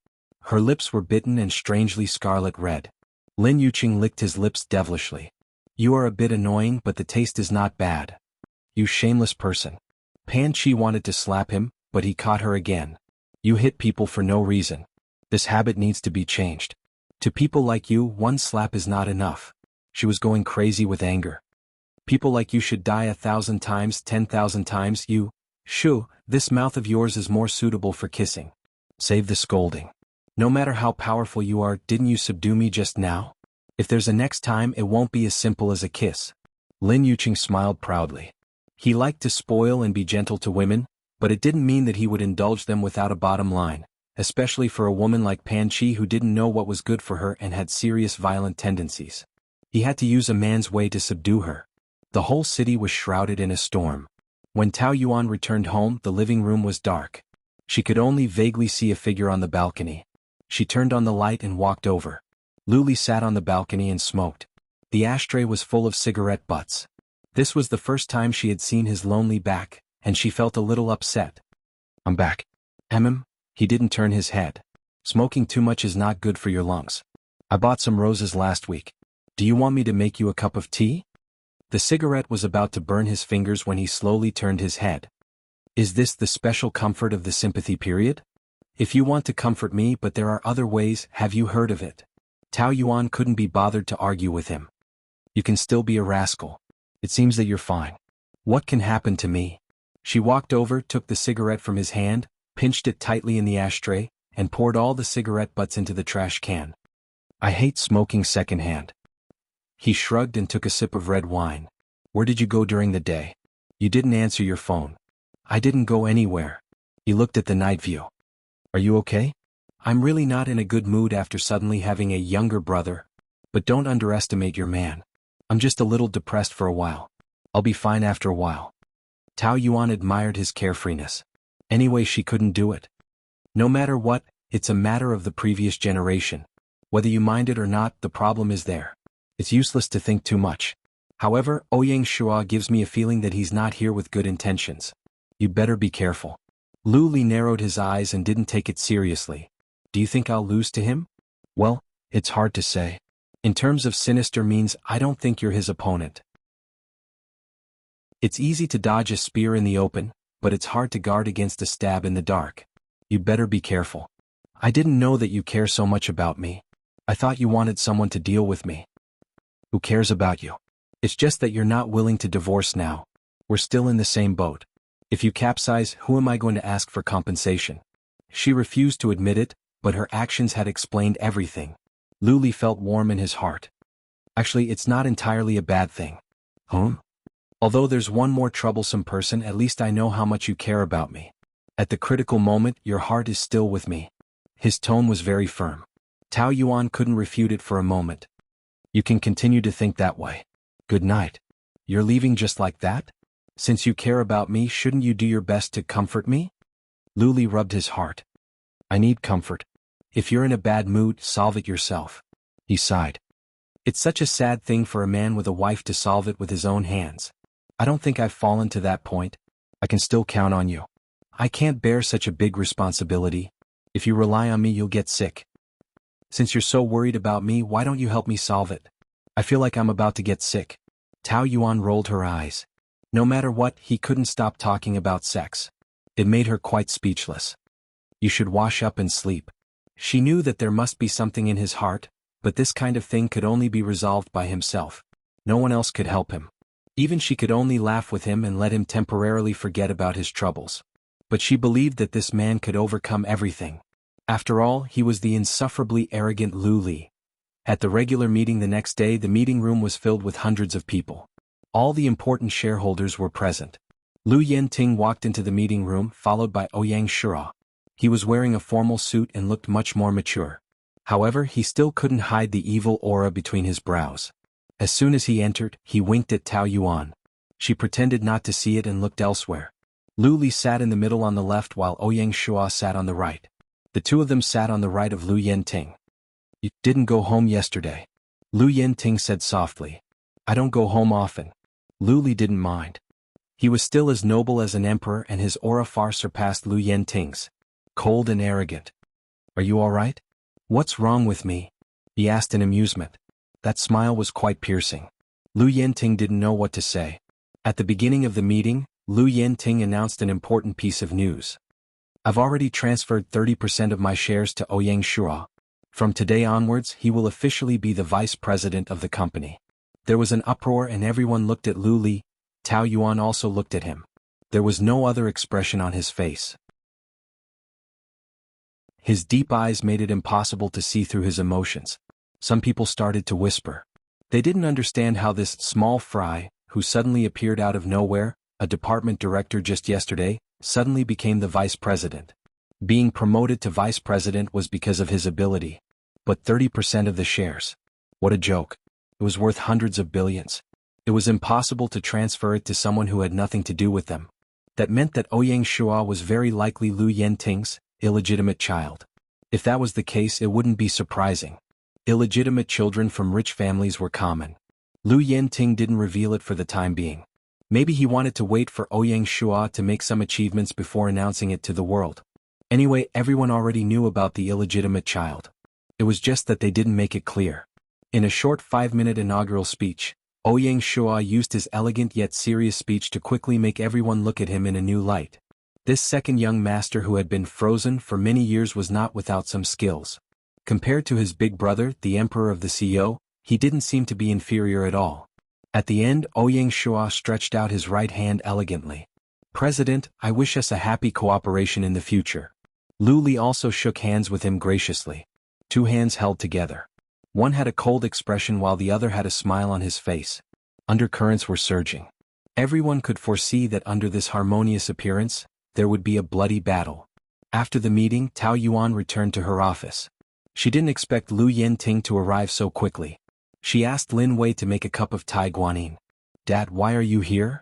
Her lips were bitten and strangely scarlet red. Lin Yuqing licked his lips devilishly. You are a bit annoying, but the taste is not bad. You shameless person. Pan Chi wanted to slap him, but he caught her again. You hit people for no reason. This habit needs to be changed. To people like you, one slap is not enough. She was going crazy with anger. People like you should die 1,000 times, 10,000 times, you. Shoo, this mouth of yours is more suitable for kissing. Save the scolding. No matter how powerful you are, didn't you subdue me just now? If there's a next time, it won't be as simple as a kiss. Lin Yuqing smiled proudly. He liked to spoil and be gentle to women, but it didn't mean that he would indulge them without a bottom line, especially for a woman like Pan Chi who didn't know what was good for her and had serious violent tendencies. He had to use a man's way to subdue her. The whole city was shrouded in a storm. When Tao Yuan returned home, the living room was dark. She could only vaguely see a figure on the balcony. She turned on the light and walked over. Luli sat on the balcony and smoked. The ashtray was full of cigarette butts. This was the first time she had seen his lonely back, and she felt a little upset. "I'm back." He didn't turn his head. "Smoking too much is not good for your lungs. I bought some roses last week. Do you want me to make you a cup of tea?" The cigarette was about to burn his fingers when he slowly turned his head. "Is this the special comfort of the sympathy period? If you want to comfort me, but there are other ways, have you heard of it?" Tao Yuan couldn't be bothered to argue with him. "You can still be a rascal. It seems that you're fine. What can happen to me?" She walked over, took the cigarette from his hand, pinched it tightly in the ashtray, and poured all the cigarette butts into the trash can. "I hate smoking secondhand." He shrugged and took a sip of red wine. "Where did you go during the day? You didn't answer your phone." "I didn't go anywhere." He looked at the night view. "Are you okay?" "I'm really not in a good mood after suddenly having a younger brother. But don't underestimate your man. I'm just a little depressed for a while. I'll be fine after a while." Tao Yuan admired his carefreeness. Anyway, she couldn't do it. No matter what, it's a matter of the previous generation. Whether you mind it or not, the problem is there. It's useless to think too much. However, Ouyang Shua gives me a feeling that he's not here with good intentions. You'd better be careful. Lu Li narrowed his eyes and didn't take it seriously. "Do you think I'll lose to him?" "Well, it's hard to say. In terms of sinister means, I don't think you're his opponent. It's easy to dodge a spear in the open, but it's hard to guard against a stab in the dark. You'd better be careful. I didn't know that you care so much about me. I thought you wanted someone to deal with me." "Who cares about you? It's just that you're not willing to divorce now. We're still in the same boat. If you capsize, who am I going to ask for compensation?" She refused to admit it, but her actions had explained everything. Lu Li felt warm in his heart. "Actually, it's not entirely a bad thing." "Although there's one more troublesome person, at least I know how much you care about me. At the critical moment, your heart is still with me." His tone was very firm. Tao Yuan couldn't refute it for a moment. "You can continue to think that way. Good night." "You're leaving just like that? Since you care about me, shouldn't you do your best to comfort me?" Lu Li rubbed his heart. "I need comfort. If you're in a bad mood, solve it yourself." He sighed. "It's such a sad thing for a man with a wife to solve it with his own hands. I don't think I've fallen to that point. I can still count on you. I can't bear such a big responsibility. If you rely on me, you'll get sick. Since you're so worried about me, why don't you help me solve it? I feel like I'm about to get sick." Tao Yuan rolled her eyes. No matter what, he couldn't stop talking about sex. It made her quite speechless. "You should wash up and sleep." She knew that there must be something in his heart, but this kind of thing could only be resolved by himself. No one else could help him. Even she could only laugh with him and let him temporarily forget about his troubles. But she believed that this man could overcome everything. After all, he was the insufferably arrogant Lu Li. At the regular meeting the next day, the meeting room was filled with hundreds of people. All the important shareholders were present. Lu Yenting walked into the meeting room, followed by Ouyang Shua. He was wearing a formal suit and looked much more mature. However, he still couldn't hide the evil aura between his brows. As soon as he entered, he winked at Tao Yuan. She pretended not to see it and looked elsewhere. Lu Li sat in the middle on the left while Ouyang Shua sat on the right. The two of them sat on the right of Lu Yenting. "You didn't go home yesterday," Lu Yenting said softly. "I don't go home often." Lu Li didn't mind. He was still as noble as an emperor and his aura far surpassed Lu Yenting's. Cold and arrogant. "Are you all right?" "What's wrong with me?" he asked in amusement. That smile was quite piercing. Lu Yenting didn't know what to say. At the beginning of the meeting, Lu Yenting announced an important piece of news. "I've already transferred 30% of my shares to Ouyang Shua. From today onwards, he will officially be the vice president of the company." There was an uproar and everyone looked at Lu Li. Tao Yuan also looked at him. There was no other expression on his face. His deep eyes made it impossible to see through his emotions. Some people started to whisper. They didn't understand how this small fry, who suddenly appeared out of nowhere, a department director just yesterday, suddenly became the vice president. Being promoted to vice president was because of his ability. But 30% of the shares. What a joke. It was worth hundreds of billions. It was impossible to transfer it to someone who had nothing to do with them. That meant that Ouyang Shua was very likely Lu Yenting's illegitimate child. If that was the case, it wouldn't be surprising. Illegitimate children from rich families were common. Lu Yenting didn't reveal it for the time being. Maybe he wanted to wait for Ouyang Shua to make some achievements before announcing it to the world. Anyway, everyone already knew about the illegitimate child. It was just that they didn't make it clear. In a short 5-minute inaugural speech, Ouyang Shua used his elegant yet serious speech to quickly make everyone look at him in a new light. This second young master who had been frozen for many years was not without some skills. Compared to his big brother, the emperor of the CEO, he didn't seem to be inferior at all. At the end, Ouyang Shua stretched out his right hand elegantly. President, I wish us a happy cooperation in the future. Lu Li also shook hands with him graciously. 2 hands held together. One had a cold expression while the other had a smile on his face. Undercurrents were surging. Everyone could foresee that under this harmonious appearance, there would be a bloody battle. After the meeting, Tao Yuan returned to her office. She didn't expect Lu Yenting to arrive so quickly. She asked Lin Wei to make a cup of Tai Guanyin. Dad, why are you here?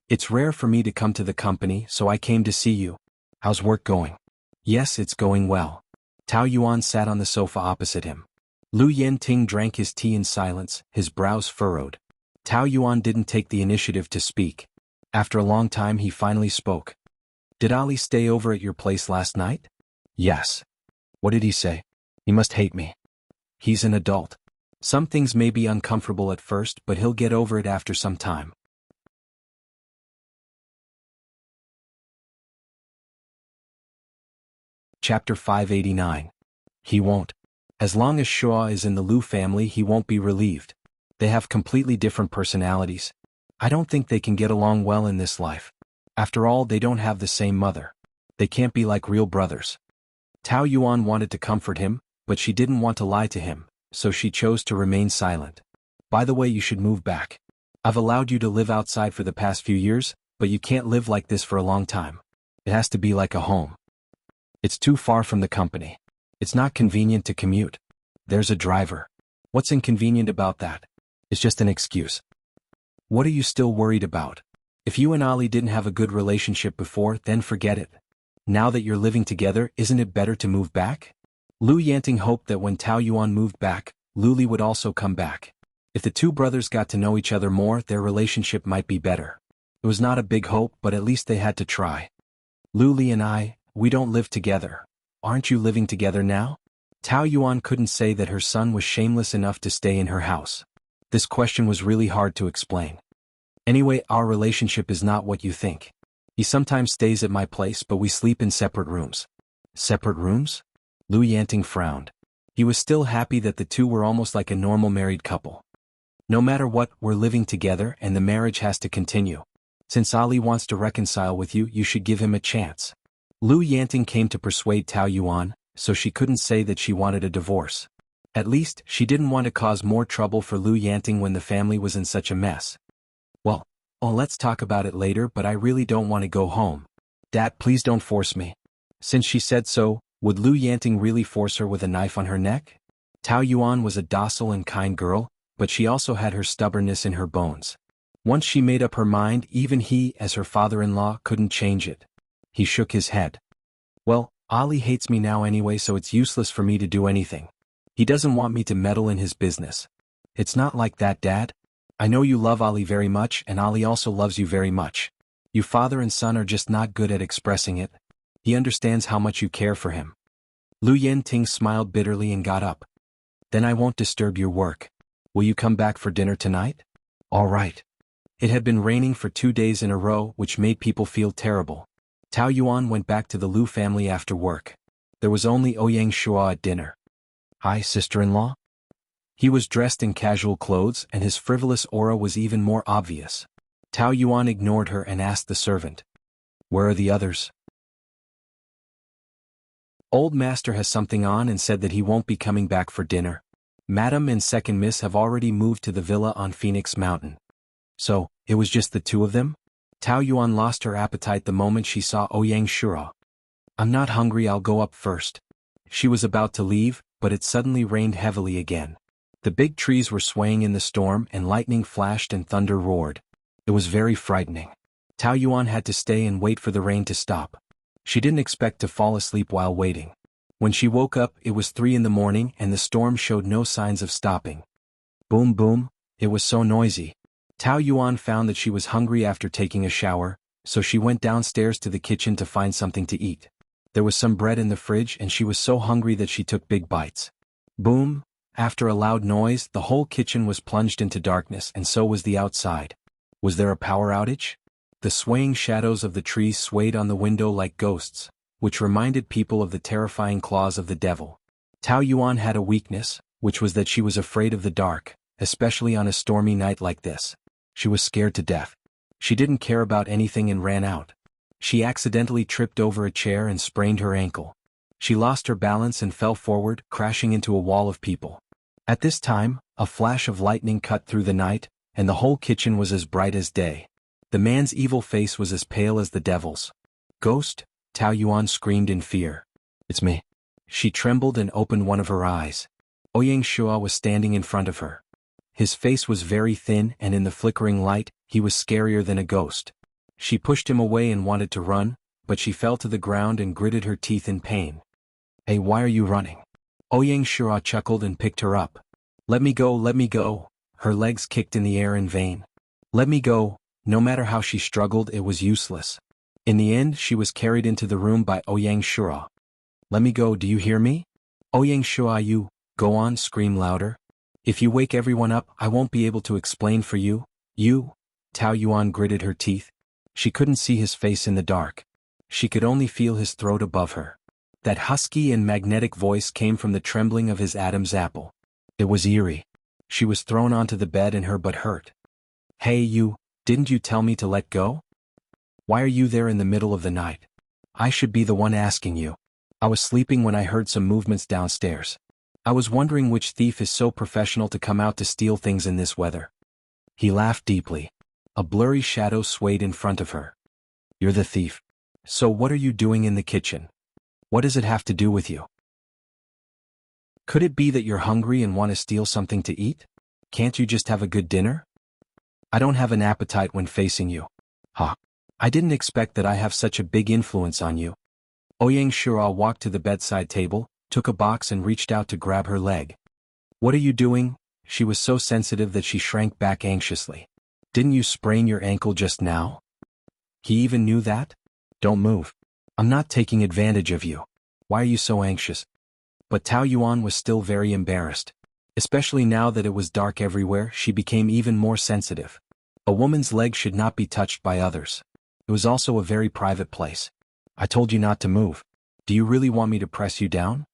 It's rare for me to come to the company, so I came to see you. How's work going? Yes, it's going well. Tao Yuan sat on the sofa opposite him. Lu Yenting drank his tea in silence, his brows furrowed. Tao Yuan didn't take the initiative to speak. After a long time he finally spoke. Did Ali stay over at your place last night? Yes. What did he say? He must hate me. He's an adult. Some things may be uncomfortable at first, but he'll get over it after some time. Chapter 589. He won't. As long as Shua is in the Lu family, he won't be relieved. They have completely different personalities. I don't think they can get along well in this life. After all, they don't have the same mother. They can't be like real brothers. Tao Yuan wanted to comfort him, but she didn't want to lie to him, so she chose to remain silent. By the way, you should move back. I've allowed you to live outside for the past few years, but you can't live like this for a long time. It has to be like a home. It's too far from the company. It's not convenient to commute. There's a driver. What's inconvenient about that? It's just an excuse. What are you still worried about? If you and Ali didn't have a good relationship before, then forget it. Now that you're living together, isn't it better to move back? Lu Yanting hoped that when Tao Yuan moved back, Lu Li would also come back. If the two brothers got to know each other more, their relationship might be better. It was not a big hope, but at least they had to try. Lu Li and we don't live together. Aren't you living together now? Tao Yuan couldn't say that her son was shameless enough to stay in her house. This question was really hard to explain. Anyway, our relationship is not what you think. He sometimes stays at my place, but we sleep in separate rooms. Separate rooms? Lu Yanting frowned. He was still happy that the two were almost like a normal married couple. No matter what, we're living together and the marriage has to continue. Since Ali wants to reconcile with you, you should give him a chance. Lu Yanting came to persuade Tao Yuan, so she couldn't say that she wanted a divorce. At least, she didn't want to cause more trouble for Lu Yanting when the family was in such a mess. Well, let's talk about it later, but I really don't want to go home. Dad, please don't force me. Since she said so, would Lu Yanting really force her with a knife on her neck? Tao Yuan was a docile and kind girl, but she also had her stubbornness in her bones. Once she made up her mind, even he, as her father-in-law, couldn't change it. He shook his head. Well, Ali hates me now anyway, so it's useless for me to do anything. He doesn't want me to meddle in his business. It's not like that, Dad. I know you love Ali very much, and Ali also loves you very much. You father and son are just not good at expressing it. He understands how much you care for him. Lu Yenting smiled bitterly and got up. Then I won't disturb your work. Will you come back for dinner tonight? All right. It had been raining for 2 days in a row, which made people feel terrible. Tao Yuan went back to the Lu family after work. There was only Ouyang Shua at dinner. Hi, sister-in-law? He was dressed in casual clothes and his frivolous aura was even more obvious. Tao Yuan ignored her and asked the servant. Where are the others? Old Master has something on and said that he won't be coming back for dinner. Madam and Second Miss have already moved to the villa on Phoenix Mountain. So, it was just the two of them? Tao Yuan lost her appetite the moment she saw Ouyang Shua. I'm not hungry, I'll go up first. She was about to leave, but it suddenly rained heavily again. The big trees were swaying in the storm and lightning flashed and thunder roared. It was very frightening. Tao Yuan had to stay and wait for the rain to stop. She didn't expect to fall asleep while waiting. When she woke up, it was 3 in the morning and the storm showed no signs of stopping. Boom boom, it was so noisy. Tao Yuan found that she was hungry after taking a shower, so she went downstairs to the kitchen to find something to eat. There was some bread in the fridge and she was so hungry that she took big bites. Boom! After a loud noise, the whole kitchen was plunged into darkness and so was the outside. Was there a power outage? The swaying shadows of the trees swayed on the window like ghosts, which reminded people of the terrifying claws of the devil. Tao Yuan had a weakness, which was that she was afraid of the dark, especially on a stormy night like this. She was scared to death. She didn't care about anything and ran out. She accidentally tripped over a chair and sprained her ankle. She lost her balance and fell forward, crashing into a wall of people. At this time, a flash of lightning cut through the night, and the whole kitchen was as bright as day. The man's evil face was as pale as the devil's. "Ghost?" Tao Yuan screamed in fear. "It's me." She trembled and opened one of her eyes. Ouyang Shua was standing in front of her. His face was very thin and in the flickering light, he was scarier than a ghost. She pushed him away and wanted to run, but she fell to the ground and gritted her teeth in pain. "Hey, why are you running?" Ouyang Shua chuckled and picked her up. Let me go, let me go." Her legs kicked in the air in vain. "Let me go." No matter how she struggled, it was useless. In the end, she was carried into the room by Ouyang Shua. "Let me go, do you hear me?" "Ouyang Shua, you, go on, scream louder. If you wake everyone up, I won't be able to explain for you." "You?" Tao Yuan gritted her teeth. She couldn't see his face in the dark. She could only feel his throat above her. That husky and magnetic voice came from the trembling of his Adam's apple. It was eerie. She was thrown onto the bed and her butt hurt. "Hey you, didn't you tell me to let go? Why are you there in the middle of the night? I should be the one asking you. I was sleeping when I heard some movements downstairs. I was wondering which thief is so professional to come out to steal things in this weather." He laughed deeply. A blurry shadow swayed in front of her. "You're the thief. So what are you doing in the kitchen? What does it have to do with you? Could it be that you're hungry and want to steal something to eat? Can't you just have a good dinner?" "I don't have an appetite when facing you." "Huh. I didn't expect that I have such a big influence on you." Ouyang Shura walked to the bedside table, took a box and reached out to grab her leg. "What are you doing?" She was so sensitive that she shrank back anxiously. "Didn't you sprain your ankle just now?" He even knew that? "Don't move. I'm not taking advantage of you. Why are you so anxious?" But Tao Yuan was still very embarrassed. Especially now that it was dark everywhere, she became even more sensitive. A woman's leg should not be touched by others. It was also a very private place. "I told you not to move. Do you really want me to press you down?"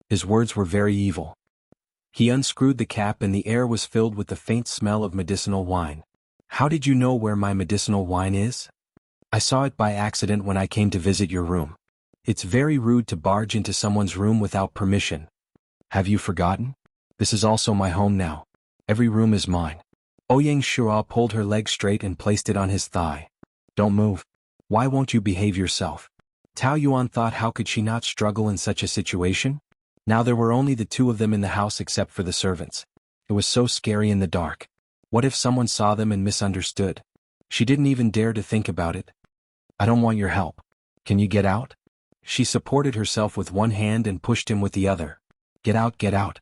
His words were very evil. He unscrewed the cap and the air was filled with the faint smell of medicinal wine. "How did you know where my medicinal wine is?" "I saw it by accident when I came to visit your room. It's very rude to barge into someone's room without permission. Have you forgotten? This is also my home now. Every room is mine." Ouyang Shura pulled her leg straight and placed it on his thigh. "Don't move. Why won't you behave yourself?" Tao Yuan thought, how could she not struggle in such a situation? Now there were only the two of them in the house except for the servants. It was so scary in the dark. What if someone saw them and misunderstood? She didn't even dare to think about it. "I don't want your help. Can you get out?" She supported herself with one hand and pushed him with the other. Get out, get out."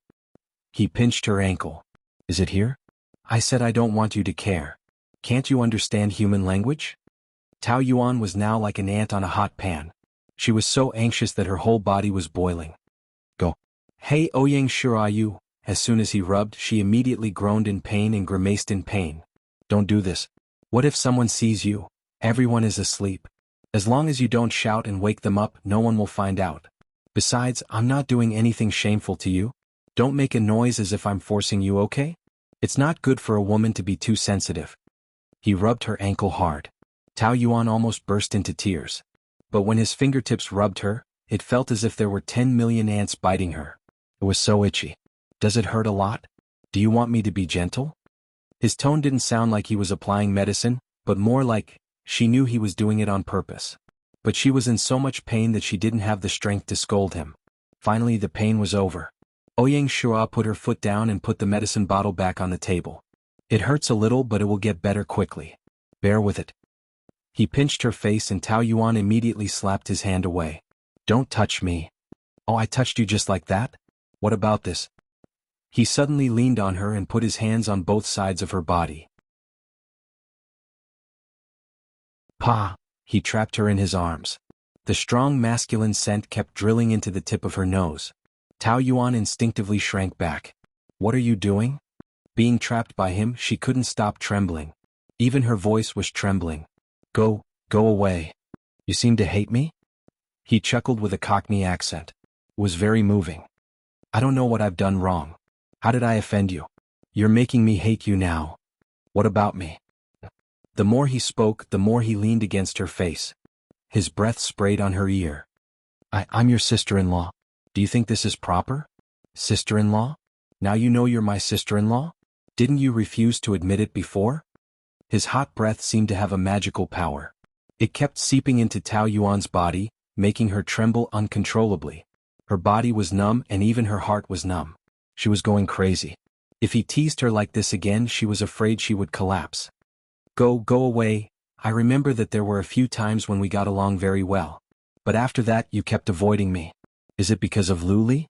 He pinched her ankle. "Is it here?" "I said I don't want you to care. Can't you understand human language?" Tao Yuan was now like an ant on a hot pan. She was so anxious that her whole body was boiling. "Go." "Hey Ouyang Shura, you." As soon as he rubbed, she immediately groaned in pain and grimaced in pain. "Don't do this. What if someone sees you? Everyone is asleep. As long as you don't shout and wake them up, no one will find out. Besides, I'm not doing anything shameful to you. Don't make a noise as if I'm forcing you, okay? It's not good for a woman to be too sensitive." He rubbed her ankle hard. Tao Yuan almost burst into tears. But when his fingertips rubbed her, it felt as if there were 10 million ants biting her. It was so itchy. "Does it hurt a lot? Do you want me to be gentle?" His tone didn't sound like he was applying medicine, but more like, she knew he was doing it on purpose. But she was in so much pain that she didn't have the strength to scold him. Finally the pain was over. Ouyang Shua put her foot down and put the medicine bottle back on the table. "It hurts a little but it will get better quickly. Bear with it." He pinched her face and Tao Yuan immediately slapped his hand away. "Don't touch me." "Oh, I touched you just like that? What about this?" He suddenly leaned on her and put his hands on both sides of her body. Pa! He trapped her in his arms. The strong masculine scent kept drilling into the tip of her nose. Tao Yuan instinctively shrank back. What are you doing? Being trapped by him, she couldn't stop trembling. Even her voice was trembling. Go away. You seem to hate me? He chuckled with a Cockney accent. It was very moving. I don't know what I've done wrong. How did I offend you? You're making me hate you now. What about me? The more he spoke, the more he leaned against her face. His breath sprayed on her ear. I'm your sister-in-law. Do you think this is proper? Sister-in-law? Now you know you're my sister-in-law? Didn't you refuse to admit it before? His hot breath seemed to have a magical power. It kept seeping into Tao Yuan's body, making her tremble uncontrollably. Her body was numb and even her heart was numb. She was going crazy. If he teased her like this again, she was afraid she would collapse. Go away. I remember that there were a few times when we got along very well. But after that you kept avoiding me. Is it because of Luli?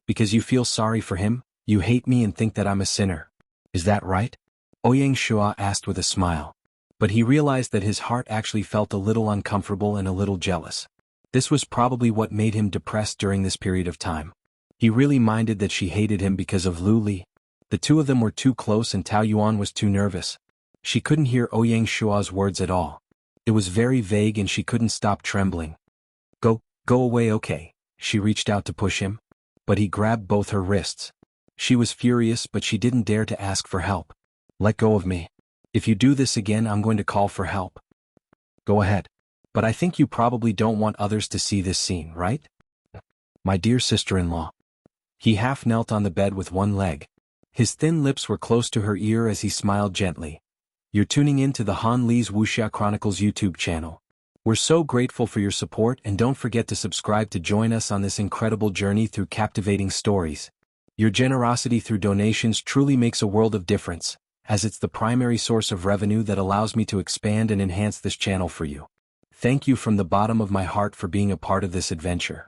Because you feel sorry for him, you hate me and think that I'm a sinner. Is that right? Ouyang Shua asked with a smile. But he realized that his heart actually felt a little uncomfortable and a little jealous. This was probably what made him depressed during this period of time. He really minded that she hated him because of Luli. The two of them were too close and Tao Yuan was too nervous. She couldn't hear Ouyang Shua's words at all. It was very vague and she couldn't stop trembling. Go away, okay. She reached out to push him. But he grabbed both her wrists. She was furious, but she didn't dare to ask for help. Let go of me. If you do this again, I'm going to call for help. Go ahead. But I think you probably don't want others to see this scene, right? My dear sister-in-law. He half knelt on the bed with one leg. His thin lips were close to her ear as he smiled gently. You're tuning in to the Han Li's Wuxia Chronicles YouTube channel. We're so grateful for your support and don't forget to subscribe to join us on this incredible journey through captivating stories. Your generosity through donations truly makes a world of difference, as it's the primary source of revenue that allows me to expand and enhance this channel for you. Thank you from the bottom of my heart for being a part of this adventure.